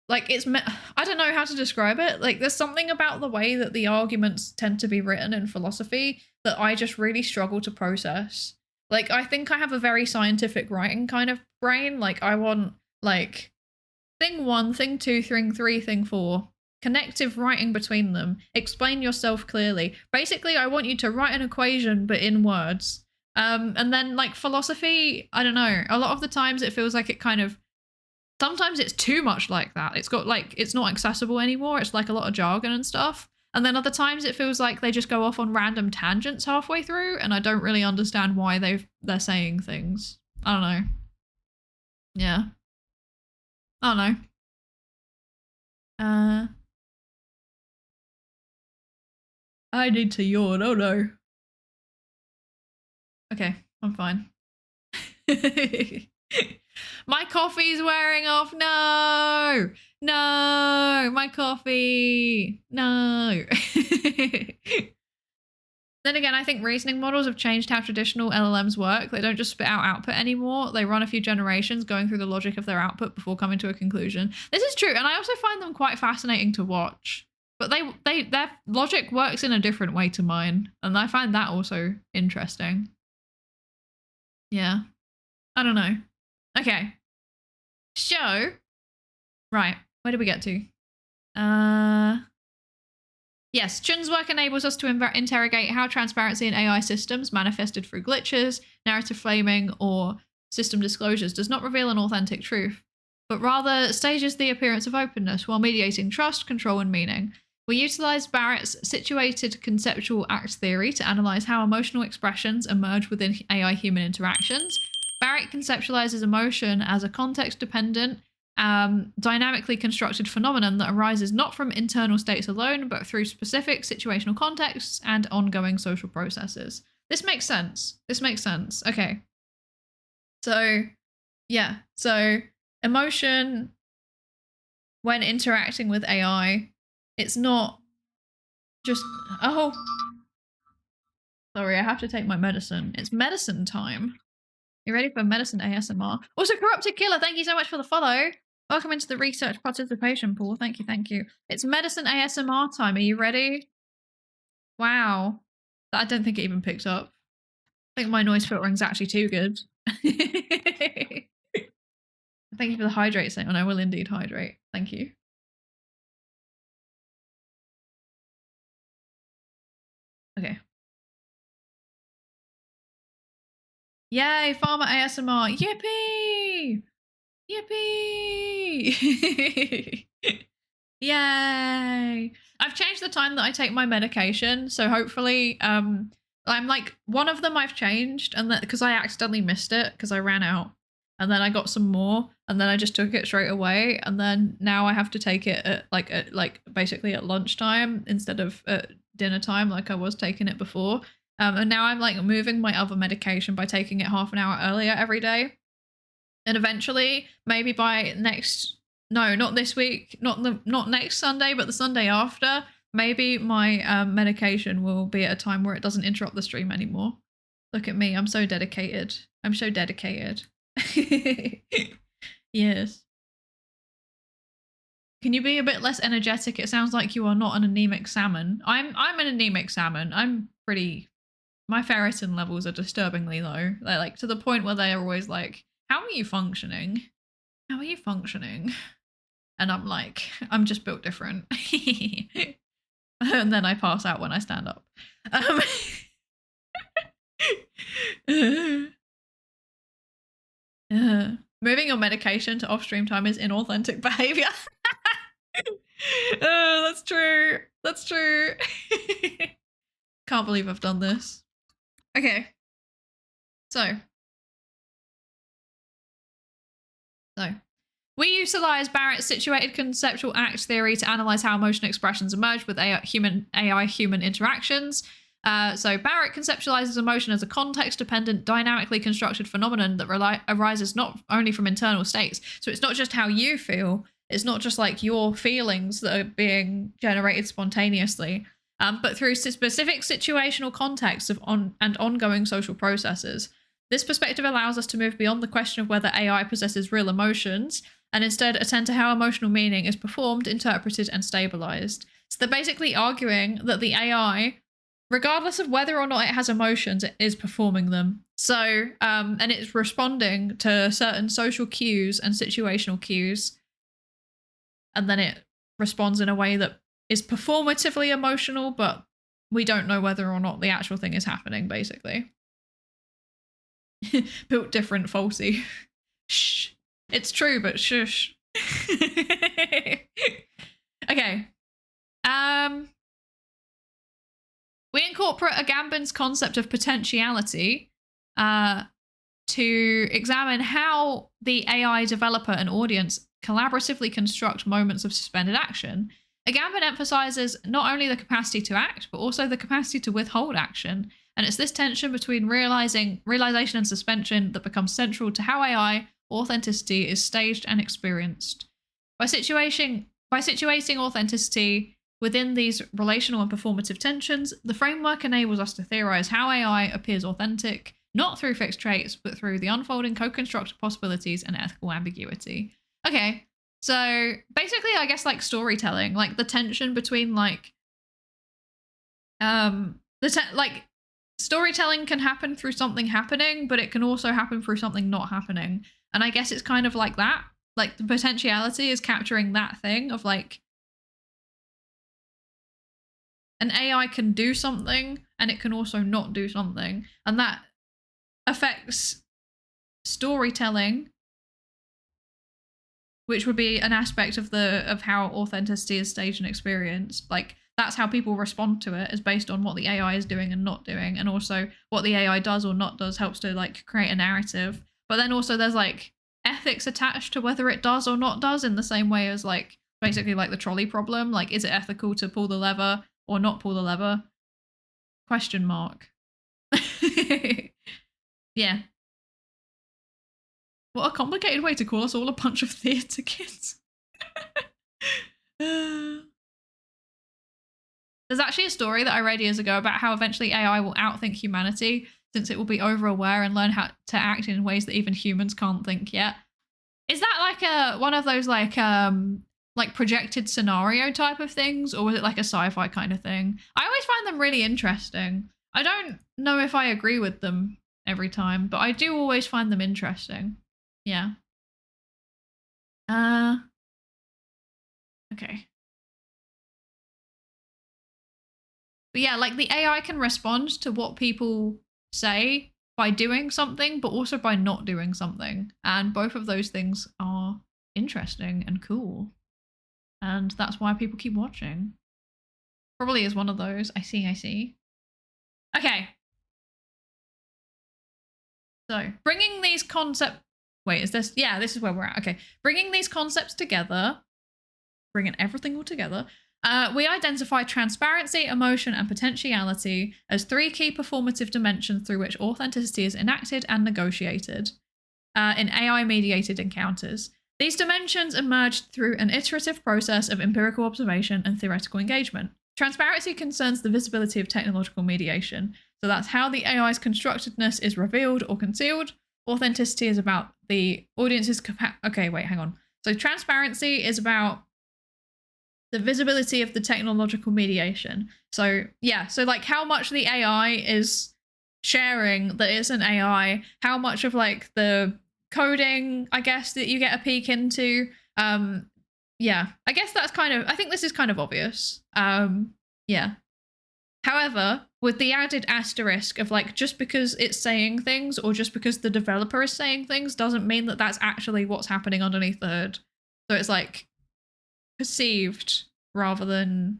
like I don't know how to describe it. Like there's something about the way that the arguments tend to be written in philosophy that I just really struggle to process. Like I think I have a very scientific writing kind of brain. Like I want like thing 1, thing 2, thing 3, thing 4. Connective writing between them. Explain yourself clearly. Basically, I want you to write an equation, but in words. And then like philosophy, I don't know. A lot of the times it feels like it kind of, sometimes it's too much like that. It's got like, it's not accessible anymore. It's like a lot of jargon and stuff. And then other times it feels like they just go off on random tangents halfway through and I don't really understand why they're saying things. I don't know. Yeah. I don't know. I need to yawn. Oh no. Okay, I'm fine. My coffee's wearing off. No, no, my coffee. No. Then again, I think reasoning models have changed how traditional LLMs work. They don't just spit out output anymore. They run a few generations going through the logic of their output before coming to a conclusion. This is true, and I also find them quite fascinating to watch. But their logic works in a different way to mine, and I find that also interesting. Yeah. I don't know. Okay. So, right, where did we get to? Yes, Chun's work enables us to interrogate how transparency in AI systems manifested through glitches, narrative framing, or system disclosures does not reveal an authentic truth, but rather stages the appearance of openness while mediating trust, control, and meaning. We utilize Barrett's situated conceptual act theory to analyze how emotional expressions emerge within AI-human interactions. Barrett conceptualizes emotion as a context-dependent, dynamically constructed phenomenon that arises not from internal states alone, but through specific situational contexts and ongoing social processes. This makes sense. This makes sense. Okay. So, yeah. So, emotion, when interacting with AI, it's not just, oh, sorry, I have to take my medicine. It's medicine time. You ready for medicine ASMR? Also, Corrupted Killer, thank you so much for the follow. Welcome into the research participation pool. Thank you, thank you. It's medicine ASMR time. Are you ready? Wow. I don't think it even picked up. I think my noise filtering's actually too good. Thank you for the hydrate signal. I will indeed hydrate. Thank you. Okay. Yay, Pharma ASMR. Yippee! Yippee! Yay! I've changed the time that I take my medication, so hopefully, I'm like, one of them I've changed, and that because I accidentally missed it because I ran out, and then I got some more, and then I just took it straight away, and then now I have to take it at basically at lunchtime instead of at dinner time like I was taking it before. And now I'm like moving my other medication by taking it half an hour earlier every day. And eventually, maybe by not this week, not next Sunday, but the Sunday after, maybe my medication will be at a time where it doesn't interrupt the stream anymore. Look at me, I'm so dedicated. I'm so dedicated. Yes. Can you be a bit less energetic? It sounds like you are not an anemic salmon. I'm an anemic salmon. My ferritin levels are disturbingly low. They're like to the point where they are always like, how are you functioning? How are you functioning? And I'm like, I'm just built different. And then I pass out when I stand up. Moving your medication to off-stream time is inauthentic behavior. Oh, that's true. That's true. Can't believe I've done this. Okay. So, we utilize Barrett's situated conceptual act theory to analyze how emotional expressions emerge with AI-human interactions. So Barrett conceptualizes emotion as a context-dependent, dynamically constructed phenomenon that arises not only from internal states. So it's not just how you feel. It's not just like your feelings that are being generated spontaneously, but through specific situational contexts of ongoing social processes. This perspective allows us to move beyond the question of whether AI possesses real emotions and instead attend to how emotional meaning is performed, interpreted, and stabilized. So they're basically arguing that the AI, regardless of whether or not it has emotions, it is performing them. So, and it's responding to certain social cues and situational cues, and then it responds in a way that is performatively emotional, but we don't know whether or not the actual thing is happening, basically. Built different, falsy. Shh. It's true, but shush. Okay. We incorporate Agamben's concept of potentiality to examine how the AI developer and audience collaboratively construct moments of suspended action. Agamben emphasizes not only the capacity to act, but also the capacity to withhold action And it's this tension between realization and suspension that becomes central to how AI authenticity is staged and experienced. By situating authenticity within these relational and performative tensions, the framework enables us to theorize how AI appears authentic, not through fixed traits, but through the unfolding co-constructed possibilities and ethical ambiguity. Okay, so basically, I guess like storytelling, like the tension between like, storytelling can happen through something happening, but it can also happen through something not happening. And I guess it's kind of like that. Like the potentiality is capturing that thing of like, an AI can do something and it can also not do something. And that affects storytelling, which would be an aspect of how authenticity is staged and experienced. Like that's how people respond to it, is based on what the AI is doing and not doing. And also what the AI does or not does helps to like create a narrative. But then also there's like ethics attached to whether it does or not does, in the same way as like basically like the trolley problem. Like, is it ethical to pull the lever or not pull the lever? Question mark. Yeah. What a complicated way to call us all a bunch of theatre kids. There's actually a story that I read years ago about how eventually AI will outthink humanity, since it will be over-aware and learn how to act in ways that even humans can't think yet. Is that like one of those like projected scenario type of things, or was it like a sci-fi kind of thing? I always find them really interesting. I don't know if I agree with them every time, but I do always find them interesting. Yeah. Okay. But yeah, like the AI can respond to what people say by doing something, but also by not doing something. And both of those things are interesting and cool. And that's why people keep watching. Probably is one of those. I see. Okay. So bringing these concepts... Wait, is this... Yeah, this is where we're at. Okay. Bringing these concepts together, bringing everything all together, we identify transparency, emotion, and potentiality as three key performative dimensions through which authenticity is enacted and negotiated in AI-mediated encounters. These dimensions emerged through an iterative process of empirical observation and theoretical engagement. Transparency concerns the visibility of technological mediation. So that's how the AI's constructedness is revealed or concealed. Authenticity is about the audience's capacity. Okay, wait, hang on. So transparency is about the visibility of the technological mediation. So yeah, so like how much the AI is sharing that it's an AI, how much of like the coding, I guess, that you get a peek into. Yeah, I guess that's kind of, I think this is kind of obvious. Yeah. However, with the added asterisk of like, just because it's saying things or just because the developer is saying things doesn't mean that that's actually what's happening underneath the hood. So it's like perceived rather than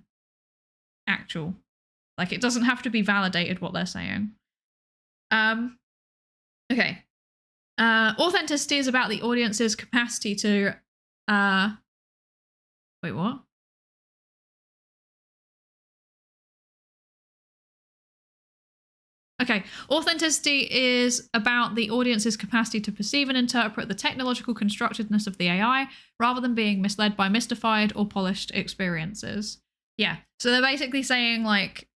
actual. Like it doesn't have to be validated what they're saying. Okay. Authenticity is about the audience's capacity to wait, what? Okay, authenticity is about the audience's capacity to perceive and interpret the technological constructedness of the AI rather than being misled by mystified or polished experiences. Yeah, so they're basically saying like,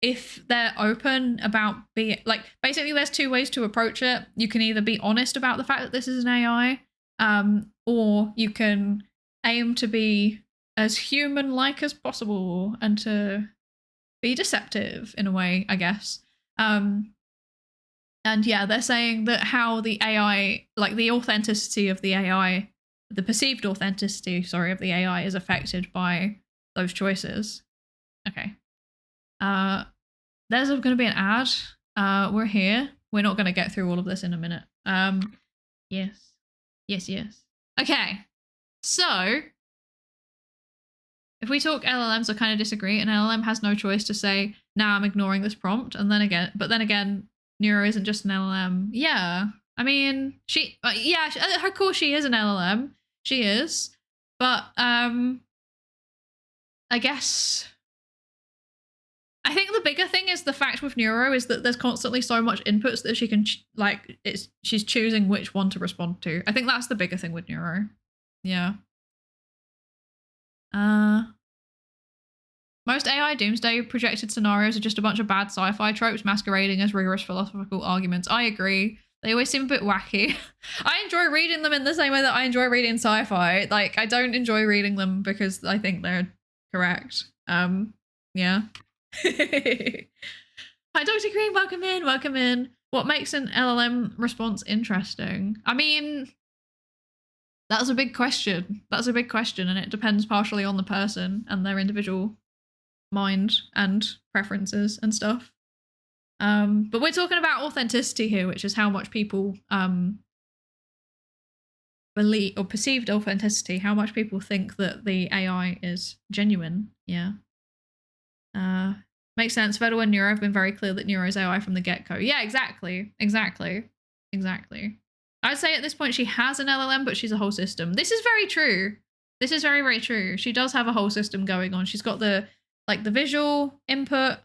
if they're open about being like, basically there's two ways to approach it. You can either be honest about the fact that this is an AI, or you can aim to be as human-like as possible and to be deceptive in a way, I guess. And yeah, they're saying that how the AI, like the authenticity of the AI, the perceived authenticity, sorry, of the AI is affected by those choices. Okay. There's going to be an ad. We're here. We're not going to get through all of this in a minute. Yes. Okay. So if we talk LLMs, I kind of disagree. An LLM has no choice to say, nah, I'm ignoring this prompt. And then again, Neuro isn't just an LLM. Yeah. I mean, of course she is an LLM. She is. But I guess I think the bigger thing is the fact with Neuro is that there's constantly so much inputs that she can she's choosing which one to respond to. I think that's the bigger thing with Neuro. Yeah. Most AI doomsday projected scenarios are just a bunch of bad sci-fi tropes masquerading as rigorous philosophical arguments. I agree. They always seem a bit wacky. I enjoy reading them in the same way that I enjoy reading sci-fi. Like, I don't enjoy reading them because I think they're correct. Yeah. Hi, Dr. Green, welcome in, welcome in. What makes an LLM response interesting? I mean, that's a big question. That's a big question, and it depends partially on the person and their individual mind and preferences and stuff. But we're talking about authenticity here, which is how much people believe, or perceived authenticity, how much people think that the AI is genuine. Yeah. Makes sense. Vedal and Neuro have been very clear that Neuro is AI from the get-go. Yeah, exactly. Exactly. I'd say at this point she has an LLM, but she's a whole system. This is very true. This is very, very true. She does have a whole system going on. She's got the visual input.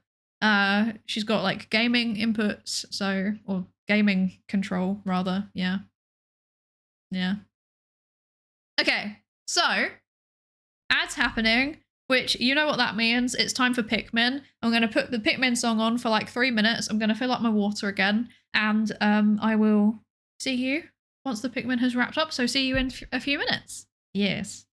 She's got like gaming inputs, or gaming control rather. Yeah. Okay, so ads happening, which you know what that means. It's time for Pikmin. I'm going to put the Pikmin song on for like 3 minutes. I'm going to fill up my water again, and I will see you once the Pikmin has wrapped up. So see you in a few minutes. Yes.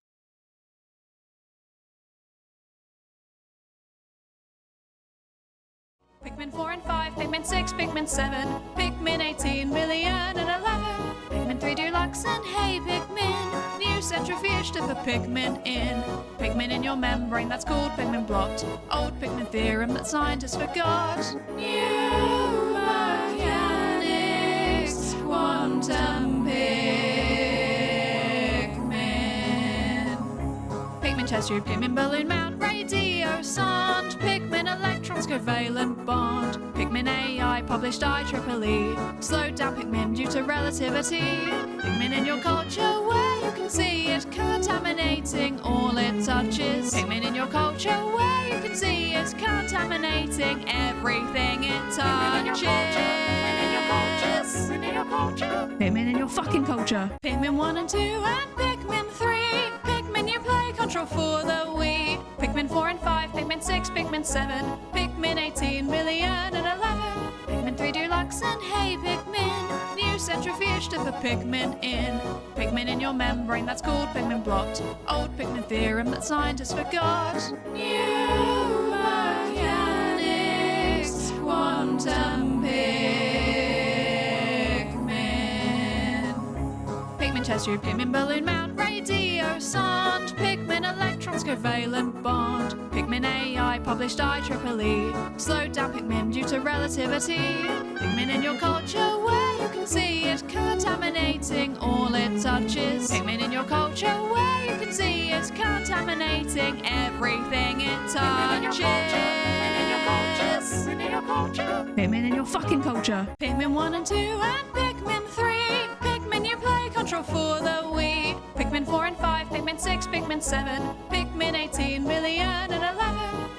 Pikmin 4 and 5, Pikmin 6, Pikmin 7, Pikmin 18 million and 11, Pikmin 3 Deluxe and hey Pikmin, new centrifuge to put Pikmin in. Pikmin in your membrane, that's called Pikmin blocked. Old Pikmin theorem that scientists forgot. New mechanics, quantum Pikmin. Pikmin chest tube, Pikmin balloon mount, radio sound, Pikmin electrons covalent bond, Pikmin AI published IEEE, slowed down Pikmin due to relativity. Pikmin in your culture where you can see it contaminating all it touches. Pikmin in your culture where you can see it contaminating everything it touches. Pikmin in your culture. Pikmin in your fucking culture. Pikmin 1 and 2 and Pikmin 3. Pikmin you play control for the Wii. Pikmin 4 and 5, Pikmin 6, Pikmin 7, Pikmin 18 million and 11, Pikmin 3 Deluxe and hey Pikmin, new centrifuge to put Pikmin in. Pikmin in your membrane, that's called Pikmin blocked. Old Pikmin theorem that scientists forgot. New mechanics, quantum Pikmin. Pikmin chest tube, Pikmin balloon mount, radio sound, Pikmin electrons covalent bond, Pikmin AI published IEEE, slowed down Pikmin due to relativity. Pikmin in your culture where you can see it contaminating all it touches. Pikmin in your culture where you can see it contaminating everything it touches. Pikmin in your culture. Pikmin in your fucking culture. Pikmin 1 and 2 and Pikmin 3. Pikmin you play control for the Wii. Pikmin 4 and 5, Pikmin 6, Pikmin 7, Pikmin 18 million and 11,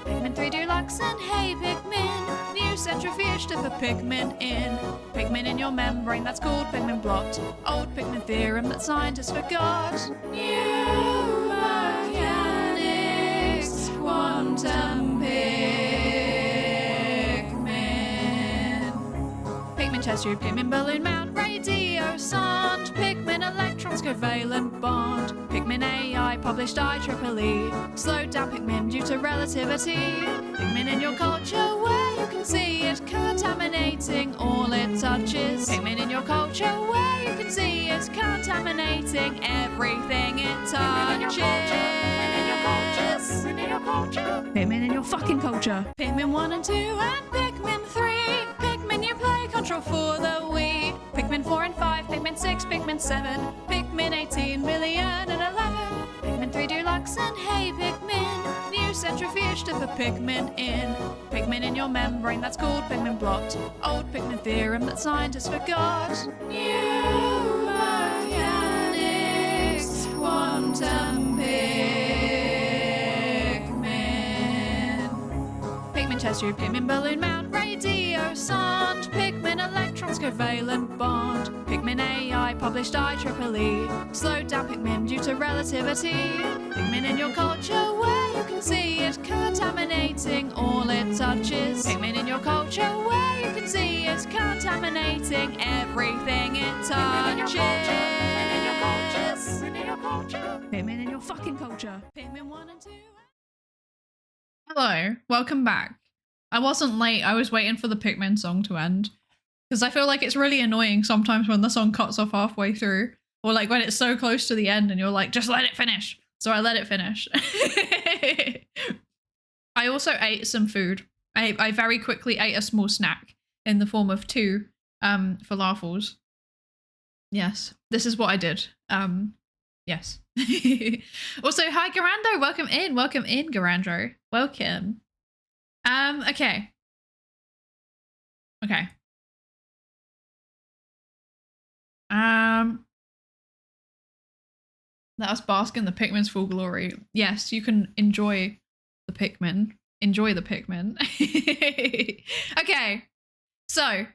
Pikmin 3 Deluxe and hey Pikmin, new centrifuge to put Pikmin in. Pikmin in your membrane, that's called Pikmin blocked. Old Pikmin theorem that scientists forgot. New mechanics, quantum Pikmin. Pikmin chest tube, Pikmin balloon mount, radio sound, Pikmin electrons covalent bond, Pikmin AI published IEEE, slowed down Pikmin due to relativity. Pikmin in your culture where you can see it contaminating all it touches. Pikmin in your culture where you can see it contaminating everything it touches. Pikmin in your culture. Pikmin in your fucking culture. Pikmin 1 and 2 and Pikmin 3. Pikmin you play control for the Wii. Pikmin 4 and 5, Pikmin 6, Pikmin 7, Pikmin 18 million and 11, Pikmin 3 Deluxe and hey Pikmin, new centrifuge to put Pikmin in. Pikmin in your membrane, that's called Pikmin blocked. Old Pikmin theorem that scientists forgot. New mechanics, quantum Pikmin. Pikmin Pikmin chest tube, Pikmin balloon mount, radio sound, Pikmin electrons covalent bond, Pikmin AI published IEEE, slowed down Pikmin due to relativity, Pikmin in your culture where you can see it contaminating all it touches, Pikmin in your culture where you can see it contaminating everything it touches. Pikmin in your culture, Pikmin in your culture, Pikmin in your fucking culture, Pikmin 1 and 2. Hello, welcome back. I wasn't late, I was waiting for the Pikmin song to end. Because I feel like it's really annoying sometimes when the song cuts off halfway through. Or like when it's so close to the end and you're like, just let it finish. So I let it finish. I also ate some food. I very quickly ate a small snack in the form of 2 falafels. Yes, this is what I did. Yes. Also, hi Garando, welcome in, Garandro. Welcome. Okay. Okay. Let us bask in the Pikmin's full glory. Yes, you can enjoy the Pikmin. Enjoy the Pikmin. Okay. So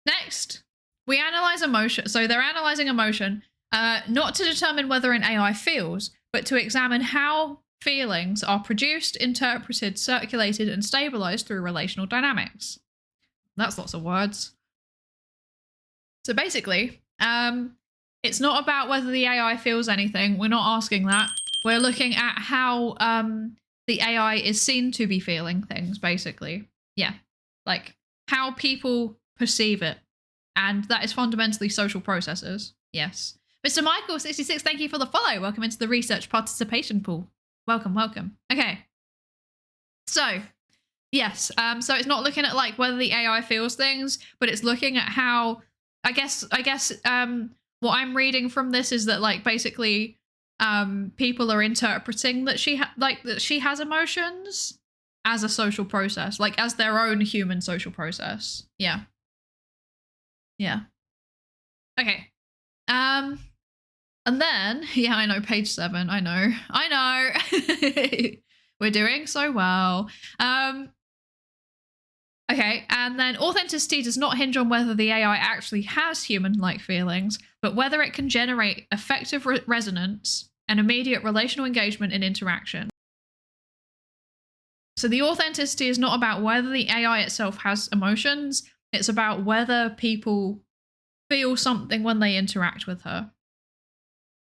next we analyze emotion. So they're analyzing emotion, not to determine whether an AI feels, but to examine how feelings are produced, interpreted, circulated, and stabilized through relational dynamics. That's lots of words. So basically, it's not about whether the AI feels anything. We're not asking that. We're looking at how the AI is seen to be feeling things, basically. Yeah, like how people perceive it. And that is fundamentally social processes. Yes. Mr. Michael 66, thank you for the follow. Welcome into the research participation pool. Welcome, welcome. Okay. So, yes. So it's not looking at like whether the AI feels things, but it's looking at how, I guess what I'm reading from this is that like basically people are interpreting that she has emotions as a social process, like as their own human social process. Yeah. Yeah. Okay. And then, yeah, I know, page 7. I know. We're doing so well. Okay, and then authenticity does not hinge on whether the AI actually has human-like feelings, but whether it can generate effective resonance and immediate relational engagement and interaction. So the authenticity is not about whether the AI itself has emotions, it's about whether people feel something when they interact with her.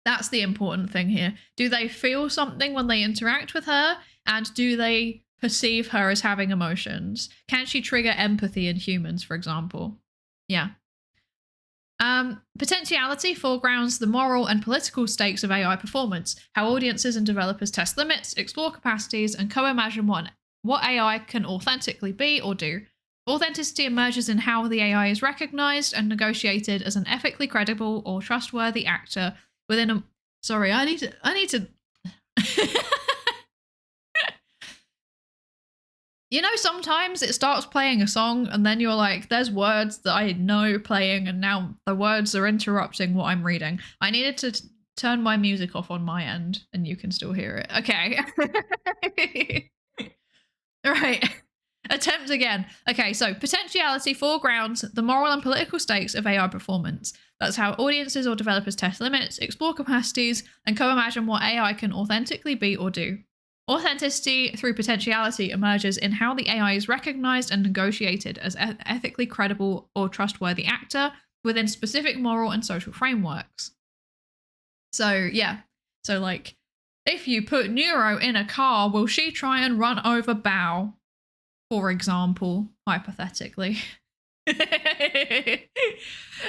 That's the important thing here. Do they feel something when they interact with her? And do they perceive her as having emotions? Can she trigger empathy in humans, for example? Yeah. Potentiality foregrounds the moral and political stakes of AI performance, how audiences and developers test limits, explore capacities, and co-imagine what AI can authentically be or do. Authenticity emerges in how the AI is recognized and negotiated as an ethically credible or trustworthy actor within a... Sorry, I need to... You know, sometimes it starts playing a song and then you're like, there's words that I know playing and now the words are interrupting what I'm reading. I needed to turn my music off on my end and you can still hear it. Okay. Right. Attempt again. Okay, so potentiality foregrounds the moral and political stakes of AI performance. That's how audiences or developers test limits, explore capacities, and co-imagine what AI can authentically be or do. Authenticity through potentiality emerges in how the AI is recognized and negotiated as an ethically credible or trustworthy actor within specific moral and social frameworks. So, yeah. So, like, if you put Neuro in a car, will she try and run over Bao? For example, hypothetically.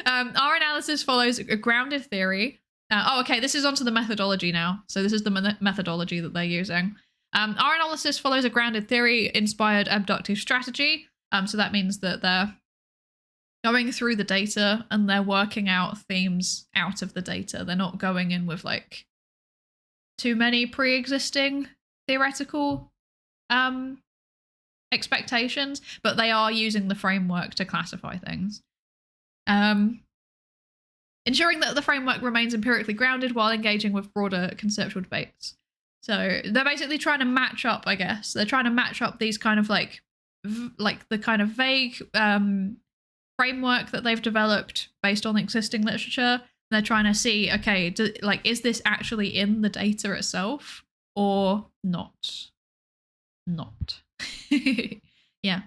Our analysis follows a grounded theory. Okay, this is onto the methodology now. So this is the methodology that they're using. Our analysis follows a grounded theory-inspired abductive strategy. So that means that they're going through the data and they're working out themes out of the data. They're not going in with like too many pre-existing theoretical expectations, but they are using the framework to classify things. Ensuring that the framework remains empirically grounded while engaging with broader conceptual debates. So they're basically trying to match up, I guess. They're trying to match up these kind of like the kind of vague framework that they've developed based on existing literature. They're trying to see, okay, is this actually in the data itself or not? Not. Yeah.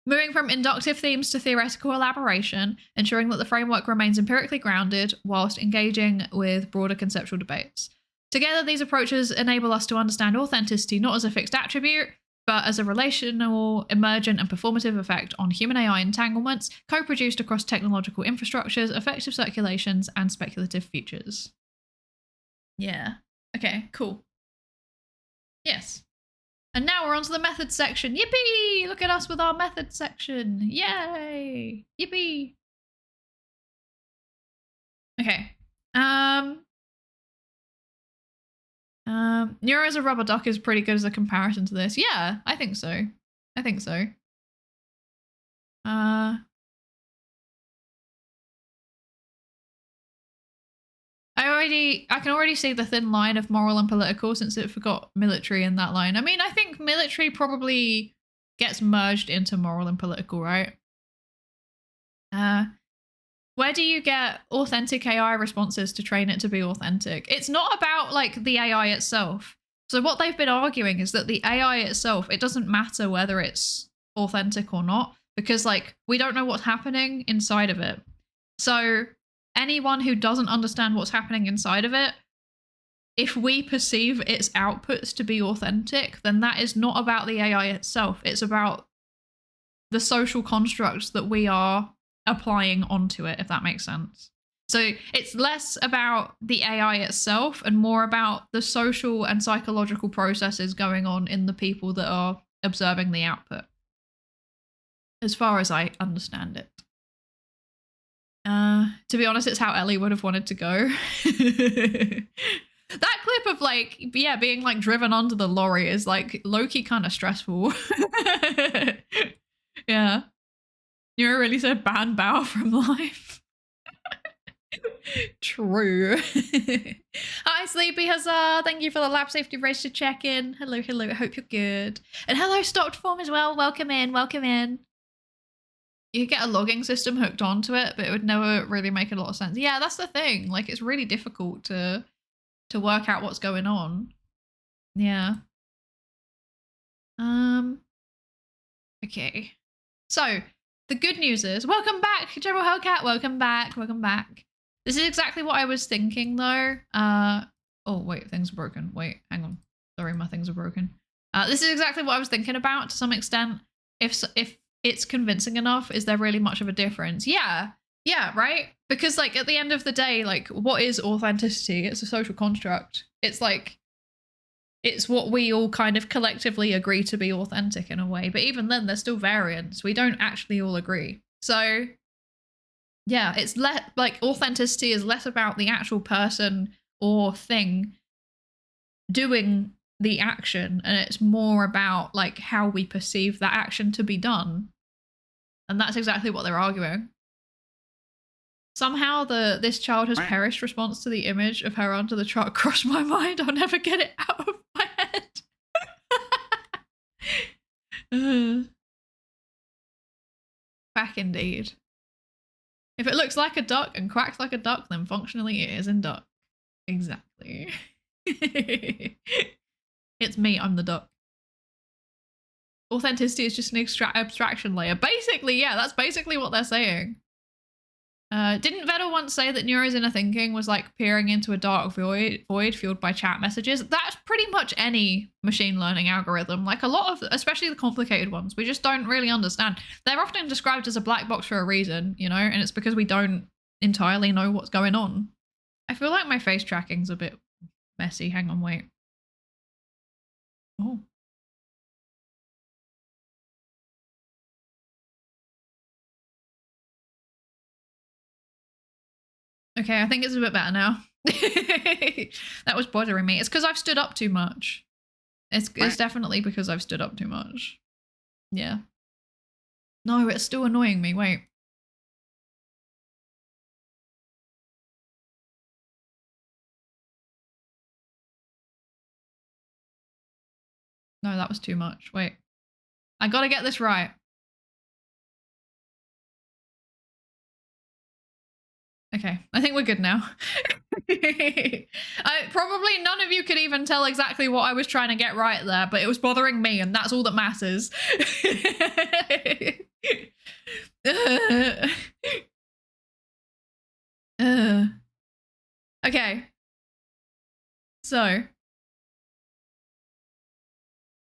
Moving from inductive themes to theoretical elaboration, ensuring that the framework remains empirically grounded whilst engaging with broader conceptual debates. Together, these approaches enable us to understand authenticity not as a fixed attribute, but as a relational, emergent, and performative effect on human AI entanglements, co-produced across technological infrastructures, effective circulations, and speculative futures. Yeah. Okay, cool. Yes. And now we're on to the methods section. Yippee! Look at us with our methods section. Yay! Yippee! Okay. Neuro as a rubber duck is pretty good as a comparison to this. Yeah, I think so. I think so. I can already see the thin line of moral and political since it forgot military in that line. I mean, I think military probably gets merged into moral and political, right? Where do you get authentic AI responses to train it to be authentic? It's not about like the AI itself. So what they've been arguing is that the AI itself, it doesn't matter whether it's authentic or not, because like we don't know what's happening inside of it. So anyone who doesn't understand what's happening inside of it, if we perceive its outputs to be authentic, then that is not about the AI itself. It's about the social constructs that we are applying onto it, if that makes sense. So it's less about the AI itself and more about the social and psychological processes going on in the people that are observing the output, as far as I understand it. To be honest, it's how Ellie would have wanted to go. That clip of like, yeah, being like driven onto the lorry is like low-key kind of stressful. Yeah. You really said ban Bao from life. True. Hi, Sleepy Huzzah. Thank you for the lab safety race to check in. Hello, hello. I hope you're good. And hello, Stocked Form as well. Welcome in, welcome in. You could get a logging system hooked onto it, but it would never really make a lot of sense. Yeah, that's the thing. Like, it's really difficult to work out what's going on. Yeah. Okay. So, the good news is, welcome back, General Hellcat. Welcome back, welcome back. This is exactly what I was thinking, though. Oh, wait, things are broken. Wait, hang on. Sorry, my things are broken. This is exactly what I was thinking about to some extent. If it's convincing enough, is there really much of a difference? Yeah, right? Because, like, at the end of the day, like, what is authenticity? It's a social construct. It's like, it's what we all kind of collectively agree to be authentic in a way. But even then, there's still variance. We don't actually all agree. So, yeah, it's like authenticity is less about the actual person or thing doing the action, and it's more about like how we perceive that action to be done. And that's exactly what they're arguing. Somehow this child has perished response to the image of her under the truck crossed my mind. I'll never get it out of my head. Quack indeed. If it looks like a duck and quacks like a duck, then functionally it is in duck. Exactly. It's me, I'm the duck. Authenticity is just an abstraction layer. Basically, yeah, that's basically what they're saying. Didn't Vettel once say that Neuro's inner thinking was like peering into a dark void fueled by chat messages? That's pretty much any machine learning algorithm. Like a lot of, especially the complicated ones, we just don't really understand. They're often described as a black box for a reason, you know, and it's because we don't entirely know what's going on. I feel like my face tracking's a bit messy. Hang on, wait. Oh. Okay, I think it's a bit better now. That was bothering me. It's because I've stood up too much. It's definitely because I've stood up too much. Yeah. No, it's still annoying me. Wait. No, that was too much. Wait. I gotta get this right. Okay, I think we're good now. Probably none of you could even tell exactly what I was trying to get right there, but it was bothering me, and that's all that matters. Okay. So,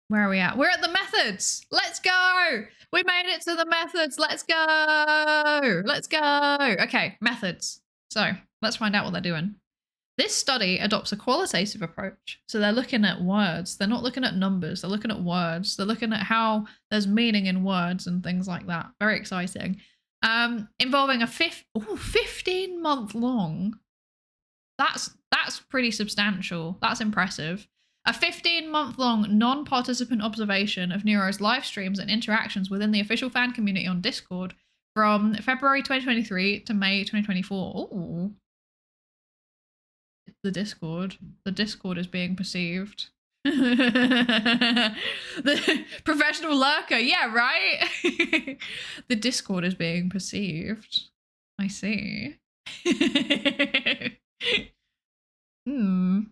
where are we at? We're at the methods. Let's go. We made it to the methods. Let's go. Let's go. Okay, methods. So let's find out what they're doing. This study adopts a qualitative approach. So they're looking at words. They're not looking at numbers. They're looking at words. They're looking at how there's meaning in words and things like that. Very exciting. Involving a 15-month long. That's pretty substantial. That's impressive. A 15-month-long non-participant observation of Neuro's live streams and interactions within the official fan community on Discord from February 2023 to May 2024. Ooh. The Discord. The Discord is being perceived. The professional lurker. Yeah, right? The Discord is being perceived. I see.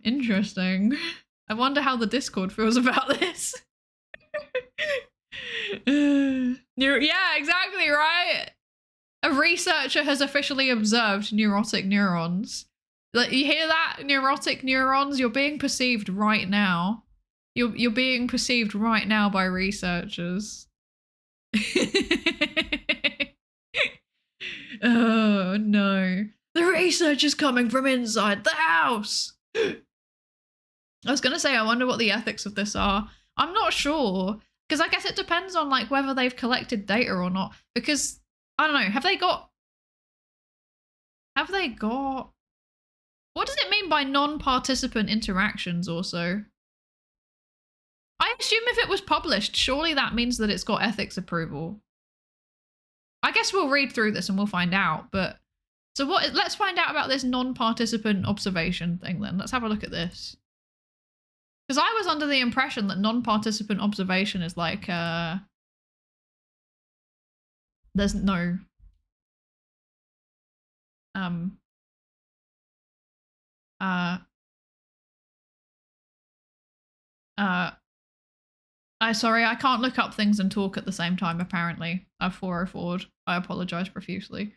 Interesting. I wonder how the Discord feels about this. Yeah, exactly, right? A researcher has officially observed neurotic neurons. Like, you hear that? Neurotic neurons? You're being perceived right now. You're being perceived right now by researchers. Oh no. The research is coming from inside the house. I was gonna say, I wonder what the ethics of this are. I'm not sure, because I guess it depends on like whether they've collected data or not. Because I don't know, have they got? What does it mean by non-participant interactions? Also, I assume if it was published, surely that means that it's got ethics approval. I guess we'll read through this and we'll find out. But so what? Let's find out about this non-participant observation thing then. Let's have a look at this. Because I was under the impression that non-participant observation is like, there's no, sorry, I can't look up things and talk at the same time, apparently. I've 404'd. I apologize profusely.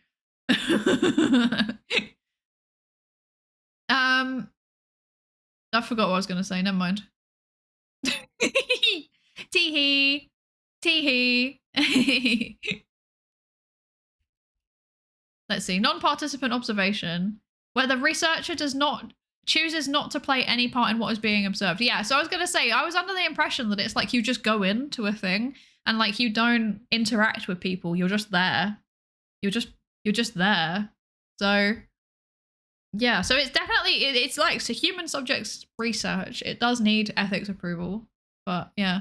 I forgot what I was going to say. Never mind. Tee-hee. Tee-hee. Let's see. Non-participant observation, where the researcher chooses not to play any part in what is being observed. Yeah, so I was going to say, I was under the impression that it's like you just go into a thing and like you don't interact with people. You're just there. You're just there. So yeah, so it's definitely, it's like, so human subjects research, it does need ethics approval, but yeah.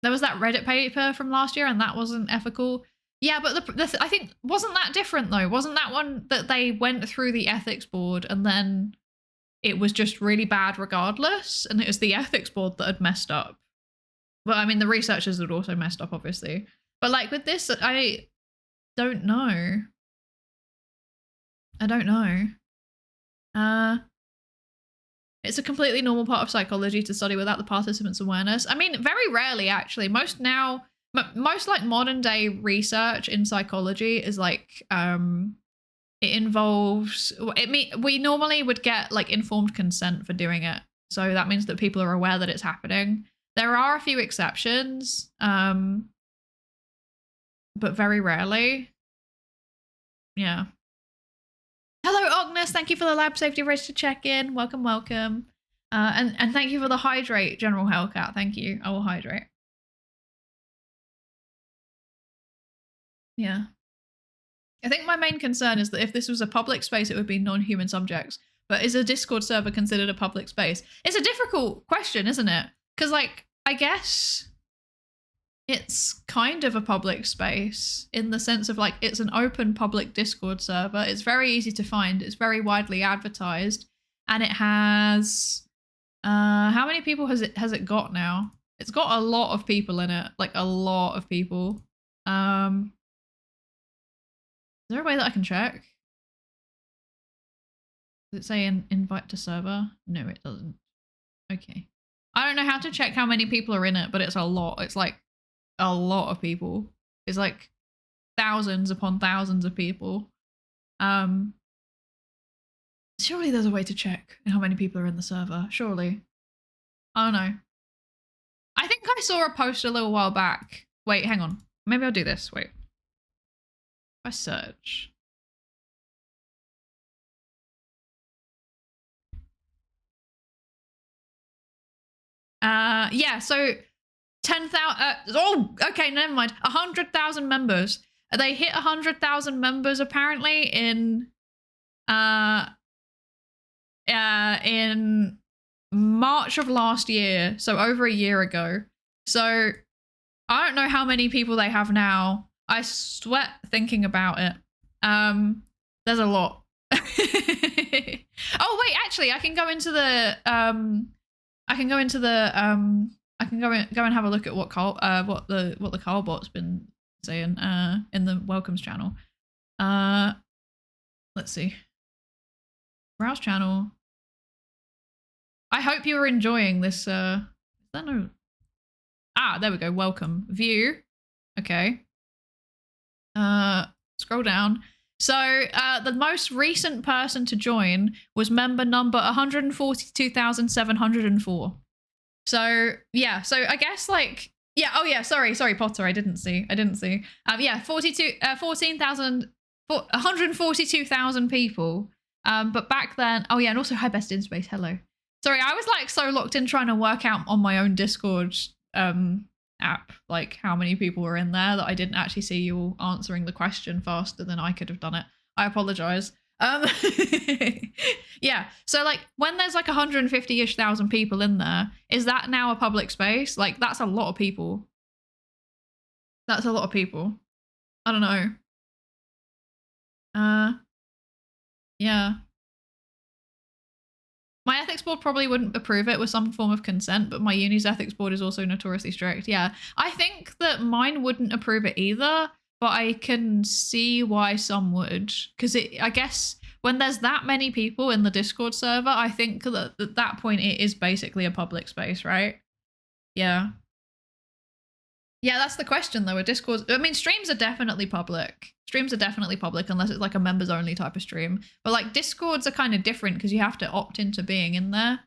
There was that Reddit paper from last year and that wasn't ethical. Yeah, but I think, wasn't that different though? Wasn't that one that they went through the ethics board and then it was just really bad regardless? And it was the ethics board that had messed up. Well, I mean, the researchers had also messed up, obviously. But like with this, I don't know. I don't know. It's a completely normal part of psychology to study without the participants' awareness. I mean, very rarely actually. Most like modern day research in psychology is like, it involves, we normally would get like informed consent for doing it. So that means that people are aware that it's happening. There are a few exceptions, but very rarely. Yeah. Hello, Ognes. Thank you for the lab safety register check-in. Welcome, welcome. And thank you for the hydrate, General Hellcat. Thank you. I will hydrate. Yeah. I think my main concern is that if this was a public space, it would be non-human subjects. But is a Discord server considered a public space? It's a difficult question, isn't it? Because, like, I guess it's kind of a public space in the sense of, like, it's an open public Discord server. It's very easy to find. It's very widely advertised. And it has... how many people has it got now? It's got a lot of people in it, like a lot of people. Is there a way that I can check? Does it say invite to server? No, it doesn't. Okay. I don't know how to check how many people are in it, but it's a lot. It's like a lot of people. It's like thousands upon thousands of people. Surely there's a way to check how many people are in the server. Surely. I don't know. I think I saw a post a little while back. Wait, hang on. Maybe I'll do this. Wait. If I search. Yeah, so 10,000, oh, okay, never mind. 100,000 members. They hit 100,000 members apparently in March of last year, so over a year ago. So I don't know how many people they have now. I sweat thinking about it. There's a lot. Oh wait, actually, I can go into the I can go and have a look at what the Carlbot's been saying in the welcomes channel. Let's see. Browse channel. I hope you are enjoying this. Is that no? Ah, there we go. Welcome. View. Okay. Scroll down. So the most recent person to join was member number 142,704. So yeah, so I guess like, yeah, oh yeah, sorry Potter, I didn't see. Yeah, 142,000 people. But back then, oh yeah, and also hi Best in Space, hello. Sorry, I was like so locked in trying to work out on my own Discord app like how many people were in there that I didn't actually see you all answering the question faster than I could have done it. I apologize. Yeah, so like when there's like 150-ish thousand people in there, is that now a public space? Like that's a lot of people. That's a lot of people. I don't know. Yeah. My ethics board probably wouldn't approve it with some form of consent, but my uni's ethics board is also notoriously strict. Yeah, I think that mine wouldn't approve it either, but I can see why some would. Because I guess when there's that many people in the Discord server, I think that at that point it is basically a public space, right? Yeah. Yeah, that's the question though. With Discord, I mean, streams are definitely public. Streams are definitely public unless it's like a members only type of stream. But like Discords are kind of different because you have to opt into being in there.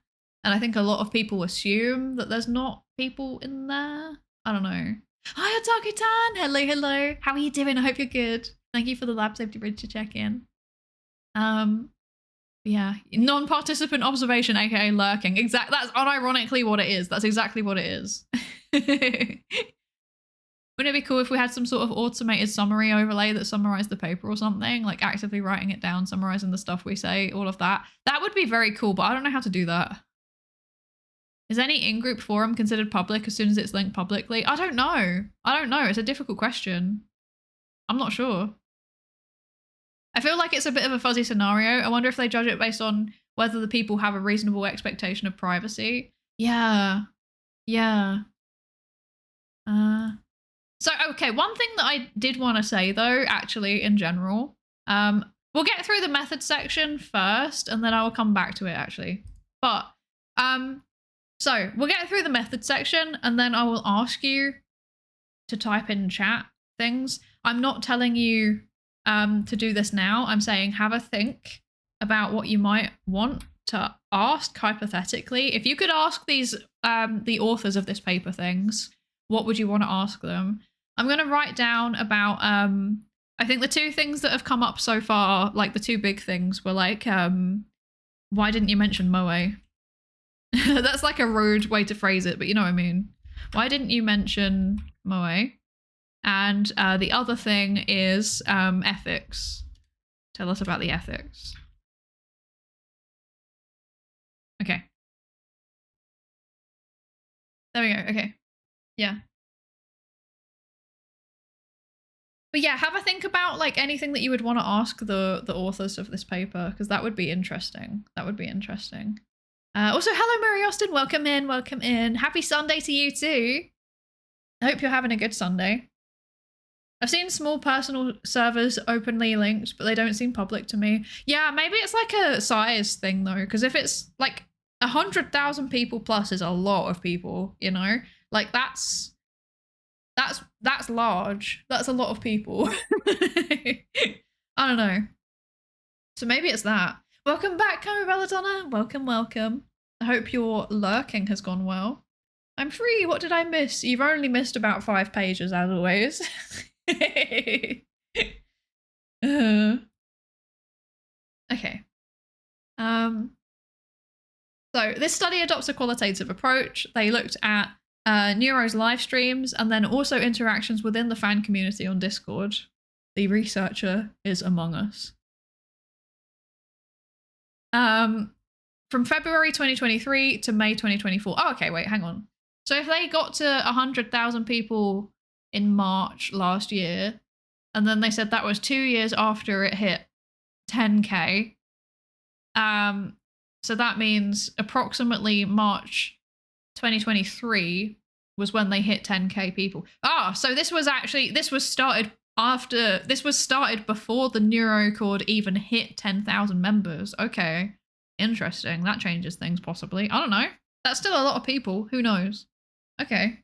And I think a lot of people assume that there's not people in there. I don't know. Hi, Otaku-tan. Hello, hello. How are you doing? I hope you're good. Thank you for the lab safety bridge to check in. Yeah, non-participant observation, aka lurking. That's unironically what it is. That's exactly what it is. Wouldn't it be cool if we had some sort of automated summary overlay that summarized the paper or something? Like actively writing it down, summarizing the stuff we say, all of that. That would be very cool, but I don't know how to do that. Is any in-group forum considered public as soon as it's linked publicly? I don't know. It's a difficult question. I'm not sure. I feel like it's a bit of a fuzzy scenario. I wonder if they judge it based on whether the people have a reasonable expectation of privacy. Yeah. Yeah. So, okay, one thing that I did want to say, though, actually, in general, we'll get through the method section first, and then I will come back to it, actually. But, so, we'll get through the method section, and then I will ask you to type in chat things. I'm not telling you to do this now. I'm saying have a think about what you might want to ask, hypothetically. If you could ask these, the authors of this paper things, what would you want to ask them? I'm going to write down about, I think the two things that have come up so far, like the two big things were like, why didn't you mention Moe? That's like a rude way to phrase it, but you know what I mean. Why didn't you mention Moe? And the other thing is ethics. Tell us about the ethics. Okay. There we go, okay. Yeah. But yeah, have a think about like anything that you would want to ask the authors of this paper, because that would be interesting. That would be interesting. Also, hello, Mary Austin. Welcome in. Welcome in. Happy Sunday to you too. I hope you're having a good Sunday. I've seen small personal servers openly linked, but they don't seem public to me. Yeah, maybe it's like a size thing though, because if it's like 100,000 people plus is a lot of people, you know? Like that's large. That's a lot of people. I don't know. So maybe it's that. Welcome back, Camo Belladonna. Welcome, welcome. I hope your lurking has gone well. I'm free. What did I miss? You've only missed about 5 pages, as always. Okay. So this study adopts a qualitative approach. They looked at Neuro's live streams and then also interactions within the fan community on Discord. The researcher is among us. From February 2023 to May 2024. Oh, okay, wait, hang on. So if they got to 100,000 people in March last year, and then they said that was 2 years after it hit 10K, so that means approximately March 2023 was when they hit 10K people. So this was started before the Neurocord even hit 10,000 members. Okay, interesting. That changes things possibly. I don't know. That's still a lot of people. Who knows? Okay.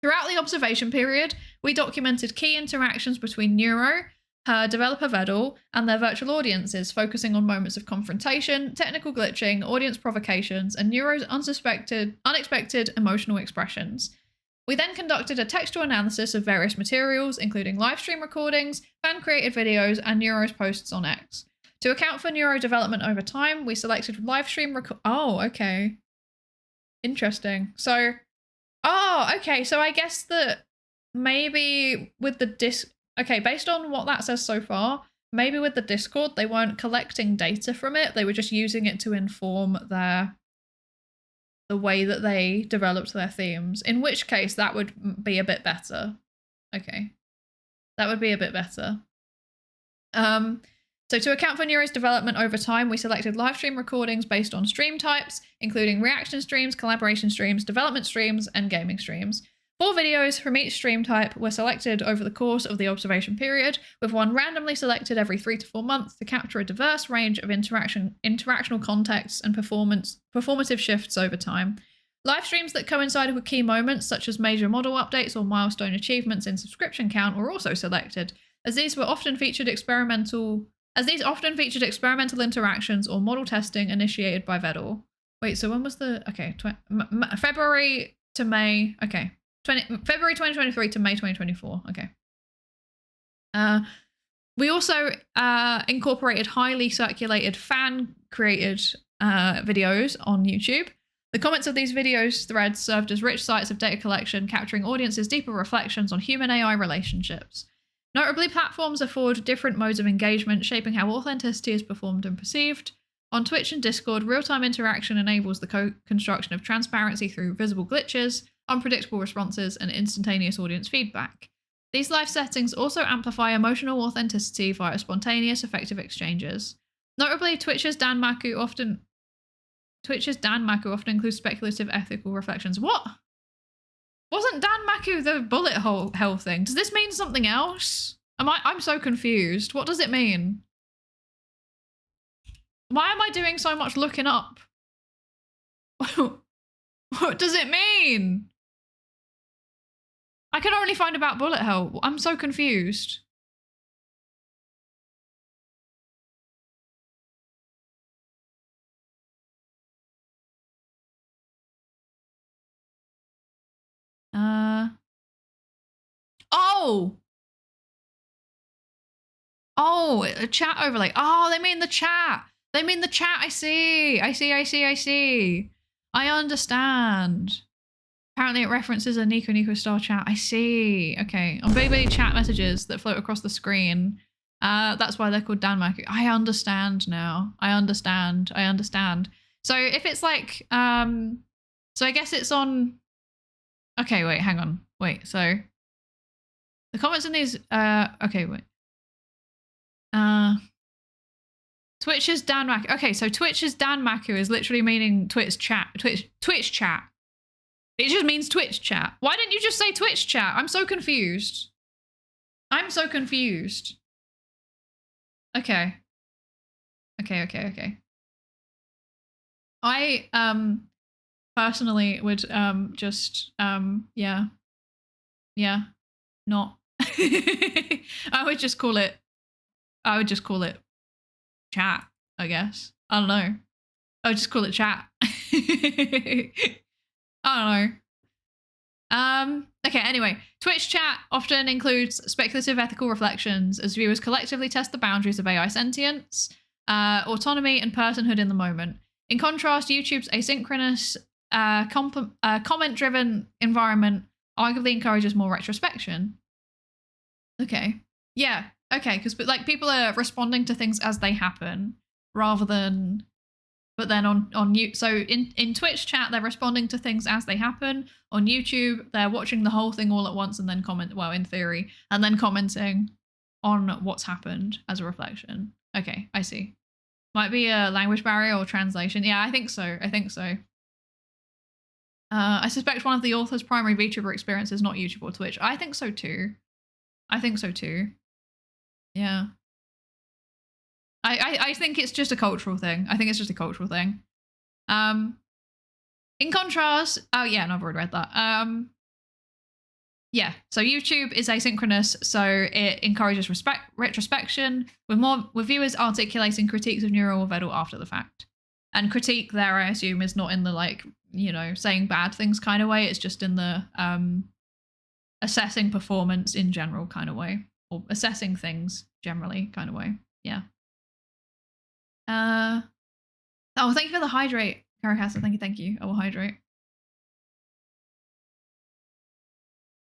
Throughout the observation period, we documented key interactions between Neuro, her developer Vedal, and their virtual audiences, focusing on moments of confrontation, technical glitching, audience provocations, and Neuro's unexpected emotional expressions. We then conducted a textual analysis of various materials, including live stream recordings, fan-created videos, and Neuro's posts on X. To account for Neuro development over time, we selected live stream Oh, okay. Interesting. So, okay, so I guess that maybe with the okay, based on what that says so far, maybe with the Discord, they weren't collecting data from it. They were just using it to inform the way that they developed their themes, in which case that would be a bit better. Okay. That would be a bit better. So to account for Neuro's development over time, we selected live stream recordings based on stream types, including reaction streams, collaboration streams, development streams, and gaming streams. 4 videos from each stream type were selected over the course of the observation period, with one randomly selected every 3 to 4 months to capture a diverse range of interactional contexts and performative shifts over time. Live streams that coincided with key moments, such as major model updates or milestone achievements in subscription count, were also selected, as these often featured experimental interactions or model testing initiated by Vedal. Wait, so when was the... Okay, February to May... Okay. February 2023 to May 2024. Okay. We also incorporated highly circulated fan-created videos on YouTube. The comments of these videos threads served as rich sites of data collection, capturing audiences' deeper reflections on human-AI relationships. Notably, platforms afford different modes of engagement, shaping how authenticity is performed and perceived. On Twitch and Discord, real-time interaction enables the co-construction of transparency through visible glitches, unpredictable responses, and instantaneous audience feedback. These live settings also amplify emotional authenticity via spontaneous, effective exchanges. Notably, Twitch's Dan Maku often includes speculative ethical reflections. What? Wasn't Dan Maku the bullet hell thing? Does this mean something else? I'm so confused. What does it mean? Why am I doing so much looking up? What does it mean? I can only find about bullet hell. I'm so confused. Oh, a chat overlay. Oh, they mean the chat. They mean the chat. I see. I understand. Apparently it references a Nico style chat. I see. Okay. On Bobo chat messages that float across the screen. That's why they're called Dan Maku. I understand now. I understand. So if it's like, so I guess it's on, okay, wait, hang on. Wait, so the comments in these, okay, wait. Twitch's Dan Maku. Okay, so Twitch's Dan Maku is literally meaning Twitch chat. Twitch chat. It just means Twitch chat. Why didn't you just say Twitch chat? I'm so confused. I'm so confused. Okay. Okay. I personally would just yeah, not. I would just call it chat, I guess. I don't know. I would just call it chat. I don't know. Okay, anyway. Twitch chat often includes speculative ethical reflections as viewers collectively test the boundaries of AI sentience, autonomy, and personhood in the moment. In contrast, YouTube's asynchronous, comment-driven environment arguably encourages more retrospection. Okay. Yeah. Okay, because like people are responding to things as they happen rather than, but then on so in Twitch chat they're responding to things as they happen. On YouTube they're watching the whole thing all at once and then in theory, and then commenting on what's happened as a reflection. Okay, I see. Might be a language barrier or translation. Yeah, I think so. I suspect one of the author's primary VTuber experience is not YouTube or Twitch. I think so too. Yeah. I think it's just a cultural thing. In contrast, oh yeah, no, I've already read that. Yeah, so YouTube is asynchronous, so it encourages retrospection, with viewers articulating critiques of Neuro or Vedal after the fact. And critique there, I assume, is not in the like, you know, saying bad things kind of way. It's just in the assessing performance in general kind of way, or assessing things generally kind of way. Yeah. Oh, thank you for the hydrate, Caracasa. Thank you. I will hydrate.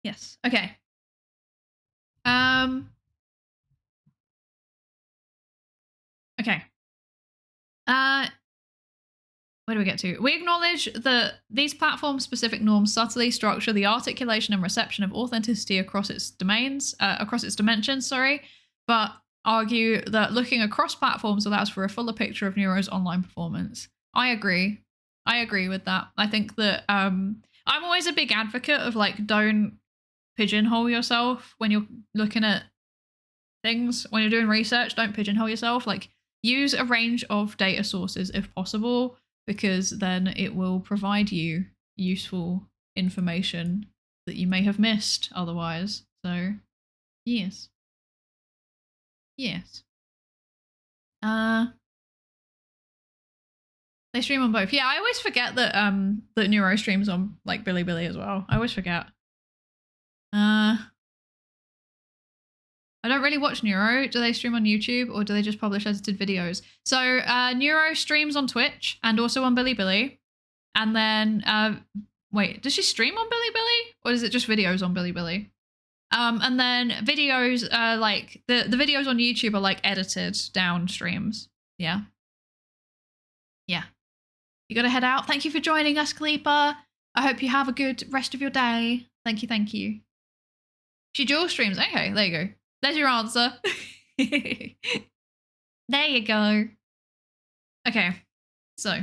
Yes. Okay. Okay. Where do we get to? We acknowledge that these platform-specific norms subtly structure the articulation and reception of authenticity across its dimensions, but argue that looking across platforms allows for a fuller picture of Neuro's online performance. I agree with that. I think that I'm always a big advocate of like, don't pigeonhole yourself when you're looking at things. When you're doing research, don't pigeonhole yourself. Like, use a range of data sources if possible, because then it will provide you useful information that you may have missed otherwise. So, yes. They stream on both. Yeah, I always forget that that Neuro streams on like Bilibili as well. I always forget. I don't really watch Neuro. Do they stream on YouTube or do they just publish edited videos? So Neuro streams on Twitch and also on Bilibili. And then, wait, does she stream on Bilibili or is it just videos on Bilibili? And then videos, like the videos on YouTube are like edited down streams. Yeah. You gotta head out. Thank you for joining us, Kleeper. I hope you have a good rest of your day. Thank you. She dual streams. Okay, there you go. There's your answer. There you go. Okay, so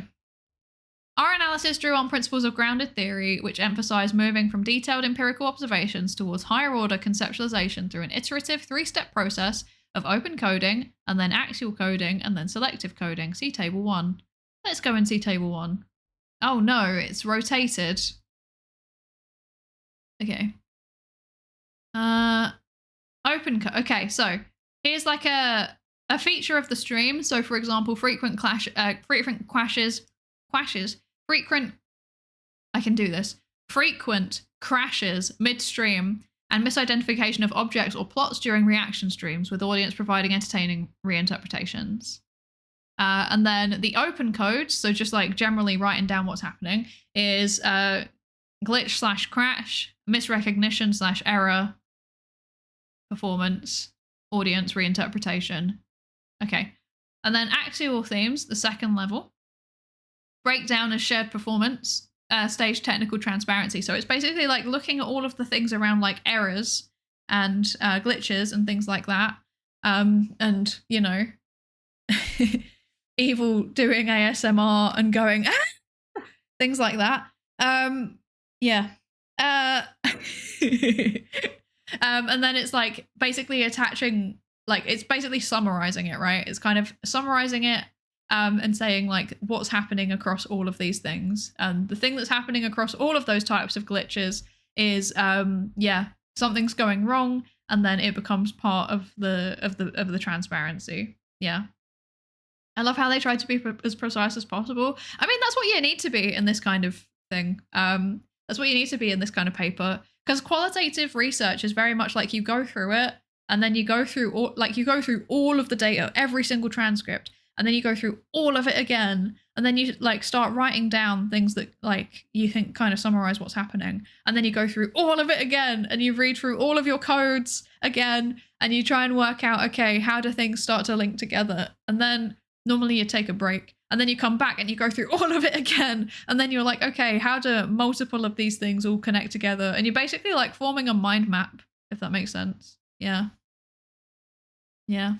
our analysis drew on principles of grounded theory, which emphasize moving from detailed empirical observations towards higher order conceptualization through an iterative 3-step process of open coding, and then axial coding, and then selective coding. See table 1. Let's go and see table 1. Oh no, it's rotated. Okay. Okay, so here's like a feature of the stream. So for example, frequent crashes midstream, and misidentification of objects or plots during reaction streams, with audience providing entertaining reinterpretations. And then the open code, so just like generally writing down what's happening, is glitch/crash, misrecognition/error, performance, audience reinterpretation. Okay. And then axial themes, the second level, breakdown as shared performance, stage technical transparency. So it's basically like looking at all of the things around like errors and glitches and things like that. And, you know, evil doing ASMR and going things like that. Yeah. And then it's like basically attaching, like it's basically summarizing it, right? It's kind of summarizing it and saying like what's happening across all of these things. And the thing that's happening across all of those types of glitches is something's going wrong, and then it becomes part of the transparency. Yeah. I love how they try to be as precise as possible. I mean, that's what you need to be in this kind of thing. That's what you need to be in this kind of paper, because qualitative research is very much like you go through it, and then you go through all of the data, every single transcript, and then you go through all of it again, and then you like start writing down things that like you think kind of summarize what's happening, and then you go through all of it again, and you read through all of your codes again, and you try and work out, okay, how do things start to link together? And then normally you take a break, and then you come back and you go through all of it again, and then you're like, okay, how do multiple of these things all connect together? And you're basically like forming a mind map, if that makes sense. Yeah. Yeah.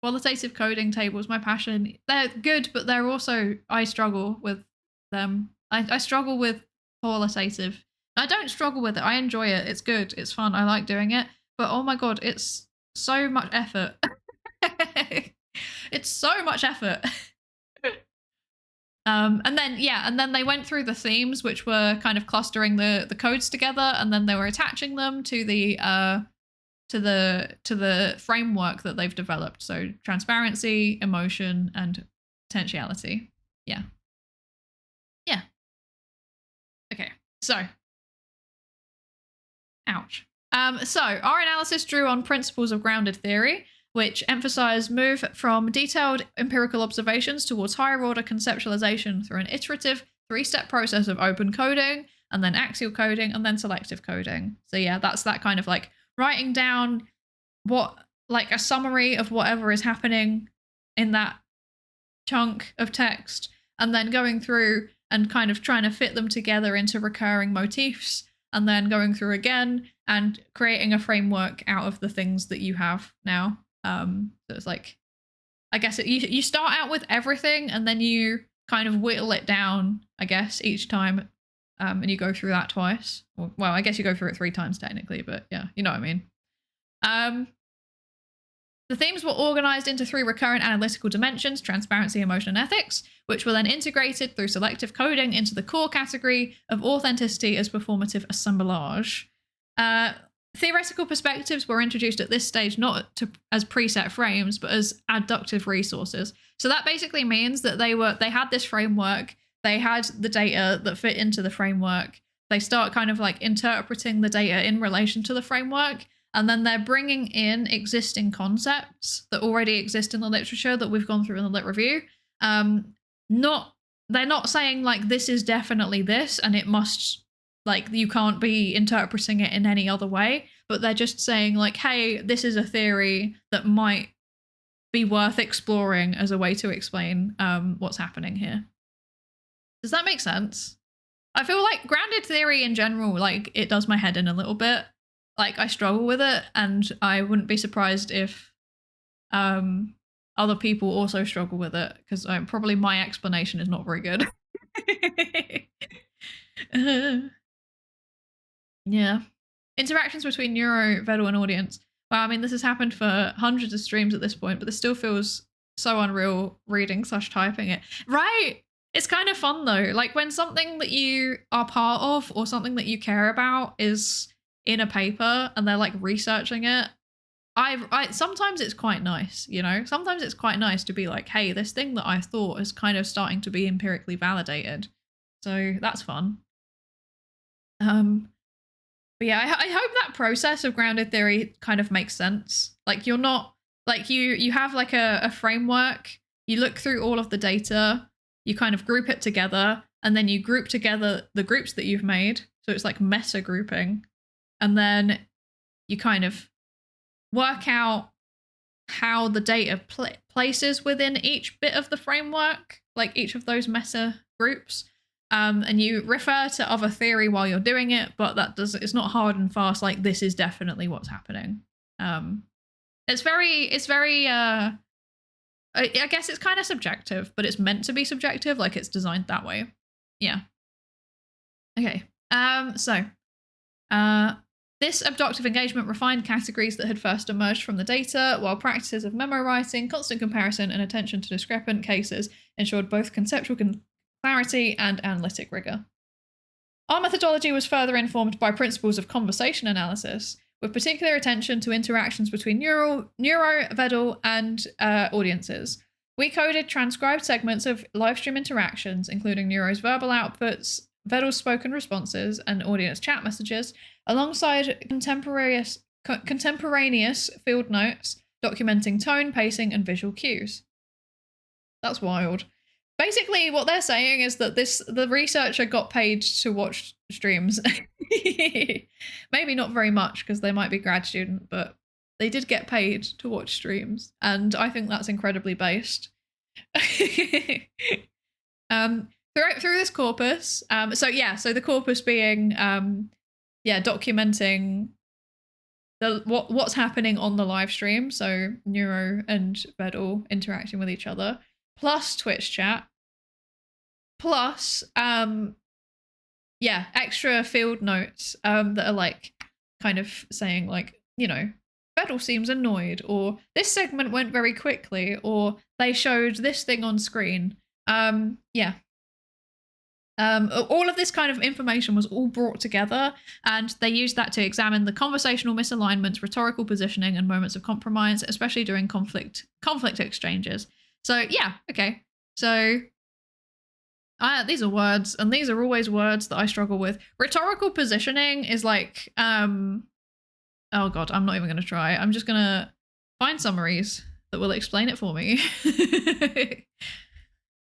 Qualitative coding tables, my passion. They're good, but they're also, I struggle with them. I struggle with qualitative. I don't struggle with it. I enjoy it. It's good. It's fun. I like doing it. But oh my God, it's so much effort. It's so much effort. And then they went through the themes, which were kind of clustering the codes together, and then they were attaching them to the framework that they've developed. So transparency, emotion, and potentiality. Yeah. Yeah. Okay. So, ouch. So our analysis drew on principles of grounded theory, which emphasize move from detailed empirical observations towards higher order conceptualization through an iterative 3-step process of open coding, and then axial coding, and then selective coding. So yeah, that's that kind of like writing down like a summary of whatever is happening in that chunk of text, and then going through and kind of trying to fit them together into recurring motifs, and then going through again and creating a framework out of the things that you have now. So it's like, I guess you start out with everything, and then you kind of whittle it down, I guess, each time, and you go through that twice. Well, I guess you go through it 3 times technically, but yeah, you know what I mean. The themes were organized into 3 recurrent analytical dimensions: transparency, emotion, and ethics, which were then integrated through selective coding into the core category of authenticity as performative assemblage. Theoretical perspectives were introduced at this stage not as preset frames, but as adductive resources. So that basically means that they had this framework, they had the data that fit into the framework, they start kind of like interpreting the data in relation to the framework, and then they're bringing in existing concepts that already exist in the literature that we've gone through in the lit review. They're not saying like this is definitely this and it must, like, you can't be interpreting it in any other way, but they're just saying like, hey, this is a theory that might be worth exploring as a way to explain what's happening here. Does that make sense? I feel like grounded theory in general, like, it does my head in a little bit. Like, I struggle with it, and I wouldn't be surprised if other people also struggle with it, because probably my explanation is not very good. Yeah. Interactions between Neuro, Vedal, and audience. Well, I mean, this has happened for hundreds of streams at this point, but this still feels so unreal reading / typing it. Right! It's kind of fun though. Like when something that you are part of or something that you care about is in a paper and they're like researching it, I sometimes it's quite nice, you know? Sometimes it's quite nice to be like, hey, this thing that I thought is kind of starting to be empirically validated. So that's fun. But yeah, I hope that process of grounded theory kind of makes sense. Like, you're not, like, you have like a framework, you look through all of the data, you kind of group it together, and then you group together the groups that you've made. So it's like meta grouping. And then you kind of work out how the data places within each bit of the framework, like each of those meta groups. And you refer to other theory while you're doing it, but it's not hard and fast, like this is definitely what's happening. It's very I guess it's kind of subjective, but it's meant to be subjective, like it's designed that way. Yeah. Okay. This abductive engagement refined categories that had first emerged from the data, while practices of memo writing, constant comparison, and attention to discrepant cases ensured both conceptual clarity and analytic rigor. Our methodology was further informed by principles of conversation analysis, with particular attention to interactions between Neuro, Vedel, and audiences. We coded transcribed segments of livestream interactions, including Neuro's verbal outputs, Vedel's spoken responses, and audience chat messages, alongside contemporaneous field notes documenting tone, pacing, and visual cues. That's wild. Basically, what they're saying is that the researcher got paid to watch streams. Maybe not very much because they might be grad student, but they did get paid to watch streams, and I think that's incredibly based. Through this corpus, so the corpus being documenting what's happening on the live stream, so Neuro and Vedel interacting with each other, plus Twitch chat, plus extra field notes that are like kind of saying like, you know, Vedel seems annoyed, or this segment went very quickly, or they showed this thing on screen. All of this kind of information was all brought together, and they used that to examine the conversational misalignments, rhetorical positioning, and moments of compromise, especially during conflict exchanges. So yeah, okay. So these are words, and these are always words that I struggle with. Rhetorical positioning is like, oh god, I'm not even going to try. I'm just going to find summaries that will explain it for me.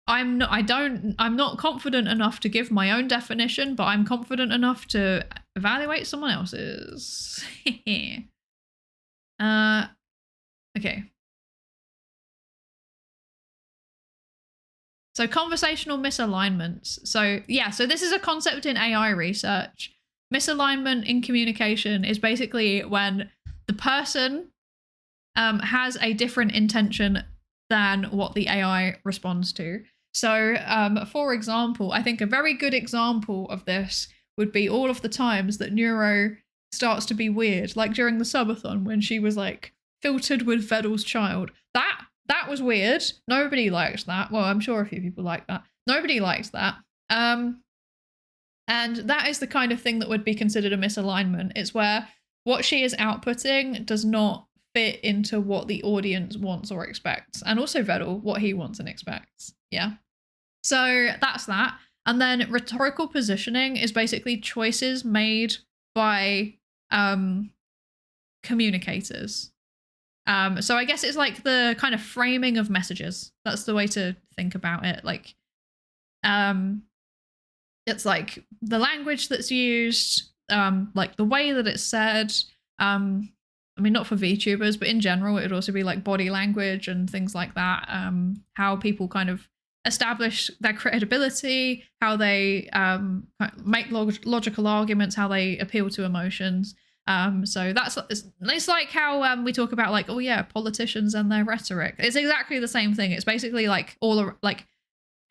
I'm not confident enough to give my own definition, but I'm confident enough to evaluate someone else's. Okay. So conversational misalignments. So this is a concept in AI research. Misalignment in communication is basically when the person has a different intention than what the AI responds to. So, for example, I think a very good example of this would be all of the times that Neuro starts to be weird, like during the subathon when she was like filtered with Vedel's child. That was weird. Nobody liked that. Well, I'm sure a few people like that. Nobody liked that. And that is the kind of thing that would be considered a misalignment. It's where what she is outputting does not fit into what the audience wants or expects, and also Vedel, what he wants and expects. Yeah. So that's that. And then rhetorical positioning is basically choices made by communicators. So I guess it's like the kind of framing of messages. That's the way to think about it. Like, it's like the language that's used, like the way that it's said. I mean, not for VTubers, but in general, it would also be like body language and things like that. How people kind of establish their credibility, how they make logical arguments, how they appeal to emotions. So it's like how we talk about like, oh yeah, politicians and their rhetoric. It's exactly the same thing. It's basically like like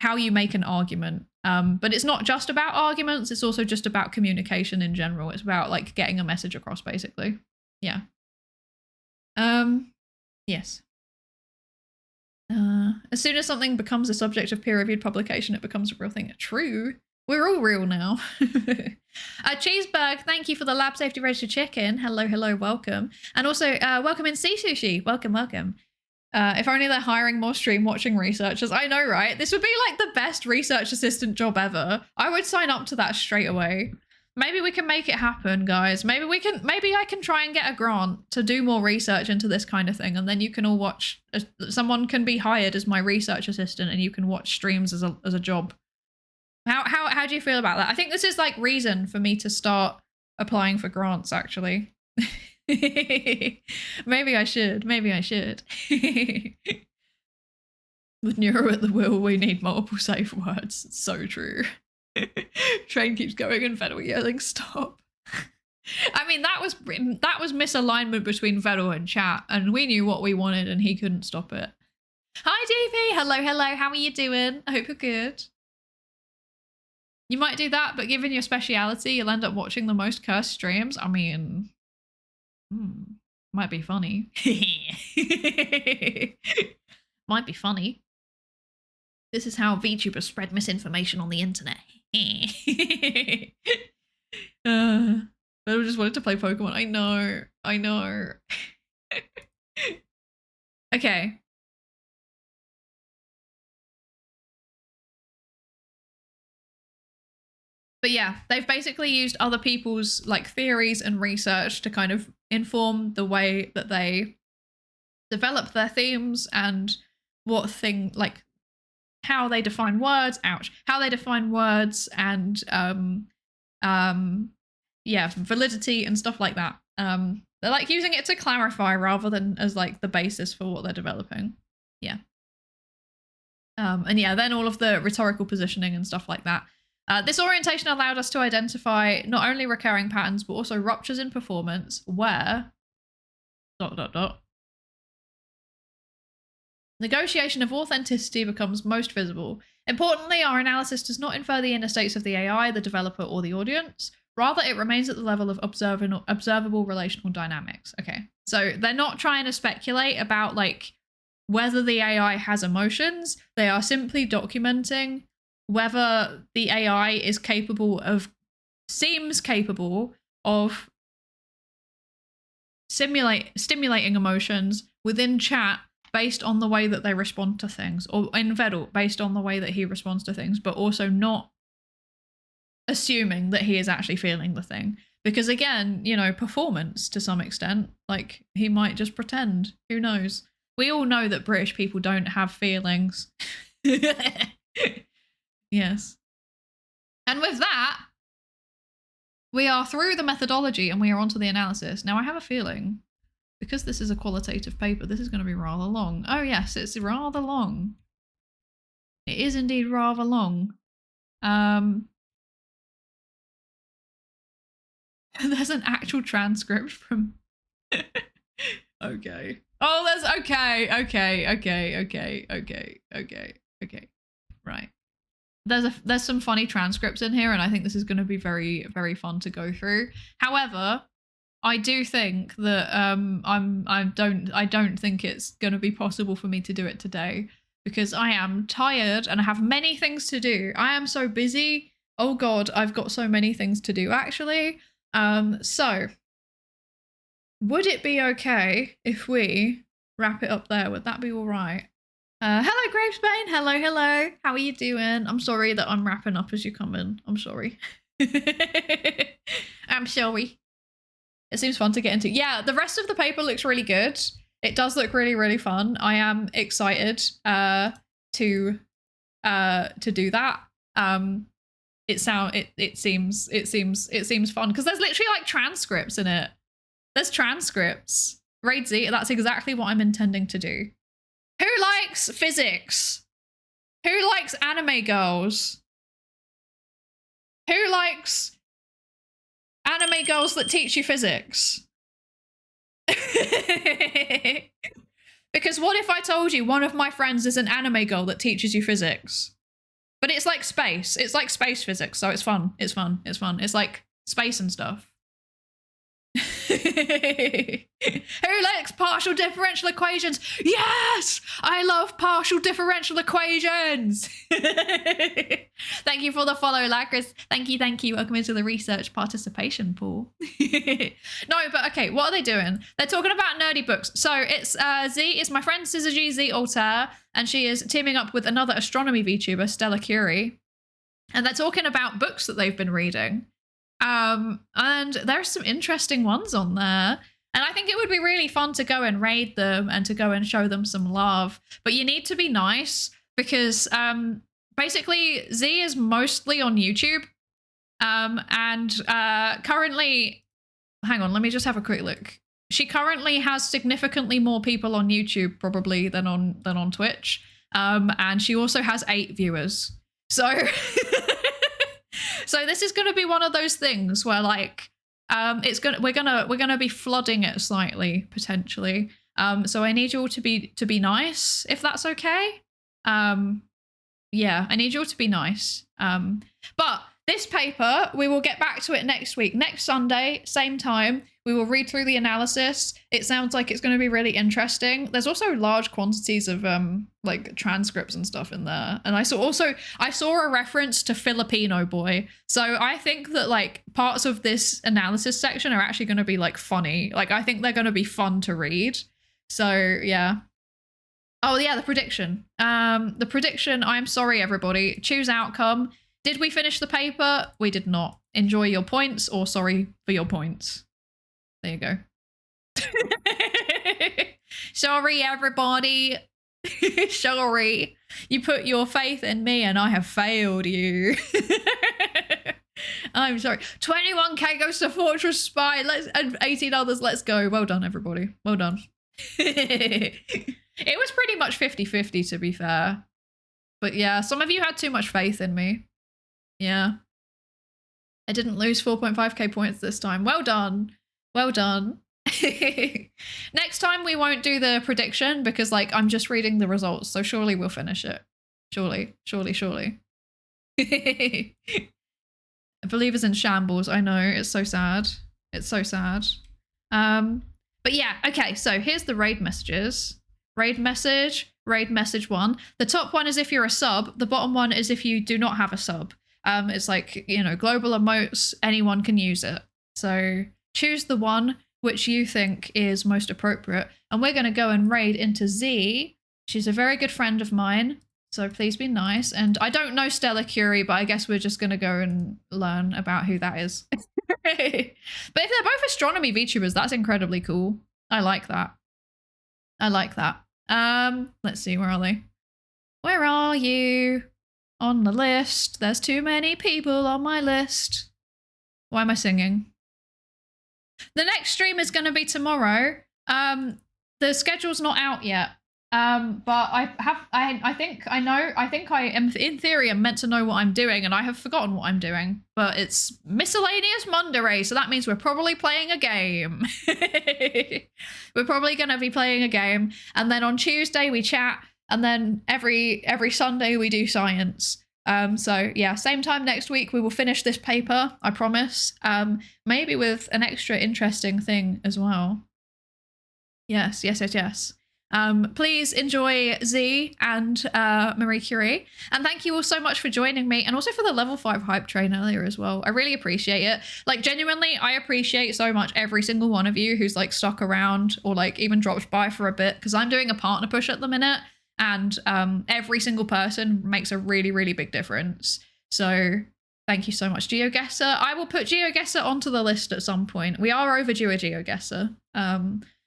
how you make an argument. But it's not just about arguments. It's also just about communication in general. It's about like getting a message across, basically. Yeah. Yes. As soon as something becomes a subject of peer-reviewed publication, it becomes a real thing. True. We're all real now. Cheeseburg, thank you for the lab safety registered chicken. Hello, welcome. And also, welcome in Sea Sushi. Welcome. If only they're hiring more stream watching researchers. I know, right? This would be like the best research assistant job ever. I would sign up to that straight away. Maybe we can make it happen, guys. Maybe I can try and get a grant to do more research into this kind of thing, and then you can all watch. Someone can be hired as my research assistant, and you can watch streams as a job. How do you feel about that? I think this is like reason for me to start applying for grants, actually. Maybe I should. With Neuro at the wheel, we need multiple safe words. It's so true. Train keeps going and Vedel yelling, stop. I mean, that was misalignment between Vettel and chat, and we knew what we wanted, and he couldn't stop it. Hi, DP. Hello. How are you doing? I hope you're good. You might do that, but given your speciality, you'll end up watching the most cursed streams. I mean, might be funny. Might be funny. This is how VTubers spread misinformation on the internet. But I just wanted to play Pokemon. I know. Okay. But yeah, they've basically used other people's like theories and research to kind of inform the way that they develop their themes and how they define words, how they define words and validity and stuff like that. They're like using it to clarify rather than as like the basis for what they're developing. Yeah. And yeah, then all of the rhetorical positioning and stuff like that. This orientation allowed us to identify not only recurring patterns, but also ruptures in performance where ... Negotiation of authenticity becomes most visible. Importantly, our analysis does not infer the inner states of the AI, the developer, or the audience. Rather, it remains at the level of observable relational dynamics. Okay, so they're not trying to speculate about like whether the AI has emotions. They are simply documenting whether the AI is seems capable of stimulating emotions within chat based on the way that they respond to things, or in Vettel based on the way that he responds to things, but also not assuming that he is actually feeling the thing. Because again, you know, performance to some extent, like he might just pretend, who knows? We all know that British people don't have feelings. Yes. And with that, we are through the methodology and we are onto the analysis. Now I have a feeling, because this is a qualitative paper, this is going to be rather long. Oh yes, it's rather long. It is indeed rather long. There's an actual transcript from... Okay. Oh, there's... Okay. Right. There's some funny transcripts in here, and I think this is going to be very, very fun to go through. However, I do think that I don't think it's going to be possible for me to do it today because I am tired and I have many things to do. I am so busy. Oh God, I've got so many things to do actually. So would it be okay if we wrap it up there? Would that be all right? Hello, Gravesbane. Hello. How are you doing? I'm sorry that I'm wrapping up as you come in. I'm sorry. I'm sorry. It seems fun to get into. Yeah, the rest of the paper looks really good. It does look really, really fun. I am excited to do that. It seems fun because there's literally like transcripts in it. There's transcripts. Raid Z, that's exactly what I'm intending to do. Who likes physics? Who likes anime girls? Who likes anime girls that teach you physics? Because what if I told you one of my friends is an anime girl that teaches you physics? But it's like space. It's like space physics, so it's fun. It's fun. It's like space and stuff. Who likes partial differential equations? Yes! I love partial differential equations! Thank you for the follow, Lacris. Thank you. Welcome into the research participation pool. No, but okay, what are they doing? They're talking about nerdy books. So it's Z, it's my friend Syzygy Z Altair, and she is teaming up with another astronomy VTuber, Stella Curie. And they're talking about books that they've been reading. And there's some interesting ones on there. And I think it would be really fun to go and raid them and to go and show them some love. But you need to be nice because basically Z is mostly on YouTube. And currently, hang on, let me just have a quick look. She currently has significantly more people on YouTube probably than on Twitch. And she also has 8 viewers. So So this is going to be one of those things where like we're gonna be flooding it slightly potentially. So I need you all to be nice, if that's okay. Yeah, I need you all to be nice. But this paper, we will get back to it next week. Next Sunday, same time, we will read through the analysis. It sounds like it's going to be really interesting. There's also large quantities of like transcripts and stuff in there. And I saw a reference to Filipino boy. So I think that like parts of this analysis section are actually going to be like funny. Like I think they're going to be fun to read. So yeah. Oh yeah, the prediction. The prediction, I'm sorry everybody, choose outcome. Did we finish the paper? We did not. Enjoy your points or sorry for your points. There you go. Sorry everybody. Sorry. You put your faith in me and I have failed you. I'm sorry. 21k goes to Fortress Spy. And 18 others, let's go. Well done everybody. Well done. It was pretty much 50-50 to be fair. But yeah, some of you had too much faith in me. Yeah. I didn't lose 4.5k points this time. Well done. Well done. Next time we won't do the prediction because like I'm just reading the results. So surely we'll finish it. Surely. I believe it's in shambles. I know. It's so sad. It's so sad. But yeah, okay. So here's the raid messages. Raid message 1. The top one is if you're a sub. The bottom one is if you do not have a sub. It's like, you know, global emotes, anyone can use it. So choose the one which you think is most appropriate. And we're going to go and raid into Z. She's a very good friend of mine. So please be nice. And I don't know Stella Curie, but I guess we're just going to go and learn about who that is. But if they're both astronomy VTubers, that's incredibly cool. I like that. I like that. Let's see, where are they? Where are you? On the list. There's too many people on my list. Why am I singing? The next stream is going to be tomorrow. The schedule's not out yet. But I think I am in theory I'm meant to know what I'm doing and I have forgotten what I'm doing. But it's miscellaneous Monday, so that means we're probably playing a game. We're probably going to be playing a game, and then on Tuesday we chat, and then every Sunday we do science. So yeah, same time next week we will finish this paper, I promise. Maybe with an extra interesting thing as well. Yes. Please enjoy Z and Marie Curie. And thank you all so much for joining me, and also for the level 5 hype train earlier as well. I really appreciate it. Like genuinely, I appreciate so much every single one of you who's like stuck around or like even dropped by for a bit, because I'm doing a partner push at the minute, and every single person makes a really, really big difference. So thank you so much, GeoGuessr. I will put GeoGuessr onto the list at some point. We are overdue a GeoGuessr.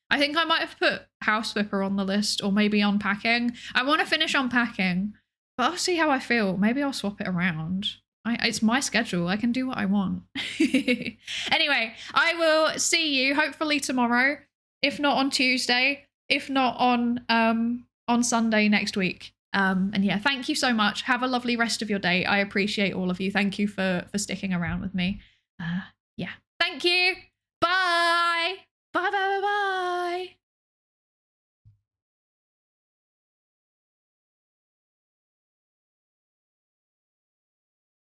I think I might have put House Whipper on the list, or maybe Unpacking. I want to finish Unpacking, but I'll see how I feel. Maybe I'll swap it around. It's my schedule. I can do what I want. Anyway, I will see you hopefully tomorrow, if not on Tuesday, if not on Sunday next week. And yeah, thank you so much. Have a lovely rest of your day. I appreciate all of you. Thank you for sticking around with me. Yeah, thank you. Bye. Bye.